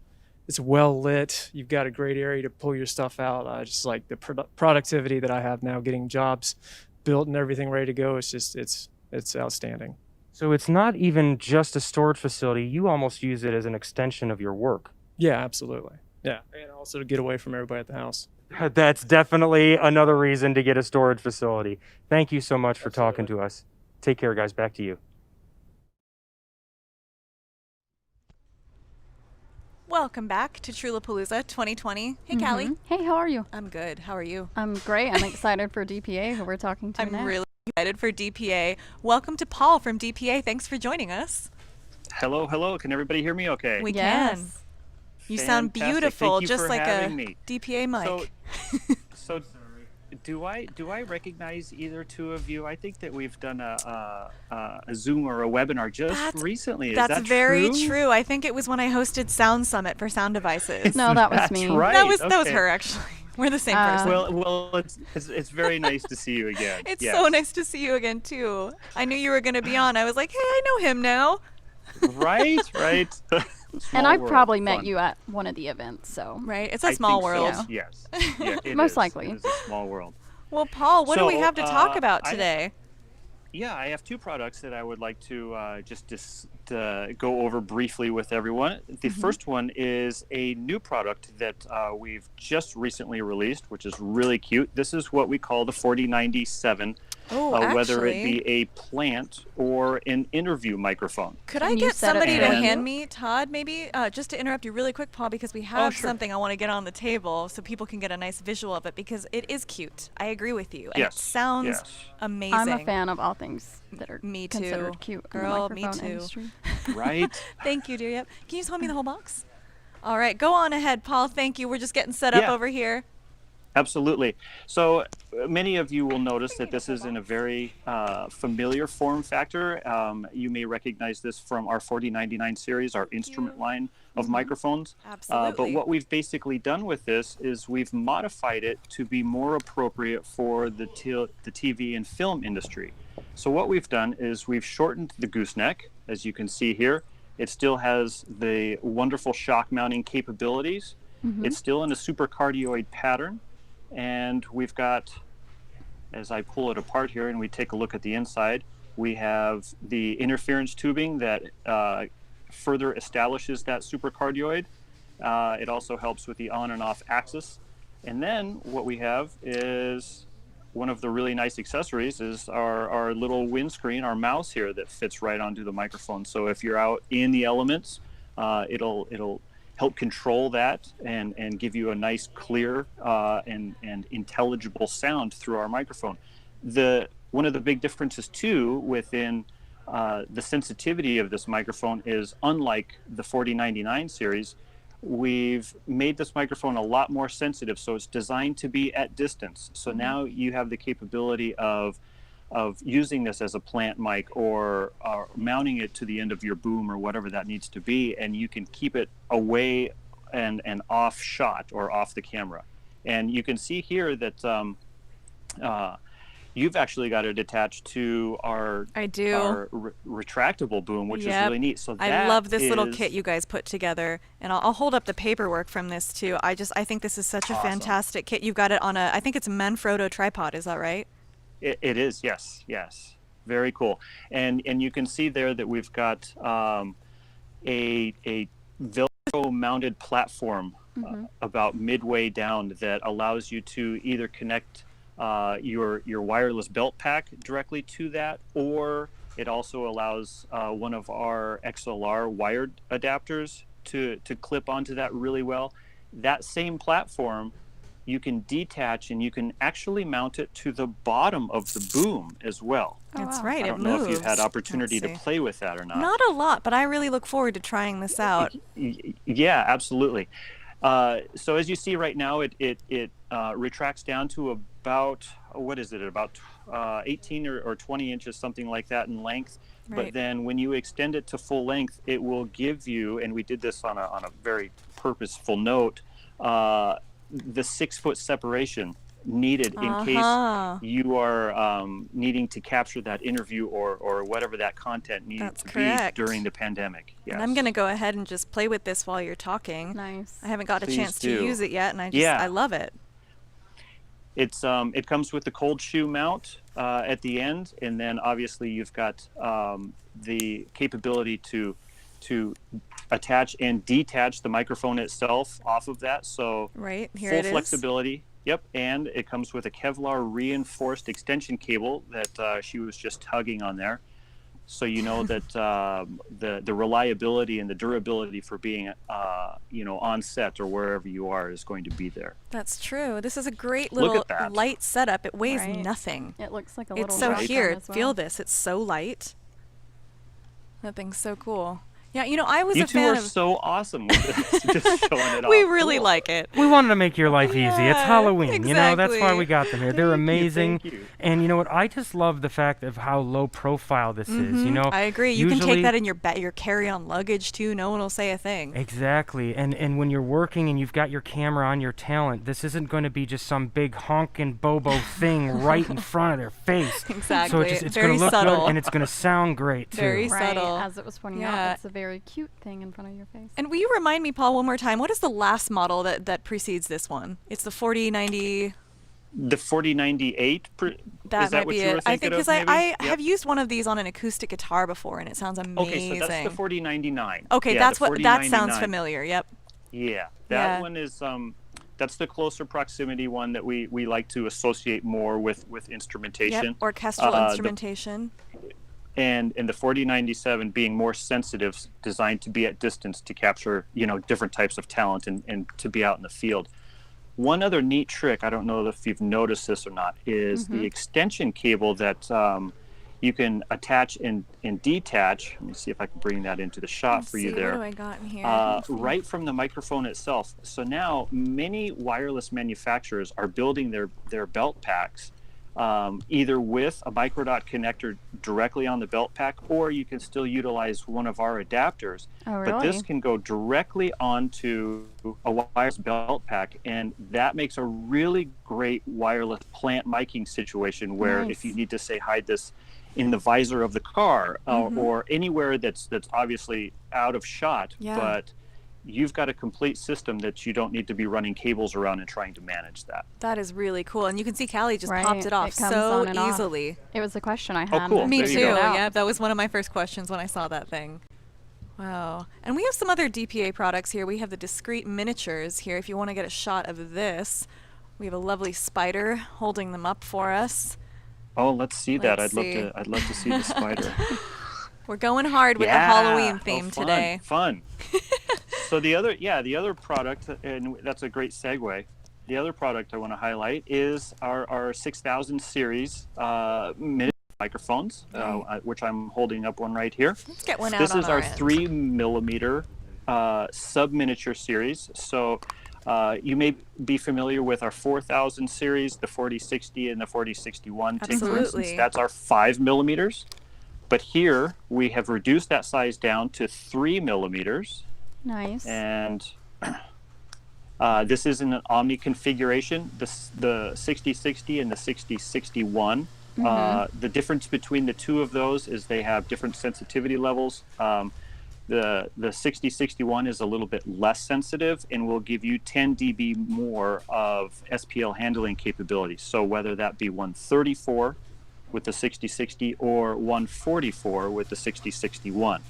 [SPEAKER 10] It's well lit. You've got a great area to pull your stuff out. Just like the productivity that I have now, getting jobs built and everything ready to go. It's outstanding.
[SPEAKER 3] So it's not even just a storage facility. You almost use it as an extension of your work.
[SPEAKER 10] Yeah, absolutely. Yeah, and also to get away from everybody at the house.
[SPEAKER 3] That's definitely another reason to get a storage facility. Thank you so much for talking to us. Take care, guys. Back to you.
[SPEAKER 1] Welcome back to Trewlapalooza 2020. Hey, Kally.
[SPEAKER 2] Hey, how are you?
[SPEAKER 1] I'm good. How are you?
[SPEAKER 2] I'm great. I'm excited for DPA, who we're talking to
[SPEAKER 1] I'm
[SPEAKER 2] next.
[SPEAKER 1] really excited for DPA. Welcome to Paul from DPA. Thanks for joining us.
[SPEAKER 17] Hello, hello. Can everybody hear me okay?
[SPEAKER 1] We can. You sound
[SPEAKER 17] Fantastic.
[SPEAKER 1] beautiful,
[SPEAKER 17] Thank you
[SPEAKER 1] just
[SPEAKER 17] for
[SPEAKER 1] like a
[SPEAKER 17] having me.
[SPEAKER 1] DPA mic.
[SPEAKER 17] So do I recognize either two of you? I think that we've done a Zoom or a webinar just recently. Is
[SPEAKER 1] That's
[SPEAKER 17] that
[SPEAKER 1] very
[SPEAKER 17] true?
[SPEAKER 1] true. I think it was when I hosted Sound Summit for sound devices.
[SPEAKER 2] No, that was
[SPEAKER 17] That's
[SPEAKER 2] me.
[SPEAKER 17] right.
[SPEAKER 1] That was
[SPEAKER 17] Okay.
[SPEAKER 1] her actually. We're the same person.
[SPEAKER 17] Well, it's very nice to see you again.
[SPEAKER 1] It's
[SPEAKER 17] Yes.
[SPEAKER 1] so nice to see you again too. I knew you were going to be on. I was like, hey, I know him now.
[SPEAKER 17] Right.
[SPEAKER 2] And I
[SPEAKER 17] Small
[SPEAKER 2] probably
[SPEAKER 17] world.
[SPEAKER 2] met
[SPEAKER 17] Fun.
[SPEAKER 2] you at one of the events, so.
[SPEAKER 1] Right? It's a
[SPEAKER 17] I
[SPEAKER 1] small
[SPEAKER 17] think so,
[SPEAKER 1] world.
[SPEAKER 17] Yes. Yeah, it
[SPEAKER 2] Most
[SPEAKER 17] is.
[SPEAKER 2] likely.
[SPEAKER 17] It is a small world.
[SPEAKER 1] Well, Paul, what do we
[SPEAKER 17] So,
[SPEAKER 1] have to talk about today?
[SPEAKER 17] I have two products that I would like to just go over briefly with everyone. The first one is a new product that we've just recently released, which is really cute. This is what we call the 4097. Whether it be a plant or an interview microphone.
[SPEAKER 1] Could I get somebody to hand me, Todd, maybe, just to interrupt you really quick, Paul, because we have something I want to get on the table so people can get a nice visual of it, because it is cute. I agree with you. And it sounds amazing.
[SPEAKER 2] I'm a fan of all things that are
[SPEAKER 1] me too.
[SPEAKER 2] considered cute
[SPEAKER 1] Girl,
[SPEAKER 2] in the
[SPEAKER 1] me
[SPEAKER 2] microphone
[SPEAKER 1] too.
[SPEAKER 2] industry.
[SPEAKER 17] Right?
[SPEAKER 1] Thank you, dear. Yep. Can you just hold me the whole box? All right, go on ahead, Paul. Thank you. We're just getting set up
[SPEAKER 17] Yeah.
[SPEAKER 1] over here.
[SPEAKER 17] Absolutely. So many of you will notice that this is in a very familiar form factor. You may recognize this from our 4099 series, our instrument line of microphones.
[SPEAKER 1] Absolutely.
[SPEAKER 17] But what we've basically done with this is we've modified it to be more appropriate for the TV and film industry. So what we've done is we've shortened the gooseneck, as you can see here. It still has the wonderful shock mounting capabilities. It's still in a supercardioid pattern. And we've got, as I pull it apart here and we take a look at the inside, we have the interference tubing that further establishes that supercardioid. It also helps with the on and off axis. And then what we have is one of the really nice accessories is our little windscreen, our mouse here that fits right onto the microphone. So if you're out in the elements, it'll help control that and give you a nice, clear and intelligible sound through our microphone. One of the big differences too within the sensitivity of this microphone is, unlike the 4099 series, we've made this microphone a lot more sensitive, so it's designed to be at distance. So now you have the capability of using this as a plant mic or mounting it to the end of your boom or whatever that needs to be, and you can keep it away and off shot or off the camera. And you can see here that you've actually got it attached to our retractable boom, which is really neat. So
[SPEAKER 1] I love this little kit you guys put together, and I'll hold up the paperwork from this too. I think this is such a fantastic kit. You've got it on I think it's a Manfrotto tripod. Is that right?
[SPEAKER 17] It is, yes. Very cool. And you can see there that we've got a Velcro mounted platform about midway down that allows you to either connect your wireless belt pack directly to that, or it also allows one of our XLR wired adapters to clip onto that really well. That same platform you can detach, and you can actually mount it to the bottom of the boom as well.
[SPEAKER 1] That's right.
[SPEAKER 17] I don't know if you've had opportunity to play with that or not.
[SPEAKER 1] Not a lot, but I really look forward to trying this out.
[SPEAKER 17] Yeah, absolutely. So as you see right now, it retracts down to about, what is it, about 18 or 20 inches, something like that in length.
[SPEAKER 1] Right.
[SPEAKER 17] But then when you extend it to full length, it will give you, and we did this on a very purposeful note, the 6-foot separation needed in case you are needing to capture that interview or whatever that content needs to be during the pandemic. Yes.
[SPEAKER 1] And I'm going to go ahead and just play with this while you're talking.
[SPEAKER 2] Nice.
[SPEAKER 1] I haven't got a
[SPEAKER 17] Please
[SPEAKER 1] chance
[SPEAKER 17] do.
[SPEAKER 1] to use it yet, and I love it.
[SPEAKER 17] It's it comes with the cold shoe mount at the end, and then obviously you've got the capability to attach and detach the microphone itself off of that. So
[SPEAKER 1] right here
[SPEAKER 17] full
[SPEAKER 1] it is.
[SPEAKER 17] flexibility. Yep, and it comes with a Kevlar reinforced extension cable that she was just tugging on there. So you know that the reliability and the durability for being on set or wherever you are is going to be there.
[SPEAKER 1] That's true. This is a great little light setup. It weighs nothing.
[SPEAKER 2] It looks like a little.
[SPEAKER 1] It's so
[SPEAKER 2] Raycon
[SPEAKER 1] here.
[SPEAKER 2] as well.
[SPEAKER 1] Feel this. It's so light. That thing's so cool. Yeah, I was
[SPEAKER 17] You
[SPEAKER 1] a
[SPEAKER 17] two
[SPEAKER 1] fan
[SPEAKER 17] are
[SPEAKER 1] of.
[SPEAKER 17] so awesome with this, just showing it off.
[SPEAKER 1] We really
[SPEAKER 17] Cool.
[SPEAKER 1] like it.
[SPEAKER 3] We wanted to make your life easy. It's
[SPEAKER 1] Yeah,
[SPEAKER 3] Halloween, that's why
[SPEAKER 1] exactly.
[SPEAKER 3] we got them here. They're amazing.
[SPEAKER 17] thank you.
[SPEAKER 3] And you know what? I just love the fact of how low profile this is.
[SPEAKER 1] I agree. You can
[SPEAKER 3] usually-
[SPEAKER 1] take that in your carry-on luggage too. No one will say a thing.
[SPEAKER 3] Exactly. And when you're working and you've got your camera on your talent, this isn't going to be just some big honking bobo thing right in front of their face.
[SPEAKER 1] Exactly.
[SPEAKER 3] So it's
[SPEAKER 1] Very
[SPEAKER 3] going to look
[SPEAKER 1] subtle.
[SPEAKER 3] good and it's going to sound great too.
[SPEAKER 1] Very
[SPEAKER 2] Right,
[SPEAKER 1] subtle.
[SPEAKER 2] as it was pointing
[SPEAKER 1] Yeah.
[SPEAKER 2] out, it's a very cute thing in front of your face.
[SPEAKER 1] And will you remind me, Paul, one more time? What is the last model that precedes this one? It's the 4090.
[SPEAKER 17] The 4098.
[SPEAKER 1] That
[SPEAKER 17] is that
[SPEAKER 1] might
[SPEAKER 17] what
[SPEAKER 1] be
[SPEAKER 17] you were
[SPEAKER 1] it. I
[SPEAKER 17] thinking
[SPEAKER 1] think
[SPEAKER 17] of?
[SPEAKER 1] I
[SPEAKER 17] maybe? Yep.
[SPEAKER 1] have used one of these on an acoustic guitar before, and it sounds amazing.
[SPEAKER 17] Okay, so that's the 4099.
[SPEAKER 1] Okay,
[SPEAKER 17] Yeah,
[SPEAKER 1] that's
[SPEAKER 17] the
[SPEAKER 1] what that sounds
[SPEAKER 17] 4099.
[SPEAKER 1] familiar. Yep.
[SPEAKER 17] Yeah, that
[SPEAKER 1] Yeah.
[SPEAKER 17] one is that's the closer proximity one that we like to associate more with instrumentation.
[SPEAKER 1] Yep. Orchestral instrumentation.
[SPEAKER 17] And the 4097 being more sensitive, designed to be at distance to capture different types of talent and to be out in the field. One other neat trick, I don't know if you've noticed this or not, is the extension cable that you can attach and detach. Let me see if I can bring that into the shot for you there.
[SPEAKER 1] What do I got in here?
[SPEAKER 17] Right from the microphone itself. So now many wireless manufacturers are building their belt packs either with a microdot connector directly on the belt pack, or you can still utilize one of our adapters.
[SPEAKER 2] Oh,
[SPEAKER 17] But this
[SPEAKER 2] really?
[SPEAKER 17] can go directly onto a wireless belt pack, and that makes a really great wireless plant miking situation where
[SPEAKER 2] Nice.
[SPEAKER 17] if you need to say hide this in the visor of the car or anywhere that's obviously out of shot,
[SPEAKER 1] Yeah.
[SPEAKER 17] but you've got a complete system that you don't need to be running cables around and trying to manage that.
[SPEAKER 1] That is really cool, and you can see Kally just
[SPEAKER 2] Right,
[SPEAKER 1] popped it off
[SPEAKER 2] comes
[SPEAKER 1] so
[SPEAKER 2] on and off.
[SPEAKER 1] easily.
[SPEAKER 2] It was a question I
[SPEAKER 17] Oh,
[SPEAKER 2] had.
[SPEAKER 17] cool.
[SPEAKER 2] and
[SPEAKER 1] Me
[SPEAKER 17] There
[SPEAKER 1] too.
[SPEAKER 17] you go.
[SPEAKER 1] Yeah, that was one of my first questions when I saw that thing. Wow. And we have some other DPA products here. We have the discrete miniatures here. If you want to get a shot of this, we have a lovely spider holding them up for us.
[SPEAKER 17] Oh, let's see that.
[SPEAKER 1] Let's see.
[SPEAKER 17] I'd love to see the spider.
[SPEAKER 1] We're going hard with
[SPEAKER 17] Yeah.
[SPEAKER 1] the Halloween
[SPEAKER 17] Oh,
[SPEAKER 1] theme
[SPEAKER 17] fun,
[SPEAKER 1] today.
[SPEAKER 17] Fun. So the other product, and that's a great segue. The other product I want to highlight is our 6000 series mini microphones, which I'm holding up one right here.
[SPEAKER 1] Let's get one out
[SPEAKER 17] This
[SPEAKER 1] on
[SPEAKER 17] is our
[SPEAKER 1] end.
[SPEAKER 17] 3mm sub miniature series. So you may be familiar with our 4000 series, the 4060 and the 4061. Take, for instance,
[SPEAKER 1] Absolutely.
[SPEAKER 17] that's our 5mm. But here we have reduced that size down to 3mm.
[SPEAKER 2] Nice.
[SPEAKER 17] And This is in an Omni configuration, the 6060 and the 6061. The difference between the two of those is they have different sensitivity levels. The 6061 is a little bit less sensitive and will give you 10 dB more of SPL handling capability. So whether that be 134 with the 6060 or 144 with the 6061.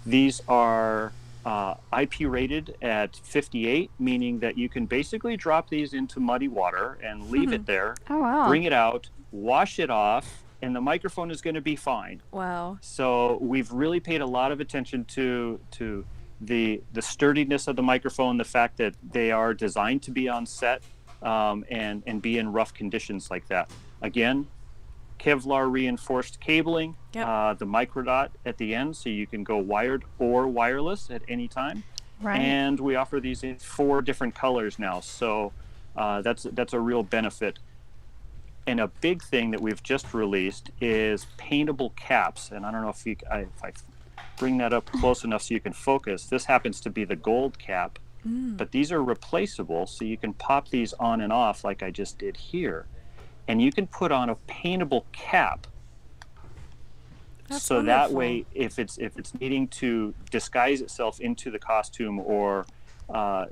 [SPEAKER 17] These are IP rated at 58, meaning that you can basically drop these into muddy water and leave it there, bring it out, wash it off, and the microphone is going to be fine.
[SPEAKER 1] Wow.
[SPEAKER 17] So we've really paid a lot of attention to the sturdiness of the microphone, the fact that they are designed to be on set and be in rough conditions like that. Again, Kevlar reinforced cabling, the microdot at the end, so you can go wired or wireless at any time.
[SPEAKER 2] Right.
[SPEAKER 17] And we offer these in 4 different colors now, so that's a real benefit. And a big thing that we've just released is paintable caps. And I don't know if I bring that up close enough so you can focus. This happens to be the gold cap, but these are replaceable, so you can pop these on and off like I just did here. And you can put on a paintable cap.
[SPEAKER 1] That's
[SPEAKER 17] so
[SPEAKER 1] wonderful.
[SPEAKER 17] that way, if it's needing to disguise itself into the costume or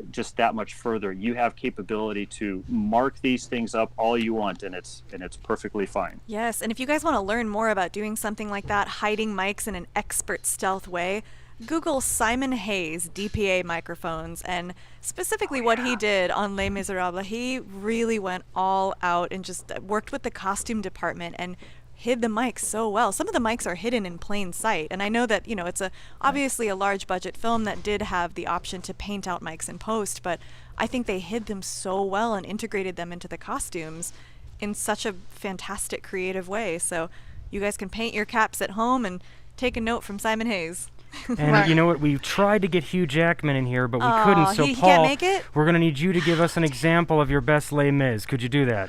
[SPEAKER 17] just that much further, you have capability to mark these things up all you want, and it's perfectly fine.
[SPEAKER 1] Yes, and if you guys want to learn more about doing something like that, hiding mics in an expert stealth way, Google Simon Hayes DPA microphones, and specifically what he did on Les Miserables. He really went all out and just worked with the costume department and hid the mics so well. Some of the mics are hidden in plain sight, and I know that, you know, it's obviously a large budget film that did have the option to paint out mics in post, but I think they hid them so well and integrated them into the costumes in such a fantastic creative way. So you guys can paint your caps at home and take a note from Simon Hayes.
[SPEAKER 3] And you know what? We tried to get Hugh Jackman in here, but we couldn't. So
[SPEAKER 1] he
[SPEAKER 3] Paul,
[SPEAKER 1] can't make it?
[SPEAKER 3] we're going to need you to give us an example of your best Les Mis. Could you do that?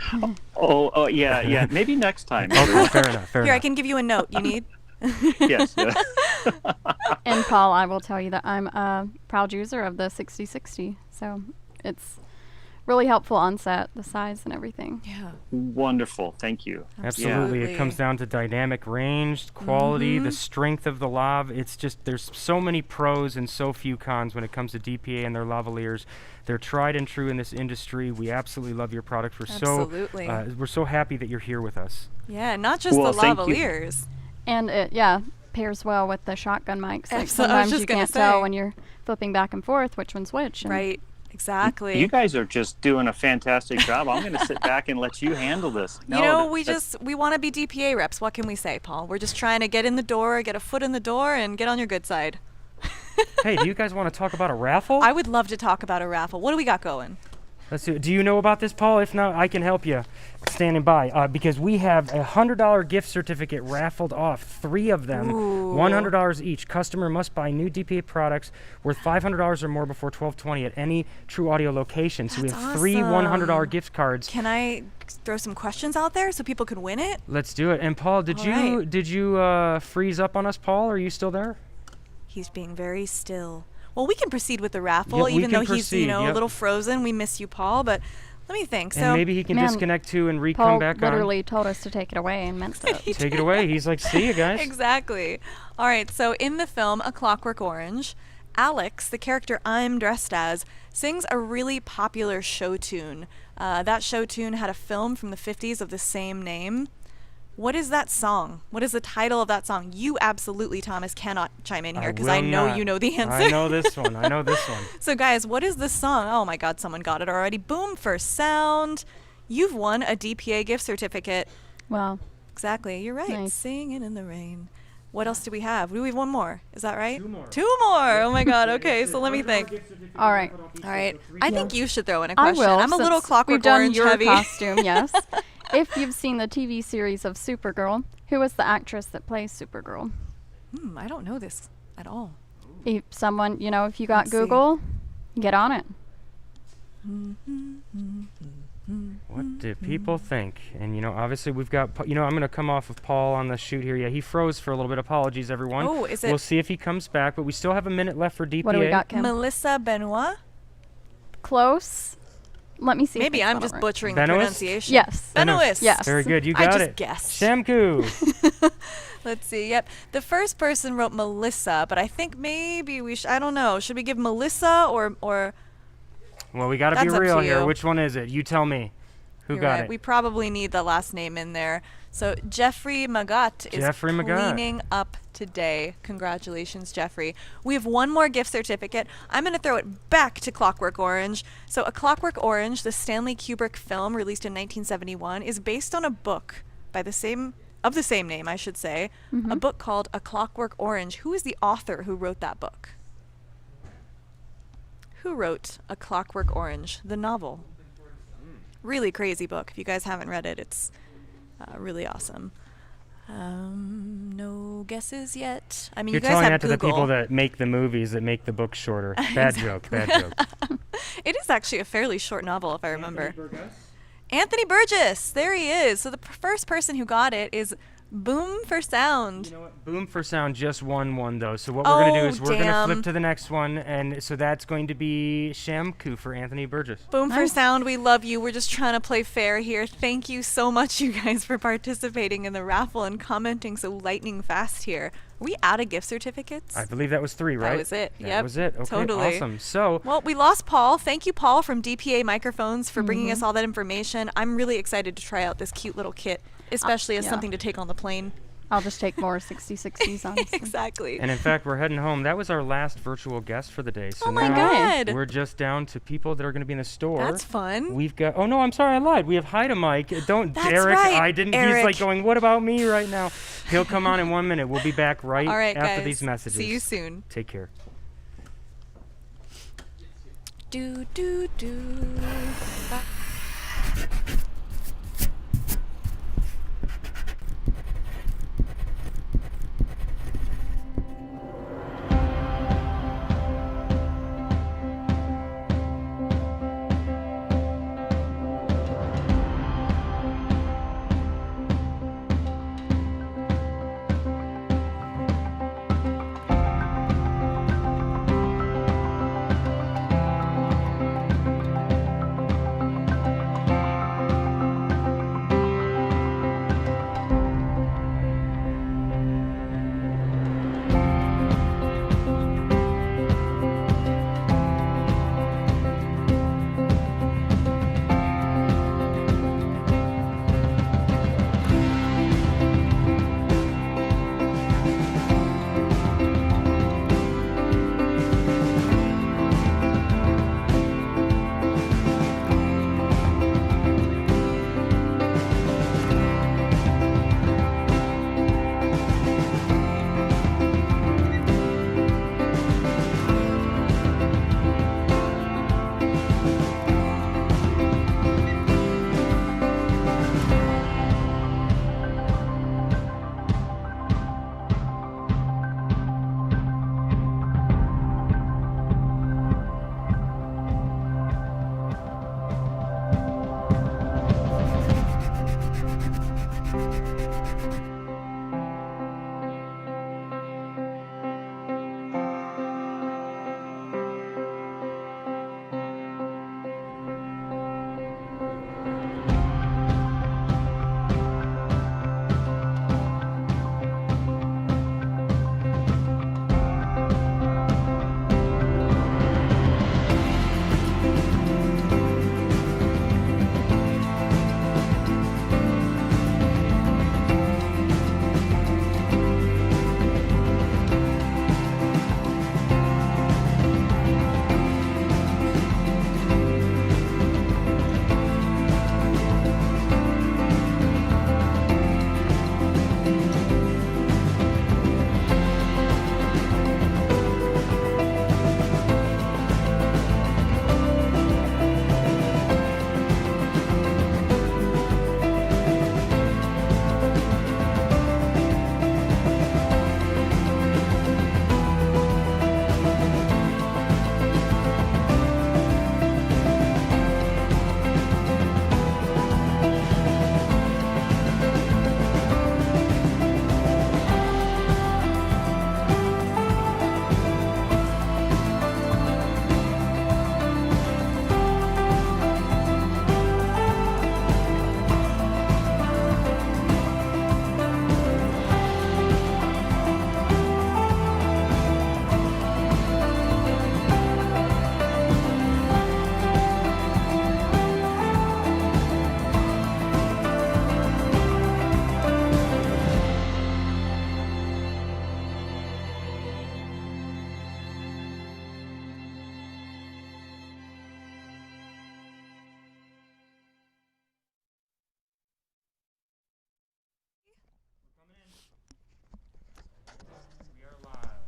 [SPEAKER 17] Oh, yeah. Maybe next time.
[SPEAKER 3] Okay, fair enough.
[SPEAKER 1] Here, I can give you a note. You need?
[SPEAKER 17] Yes.
[SPEAKER 2] And Paul, I will tell you that I'm a proud user of the 6060, so it's really helpful on set, the size and everything.
[SPEAKER 1] Yeah.
[SPEAKER 17] Wonderful. Thank you.
[SPEAKER 3] Absolutely. It comes down to dynamic range, quality, the strength of the lav. It's just, there's so many pros and so few cons when it comes to DPA and their lavaliers. They're tried and true in this industry. We absolutely love your product. We're so happy that you're here with us.
[SPEAKER 1] Yeah, not just the lavaliers.
[SPEAKER 2] And it, pairs well with the shotgun mics. Like
[SPEAKER 1] Absolutely. I was
[SPEAKER 2] sometimes
[SPEAKER 1] just
[SPEAKER 2] you
[SPEAKER 1] gonna
[SPEAKER 2] can't
[SPEAKER 1] say.
[SPEAKER 2] tell when you're flipping back and forth which one's which. And
[SPEAKER 1] Right. Exactly.
[SPEAKER 17] You guys are just doing a fantastic job. I'm going to sit back and let you handle this.
[SPEAKER 1] You know, we want to be DPA reps. What can we say, Paul? We're just trying to get in the door, get a foot in the door, and get on your good side.
[SPEAKER 3] Hey, do you guys want to talk about a raffle?
[SPEAKER 1] I would love to talk about a raffle. What do we got going?
[SPEAKER 3] Let's do it. Do you know about this, Paul? If not, I can help you standing by because we have a $100 gift certificate raffled off, 3 of them, $100 each. Customer must buy new DPA products worth $500 or more before 12/20 at any True Audio location. So we have 3 $100 gift cards.
[SPEAKER 1] Can I throw some questions out there so people can win it?
[SPEAKER 3] Let's do it. And Paul, did you freeze up on us, Paul? Are you still there?
[SPEAKER 1] He's being very still. Well, we can proceed with the raffle,
[SPEAKER 3] Yep,
[SPEAKER 1] even though he's,
[SPEAKER 3] proceed,
[SPEAKER 1] a little frozen. We miss you, Paul, but let me think.
[SPEAKER 3] And maybe he can disconnect too and come back on.
[SPEAKER 2] Paul literally told us to take it away and meant to.
[SPEAKER 3] Take it away. He's like, see you guys.
[SPEAKER 1] Exactly. All right, so in the film A Clockwork Orange, Alex, the character I'm dressed as, sings a really popular show tune. That show tune had a film from the 50s of the same name. What is that song? What is the title of that song? You absolutely, Thomas, cannot chime in here because I know you know the answer.
[SPEAKER 3] I know this one.
[SPEAKER 1] So guys, what is this song? Oh my God, someone got it already. Boom, first sound. You've won a DPA gift certificate.
[SPEAKER 2] Wow.
[SPEAKER 1] Exactly, you're right.
[SPEAKER 2] Nice.
[SPEAKER 1] Singing in the rain. What else do we have? We have one more. Is that right?
[SPEAKER 3] 2 more.
[SPEAKER 1] 2 more. Oh my God. Okay, so let me think.
[SPEAKER 2] All right.
[SPEAKER 1] I think you should throw in a question.
[SPEAKER 2] I will.
[SPEAKER 1] I'm a little
[SPEAKER 2] since
[SPEAKER 1] Clockwork
[SPEAKER 2] we've done
[SPEAKER 1] Orange
[SPEAKER 2] your
[SPEAKER 1] heavy.
[SPEAKER 2] costume, yes. If you've seen the TV series of Supergirl, who is the actress that plays Supergirl?
[SPEAKER 1] I don't know this at all.
[SPEAKER 2] If someone, if you got
[SPEAKER 1] Let's
[SPEAKER 2] Google, get on it.
[SPEAKER 3] What do people think? And obviously we've got. I'm going to come off of Paul on the shoot here. Yeah, he froze for a little bit. Apologies, everyone.
[SPEAKER 1] Oh, is it?
[SPEAKER 3] We'll see if he comes back, but we still have a minute left for DPA.
[SPEAKER 2] What do we got, Kim?
[SPEAKER 1] Melissa Benoit.
[SPEAKER 2] Close. Let me see. if
[SPEAKER 1] Maybe
[SPEAKER 2] it's
[SPEAKER 1] I'm
[SPEAKER 2] spelled
[SPEAKER 1] just
[SPEAKER 2] right.
[SPEAKER 1] butchering the
[SPEAKER 3] Benoist?
[SPEAKER 1] pronunciation.
[SPEAKER 2] Yes.
[SPEAKER 1] Benoist.
[SPEAKER 2] Yes.
[SPEAKER 3] Very good. You
[SPEAKER 1] I
[SPEAKER 3] got
[SPEAKER 1] just
[SPEAKER 3] it.
[SPEAKER 1] guessed.
[SPEAKER 3] Shamku.
[SPEAKER 1] Let's see. Yep. The first person wrote Melissa, but I think maybe we should. I don't know. Should we give Melissa or?
[SPEAKER 3] Well, we got to be
[SPEAKER 1] That's up
[SPEAKER 3] real
[SPEAKER 1] to
[SPEAKER 3] here.
[SPEAKER 1] you.
[SPEAKER 3] Which one is it? You tell me. Who
[SPEAKER 1] You're
[SPEAKER 3] got
[SPEAKER 1] right.
[SPEAKER 3] it?
[SPEAKER 1] We probably need the last name in there. So Jeffrey Magat is
[SPEAKER 3] Jeffrey Magat.
[SPEAKER 1] cleaning up today. Congratulations, Jeffrey. We have one more gift certificate. I'm going to throw it back to Clockwork Orange. So A Clockwork Orange, the Stanley Kubrick film released in 1971, is based on a book by the same name, I should say. A book called A Clockwork Orange. Who is the author who wrote that book? Who wrote A Clockwork Orange, the novel? Really crazy book. If you guys haven't read it, it's really awesome. No guesses yet. I mean,
[SPEAKER 3] You're
[SPEAKER 1] you guys
[SPEAKER 3] telling
[SPEAKER 1] have
[SPEAKER 3] that to
[SPEAKER 1] Google.
[SPEAKER 3] the people that make the movies that make the books shorter. Bad joke. Bad joke.
[SPEAKER 1] It is actually a fairly short novel, if I remember. Anthony Burgess. There he is. So the first person who got it is Boom for Sound.
[SPEAKER 3] You know what? Boom for Sound just won one, though. So what we're going to do is we're going to
[SPEAKER 1] damn.
[SPEAKER 3] flip to the next one. And so that's going to be Shamku for Anthony Burgess.
[SPEAKER 1] Boom for Sound, we love you. We're just trying to play fair here. Thank you so much, you guys, for participating in the raffle and commenting so lightning fast here. Are we out of gift certificates?
[SPEAKER 3] I believe that was 3, right?
[SPEAKER 1] That was it.
[SPEAKER 3] That was it. Okay,
[SPEAKER 1] Totally.
[SPEAKER 3] awesome. So,
[SPEAKER 1] well, we lost Paul. Thank you, Paul, from DPA Microphones for bringing us all that information. I'm really excited to try out this cute little kit, especially as
[SPEAKER 2] yeah.
[SPEAKER 1] something to take on the plane.
[SPEAKER 2] I'll just take more 60/60s, honestly.
[SPEAKER 1] Exactly.
[SPEAKER 3] and in fact, we're heading home. That was our last virtual guest for the day. So
[SPEAKER 1] Oh my
[SPEAKER 3] now
[SPEAKER 1] God.
[SPEAKER 3] we're just down to people that are going to be in the store.
[SPEAKER 1] That's fun.
[SPEAKER 3] We've got. Oh no, I'm sorry, I lied. We have Haida Mike. Don't,
[SPEAKER 1] That's
[SPEAKER 3] Eric.
[SPEAKER 1] right,
[SPEAKER 3] I didn't.
[SPEAKER 1] Eric.
[SPEAKER 3] He's like going. What about me right now? He'll come on in 1 minute. We'll be back right,
[SPEAKER 1] All right,
[SPEAKER 3] after
[SPEAKER 1] guys.
[SPEAKER 3] these messages.
[SPEAKER 1] See you soon.
[SPEAKER 3] Take care.
[SPEAKER 1] Do do do.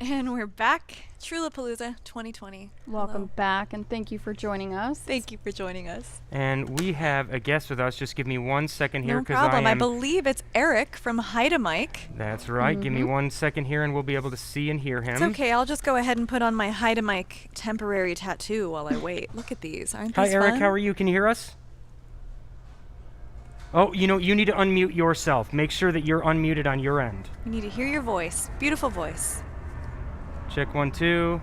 [SPEAKER 1] And we're back. Trewlapalooza 2020.
[SPEAKER 2] Welcome back, and thank you for joining us.
[SPEAKER 1] Thank you for joining us.
[SPEAKER 3] And we have a guest with us. Just give me 1 second here,
[SPEAKER 1] No
[SPEAKER 3] because
[SPEAKER 1] problem.
[SPEAKER 3] I
[SPEAKER 1] I
[SPEAKER 3] am.
[SPEAKER 1] believe it's Eric from Hide-A-Mic.
[SPEAKER 3] That's right. Give me 1 second here, and we'll be able to see and hear him.
[SPEAKER 1] It's okay. I'll just go ahead and put on my Hide-A-Mic temporary tattoo while I wait. Look at these. Aren't
[SPEAKER 3] Hi,
[SPEAKER 1] these
[SPEAKER 3] Eric.
[SPEAKER 1] fun?
[SPEAKER 3] How are you? Can you hear us? Oh, you need to unmute yourself. Make sure that you're unmuted on your end.
[SPEAKER 1] You need to hear your voice. Beautiful voice.
[SPEAKER 3] Check 1, 2.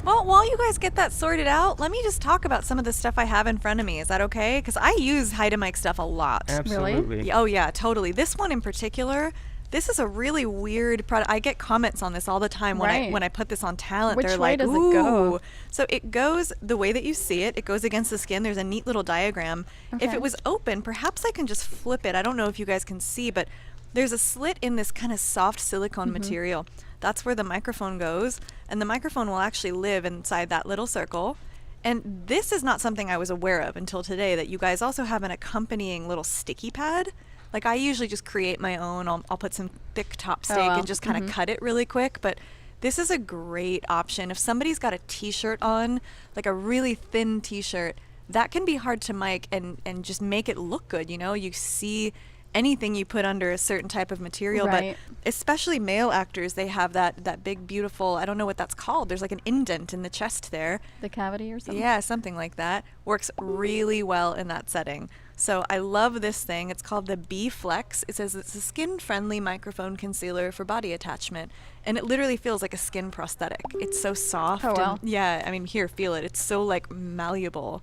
[SPEAKER 1] Well, while you guys get that sorted out, let me just talk about some of the stuff I have in front of me. Is that okay? Because I use Hide-A-Mic stuff a lot.
[SPEAKER 3] Absolutely.
[SPEAKER 1] Really? Oh, yeah, totally. This one in particular, this is a really weird product. I get comments on this all the time when I put this on talent.
[SPEAKER 2] Which
[SPEAKER 1] They're
[SPEAKER 2] way
[SPEAKER 1] like,
[SPEAKER 2] does
[SPEAKER 1] ooh.
[SPEAKER 2] it go?
[SPEAKER 1] So it goes the way that you see it. It goes against the skin. There's a neat little diagram. If
[SPEAKER 2] Okay.
[SPEAKER 1] it was open, perhaps I can just flip it. I don't know if you guys can see, but there's a slit in this kind of soft silicone material. That's where the microphone goes, and the microphone will actually live inside that little circle. And this is not something I was aware of until today, that you guys also have an accompanying little sticky pad. Like, I usually just create my own. I'll put some thick top steak
[SPEAKER 2] wow.
[SPEAKER 1] and just kind of cut it really quick, but this is a great option. If somebody's got a t-shirt on, like a really thin t-shirt, that can be hard to mic and just make it look good, You see anything you put under a certain type of material,
[SPEAKER 2] Right.
[SPEAKER 1] but especially male actors, they have that big, beautiful, I don't know what that's called. There's like an indent in the chest there.
[SPEAKER 2] The cavity or something?
[SPEAKER 1] Yeah, something like that. Works really well in that setting. So I love this thing. It's called the B Flex. It says it's a skin-friendly microphone concealer for body attachment, and it literally feels like a skin prosthetic. It's so soft.
[SPEAKER 2] Oh, wow.
[SPEAKER 1] And yeah, I mean, here, feel it. It's so like malleable.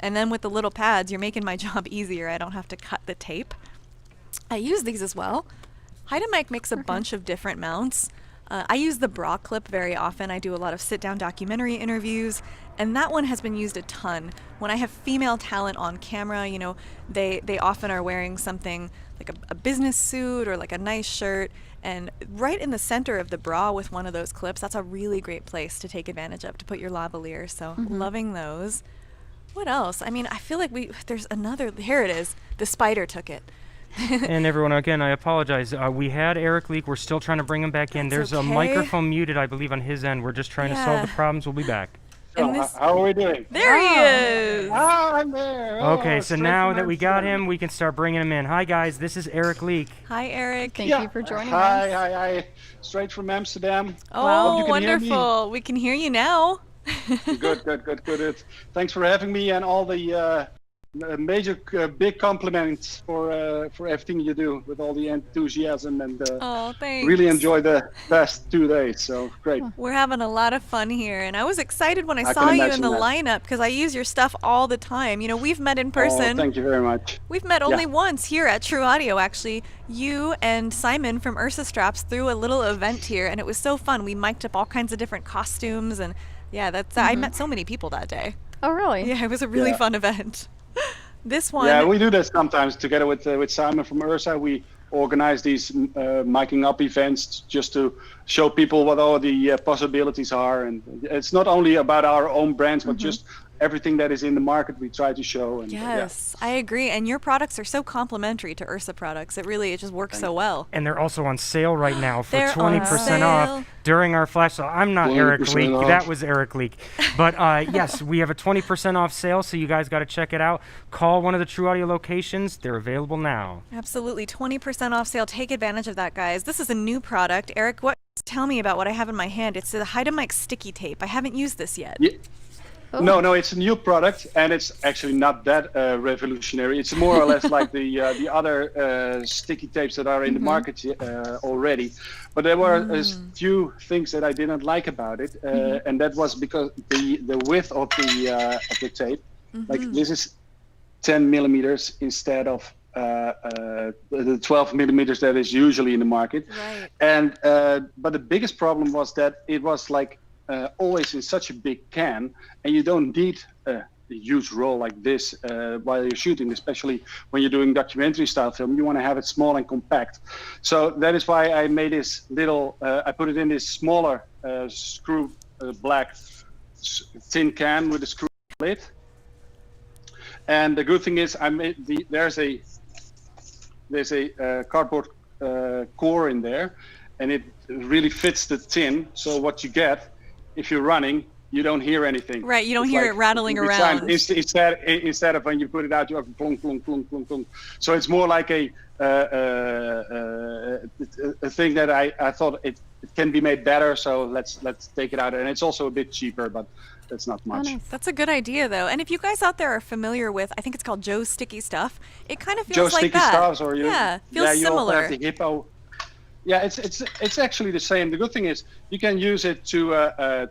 [SPEAKER 1] And then with the little pads, you're making my job easier. I don't have to cut the tape. I use these as well. Hide-A-Mic makes a bunch of different mounts. I use the bra clip very often. I do a lot of sit-down documentary interviews, and that one has been used a ton. When I have female talent on camera, they often are wearing something like a business suit or like a nice shirt, and right in the center of the bra with one of those clips, that's a really great place to take advantage of, to put your lavalier. So loving those. What else? I mean, I feel like there's another, here it is. The spider took it.
[SPEAKER 3] And everyone, again, I apologize. We had Eric leak. We're still trying to bring him back in.
[SPEAKER 1] That's
[SPEAKER 3] There's
[SPEAKER 1] okay.
[SPEAKER 3] a microphone muted, I believe, on his end. We're just trying to solve the problems. We'll be back.
[SPEAKER 1] And this-
[SPEAKER 11] How are we doing?
[SPEAKER 1] There he is.
[SPEAKER 11] I'm there.
[SPEAKER 3] Okay, so now that we got him, we can start bringing him in. Hi, guys. This is Eric Leak.
[SPEAKER 1] Hi, Eric.
[SPEAKER 2] Thank you for joining
[SPEAKER 11] Hi,
[SPEAKER 2] us.
[SPEAKER 11] hi. Straight from Amsterdam.
[SPEAKER 1] Oh,
[SPEAKER 11] Hope you can hear me.
[SPEAKER 1] wonderful. We can hear you now.
[SPEAKER 11] Good. Thanks for having me and all the major big compliments for everything you do with all the enthusiasm and
[SPEAKER 1] Oh, thanks.
[SPEAKER 11] really enjoy the past 2 days. So great.
[SPEAKER 1] We're having a lot of fun here, and I was excited when I
[SPEAKER 11] I
[SPEAKER 1] saw
[SPEAKER 11] can
[SPEAKER 1] you in the
[SPEAKER 11] imagine
[SPEAKER 1] lineup because I use your stuff all the time. We've met in person.
[SPEAKER 11] Oh, thank you very much.
[SPEAKER 1] We've met only once here at True Audio, actually. You and Simon from Ursa Straps threw a little event here, and it was so fun. We mic'd up all kinds of different costumes, and yeah, I met so many people that day.
[SPEAKER 2] Oh, really?
[SPEAKER 1] Yeah, it was a really fun event. This one.
[SPEAKER 11] Yeah, we do that sometimes together with Simon from Ursa. We organize these miking up events just to show people what all the possibilities are, and it's not only about our own brands, but just everything that is in the market we try to show. And,
[SPEAKER 1] Yes, I agree. And your products are so complementary to Ursa products. It just works so well.
[SPEAKER 3] And they're also on sale right now for
[SPEAKER 1] They're
[SPEAKER 3] 20% off
[SPEAKER 1] sale.
[SPEAKER 3] during our flash sale. I'm not Eric
[SPEAKER 11] 20%
[SPEAKER 3] Leak.
[SPEAKER 11] off.
[SPEAKER 3] That was Eric Leak. But yes, we have a 20% off sale, so you guys got to check it out. Call one of the True Audio locations. They're available now.
[SPEAKER 1] Absolutely. 20% off sale. Take advantage of that, guys. This is a new product. Eric, tell me about what I have in my hand. It's the Hide-A-Mic sticky tape. I haven't used this yet.
[SPEAKER 11] Yeah. No, it's a new product, and it's actually not that revolutionary. It's more or less like the other sticky tapes that are in the market already. But there were a few things that I didn't like about it, and that was because the width of the tape, like this is 10 millimeters instead of the 12 millimeters that is usually in the market.
[SPEAKER 1] Right.
[SPEAKER 11] And but the biggest problem was that it was like always in such a big can, and you don't need a huge roll like this while you're shooting, especially when you're doing documentary style film. You want to have it small and compact. So that is why I made this little, I put it in this smaller screw black tin can with a screw lid. And the good thing is there's a cardboard core in there. and it really fits the tin. So what you get, if you're running, you don't hear anything.
[SPEAKER 1] Right, you don't
[SPEAKER 11] It's
[SPEAKER 1] hear
[SPEAKER 11] like
[SPEAKER 1] it rattling
[SPEAKER 11] every time,
[SPEAKER 1] around.
[SPEAKER 11] Instead of when you put it out, you have plunk, plunk, plunk, plunk, plunk. So it's more like a thing that I thought it can be made better. So let's take it out, and it's also a bit cheaper, but that's not much.
[SPEAKER 1] That's a good idea, though. And if you guys out there are familiar with, I think it's called Joe's Sticky Stuff, it kind of feels
[SPEAKER 11] Joe's
[SPEAKER 1] like
[SPEAKER 11] Sticky
[SPEAKER 1] that.
[SPEAKER 11] Stuffs, or you,
[SPEAKER 1] feels
[SPEAKER 11] you
[SPEAKER 1] similar.
[SPEAKER 11] also have the Hippo. Yeah, it's actually the same. The good thing is you can use it to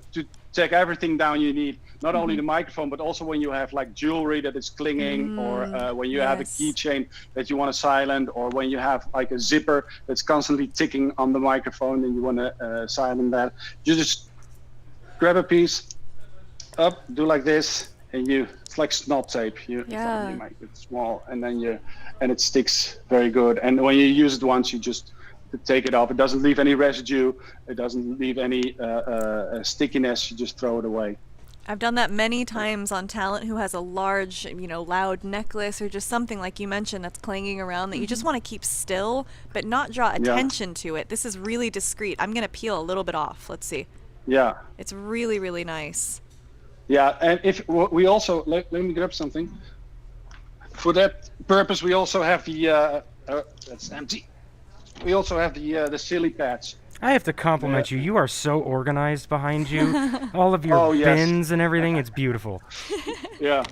[SPEAKER 11] take everything down you need. Not only the microphone, but also when you have like jewelry that is clinging, or when you have a keychain that you want to silent, or when you have like a zipper that's constantly ticking on the microphone and you want to silent that. You just grab a piece, up, do like this, and it's like snot tape. You make it small, and then and it sticks very good. And when you use it once, you just take it off. It doesn't leave any residue. It doesn't leave any stickiness. You just throw it away.
[SPEAKER 1] I've done that many times on talent who has a large, loud necklace or just something like you mentioned that's clanging around that you just want to keep still but not draw attention to it. This is really discreet. I'm going to peel a little bit off. Let's see. Yeah. It's really, really nice. Yeah, and if we also, let me grab something. For that purpose, we also have the, that's empty. We also have the silly pads.
[SPEAKER 3] I have to compliment you. You are so organized behind you. All of your bins and everything. It's beautiful.
[SPEAKER 11] Yeah,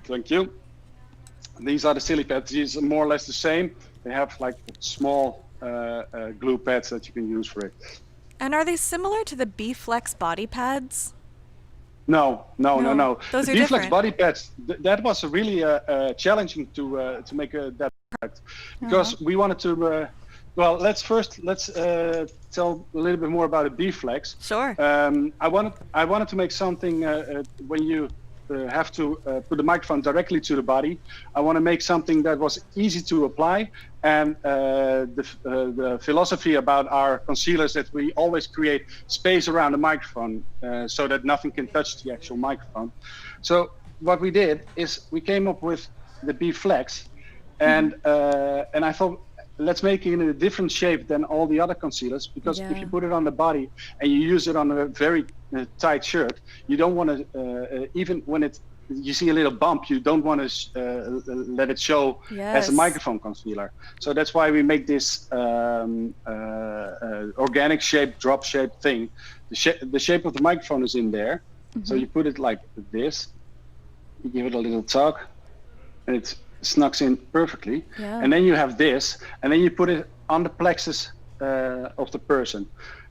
[SPEAKER 11] thank you. These are the silly pads. These are more or less the same. They have like small glue pads that you can use for it.
[SPEAKER 1] And are they similar to the B-Flex body pads?
[SPEAKER 11] No.
[SPEAKER 1] Those
[SPEAKER 11] the
[SPEAKER 1] are
[SPEAKER 11] B-Flex
[SPEAKER 1] different.
[SPEAKER 11] body pads, that was really challenging to make that product, because we wanted to. Let's tell a little bit more about a B-Flex.
[SPEAKER 1] Sure.
[SPEAKER 11] I wanted to make something when you have to put the microphone directly to the body. I want to make something that was easy to apply, and the philosophy about our concealers that we always create space around the microphone so that nothing can touch the actual microphone. So what we did is we came up with the B-Flex, and I thought, let's make it in a different shape than all the other concealers, because if you put it on the body and you use it on a very tight shirt, you don't want to, even when you see a little bump, you don't want to let it show as a microphone concealer. So that's why we make this organic shape, drop shape thing. The shape of the microphone is in there. So you put it like this, you give it a little tug, and it snugs in perfectly. And then you have this, and then you put it on the plexus of the person.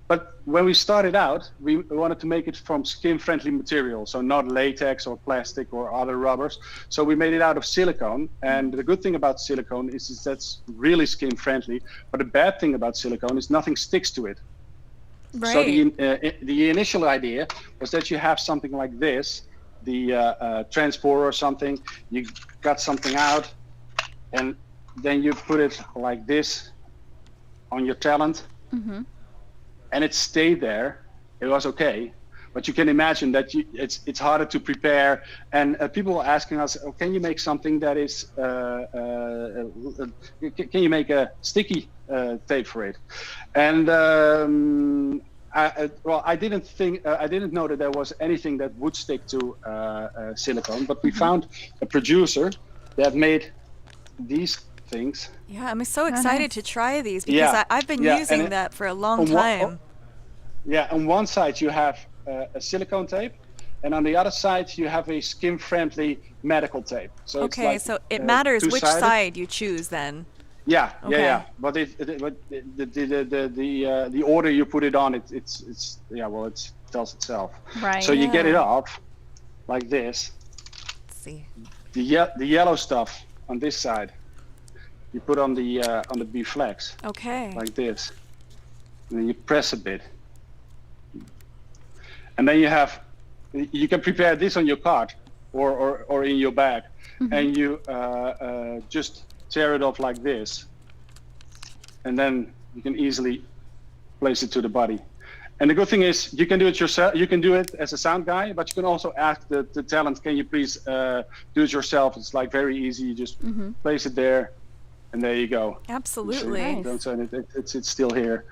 [SPEAKER 11] But when we started out, we wanted to make it from skin-friendly material, so not latex or plastic or other rubbers. So we made it out of silicone, and the good thing about silicone is that's really skin-friendly, but the bad thing about silicone is nothing sticks to it.
[SPEAKER 1] Right.
[SPEAKER 11] So the initial idea was that you have something like this, the transport or something, you got something out, and then you put it like this on your talent, and it stayed there. It was okay, but you can imagine that it's harder to prepare, and people were asking us, can you make something that is can you make a sticky tape for it? And I didn't know that there was anything that would stick to silicone, but we found a producer that made these things.
[SPEAKER 1] Yeah, I'm so excited to try these, because I've been using that for a long time.
[SPEAKER 11] On one side you have a silicone tape, and on the other side you have a skin-friendly medical tape. So
[SPEAKER 1] okay,
[SPEAKER 11] it's like,
[SPEAKER 1] so it matters which
[SPEAKER 11] two-sided.
[SPEAKER 1] side you choose then.
[SPEAKER 11] Yeah. But the order you put it on, it tells itself.
[SPEAKER 1] Right.
[SPEAKER 11] So you get it off like this.
[SPEAKER 1] Let's see.
[SPEAKER 11] The yellow stuff on this side, you put on the B-Flex.
[SPEAKER 1] Okay.
[SPEAKER 11] Like this, and then you press a bit, and then you can prepare this on your card or in your bag, and you just tear it off like this, and then you can easily place it to the body. And the good thing is you can do it yourself. You can do it as a sound guy, but you can also ask the talent, can you please do it yourself? It's like very easy. You just place it there, and there you go.
[SPEAKER 1] Absolutely.
[SPEAKER 11] Don't sign it. It's still here.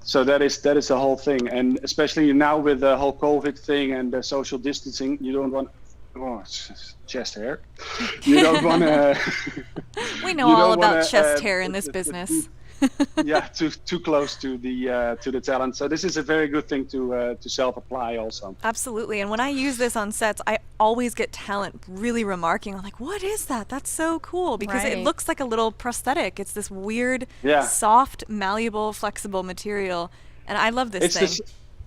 [SPEAKER 11] So that is the whole thing, and especially now with the whole COVID thing and the social distancing, you don't want. Oh, it's chest hair. You don't want to.
[SPEAKER 1] We know all about chest hair in this business.
[SPEAKER 11] Yeah, too close to the talent. So this is a very good thing to self-apply also.
[SPEAKER 1] Absolutely, and when I use this on sets, I always get talent really remarking, I'm like, what is that? That's so cool, because it looks like a little prosthetic. It's this weird, soft, malleable, flexible material, and I love this thing.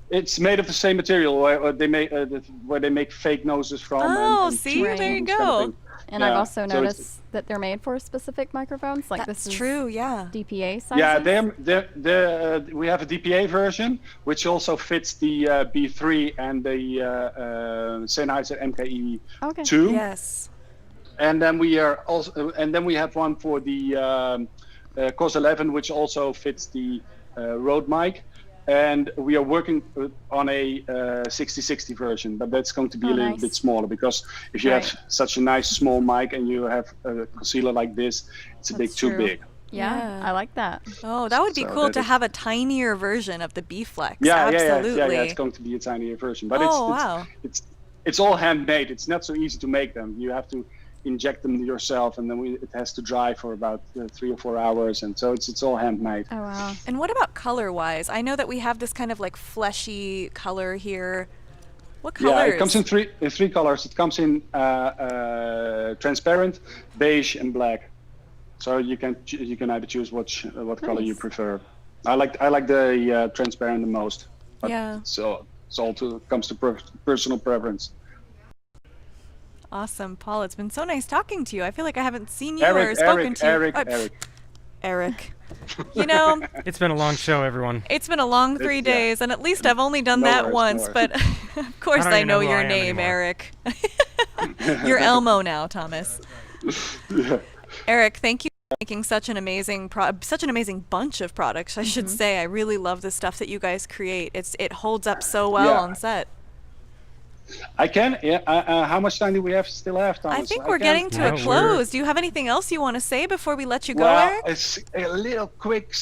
[SPEAKER 11] It's made of the same material where they make fake noses from.
[SPEAKER 1] Oh, see, there you go.
[SPEAKER 2] And I've also noticed that they're made for specific microphones. Like
[SPEAKER 1] That's
[SPEAKER 2] this is
[SPEAKER 1] true, yeah.
[SPEAKER 2] DPA sizes.
[SPEAKER 11] Yeah, we have a DPA version, which also fits the B3 and the Sennheiser MKE2.
[SPEAKER 1] Yes.
[SPEAKER 11] And then we have one for the COS 11, which also fits the Rode mic. And we are working on a 6060 version, but that's going to be a little bit smaller, because if you have such a nice small mic and you have a concealer like this, it's a bit too big.
[SPEAKER 2] Yeah, I like that.
[SPEAKER 1] Oh, that would be cool to have a tinier version of the B-Flex.
[SPEAKER 11] Yeah,
[SPEAKER 1] absolutely.
[SPEAKER 11] Yeah, it's going to be a tinier version, but it's all handmade. It's not so easy to make them. You have to inject them yourself, and then it has to dry for about 3 or 4 hours, and so it's all handmade.
[SPEAKER 1] Oh wow. And what about color-wise? I know that we have this kind of like fleshy color here. What colors?
[SPEAKER 11] Yeah, it comes in three colors. It comes in transparent, beige, and black. So you can either choose what color you prefer. I like the transparent the most. But so it's all comes to personal preference.
[SPEAKER 1] Awesome, Paul. It's been so nice talking to you. I feel like I haven't seen you or spoken to you. Eric. You know,
[SPEAKER 3] it's been a long show, everyone.
[SPEAKER 1] It's been a long 3 days, and at least I've only done that once. But of course, I know your name, Eric. You're Elmo now, Thomas. Eric, thank you for making such an amazing bunch of products. I should say. I really love the stuff that you guys create. It holds up so well on set.
[SPEAKER 11] I can. Yeah. How much time do we still have, Thomas?
[SPEAKER 1] I think we're getting to a close. Do you have anything else you want to say before we let you go,
[SPEAKER 11] well,
[SPEAKER 1] Eric?
[SPEAKER 11] It's a little quick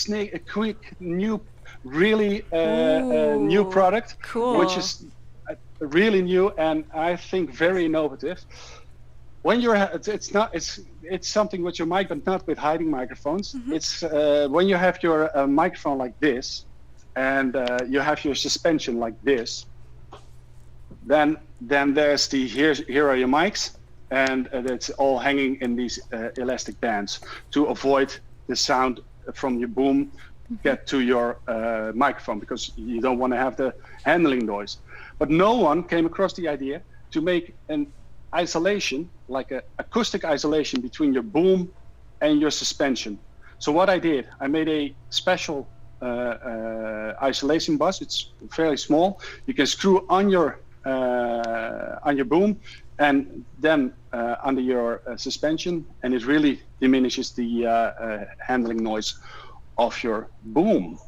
[SPEAKER 11] new, really new product, which is really new and I think very innovative. When it's something with your mic, but not with hiding microphones. It's when you have your microphone like this, and you have your suspension like this. Then there's here are your mics, and it's all hanging in these elastic bands to avoid the sound from your boom get to your microphone, because you don't want to have the handling noise. But no one came across the idea to make an isolation, like an acoustic isolation between your boom and your suspension. So what I did, I made a special isolation bus. It's fairly small. You can screw on your boom and then under your suspension, and it really diminishes the handling noise of your boom.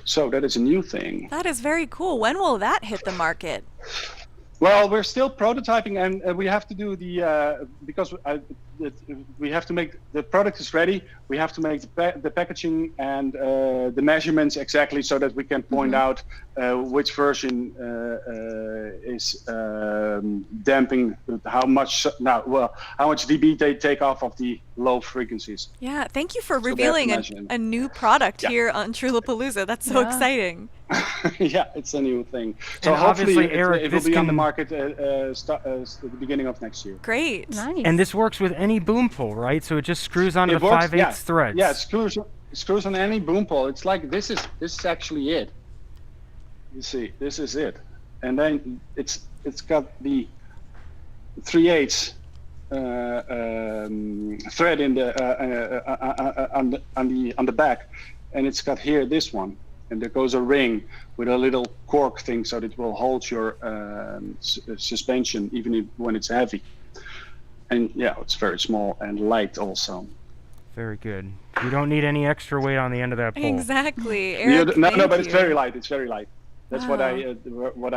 [SPEAKER 11] So that is a new thing.
[SPEAKER 1] That is very cool. When will that hit the market?
[SPEAKER 11] Well, we're still prototyping, and we have to do because we have to make the product is ready. We have to make the packaging and the measurements exactly, so that we can point out which version is damping how much dB they take off of the low frequencies.
[SPEAKER 1] Yeah, thank you for revealing a new product here on Trewlapalooza. That's so exciting.
[SPEAKER 11] Yeah, it's a new thing. So
[SPEAKER 3] and
[SPEAKER 11] hopefully
[SPEAKER 3] Eric,
[SPEAKER 11] it will be on the market at the beginning of next year.
[SPEAKER 1] Great.
[SPEAKER 2] Nice.
[SPEAKER 3] And this works with any boom pole, right? So it just screws onto the 5/8 threads.
[SPEAKER 11] Yeah, it screws on any boom pole. It's like this is actually it. You see, this is it. And then it's got the 3/8 thread in the on the back, and it's got here this one. And there goes a ring with a little cork thing, so that it will hold your suspension even when it's heavy. And yeah, it's very small and light also.
[SPEAKER 3] Very good. You don't need any extra weight on the end of that pole.
[SPEAKER 1] Exactly. Eric,
[SPEAKER 11] no, but it's very light. It's very light. That's what I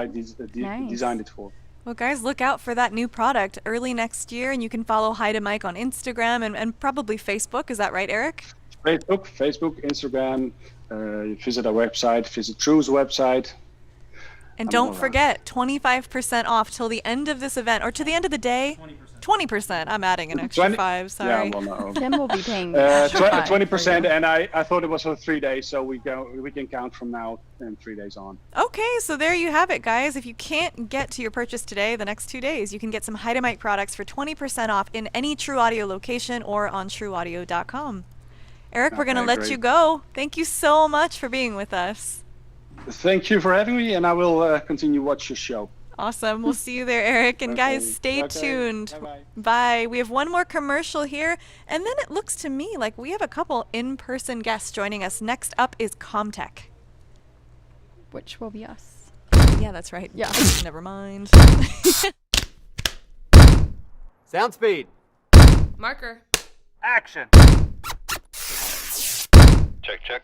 [SPEAKER 11] designed it for.
[SPEAKER 1] Well, guys, look out for that new product early next year, and you can follow Hi to Mike on Instagram and probably Facebook. Is that right, Eric?
[SPEAKER 11] Facebook, Instagram. visit our website, visit Trew's website.
[SPEAKER 1] And don't forget, 25% off till the end of this event, or to the end of the day. 20%. I'm adding an extra 5. Sorry.
[SPEAKER 11] Yeah, well, no.
[SPEAKER 2] Tim will be paying the extra 5
[SPEAKER 11] 20%, and I thought it was for 3 days, so we can count from now and 3 days on.
[SPEAKER 1] Okay, so there you have it, guys. If you can't get to your purchase today, the next 2 days, you can get some Hydomite products for 20% off in any True Audio location or on TrueAudio.com. Eric, we're going to let you go. Thank you so much for being with us.
[SPEAKER 11] Thank you for having me, and I will continue watch your show.
[SPEAKER 1] Awesome. We'll see you there, Eric. And guys, stay tuned. Bye. We have one more commercial here, and then it looks to me like we have a couple in-person guests joining us. Next up is Comtek.
[SPEAKER 2] Which will be us.
[SPEAKER 1] Yeah, that's right.
[SPEAKER 2] Yeah.
[SPEAKER 1] Never mind.
[SPEAKER 18] Sound speed.
[SPEAKER 14] Marker.
[SPEAKER 18] Action.
[SPEAKER 12] Check, check.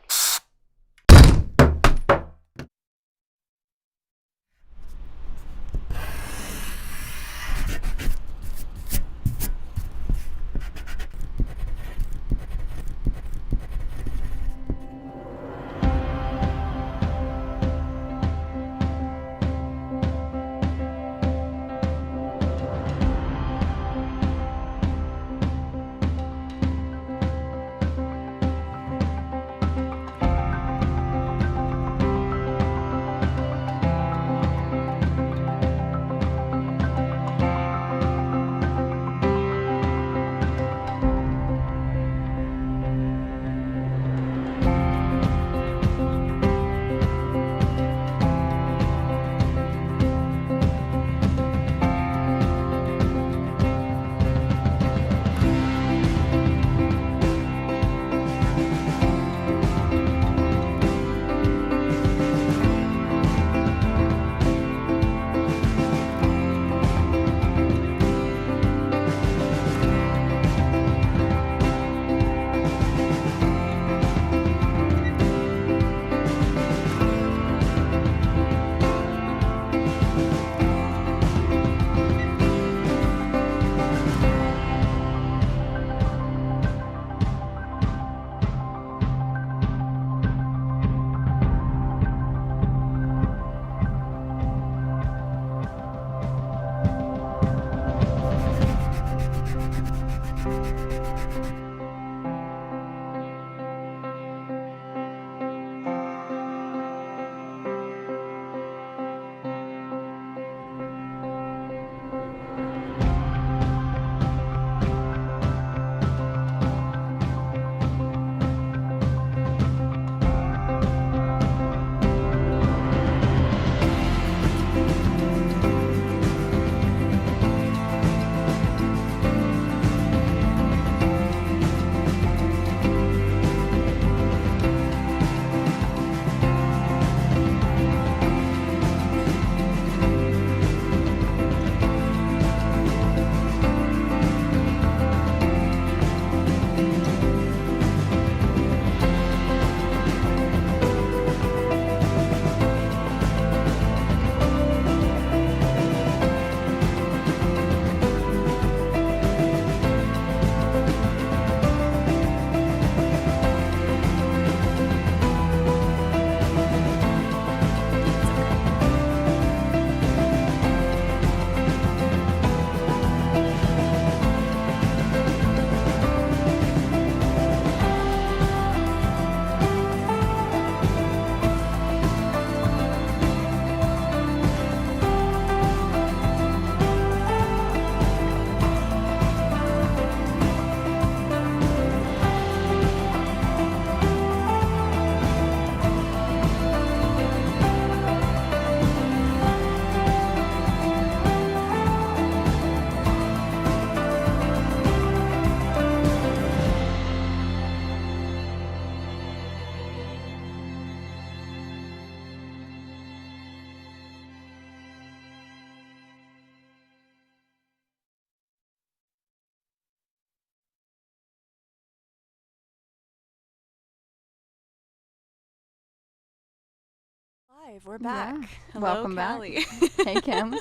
[SPEAKER 1] Live, we're back.
[SPEAKER 2] Yeah.
[SPEAKER 1] Hello,
[SPEAKER 2] Welcome
[SPEAKER 1] Kally.
[SPEAKER 2] back. Hey, Kim.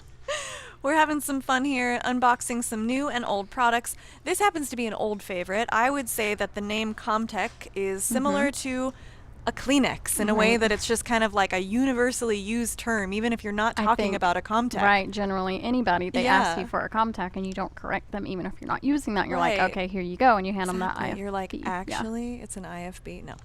[SPEAKER 1] We're having some fun here, unboxing some new and old products. This happens to be an old favorite. I would say that the name Comtek is similar to a Kleenex in a way that it's just kind of like a universally used term, even if you're not talking about a Comtek.
[SPEAKER 2] Right, generally anybody, they ask you for a Comtek and you don't correct them, even if you're not using that. You're like, okay, here you go, and you hand them that IFB.
[SPEAKER 1] You're like, actually, it's an IFB. No.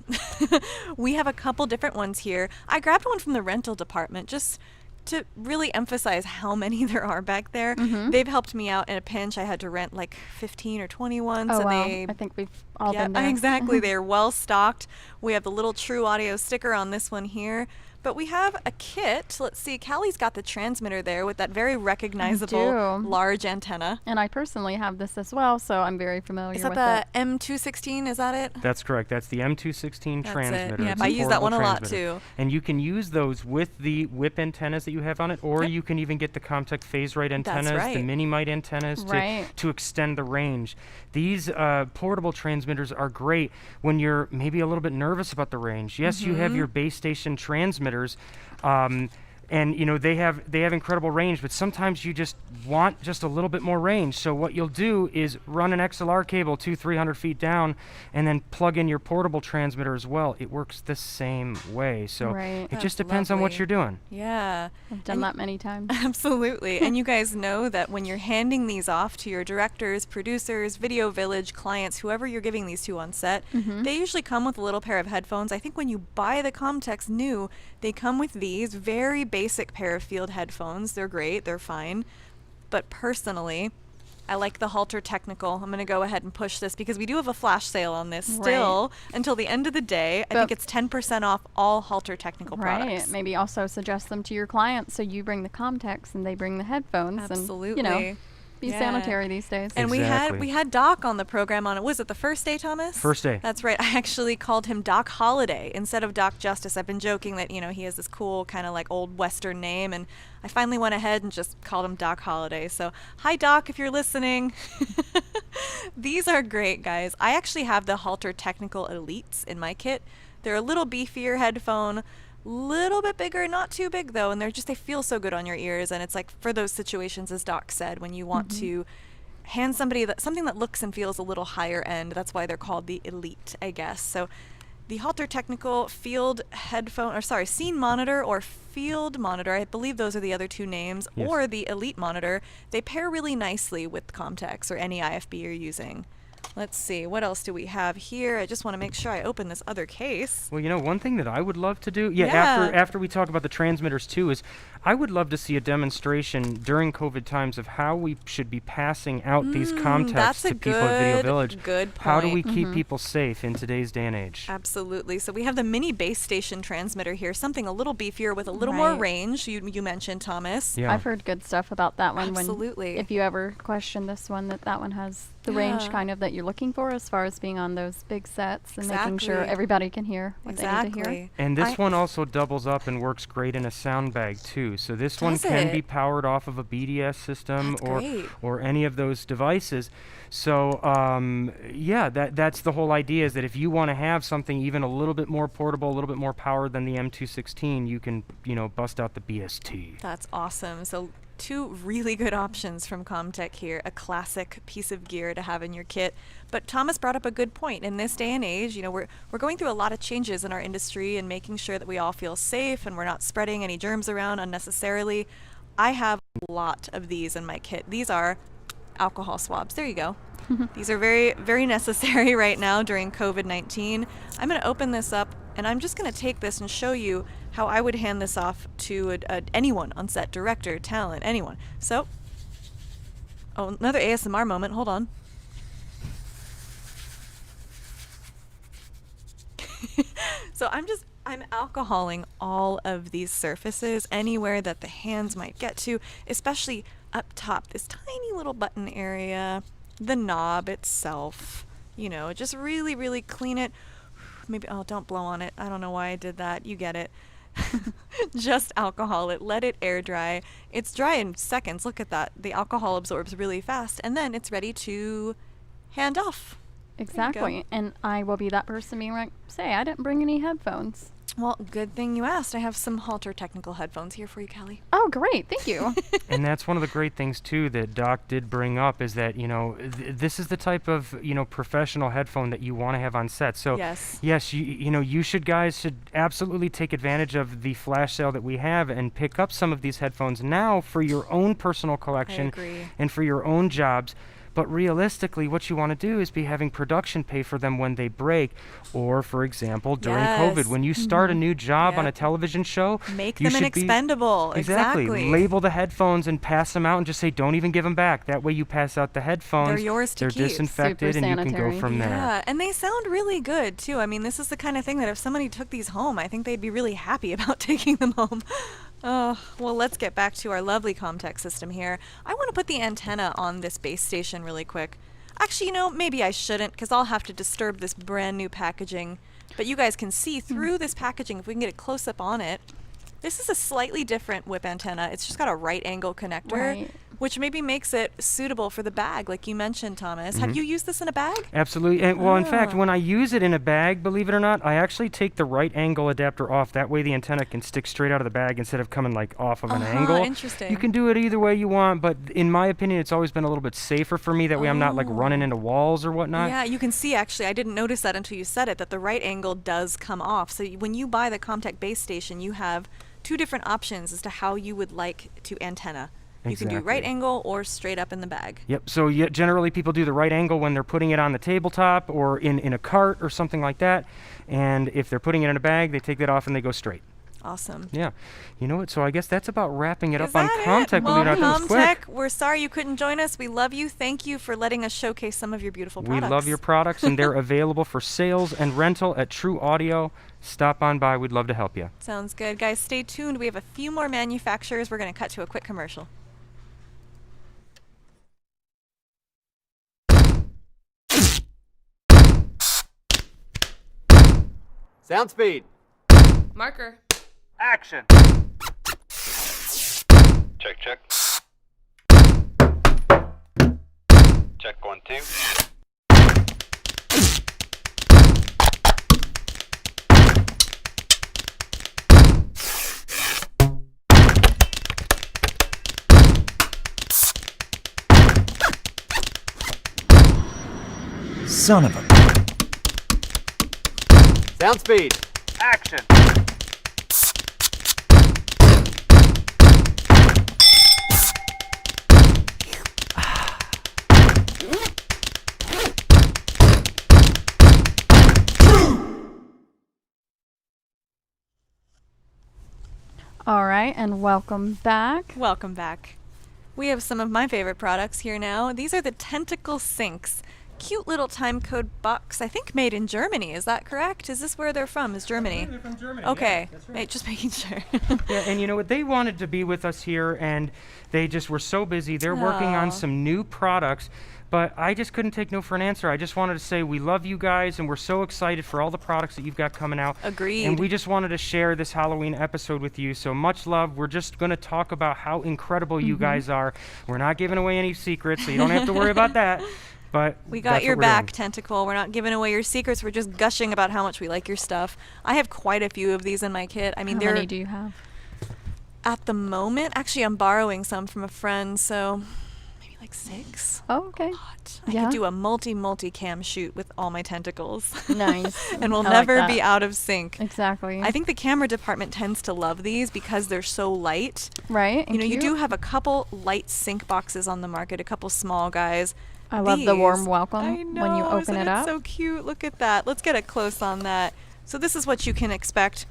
[SPEAKER 1] We have a couple different ones here. I grabbed one from the rental department just to really emphasize how many there are back there. They've helped me out in a pinch. I had to rent like 15 or 20 ones.
[SPEAKER 2] Oh,
[SPEAKER 1] and
[SPEAKER 2] wow.
[SPEAKER 1] they,
[SPEAKER 2] I think we've all been there.
[SPEAKER 1] Exactly. They're well stocked. We have the little True Audio sticker on this one here. But we have a kit. Let's see. Kally's got the transmitter there with that very recognizable large antenna.
[SPEAKER 2] And I personally have this as well, so I'm very familiar with it.
[SPEAKER 1] Is that the M216? Is that it?
[SPEAKER 3] That's correct. That's the M216 transmitter.
[SPEAKER 1] Yeah, I use that one a lot too.
[SPEAKER 3] And you can use those with the whip antennas that you have on it, or you can even get the Comtek phase right antennas, the mini mite antennas to extend the range. These portable transmitters are great when you're maybe a little bit nervous about the range. Yes, you have your base station transmitters, and you know they have incredible range, but sometimes you just want just a little bit more range. So what you'll do is run an XLR cable 200-300 feet down, and then plug in your portable transmitter as well. It works the same way. So it just depends on what you're doing.
[SPEAKER 1] Yeah,
[SPEAKER 2] I've done that many times.
[SPEAKER 1] Absolutely. And you guys know that when you're handing these off to your directors, producers, Video Village clients, whoever you're giving these to on set, they usually come with a little pair of headphones. I think when you buy the Comteks new, they come with these very basic pair of field headphones. They're great. They're fine. But personally, I like the Halter Technical. I'm going to go ahead and push this because we do have a flash sale on this still until the end of the day. I think it's 10% off all Halter Technical products.
[SPEAKER 2] Right. Maybe also suggest them to your clients so you bring the Comteks and they bring the headphones.
[SPEAKER 1] Absolutely.
[SPEAKER 2] And, you know, be sanitary these days.
[SPEAKER 1] And we had Doc on the program on it. Was it the first day, Thomas?
[SPEAKER 3] First day.
[SPEAKER 1] That's right. I actually called him Doc Holiday instead of Doc Justice. I've been joking that, you know, he has this cool kind of like old Western name, and I finally went ahead and just called him Doc Holiday. So, hi Doc, if you're listening. These are great, guys. I actually have the Halter Technical Elites in my kit. They're a little beefier headphone, little bit bigger, not too big though, and they feel so good on your ears. And it's like for those situations, as Doc said, when you want to hand somebody something that looks and feels a little higher end. That's why they're called the Elite, I guess. So the Halter Technical Field Headphone, or sorry, Scene Monitor or Field Monitor, I believe those are the other two names, or the Elite Monitor, they pair really nicely with Comteks or any IFB you're using. Let's see, what else do we have here? I just want to make sure I open this other case.
[SPEAKER 3] Well, you know, one thing that I would love to do, after we talk about the transmitters too, is I would love to see a demonstration during COVID times of how we should be passing out these Comteks to people at Video Village.
[SPEAKER 1] Good point.
[SPEAKER 3] How do we keep people safe in today's day and age?
[SPEAKER 1] Absolutely. So we have the mini base station transmitter here, something a little beefier with a little more range. You mentioned, Thomas.
[SPEAKER 2] Yeah. I've heard good stuff about that one.
[SPEAKER 1] Absolutely.
[SPEAKER 2] If you ever question this one, that one has the range kind of that you're looking for as far as being on those big sets and making sure everybody can hear what they need to hear.
[SPEAKER 3] And this one also doubles up and works great in a sound bag too. So this one can be powered off of a BDS system or any of those devices. So that's the whole idea, is that if you want to have something even a little bit more portable, a little bit more powered than the M216, you can, bust out the BST.
[SPEAKER 1] That's awesome. So two really good options from Comtek here, a classic piece of gear to have in your kit. But Thomas brought up a good point. In this day and age, we're going through a lot of changes in our industry and making sure that we all feel safe and we're not spreading any germs around unnecessarily. I have a lot of these in my kit. These are alcohol swabs. There you go. These are very, very necessary right now during COVID-19. I'm going to open this up and I'm just going to take this and show you how I would hand this off to anyone on set, director, talent, anyone. So, another ASMR moment. Hold on. So I'm alcoholing all of these surfaces, anywhere that the hands might get to, especially up top, this tiny little button area, the knob itself, just really, really clean it. Maybe, don't blow on it. I don't know why I did that. You get it. Just alcohol it, let it air dry. It's dry in seconds. Look at that. The alcohol absorbs really fast, and then it's ready to hand off.
[SPEAKER 2] Exactly. And I will be that person being like, say, I didn't bring any headphones.
[SPEAKER 1] Well, good thing you asked. I have some Halter technical headphones here for you, Kally.
[SPEAKER 2] Oh, great. Thank you.
[SPEAKER 3] And that's one of the great things, too, that Doc did bring up is that, this is the type of, professional headphone that you want to have on set. So, yes, you guys should absolutely take advantage of the flash sale that we have and pick up some of these headphones now for your own personal collection and for your own jobs. But realistically, what you want to do is be having production pay for them when they break. Or, for example, during COVID, when you start a new job on a television show,
[SPEAKER 1] make them inexpendable.
[SPEAKER 3] Exactly. Label the headphones and pass them out and just say, don't even give them back. That way you pass out the headphones.
[SPEAKER 1] They're yours to keep.
[SPEAKER 3] They're disinfected and you can go from there.
[SPEAKER 1] Yeah, and they sound really good, too. I mean, this is the kind of thing that if somebody took these home, I think they'd be really happy about taking them home. Oh, well, let's get back to our lovely Comtek system here. I want to put the antenna on this base station really quick. Actually, maybe I shouldn't, because I'll have to disturb this brand new packaging. But you guys can see through this packaging, if we can get a close-up on it. This is a slightly different whip antenna. It's just got a right angle connector, which maybe makes it suitable for the bag, like you mentioned, Thomas. Have you used this in a bag?
[SPEAKER 3] Absolutely. And, well, in fact, when I use it in a bag, believe it or not, I actually take the right angle adapter off. That way the antenna can stick straight out of the bag instead of coming off of an angle.
[SPEAKER 1] Interesting.
[SPEAKER 3] You can do it either way you want, but in my opinion, it's always been a little bit safer for me. That way I'm not running into walls or whatnot.
[SPEAKER 1] Yeah, you can see, actually, I didn't notice that until you said it, that the right angle does come off. So when you buy the Comtek base station, you have 2 different options as to how you would like to antenna. You can do right angle or straight up in the bag.
[SPEAKER 3] Yep. So generally people do the right angle when they're putting it on the tabletop or in a cart or something like that. And if they're putting it in a bag, they take that off and they go straight.
[SPEAKER 1] Awesome.
[SPEAKER 3] Yeah. You know what? So I guess that's about wrapping it up
[SPEAKER 1] on
[SPEAKER 3] Comtek.
[SPEAKER 1] Well, Comtek, we're sorry you couldn't join us. We love you. Thank you for letting us showcase some of your beautiful products.
[SPEAKER 3] We love your products, and they're available for sales and rental at True Audio. Stop on by. We'd love to help you.
[SPEAKER 1] Sounds good. Guys, stay tuned. We have a few more manufacturers. We're going to cut to a quick commercial.
[SPEAKER 18] Sound speed.
[SPEAKER 14] Marker.
[SPEAKER 18] Action.
[SPEAKER 12] Check, check. Check 1, 2.
[SPEAKER 18] Son of a... Sound speed. Action.
[SPEAKER 2] All right, and welcome back.
[SPEAKER 1] Welcome back. We have some of my favorite products here now. These are the Tentacle Syncs. Cute little time code box, I think made in Germany. Is that correct? Is this where they're from? Is Germany?
[SPEAKER 3] They're from Germany.
[SPEAKER 1] Okay.
[SPEAKER 3] Yeah, that's right.
[SPEAKER 1] Just making sure.
[SPEAKER 3] Yeah, and you know what? They wanted to be with us here, and they just were so busy. They're working on some new products, but I just couldn't take no for an answer. I just wanted to say we love you guys, and we're so excited for all the products that you've got coming out.
[SPEAKER 1] Agreed.
[SPEAKER 3] And we just wanted to share this Halloween episode with you. So much love. We're just going to talk about how incredible you guys are. We're not giving away any secrets, so you don't have to worry about that. But
[SPEAKER 1] we got your back, Tentacle. We're not giving away your secrets. We're just gushing about how much we like your stuff. I have quite a few of these in my kit. I mean,
[SPEAKER 2] how many do you have?
[SPEAKER 1] At the moment, actually, I'm borrowing some from a friend, so maybe like 6.
[SPEAKER 2] Oh, okay.
[SPEAKER 1] I could do a multi-cam shoot with all my tentacles.
[SPEAKER 2] Nice.
[SPEAKER 1] And we'll
[SPEAKER 2] I
[SPEAKER 1] never
[SPEAKER 2] like
[SPEAKER 1] be out of sync.
[SPEAKER 2] Exactly.
[SPEAKER 1] I think the camera department tends to love these because they're so light.
[SPEAKER 2] Right.
[SPEAKER 1] You know, you do have a couple light sync boxes on the market, a couple small guys.
[SPEAKER 2] I love the warm welcome when you open
[SPEAKER 1] isn't
[SPEAKER 2] it up.
[SPEAKER 1] It's so cute. Look at that. Let's get a close on that. So this is what you can expect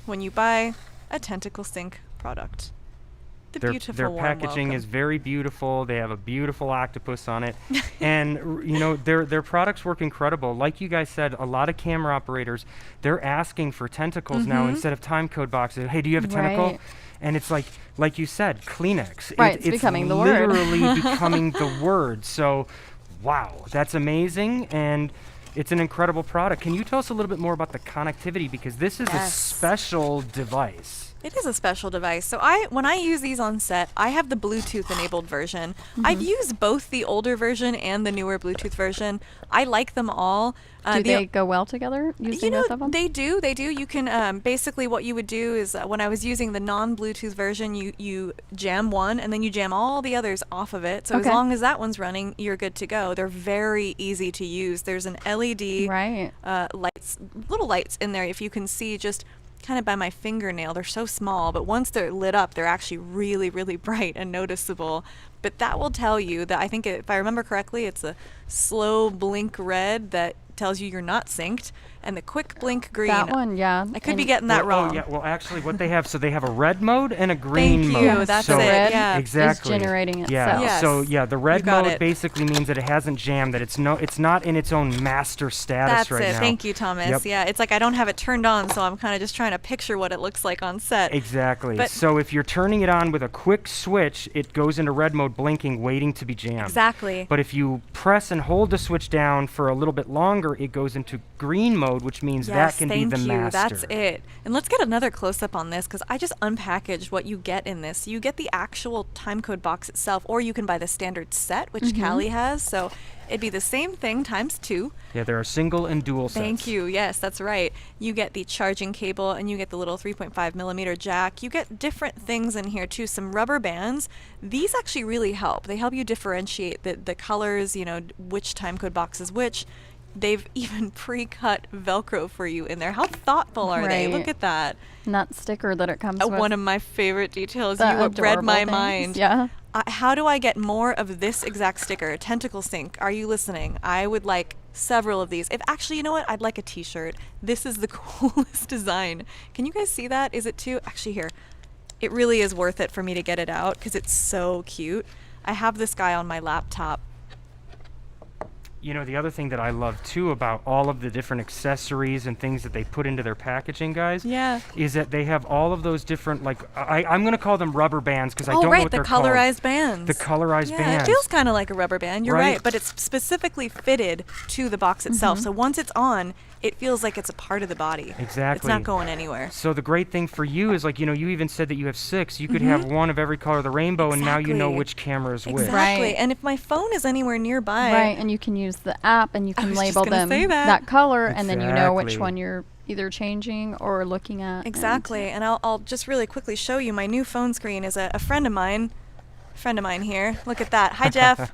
[SPEAKER 1] when you buy a Tentacle Sync product. Their
[SPEAKER 3] packaging
[SPEAKER 1] welcome.
[SPEAKER 3] is very beautiful. They have a beautiful octopus on it. And you know, their products work incredible. Like you guys said, a lot of camera operators, they're asking for tentacles now instead of time code boxes. Hey, do you have a tentacle?
[SPEAKER 2] Right.
[SPEAKER 3] And it's like you said, Kleenex.
[SPEAKER 2] Right, it's becoming the word.
[SPEAKER 3] Literally becoming the word. So, wow, that's amazing. And it's an incredible product. Can you tell us a little bit more about the connectivity? Because this is a special device.
[SPEAKER 1] It is a special device. So when I use these on set, I have the Bluetooth enabled version. I've used both the older version and the newer Bluetooth version. I like them all.
[SPEAKER 2] Do they go well together using both of them?
[SPEAKER 1] They do. You can basically what you would do is when I was using the non-Bluetooth version, you jam one and then you jam all the others off of it. So as long as that one's running, you're good to go. They're very easy to use. There's an LED lights, little lights in there if you can see just kind of by my fingernail. They're so small, but once they're lit up, they're actually really, really bright and noticeable. But that will tell you that, I think if I remember correctly, it's a slow blink red that tells you you're not synced, and the quick blink green.
[SPEAKER 2] That one, yeah.
[SPEAKER 1] I could be getting that wrong.
[SPEAKER 3] Oh, yeah. Well, actually, what they have, so they have a red mode and a green mode.
[SPEAKER 1] Thank you. That's
[SPEAKER 3] so
[SPEAKER 1] it. Yeah.
[SPEAKER 3] Exactly.
[SPEAKER 2] Is generating itself.
[SPEAKER 3] Yeah.
[SPEAKER 1] Yes.
[SPEAKER 3] So yeah, the red
[SPEAKER 1] You got
[SPEAKER 3] mode
[SPEAKER 1] it.
[SPEAKER 3] basically means that it hasn't jammed, that it's not in its own master status
[SPEAKER 1] That's
[SPEAKER 3] right
[SPEAKER 1] it.
[SPEAKER 3] now.
[SPEAKER 1] Thank you, Thomas.
[SPEAKER 3] Yep.
[SPEAKER 1] Yeah, it's like I don't have it turned on, so I'm kind of just trying to picture what it looks like on set.
[SPEAKER 3] Exactly.
[SPEAKER 1] But
[SPEAKER 3] So if you're turning it on with a quick switch, it goes into red mode blinking, waiting to be jammed.
[SPEAKER 1] Exactly.
[SPEAKER 3] But if you press and hold the switch down for a little bit longer, it goes into green mode, which means that can be the master.
[SPEAKER 1] That's it. And let's get another close-up on this, because I just unpackaged what you get in this. You get the actual timecode box itself, or you can buy the standard set, which Kally has. So it'd be the same thing times 2.
[SPEAKER 3] Yeah, there are single and dual sets.
[SPEAKER 1] Thank you. Yes, that's right. You get the charging cable, and you get the little 3.5 millimeter jack. You get different things in here too. Some rubber bands. These actually really help. They help you differentiate the colors, which timecode box is which. They've even pre-cut Velcro for you in there. How thoughtful are they? Look at that.
[SPEAKER 2] And that sticker that it comes with.
[SPEAKER 1] One of my favorite details.
[SPEAKER 2] The
[SPEAKER 1] You read my
[SPEAKER 2] adorable
[SPEAKER 1] mind.
[SPEAKER 2] things, yeah.
[SPEAKER 1] How do I get more of this exact sticker? Tentacle Sync. Are you listening? I would like several of these. If actually, you know what? I'd like a t-shirt. This is the coolest design. Can you guys see that? Is it too? Actually, here. It really is worth it for me to get it out because it's so cute. I have this guy on my laptop.
[SPEAKER 3] The other thing that I love too about all of the different accessories and things that they put into their packaging, guys, is that they have all of those different, I'm going to call them rubber bands because I don't know what they're called.
[SPEAKER 1] Oh, right, the colorized bands.
[SPEAKER 3] The colorized bands.
[SPEAKER 1] It feels kind of like a rubber band. You're right, but it's specifically fitted to the box itself. So once it's on, it feels like it's a part of the body.
[SPEAKER 3] Exactly.
[SPEAKER 1] It's not going anywhere.
[SPEAKER 3] So the great thing for you is you even said that you have 6. You could have one of every color of the rainbow, and now you know which camera is which.
[SPEAKER 1] Exactly. And if my phone is anywhere nearby.
[SPEAKER 2] Right, and you can use the app and you can label them that color, and then you know which one you're either changing or looking at.
[SPEAKER 1] Exactly. And I'll just really quickly show you my new phone screen is a friend of mine. Here. Look at that. Hi, Jeff.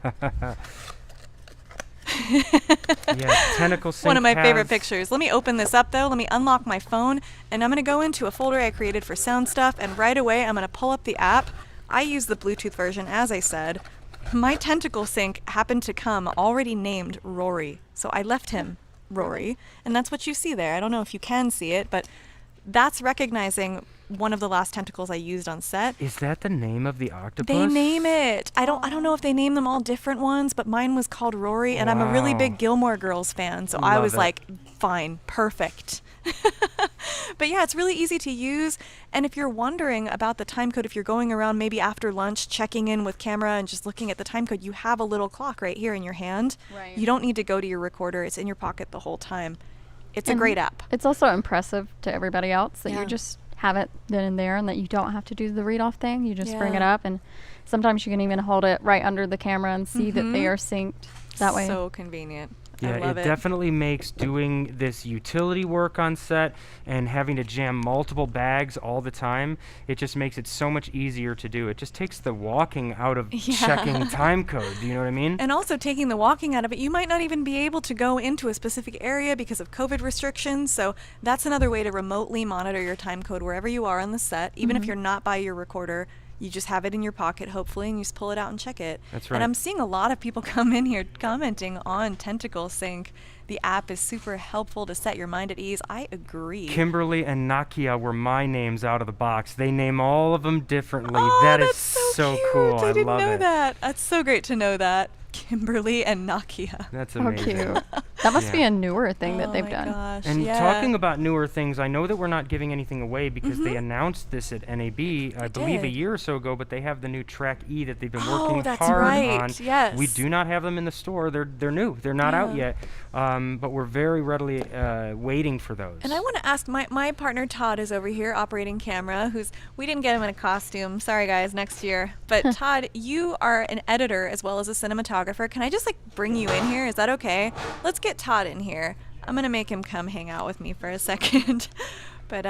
[SPEAKER 3] Yeah, Tentacle Sync.
[SPEAKER 1] One of my favorite pictures. Let me open this up though. Let me unlock my phone, and I'm going to go into a folder I created for sound stuff, and right away I'm going to pull up the app. I use the Bluetooth version, as I said. My Tentacle Sync happened to come already named Rory, so I left him Rory, and that's what you see there. I don't know if you can see it, but that's recognizing one of the last tentacles I used on set.
[SPEAKER 3] Is that the name of the octopus?
[SPEAKER 1] They name it. I don't know if they name them all different ones, but mine was called Rory, and I'm a really big Gilmore Girls fan, so I was like, fine, perfect. But yeah, it's really easy to use, and if you're wondering about the time code, if you're going around maybe after lunch checking in with camera and just looking at the time code, you have a little clock right here in your hand.
[SPEAKER 2] Right.
[SPEAKER 1] You don't need to go to your recorder. It's in your pocket the whole time. It's a great app.
[SPEAKER 2] It's also impressive to everybody else that you just have it then and there, and that you don't have to do the read off thing. You just bring it up, and sometimes you can even hold it right under the camera and see that they are synced that way.
[SPEAKER 1] So convenient.
[SPEAKER 3] Yeah,
[SPEAKER 1] I love
[SPEAKER 3] it definitely makes doing this utility work on set and having to jam multiple bags all the time, it just makes it so much easier to do. It just takes the walking out of checking time code. Do you know what I mean?
[SPEAKER 1] And also taking the walking out of it, you might not even be able to go into a specific area because of COVID restrictions. So that's another way to remotely monitor your time code wherever you are on the set, even if you're not by your recorder. You just have it in your pocket, hopefully, and you just pull it out and check it.
[SPEAKER 3] That's right.
[SPEAKER 1] And I'm seeing a lot of people come in here commenting on Tentacle Sync. The app is super helpful to set your mind at ease. I agree.
[SPEAKER 3] Kimberly and Nakia were my names out of the box. They name all of them differently.
[SPEAKER 1] Oh,
[SPEAKER 3] that
[SPEAKER 1] that's
[SPEAKER 3] is
[SPEAKER 1] so cute.
[SPEAKER 3] cool.
[SPEAKER 1] I didn't
[SPEAKER 3] love
[SPEAKER 1] know
[SPEAKER 3] it.
[SPEAKER 1] that. That's so great to know that. Kimberly and Nakia.
[SPEAKER 3] That's
[SPEAKER 2] So
[SPEAKER 3] amazing.
[SPEAKER 2] cute. That must be a newer thing that they've done.
[SPEAKER 1] Gosh,
[SPEAKER 3] And
[SPEAKER 1] yeah.
[SPEAKER 3] talking about newer things, I know that we're not giving anything away because they announced this at NAB, I believe a
[SPEAKER 1] did.
[SPEAKER 3] year or so ago, but they have the new Track E that they've been
[SPEAKER 1] Oh,
[SPEAKER 3] working
[SPEAKER 1] that's
[SPEAKER 3] hard
[SPEAKER 1] right.
[SPEAKER 3] on.
[SPEAKER 1] Yes.
[SPEAKER 3] We do not have them in the store. They're new. They're not out yet. But we're very readily waiting for those.
[SPEAKER 1] And I want to ask, my partner Todd is over here operating camera, we didn't get him in a costume. Sorry guys, next year. But Todd, you are an editor as well as a cinematographer. Can I just bring you in here? Is that okay? Let's get Todd in here. I'm going to make him come hang out with me for a second. But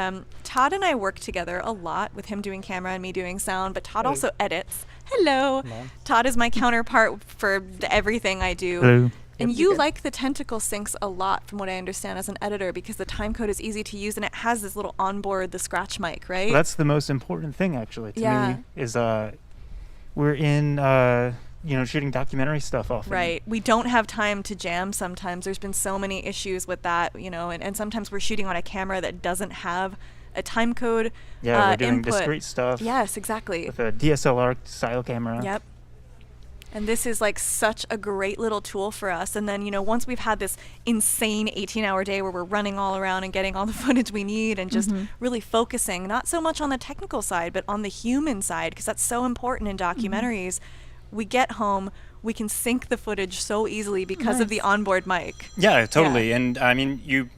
[SPEAKER 1] Todd and I work together a lot, with him doing camera and me doing sound, but Todd also edits. Hello. Todd is my counterpart for everything I do.
[SPEAKER 8] Hello.
[SPEAKER 1] And you like the Tentacle Syncs a lot, from what I understand, as an editor, because the timecode is easy to use and it has this little onboard, the scratch mic, right?
[SPEAKER 8] Well, that's the most important thing, actually, to
[SPEAKER 1] Yeah.
[SPEAKER 8] me, is we're in, shooting documentary stuff often.
[SPEAKER 1] Right. We don't have time to jam sometimes. There's been so many issues with that, and sometimes we're shooting on a camera that doesn't have a timecode
[SPEAKER 8] Yeah, we're doing
[SPEAKER 1] input.
[SPEAKER 8] discrete stuff.
[SPEAKER 1] Yes, exactly.
[SPEAKER 8] With a DSLR style camera.
[SPEAKER 1] Yep. And this is such a great little tool for us. And then, once we've had this insane 18-hour day where we're running all around and getting all the footage we need and just really focusing, not so much on the technical side, but on the human side, because that's so important in documentaries. We get home, we can sync the footage so easily because of the onboard mic.
[SPEAKER 19] Yeah, totally. Yeah. And I mean, you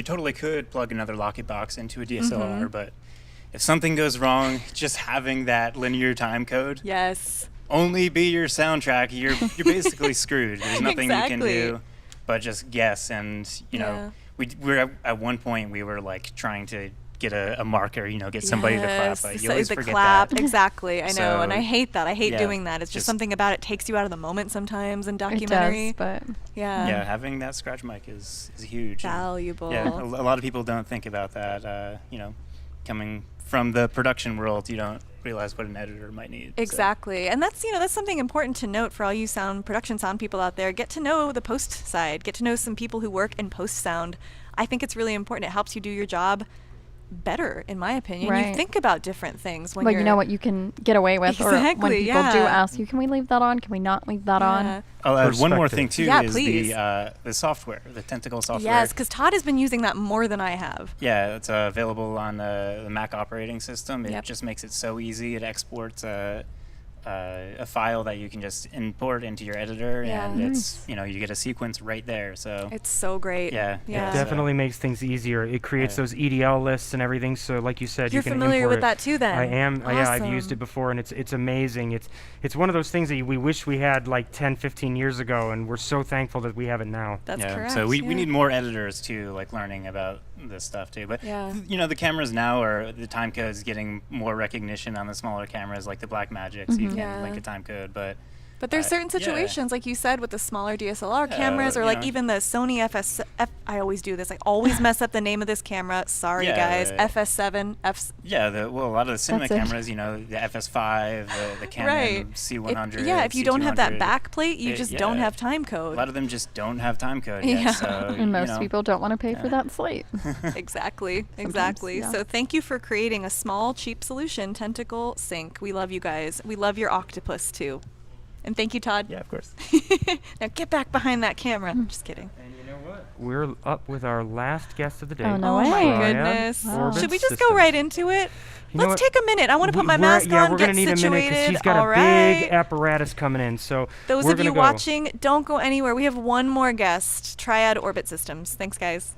[SPEAKER 19] totally could plug another Locket box into a DSLR, but if something goes wrong, just having that linear time code.
[SPEAKER 1] Yes.
[SPEAKER 19] Only be your soundtrack. You're basically screwed. There's nothing you can do but just guess. And we're at one point we were trying to get a marker, get somebody to clap. But you always forget
[SPEAKER 1] clap.
[SPEAKER 19] that.
[SPEAKER 1] Exactly. I know,
[SPEAKER 19] So,
[SPEAKER 1] and I hate that. I hate doing that. It's just something about it takes you out of the moment sometimes in documentary.
[SPEAKER 2] It does, but
[SPEAKER 19] yeah, having that scratch mic is huge.
[SPEAKER 1] Valuable.
[SPEAKER 19] And, a lot of people don't think about that. Coming from the production world, you don't realize what an editor might need.
[SPEAKER 1] Exactly. And that's something important to note for all you production sound people out there. Get to know the post side. Get to know some people who work in post sound. I think it's really important. It helps you do your job better, in my opinion.
[SPEAKER 2] Right.
[SPEAKER 1] You think about different things when
[SPEAKER 2] but
[SPEAKER 1] you're...
[SPEAKER 2] you know what you can get away with, or when people do ask you, can we leave that on? Can we not leave that on?
[SPEAKER 19] I'll add one more thing too, is
[SPEAKER 1] please.
[SPEAKER 19] the software, the Tentacle software.
[SPEAKER 1] Yes, because Todd has been using that more than I have.
[SPEAKER 19] Yeah, it's available on the Mac operating system. It just makes it so easy. It exports a file that you can just import into your editor, and it's you get a sequence right there. So
[SPEAKER 1] it's so great.
[SPEAKER 3] It definitely makes things easier. It creates those EDL lists and everything. So like you said,
[SPEAKER 1] You're
[SPEAKER 3] you can
[SPEAKER 1] familiar
[SPEAKER 3] import
[SPEAKER 1] with
[SPEAKER 3] it.
[SPEAKER 1] that too, then?
[SPEAKER 3] I am.
[SPEAKER 1] Awesome.
[SPEAKER 3] Yeah, I've used it before, and it's amazing. It's one of those things that we wish we had 10, 15 years ago, and we're so thankful that we have it now.
[SPEAKER 1] That's correct.
[SPEAKER 19] So we need more editors too, learning about this stuff too. But the cameras now the time code's getting more recognition on the smaller cameras, like the Blackmagic, so you can link a time code. But
[SPEAKER 1] there's certain situations, like you said, with the smaller DSLR cameras, or even the Sony I always do this. I always mess up the name of this camera. Sorry, guys. FS7.
[SPEAKER 19] A lot of the cinema cameras, the FS5, the Canon C100.
[SPEAKER 1] If you don't have that back plate, you just don't have time
[SPEAKER 19] A
[SPEAKER 1] code.
[SPEAKER 19] lot of them just don't have time code yet. So,
[SPEAKER 2] and most people don't want to pay for that slate.
[SPEAKER 1] Exactly.
[SPEAKER 2] Yeah.
[SPEAKER 1] So thank you for creating a small, cheap solution, Tentacle Sync. We love you guys. We love your octopus too. And thank you, Todd.
[SPEAKER 8] Yeah, of course.
[SPEAKER 1] Now get back behind that camera. I'm just kidding.
[SPEAKER 3] And you know what? We're up with our last guest of the day.
[SPEAKER 2] Oh, no way.
[SPEAKER 1] My goodness.
[SPEAKER 2] Wow.
[SPEAKER 1] Should we just go right into it? Let's take a minute. I want to put my mask on,
[SPEAKER 3] we're
[SPEAKER 1] get
[SPEAKER 3] gonna need
[SPEAKER 1] situated.
[SPEAKER 3] a minute because she's got a big apparatus coming in. So
[SPEAKER 1] those of you watching, don't go anywhere. We have one more guest, Triad Orbit Systems. Thanks, guys.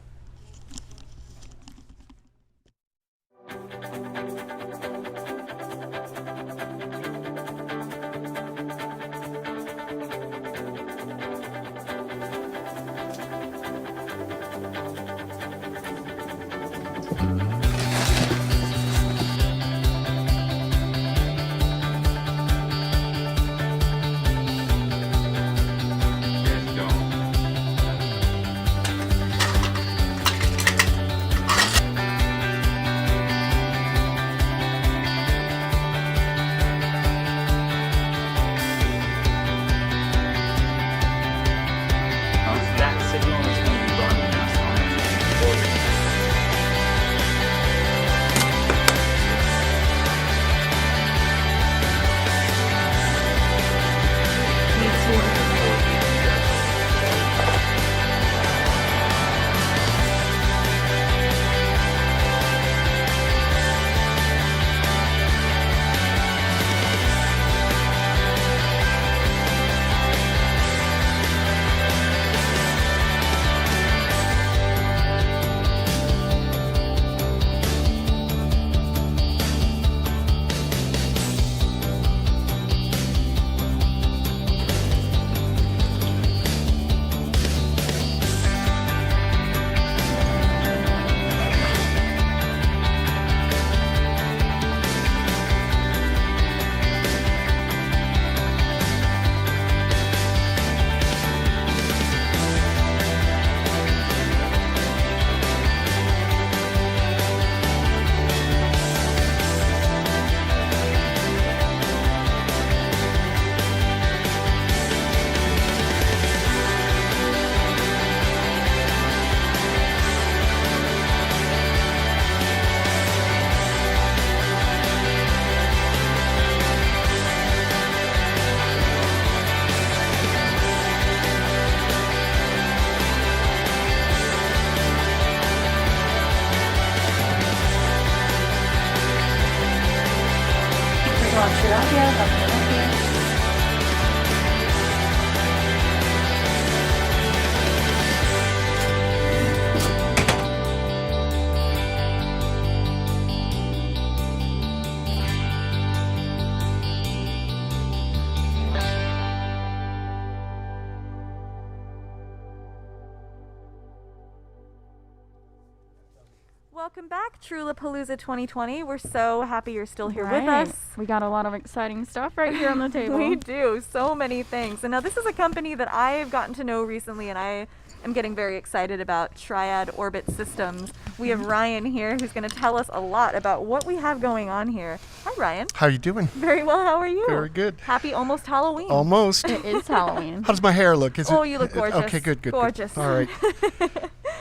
[SPEAKER 16] welcome back, Trewlapalooza 2020. We're so happy you're still here with
[SPEAKER 2] Right.
[SPEAKER 16] us.
[SPEAKER 2] We got a lot of exciting stuff right here on the table.
[SPEAKER 16] We do, so many things. And now this is a company that I've gotten to know recently, and I am getting very excited about, Triad Orbit Systems. We have Ryan here who's going to tell us a lot about what we have going on here. Hi, Ryan.
[SPEAKER 5] How you doing?
[SPEAKER 16] Very well, how are you?
[SPEAKER 5] Very good.
[SPEAKER 16] Happy almost Halloween.
[SPEAKER 5] Almost.
[SPEAKER 2] It is Halloween.
[SPEAKER 5] How does my hair look?
[SPEAKER 16] Oh, you look gorgeous.
[SPEAKER 5] Okay, good.
[SPEAKER 16] Gorgeous.
[SPEAKER 5] All right.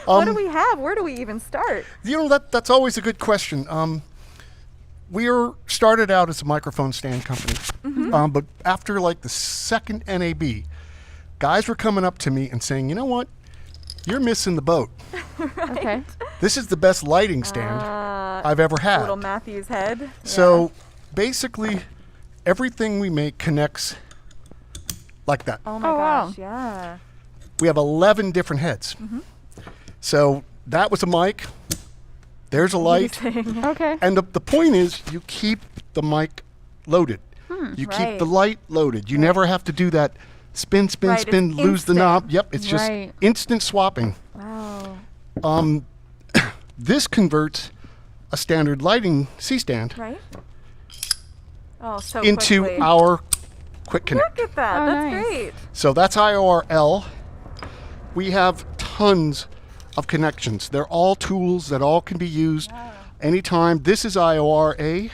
[SPEAKER 16] What do we have? Where do we even start?
[SPEAKER 5] You know, that's always a good question. We started out as a microphone stand company, but after like the second NAB, guys were coming up to me and saying, you know what? You're missing the boat.
[SPEAKER 16] Right.
[SPEAKER 2] Okay.
[SPEAKER 5] This is the best lighting stand I've ever had.
[SPEAKER 16] Little Matthew's head.
[SPEAKER 5] So basically, everything we make connects like that.
[SPEAKER 16] Oh my gosh, yeah.
[SPEAKER 5] We have 11 different heads. So that was a mic. There's a light.
[SPEAKER 2] Okay.
[SPEAKER 5] And the point is, you keep the mic loaded. You keep the light loaded. You never have to do that spin,
[SPEAKER 16] Right,
[SPEAKER 5] spin,
[SPEAKER 16] it's
[SPEAKER 5] lose the
[SPEAKER 16] instant.
[SPEAKER 5] knob. Yep, it's just instant swapping.
[SPEAKER 16] Wow.
[SPEAKER 5] This converts a standard lighting C-stand
[SPEAKER 16] Right? Oh, so
[SPEAKER 5] into
[SPEAKER 16] quickly.
[SPEAKER 5] our quick connect.
[SPEAKER 16] Look at that.
[SPEAKER 2] Oh,
[SPEAKER 16] That's
[SPEAKER 2] nice.
[SPEAKER 16] great.
[SPEAKER 5] So that's IOR-L. We have tons of connections. They're all tools that all can be used anytime. This is IOR-A.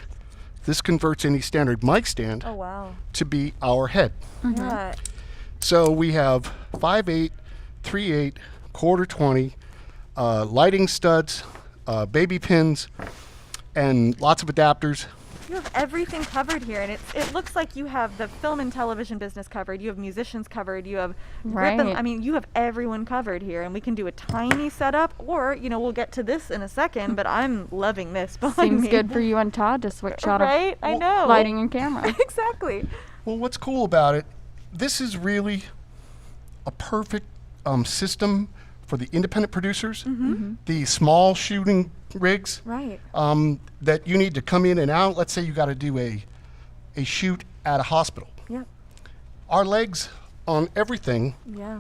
[SPEAKER 5] This converts any standard mic stand
[SPEAKER 16] Oh, wow.
[SPEAKER 5] to be our head.
[SPEAKER 16] Yeah.
[SPEAKER 5] So we have 5/8, 3/8, 1/4 20, lighting studs, baby pins, and lots of adapters.
[SPEAKER 16] You have everything covered here, and it looks like you have the film and television business covered. You have musicians covered. You have
[SPEAKER 2] Right.
[SPEAKER 16] I mean, you have everyone covered here, and we can do a tiny setup, or we'll get to this in a second. But I'm loving this behind
[SPEAKER 2] Seems
[SPEAKER 16] me.
[SPEAKER 2] good for you and Todd to switch out
[SPEAKER 16] Right? I know.
[SPEAKER 2] of lighting and camera.
[SPEAKER 16] Exactly.
[SPEAKER 5] Well, what's cool about it, this is really a perfect system for the independent producers, the small shooting rigs,
[SPEAKER 16] Right.
[SPEAKER 5] that you need to come in and out. Let's say you got to do a shoot at a hospital.
[SPEAKER 16] Yep.
[SPEAKER 5] Our legs on everything
[SPEAKER 16] Yeah.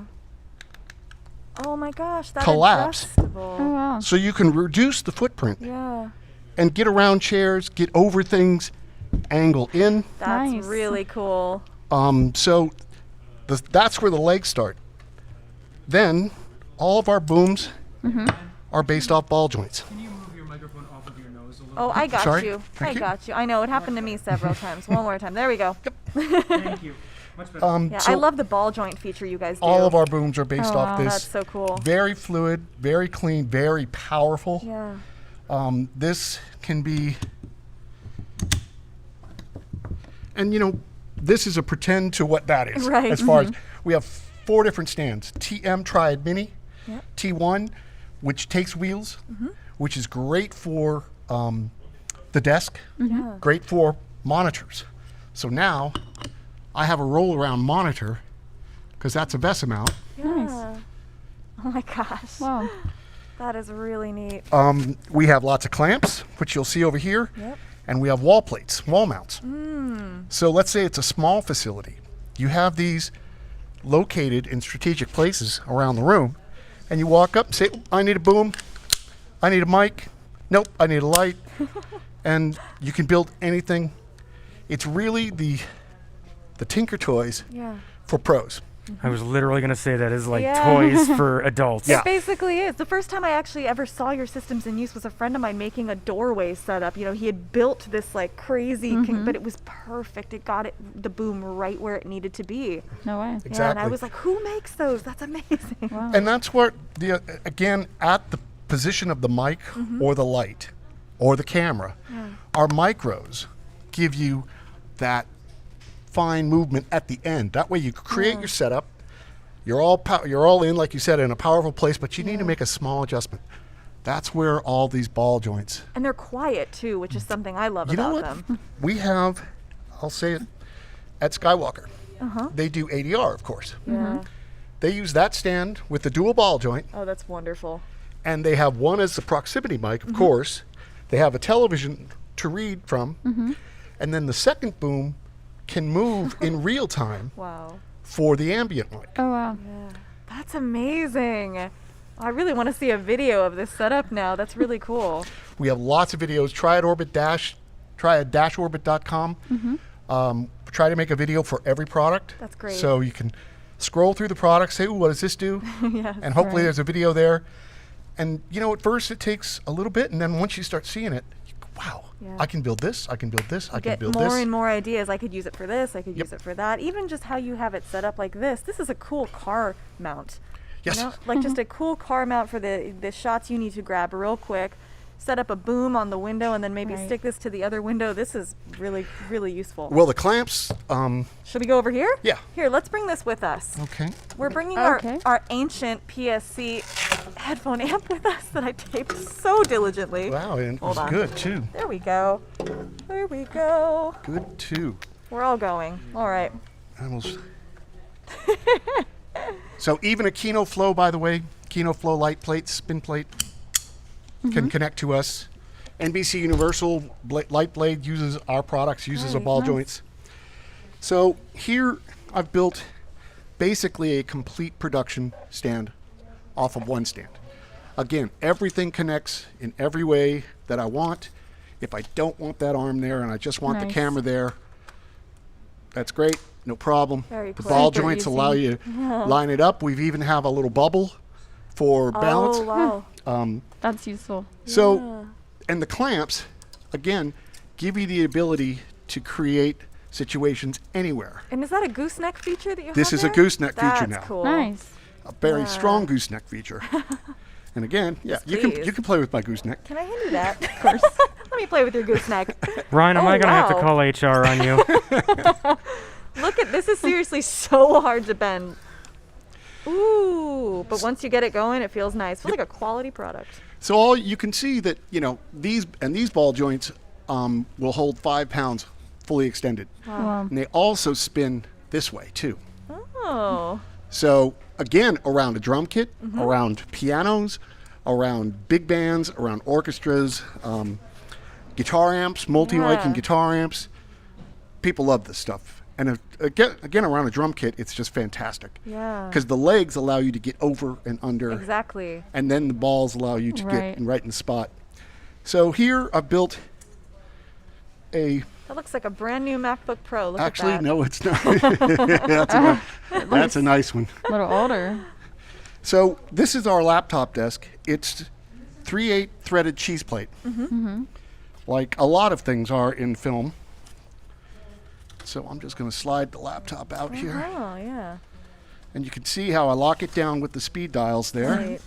[SPEAKER 16] Oh my gosh, that
[SPEAKER 5] collapse,
[SPEAKER 16] adjustable.
[SPEAKER 2] Oh, wow.
[SPEAKER 5] so you can reduce the footprint
[SPEAKER 16] Yeah.
[SPEAKER 5] and get around chairs, get over things, angle in.
[SPEAKER 16] That's
[SPEAKER 2] Nice.
[SPEAKER 16] really cool.
[SPEAKER 5] So that's where the legs start. Then all of our booms are based off ball joints.
[SPEAKER 4] Can you move your microphone off of your nose a little
[SPEAKER 16] Oh, I got
[SPEAKER 5] Sorry?
[SPEAKER 16] you.
[SPEAKER 5] Thank
[SPEAKER 16] I
[SPEAKER 5] you.
[SPEAKER 16] got you. I know it happened to me several times. One more time. There we go.
[SPEAKER 4] Thank you. Much better.
[SPEAKER 16] Yeah,
[SPEAKER 5] So
[SPEAKER 16] I love the ball joint feature you guys do.
[SPEAKER 5] all of our booms are based
[SPEAKER 2] Oh,
[SPEAKER 5] off
[SPEAKER 2] wow.
[SPEAKER 5] this.
[SPEAKER 16] That's so cool.
[SPEAKER 5] Very fluid, very clean, very powerful.
[SPEAKER 16] Yeah.
[SPEAKER 5] This can be, and this is a pretend to what that is.
[SPEAKER 16] Right.
[SPEAKER 5] As far as we have 4 different stands: TM Triad Mini,
[SPEAKER 16] Yep.
[SPEAKER 5] T1, which takes wheels, which is great for the desk,
[SPEAKER 16] Yeah.
[SPEAKER 5] great for monitors. So now I have a roll around monitor because that's a VESA mount.
[SPEAKER 16] Yeah. Oh my gosh.
[SPEAKER 2] Wow.
[SPEAKER 16] That is really neat.
[SPEAKER 5] We have lots of clamps, which you'll see over here,
[SPEAKER 16] Yep.
[SPEAKER 5] and we have wall plates, wall mounts.
[SPEAKER 16] Mm.
[SPEAKER 5] So let's say it's a small facility. You have these located in strategic places around the room, and you walk up and say, I need a boom, I need a mic, nope, I need a light, and you can build anything. It's really the Tinker Toys
[SPEAKER 16] Yeah.
[SPEAKER 5] for pros.
[SPEAKER 3] I was literally going to say that is like
[SPEAKER 16] Yeah.
[SPEAKER 3] toys for adults.
[SPEAKER 16] It basically is. The first time I actually ever saw your systems in use was a friend of mine making a doorway setup. He had built this like crazy, but it was perfect. It got the boom right where it needed to be.
[SPEAKER 2] No way.
[SPEAKER 16] Yeah, and I
[SPEAKER 5] Exactly.
[SPEAKER 16] was like, who makes those? That's amazing.
[SPEAKER 2] Wow.
[SPEAKER 5] And that's where, again, at the position of the mic or the light or the camera, our micros give you that fine movement at the end. That way you create your setup. You're all in, like you said, in a powerful place, but you need to make a small adjustment. That's where all these ball joints.
[SPEAKER 16] And they're quiet too, which is something I love
[SPEAKER 5] You know
[SPEAKER 16] about
[SPEAKER 5] what?
[SPEAKER 16] them.
[SPEAKER 5] We have, I'll say it, at Skywalker.
[SPEAKER 16] Uh-huh.
[SPEAKER 5] They do ADR, of course.
[SPEAKER 16] Yeah.
[SPEAKER 5] They use that stand with the dual ball joint,
[SPEAKER 16] Oh, that's wonderful.
[SPEAKER 5] and they have one as the proximity mic, of course. They have a television to read from, and then the second boom can move in real time
[SPEAKER 16] Wow.
[SPEAKER 5] for the ambient mic.
[SPEAKER 2] Oh, wow.
[SPEAKER 16] Yeah. That's amazing. I really want to see a video of this setup now. That's really cool.
[SPEAKER 5] We have lots of videos. Triad-orbit.com. Try to make a video for every product.
[SPEAKER 16] That's great.
[SPEAKER 5] So you can scroll through the product, say, ooh, what does this do?
[SPEAKER 16] Yes,
[SPEAKER 5] and hopefully
[SPEAKER 16] right.
[SPEAKER 5] there's a video there. And you know, at first it takes a little bit, and then once you start seeing it, you go, wow,
[SPEAKER 16] Yeah.
[SPEAKER 5] I can build this, I can build this, I can
[SPEAKER 16] Get
[SPEAKER 5] build
[SPEAKER 16] more
[SPEAKER 5] this.
[SPEAKER 16] and more ideas. I could use it for this. I could use it for that. Even just how you have it set up like this. This is a cool car mount.
[SPEAKER 5] Yes.
[SPEAKER 16] You know? Like just a cool car mount for the shots you need to grab real quick. Set up a boom on the window and then maybe
[SPEAKER 2] Right.
[SPEAKER 16] stick this to the other window. This is really, really useful.
[SPEAKER 5] Well, the clamps,
[SPEAKER 16] Should we go over here?
[SPEAKER 5] Yeah.
[SPEAKER 16] Here, let's bring this with us.
[SPEAKER 5] Okay.
[SPEAKER 16] We're bringing
[SPEAKER 2] Okay.
[SPEAKER 16] our ancient PSC headphone amp with us that I taped so diligently.
[SPEAKER 5] Wow, and it
[SPEAKER 16] Hold
[SPEAKER 5] was
[SPEAKER 16] on.
[SPEAKER 5] good too.
[SPEAKER 16] There we go. There we go.
[SPEAKER 5] Good too.
[SPEAKER 16] We're all going. All right.
[SPEAKER 5] Almost. So even a Kino Flow, by the way, Kino Flow light plate, spin plate, can connect to us. NBC Universal light blade uses our products, uses a
[SPEAKER 16] Right,
[SPEAKER 5] ball
[SPEAKER 16] nice.
[SPEAKER 5] joints. So here I've built basically a complete production stand off of one stand. Again, everything connects in every way that I want. If I don't want that arm there and I just want the
[SPEAKER 2] Nice.
[SPEAKER 5] camera there, that's great, no problem.
[SPEAKER 16] Very
[SPEAKER 5] The
[SPEAKER 16] quick.
[SPEAKER 5] ball
[SPEAKER 16] Super
[SPEAKER 5] joints
[SPEAKER 16] easy.
[SPEAKER 5] allow you to
[SPEAKER 16] Yeah.
[SPEAKER 5] line it up. We've even have a little bubble for balance.
[SPEAKER 16] Oh, wow.
[SPEAKER 2] That's useful.
[SPEAKER 5] So, and the clamps, again, give you the ability to create situations anywhere.
[SPEAKER 16] And is that a gooseneck feature that you
[SPEAKER 5] This
[SPEAKER 16] have
[SPEAKER 5] is a
[SPEAKER 16] there?
[SPEAKER 5] gooseneck feature
[SPEAKER 16] That's
[SPEAKER 5] now.
[SPEAKER 16] Cool.
[SPEAKER 2] Nice.
[SPEAKER 5] A very
[SPEAKER 16] Yeah.
[SPEAKER 5] strong gooseneck feature. And again, yeah,
[SPEAKER 16] Yes,
[SPEAKER 5] you
[SPEAKER 16] please.
[SPEAKER 5] can play with my gooseneck.
[SPEAKER 16] Can I hand you that? Of course. Let me play with your gooseneck.
[SPEAKER 3] Ryan, am
[SPEAKER 16] Oh,
[SPEAKER 3] I going to have to
[SPEAKER 16] wow.
[SPEAKER 3] call HR on you?
[SPEAKER 16] Look at this. Is seriously so hard to bend. Ooh, but once you get it going, it feels nice. Feels like a quality product.
[SPEAKER 5] So all you can see that, you know, these ball joints will hold 5 pounds fully extended.
[SPEAKER 16] Wow.
[SPEAKER 5] And they also spin this way too.
[SPEAKER 16] Oh.
[SPEAKER 5] So again, around a drum kit, around pianos, around big bands, around orchestras, guitar amps, multi-mic and
[SPEAKER 16] Yeah.
[SPEAKER 5] guitar amps. People love this stuff. And again, around a drum kit, it's just fantastic.
[SPEAKER 16] Yeah.
[SPEAKER 5] Because the legs allow you to get over and under.
[SPEAKER 16] Exactly.
[SPEAKER 5] And then the balls allow you to
[SPEAKER 16] Right.
[SPEAKER 5] get right in the spot. So here I've built a...
[SPEAKER 16] That looks like a brand new MacBook Pro. Look
[SPEAKER 5] Actually,
[SPEAKER 16] at that.
[SPEAKER 5] no, it's not. That's a nice one.
[SPEAKER 2] A little older.
[SPEAKER 5] So this is our laptop desk. It's 3/8 threaded cheese plate, like a lot of things are in film. So I'm just going to slide the laptop out here.
[SPEAKER 16] Oh, yeah.
[SPEAKER 5] And you can see how I lock it down with the speed dials there.
[SPEAKER 16] Right.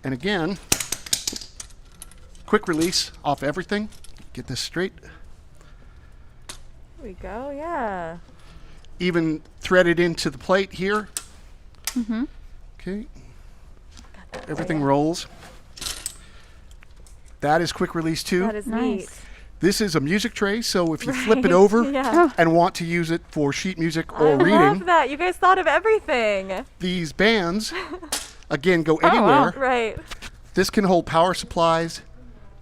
[SPEAKER 5] And again, quick release off everything. Get this straight.
[SPEAKER 16] There we go. Yeah.
[SPEAKER 5] Even threaded into the plate here.
[SPEAKER 2] Mm-hmm.
[SPEAKER 5] Okay. Everything rolls. That is quick release too.
[SPEAKER 16] That is neat.
[SPEAKER 5] This is a music tray, so if you flip it
[SPEAKER 16] Right,
[SPEAKER 5] over
[SPEAKER 16] yeah.
[SPEAKER 5] and want to use it for sheet music or
[SPEAKER 16] I
[SPEAKER 5] reading,
[SPEAKER 16] love that. You guys thought of everything.
[SPEAKER 5] these bands, again, go
[SPEAKER 16] Oh,
[SPEAKER 5] anywhere.
[SPEAKER 16] wow. Right.
[SPEAKER 5] This can hold power supplies,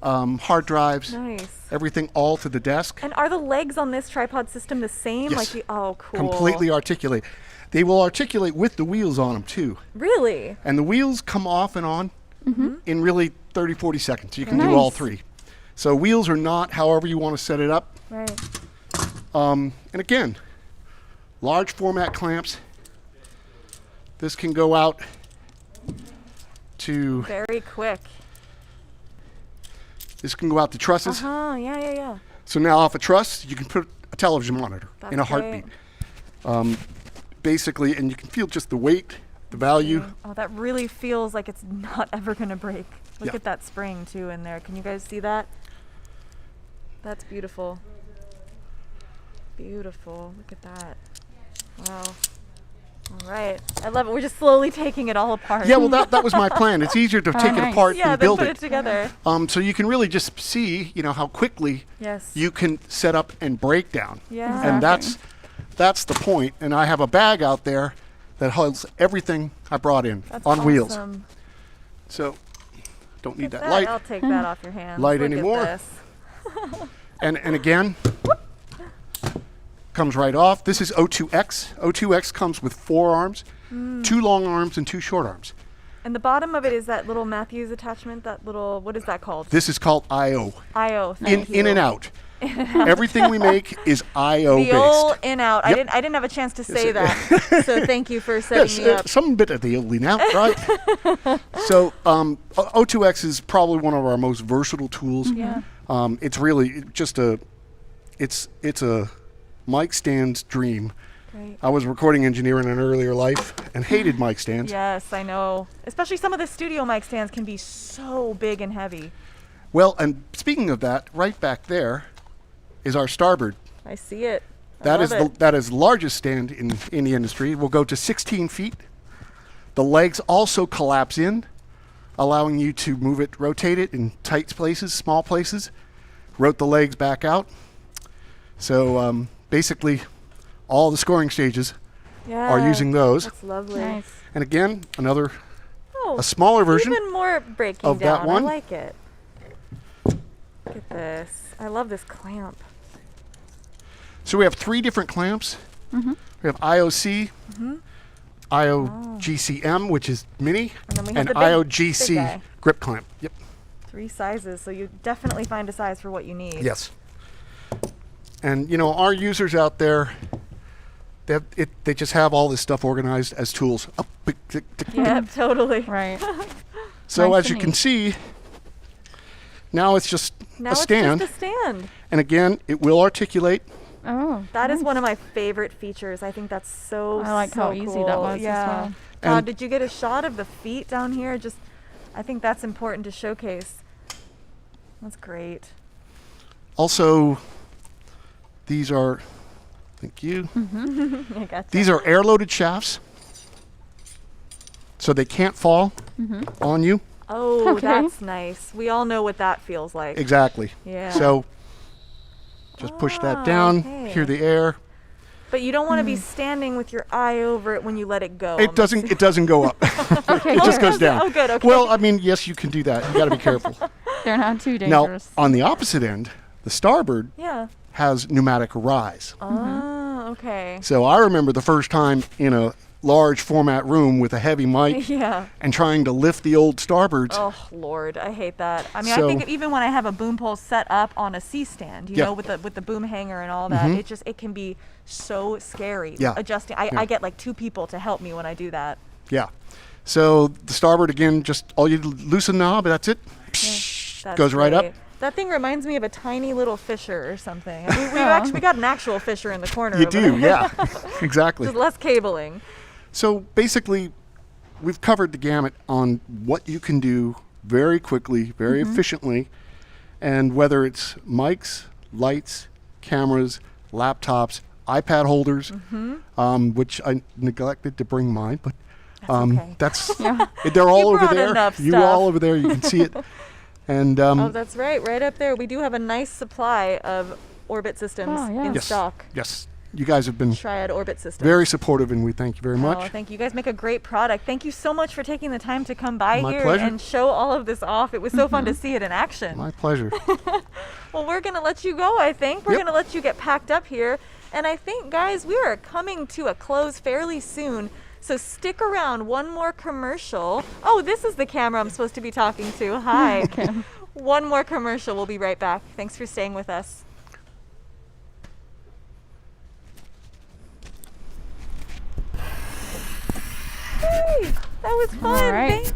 [SPEAKER 5] hard drives,
[SPEAKER 16] Nice.
[SPEAKER 5] everything all to the desk.
[SPEAKER 16] And are the legs on this tripod system the same?
[SPEAKER 5] Yes.
[SPEAKER 16] Like the, oh, cool.
[SPEAKER 5] Completely articulate. They will articulate with the wheels on them too.
[SPEAKER 16] Really?
[SPEAKER 5] And the wheels come off and on in really 30, 40 seconds. You can do
[SPEAKER 16] Nice.
[SPEAKER 5] all three. So wheels are not however you want to set it up.
[SPEAKER 16] Right.
[SPEAKER 5] And again, large format clamps. This can go out to,
[SPEAKER 16] Very quick.
[SPEAKER 5] this can go out to trusses.
[SPEAKER 16] Uh-huh. Yeah, yeah, yeah.
[SPEAKER 5] So now off a truss, you can put a television monitor in a
[SPEAKER 16] That's
[SPEAKER 5] heartbeat. Basically, and you can feel just the weight, the value.
[SPEAKER 16] Oh, that really feels like it's not ever going to break. Look
[SPEAKER 5] Yeah.
[SPEAKER 16] at that spring, too, in there. Can you guys see that? That's beautiful. Beautiful. Look at that. Wow. All right. I love it. We're just slowly taking it all apart.
[SPEAKER 5] Yeah, well, that was my plan. It's easier to take it apart
[SPEAKER 16] yeah,
[SPEAKER 5] than
[SPEAKER 16] then
[SPEAKER 5] build
[SPEAKER 16] put
[SPEAKER 5] it.
[SPEAKER 16] it together.
[SPEAKER 5] So you can really just see, you know, how quickly
[SPEAKER 16] Yes.
[SPEAKER 5] you can set up and break down.
[SPEAKER 16] Yeah.
[SPEAKER 5] And that's the point. And I have a bag out there that holds everything I brought in
[SPEAKER 16] That's
[SPEAKER 5] on wheels.
[SPEAKER 16] awesome.
[SPEAKER 5] So don't need
[SPEAKER 16] Look
[SPEAKER 5] that
[SPEAKER 16] at
[SPEAKER 5] light.
[SPEAKER 16] I'll take that off your hands.
[SPEAKER 5] Light
[SPEAKER 16] Look at
[SPEAKER 5] anymore.
[SPEAKER 16] this.
[SPEAKER 5] And again, comes right off. This is O2X. O2X comes with 4 arms, 2 long arms and 2 short arms.
[SPEAKER 16] And the bottom of it is that little Matthews attachment, that little, what is that called?
[SPEAKER 5] This is called I/O.
[SPEAKER 16] I/O, thank you.
[SPEAKER 5] In and out. Everything we make is I/O based.
[SPEAKER 16] The old in-out.
[SPEAKER 5] Yep.
[SPEAKER 16] I didn't have a chance to say that, so thank you for setting me up.
[SPEAKER 5] Some bit of the old in-out, right? So O2X is probably one of our most versatile tools.
[SPEAKER 16] Yeah.
[SPEAKER 5] It's really just it's a mic stand's dream.
[SPEAKER 16] Great.
[SPEAKER 5] I was a recording engineer in an earlier life and hated mic stands.
[SPEAKER 16] Yes, I know. Especially some of the studio mic stands can be so big and heavy.
[SPEAKER 5] Well, and speaking of that, right back there is our starboard.
[SPEAKER 16] I see it.
[SPEAKER 5] That is the largest stand in the industry. It will go to 16 feet. The legs also collapse in, allowing you to move it, rotate it in tight places, small places, rotate the legs back out. So basically, all the scoring stages are using those.
[SPEAKER 16] That's lovely. Nice.
[SPEAKER 5] And again, a smaller version
[SPEAKER 16] even more breaking
[SPEAKER 5] of
[SPEAKER 16] down.
[SPEAKER 5] that one.
[SPEAKER 16] I like it. Look at this. I love this clamp.
[SPEAKER 5] So we have 3 different clamps. We have IOC, IOGCM, which is mini,
[SPEAKER 16] And then we have
[SPEAKER 5] and
[SPEAKER 16] the big
[SPEAKER 5] IOGC
[SPEAKER 16] guy.
[SPEAKER 5] grip clamp. Yep.
[SPEAKER 16] 3 sizes, so you definitely find a size for what you need.
[SPEAKER 5] Yes. And our users out there, they just have all this stuff organized as tools.
[SPEAKER 16] Yep, totally.
[SPEAKER 2] Right.
[SPEAKER 5] So
[SPEAKER 2] Nice
[SPEAKER 5] as
[SPEAKER 2] to
[SPEAKER 5] you can
[SPEAKER 2] meet.
[SPEAKER 5] see, now it's just
[SPEAKER 16] Now
[SPEAKER 5] a stand.
[SPEAKER 16] it's just a stand.
[SPEAKER 5] And again, it will articulate.
[SPEAKER 2] Oh,
[SPEAKER 16] That is one of my favorite features. I think that's so
[SPEAKER 2] I like how
[SPEAKER 16] so
[SPEAKER 2] easy
[SPEAKER 16] cool.
[SPEAKER 2] that was as
[SPEAKER 16] Yeah.
[SPEAKER 2] well.
[SPEAKER 16] God,
[SPEAKER 5] And-
[SPEAKER 16] did you get a shot of the feet down here? I think that's important to showcase. That's great.
[SPEAKER 5] Also, these are, thank you.
[SPEAKER 16] I gotcha.
[SPEAKER 5] These are air-loaded shafts, so they can't fall on you.
[SPEAKER 16] Oh,
[SPEAKER 2] Okay.
[SPEAKER 16] that's nice. We all know what that feels like.
[SPEAKER 5] Exactly.
[SPEAKER 16] Yeah.
[SPEAKER 5] So just push that down,
[SPEAKER 16] okay.
[SPEAKER 5] hear the air.
[SPEAKER 16] But you don't want to be standing with your eye over it when you let it go.
[SPEAKER 5] It doesn't go up. It just goes down.
[SPEAKER 16] Oh, good. Okay.
[SPEAKER 5] Well, I mean, yes, you can do that. You got to be careful.
[SPEAKER 2] They're not too
[SPEAKER 5] Now,
[SPEAKER 2] dangerous.
[SPEAKER 5] on the opposite end, the starboard
[SPEAKER 16] Yeah.
[SPEAKER 5] has pneumatic rise.
[SPEAKER 16] Oh, okay.
[SPEAKER 5] So I remember the first time in a large format room with a heavy mic
[SPEAKER 16] Yeah.
[SPEAKER 5] and trying to lift the old starboards.
[SPEAKER 16] Oh Lord, I hate that. I mean,
[SPEAKER 5] So-
[SPEAKER 16] I think even when I have a boom pole set up on a C stand, you
[SPEAKER 5] Yeah.
[SPEAKER 16] know, with the boom hanger and all that, it can be so scary.
[SPEAKER 5] Yeah.
[SPEAKER 16] Adjusting.
[SPEAKER 5] Yeah.
[SPEAKER 16] I get like 2 people to help me when I do that.
[SPEAKER 5] Yeah. So the starboard, again, just all you loosen the knob, that's it.
[SPEAKER 16] That's
[SPEAKER 5] Goes right up.
[SPEAKER 16] great. That thing reminds me of a tiny little fisher or something. We got an actual fisher in the corner.
[SPEAKER 5] You
[SPEAKER 16] over
[SPEAKER 5] do,
[SPEAKER 16] there.
[SPEAKER 5] yeah. Exactly.
[SPEAKER 16] Just less cabling.
[SPEAKER 5] So basically, we've covered the gamut on what you can do very quickly, very efficiently, and whether it's mics, lights, cameras, laptops, iPad holders, which I neglected to bring mine, but
[SPEAKER 16] okay.
[SPEAKER 5] that's
[SPEAKER 2] Yeah.
[SPEAKER 5] they're all
[SPEAKER 16] You
[SPEAKER 5] over
[SPEAKER 16] brought
[SPEAKER 5] there.
[SPEAKER 16] enough
[SPEAKER 5] You
[SPEAKER 16] stuff.
[SPEAKER 5] all over there. You can see it. And
[SPEAKER 16] Oh, that's right. Right up there. We do have a nice supply of Orbit systems
[SPEAKER 2] Oh, yeah.
[SPEAKER 16] in
[SPEAKER 5] yes,
[SPEAKER 16] stock.
[SPEAKER 5] yes, you guys have been
[SPEAKER 16] Triad Orbit systems.
[SPEAKER 5] very supportive, and we thank you very
[SPEAKER 16] Oh,
[SPEAKER 5] much.
[SPEAKER 16] thank you. You guys make a great product. Thank you so much for taking the time to come by
[SPEAKER 5] My
[SPEAKER 16] here
[SPEAKER 5] pleasure.
[SPEAKER 16] and show all of this off. It was so fun to see it in action.
[SPEAKER 5] My pleasure.
[SPEAKER 16] Well, we're going to let you go, I think. We're
[SPEAKER 5] Yep.
[SPEAKER 16] going to let you get packed up here. And I think, guys, we are coming to a close fairly soon. So stick around. One more commercial. Oh, this is the camera I'm supposed to be talking to. Hi. One more commercial. We'll be right back. Thanks for staying with us. Hey, that was fun.
[SPEAKER 2] All right.
[SPEAKER 16] Thank-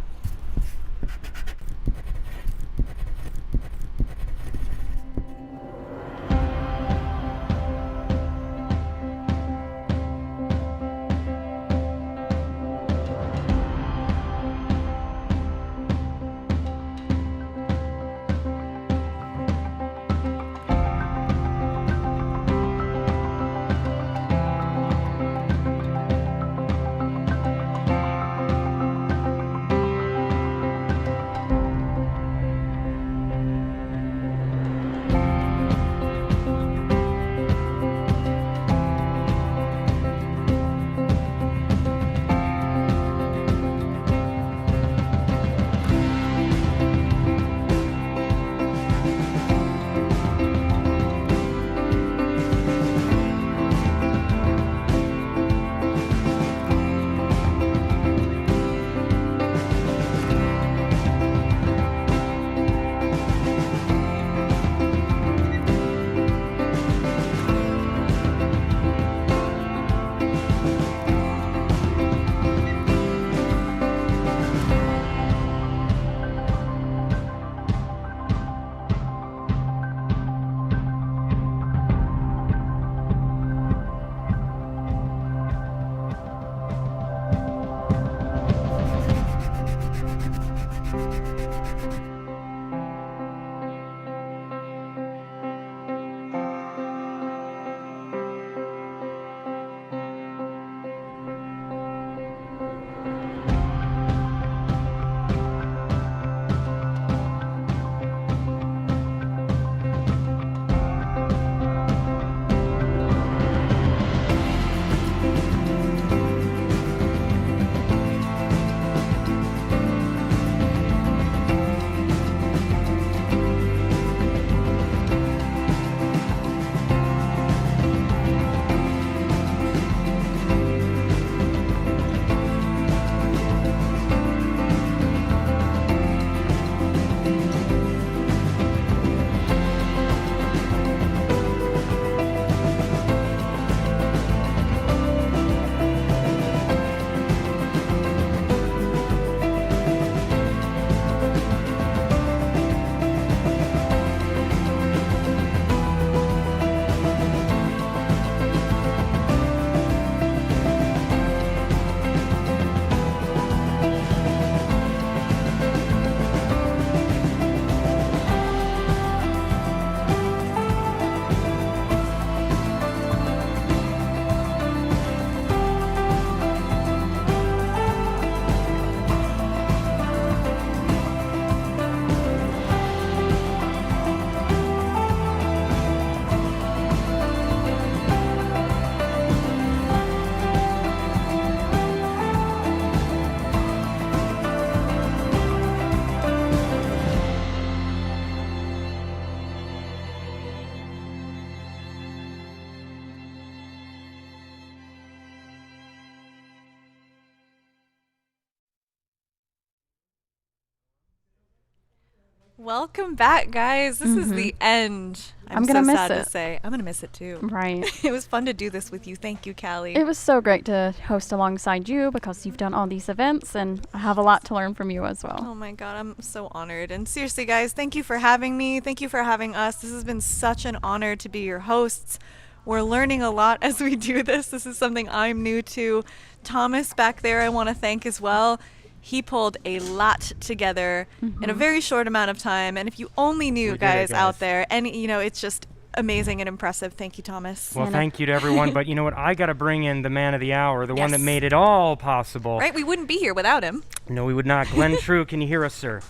[SPEAKER 1] Welcome back, guys. This is the end.
[SPEAKER 2] I'm gonna
[SPEAKER 1] so
[SPEAKER 2] miss
[SPEAKER 1] sad
[SPEAKER 2] it.
[SPEAKER 1] to say. I'm gonna miss it too.
[SPEAKER 2] Right.
[SPEAKER 1] It was fun to do this with you. Thank you, Kally.
[SPEAKER 2] It was so great to host alongside you because you've done all these events, and I have a lot to learn from you as well.
[SPEAKER 1] Oh my God, I'm so honored. And seriously, guys, thank you for having me. Thank you for having us. This has been such an honor to be your hosts. We're learning a lot as we do this. This is something I'm new to. Thomas back there, I want to thank as well. He pulled a lot together in a very short amount of time. And if you only knew, guys, out there, and it's just amazing and impressive. Thank you, Thomas.
[SPEAKER 3] Well, thank you to everyone. But you know what? I got to bring in the man of the hour, the one that made it all possible.
[SPEAKER 1] Right? We wouldn't be here without him.
[SPEAKER 3] No, we would not. Glen Trew, can you hear us, sir?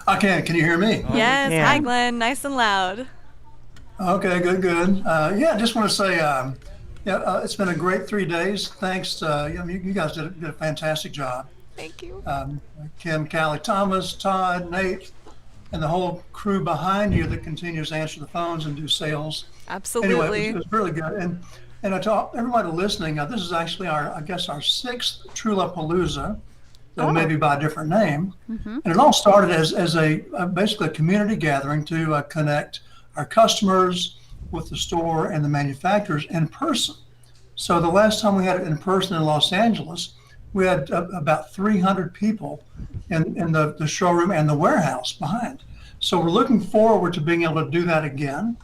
[SPEAKER 13] I can. Can you hear me?
[SPEAKER 1] Yes. Hi, Glenn. Nice and loud.
[SPEAKER 13] Okay, good. Yeah, I just want to say, it's been a great 3 days. Thanks. You guys did a fantastic job.
[SPEAKER 1] Thank you.
[SPEAKER 13] Kim, Kally, Thomas, Todd, Nate, and the whole crew behind you that continues to answer the phones and do sales.
[SPEAKER 1] Absolutely.
[SPEAKER 13] Anyway, it was really good. And I tell everybody listening, this is actually our 6th Trewlapalooza, though maybe by a different name. And it all started as basically a community gathering to connect our customers with the store and the manufacturers in person. So the last time we had it in person in Los Angeles, we had about 300 people in the showroom and the warehouse behind. So we're looking forward to being able to do that again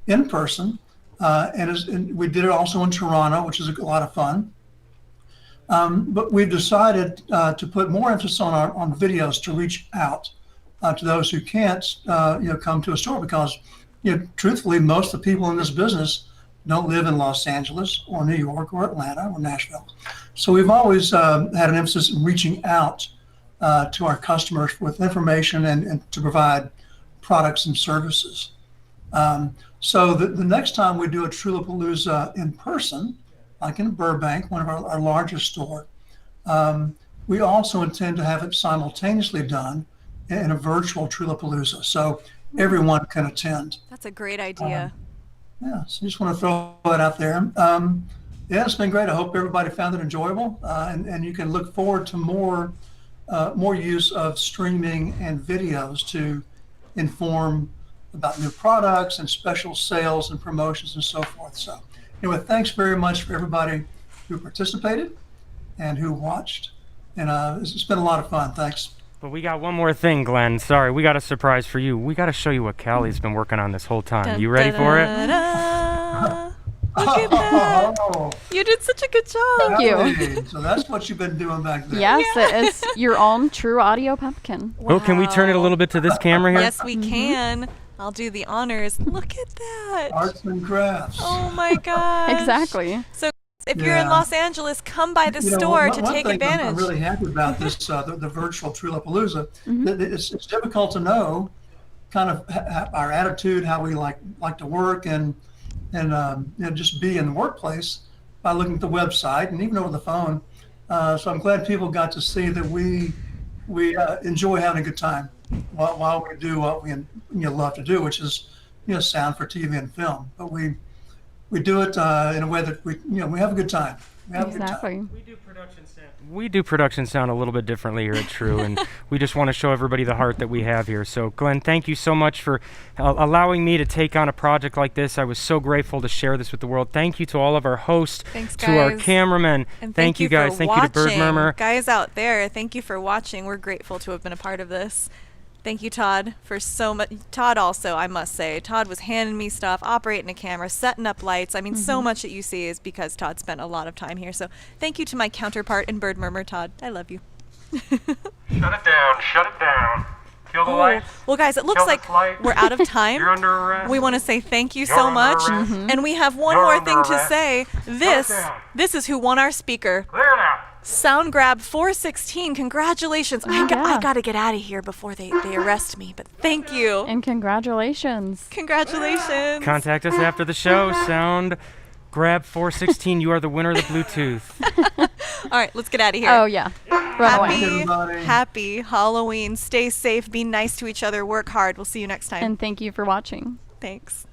[SPEAKER 13] in person. And we did it also in Toronto, which is a lot of fun. But we've decided to put more emphasis on videos to reach out to those who can't come to a store, because truthfully, most of the people in this business don't live in Los Angeles or New York or Atlanta or Nashville. So we've always had an emphasis in reaching out to our customers with information and to provide products and services. So the next time we do a Trewlapalooza in person, like in Burbank, one of our largest store, we also intend to have it simultaneously done in a virtual Trewlapalooza, so everyone can attend.
[SPEAKER 1] That's a great idea.
[SPEAKER 13] So I just want to throw that out there. It's been great. I hope everybody found it enjoyable, and you can look forward to more use of streaming and videos to inform about new products and special sales and promotions and so forth. So anyway, thanks very much for everybody who participated and who watched, and it's been a lot of fun. Thanks.
[SPEAKER 3] But we got one more thing, Glenn. Sorry, we got a surprise for you. We got to show you what Kally's been working on this whole time. You ready for it?
[SPEAKER 1] Look at that. You did such a good job.
[SPEAKER 2] Thank you.
[SPEAKER 13] So that's what you've been doing back there.
[SPEAKER 2] Yes, it is your own True Audio pumpkin.
[SPEAKER 3] Wow. Oh, can we turn it a little bit to this camera here?
[SPEAKER 1] Yes, we can. I'll do the honors. Look at that.
[SPEAKER 13] Arts and crafts.
[SPEAKER 1] Oh my gosh.
[SPEAKER 2] Exactly.
[SPEAKER 1] So if you're in Los Angeles, come by the store to take advantage.
[SPEAKER 13] I'm really happy about this, the virtual Trewlapalooza. It's difficult to know kind of our attitude, how we like to work and just be in the workplace by looking at the website and even over the phone. So I'm glad people got to see that we enjoy having a good time while we do what we love to do, which is sound for TV and film. But we do it in a way that we have a good time. We have a good time.
[SPEAKER 3] We do production sound a little bit differently here at True, and we just want to show everybody the heart that we have here. So, Glenn, thank you so much for allowing me to take on a project like this. I was so grateful to share this with the world. Thank you to all of our hosts, to our cameramen.
[SPEAKER 1] And
[SPEAKER 3] thank you guys. Thank you to Bird Murmur.
[SPEAKER 1] Guys out there, thank you for watching. We're grateful to have been a part of this. Thank you, Todd, for so much. Todd also, I must say, Todd was handing me stuff, operating a camera, setting up lights. I mean, so much that you see is because Todd spent a lot of time here. So thank you to my counterpart in Bird Murmur, Todd. I love you.
[SPEAKER 3] Shut it down. Shut it down. Kill the lights.
[SPEAKER 1] Well, guys, it looks like we're out of time.
[SPEAKER 3] You're under arrest.
[SPEAKER 1] We want to say thank you so much. And we have one more thing to say. This is who won our speaker.
[SPEAKER 3] Clear now.
[SPEAKER 1] Sound Grab 416. Congratulations. I got to get out of here before they arrest me, but thank you.
[SPEAKER 2] And congratulations.
[SPEAKER 1] Congratulations.
[SPEAKER 3] Contact us after the show. Sound Grab 416. You are the winner of the Bluetooth.
[SPEAKER 1] All right, let's get out of here.
[SPEAKER 2] Oh, yeah. Run away.
[SPEAKER 1] Happy Halloween. Stay safe. Be nice to each other. Work hard. We'll see you next time.
[SPEAKER 2] And thank you for watching.
[SPEAKER 1] Thanks.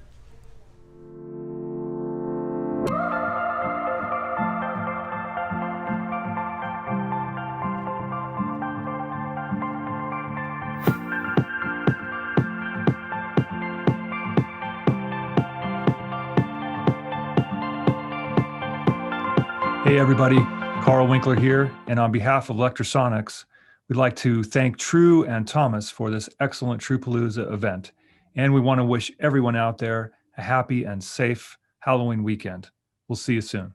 [SPEAKER 15] Hey everybody, Carl Winkler here, and on behalf of Electrosonics, we'd like to thank Trew and Thomas for this excellent Trewpalooza event, and we want to wish everyone out there a happy and safe Halloween weekend. We'll see you soon.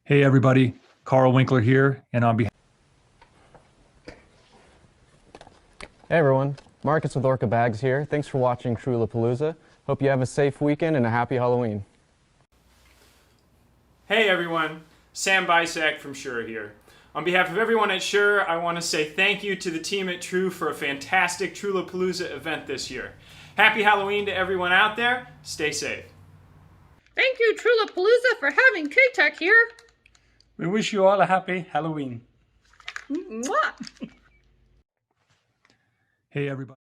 [SPEAKER 15] Hey everybody, Carl Winkler here, and on behalf
[SPEAKER 6] Hey everyone, Marcus with Orca Bags here. Thanks for watching Trewlapalooza. Hope you have a safe weekend and a happy Halloween.
[SPEAKER 4] Hey everyone, Sam Bisak from Shure here. On behalf of everyone at Shure, I want to say thank you to the team at Trew for a fantastic Trewlapalooza event this year. Happy Halloween to everyone out there. Stay safe.
[SPEAKER 14] Thank you, Trewlapalooza, for having K-Tech here.
[SPEAKER 21] We wish you all a happy Halloween.
[SPEAKER 14] Mwah.
[SPEAKER 15] Hey everybody.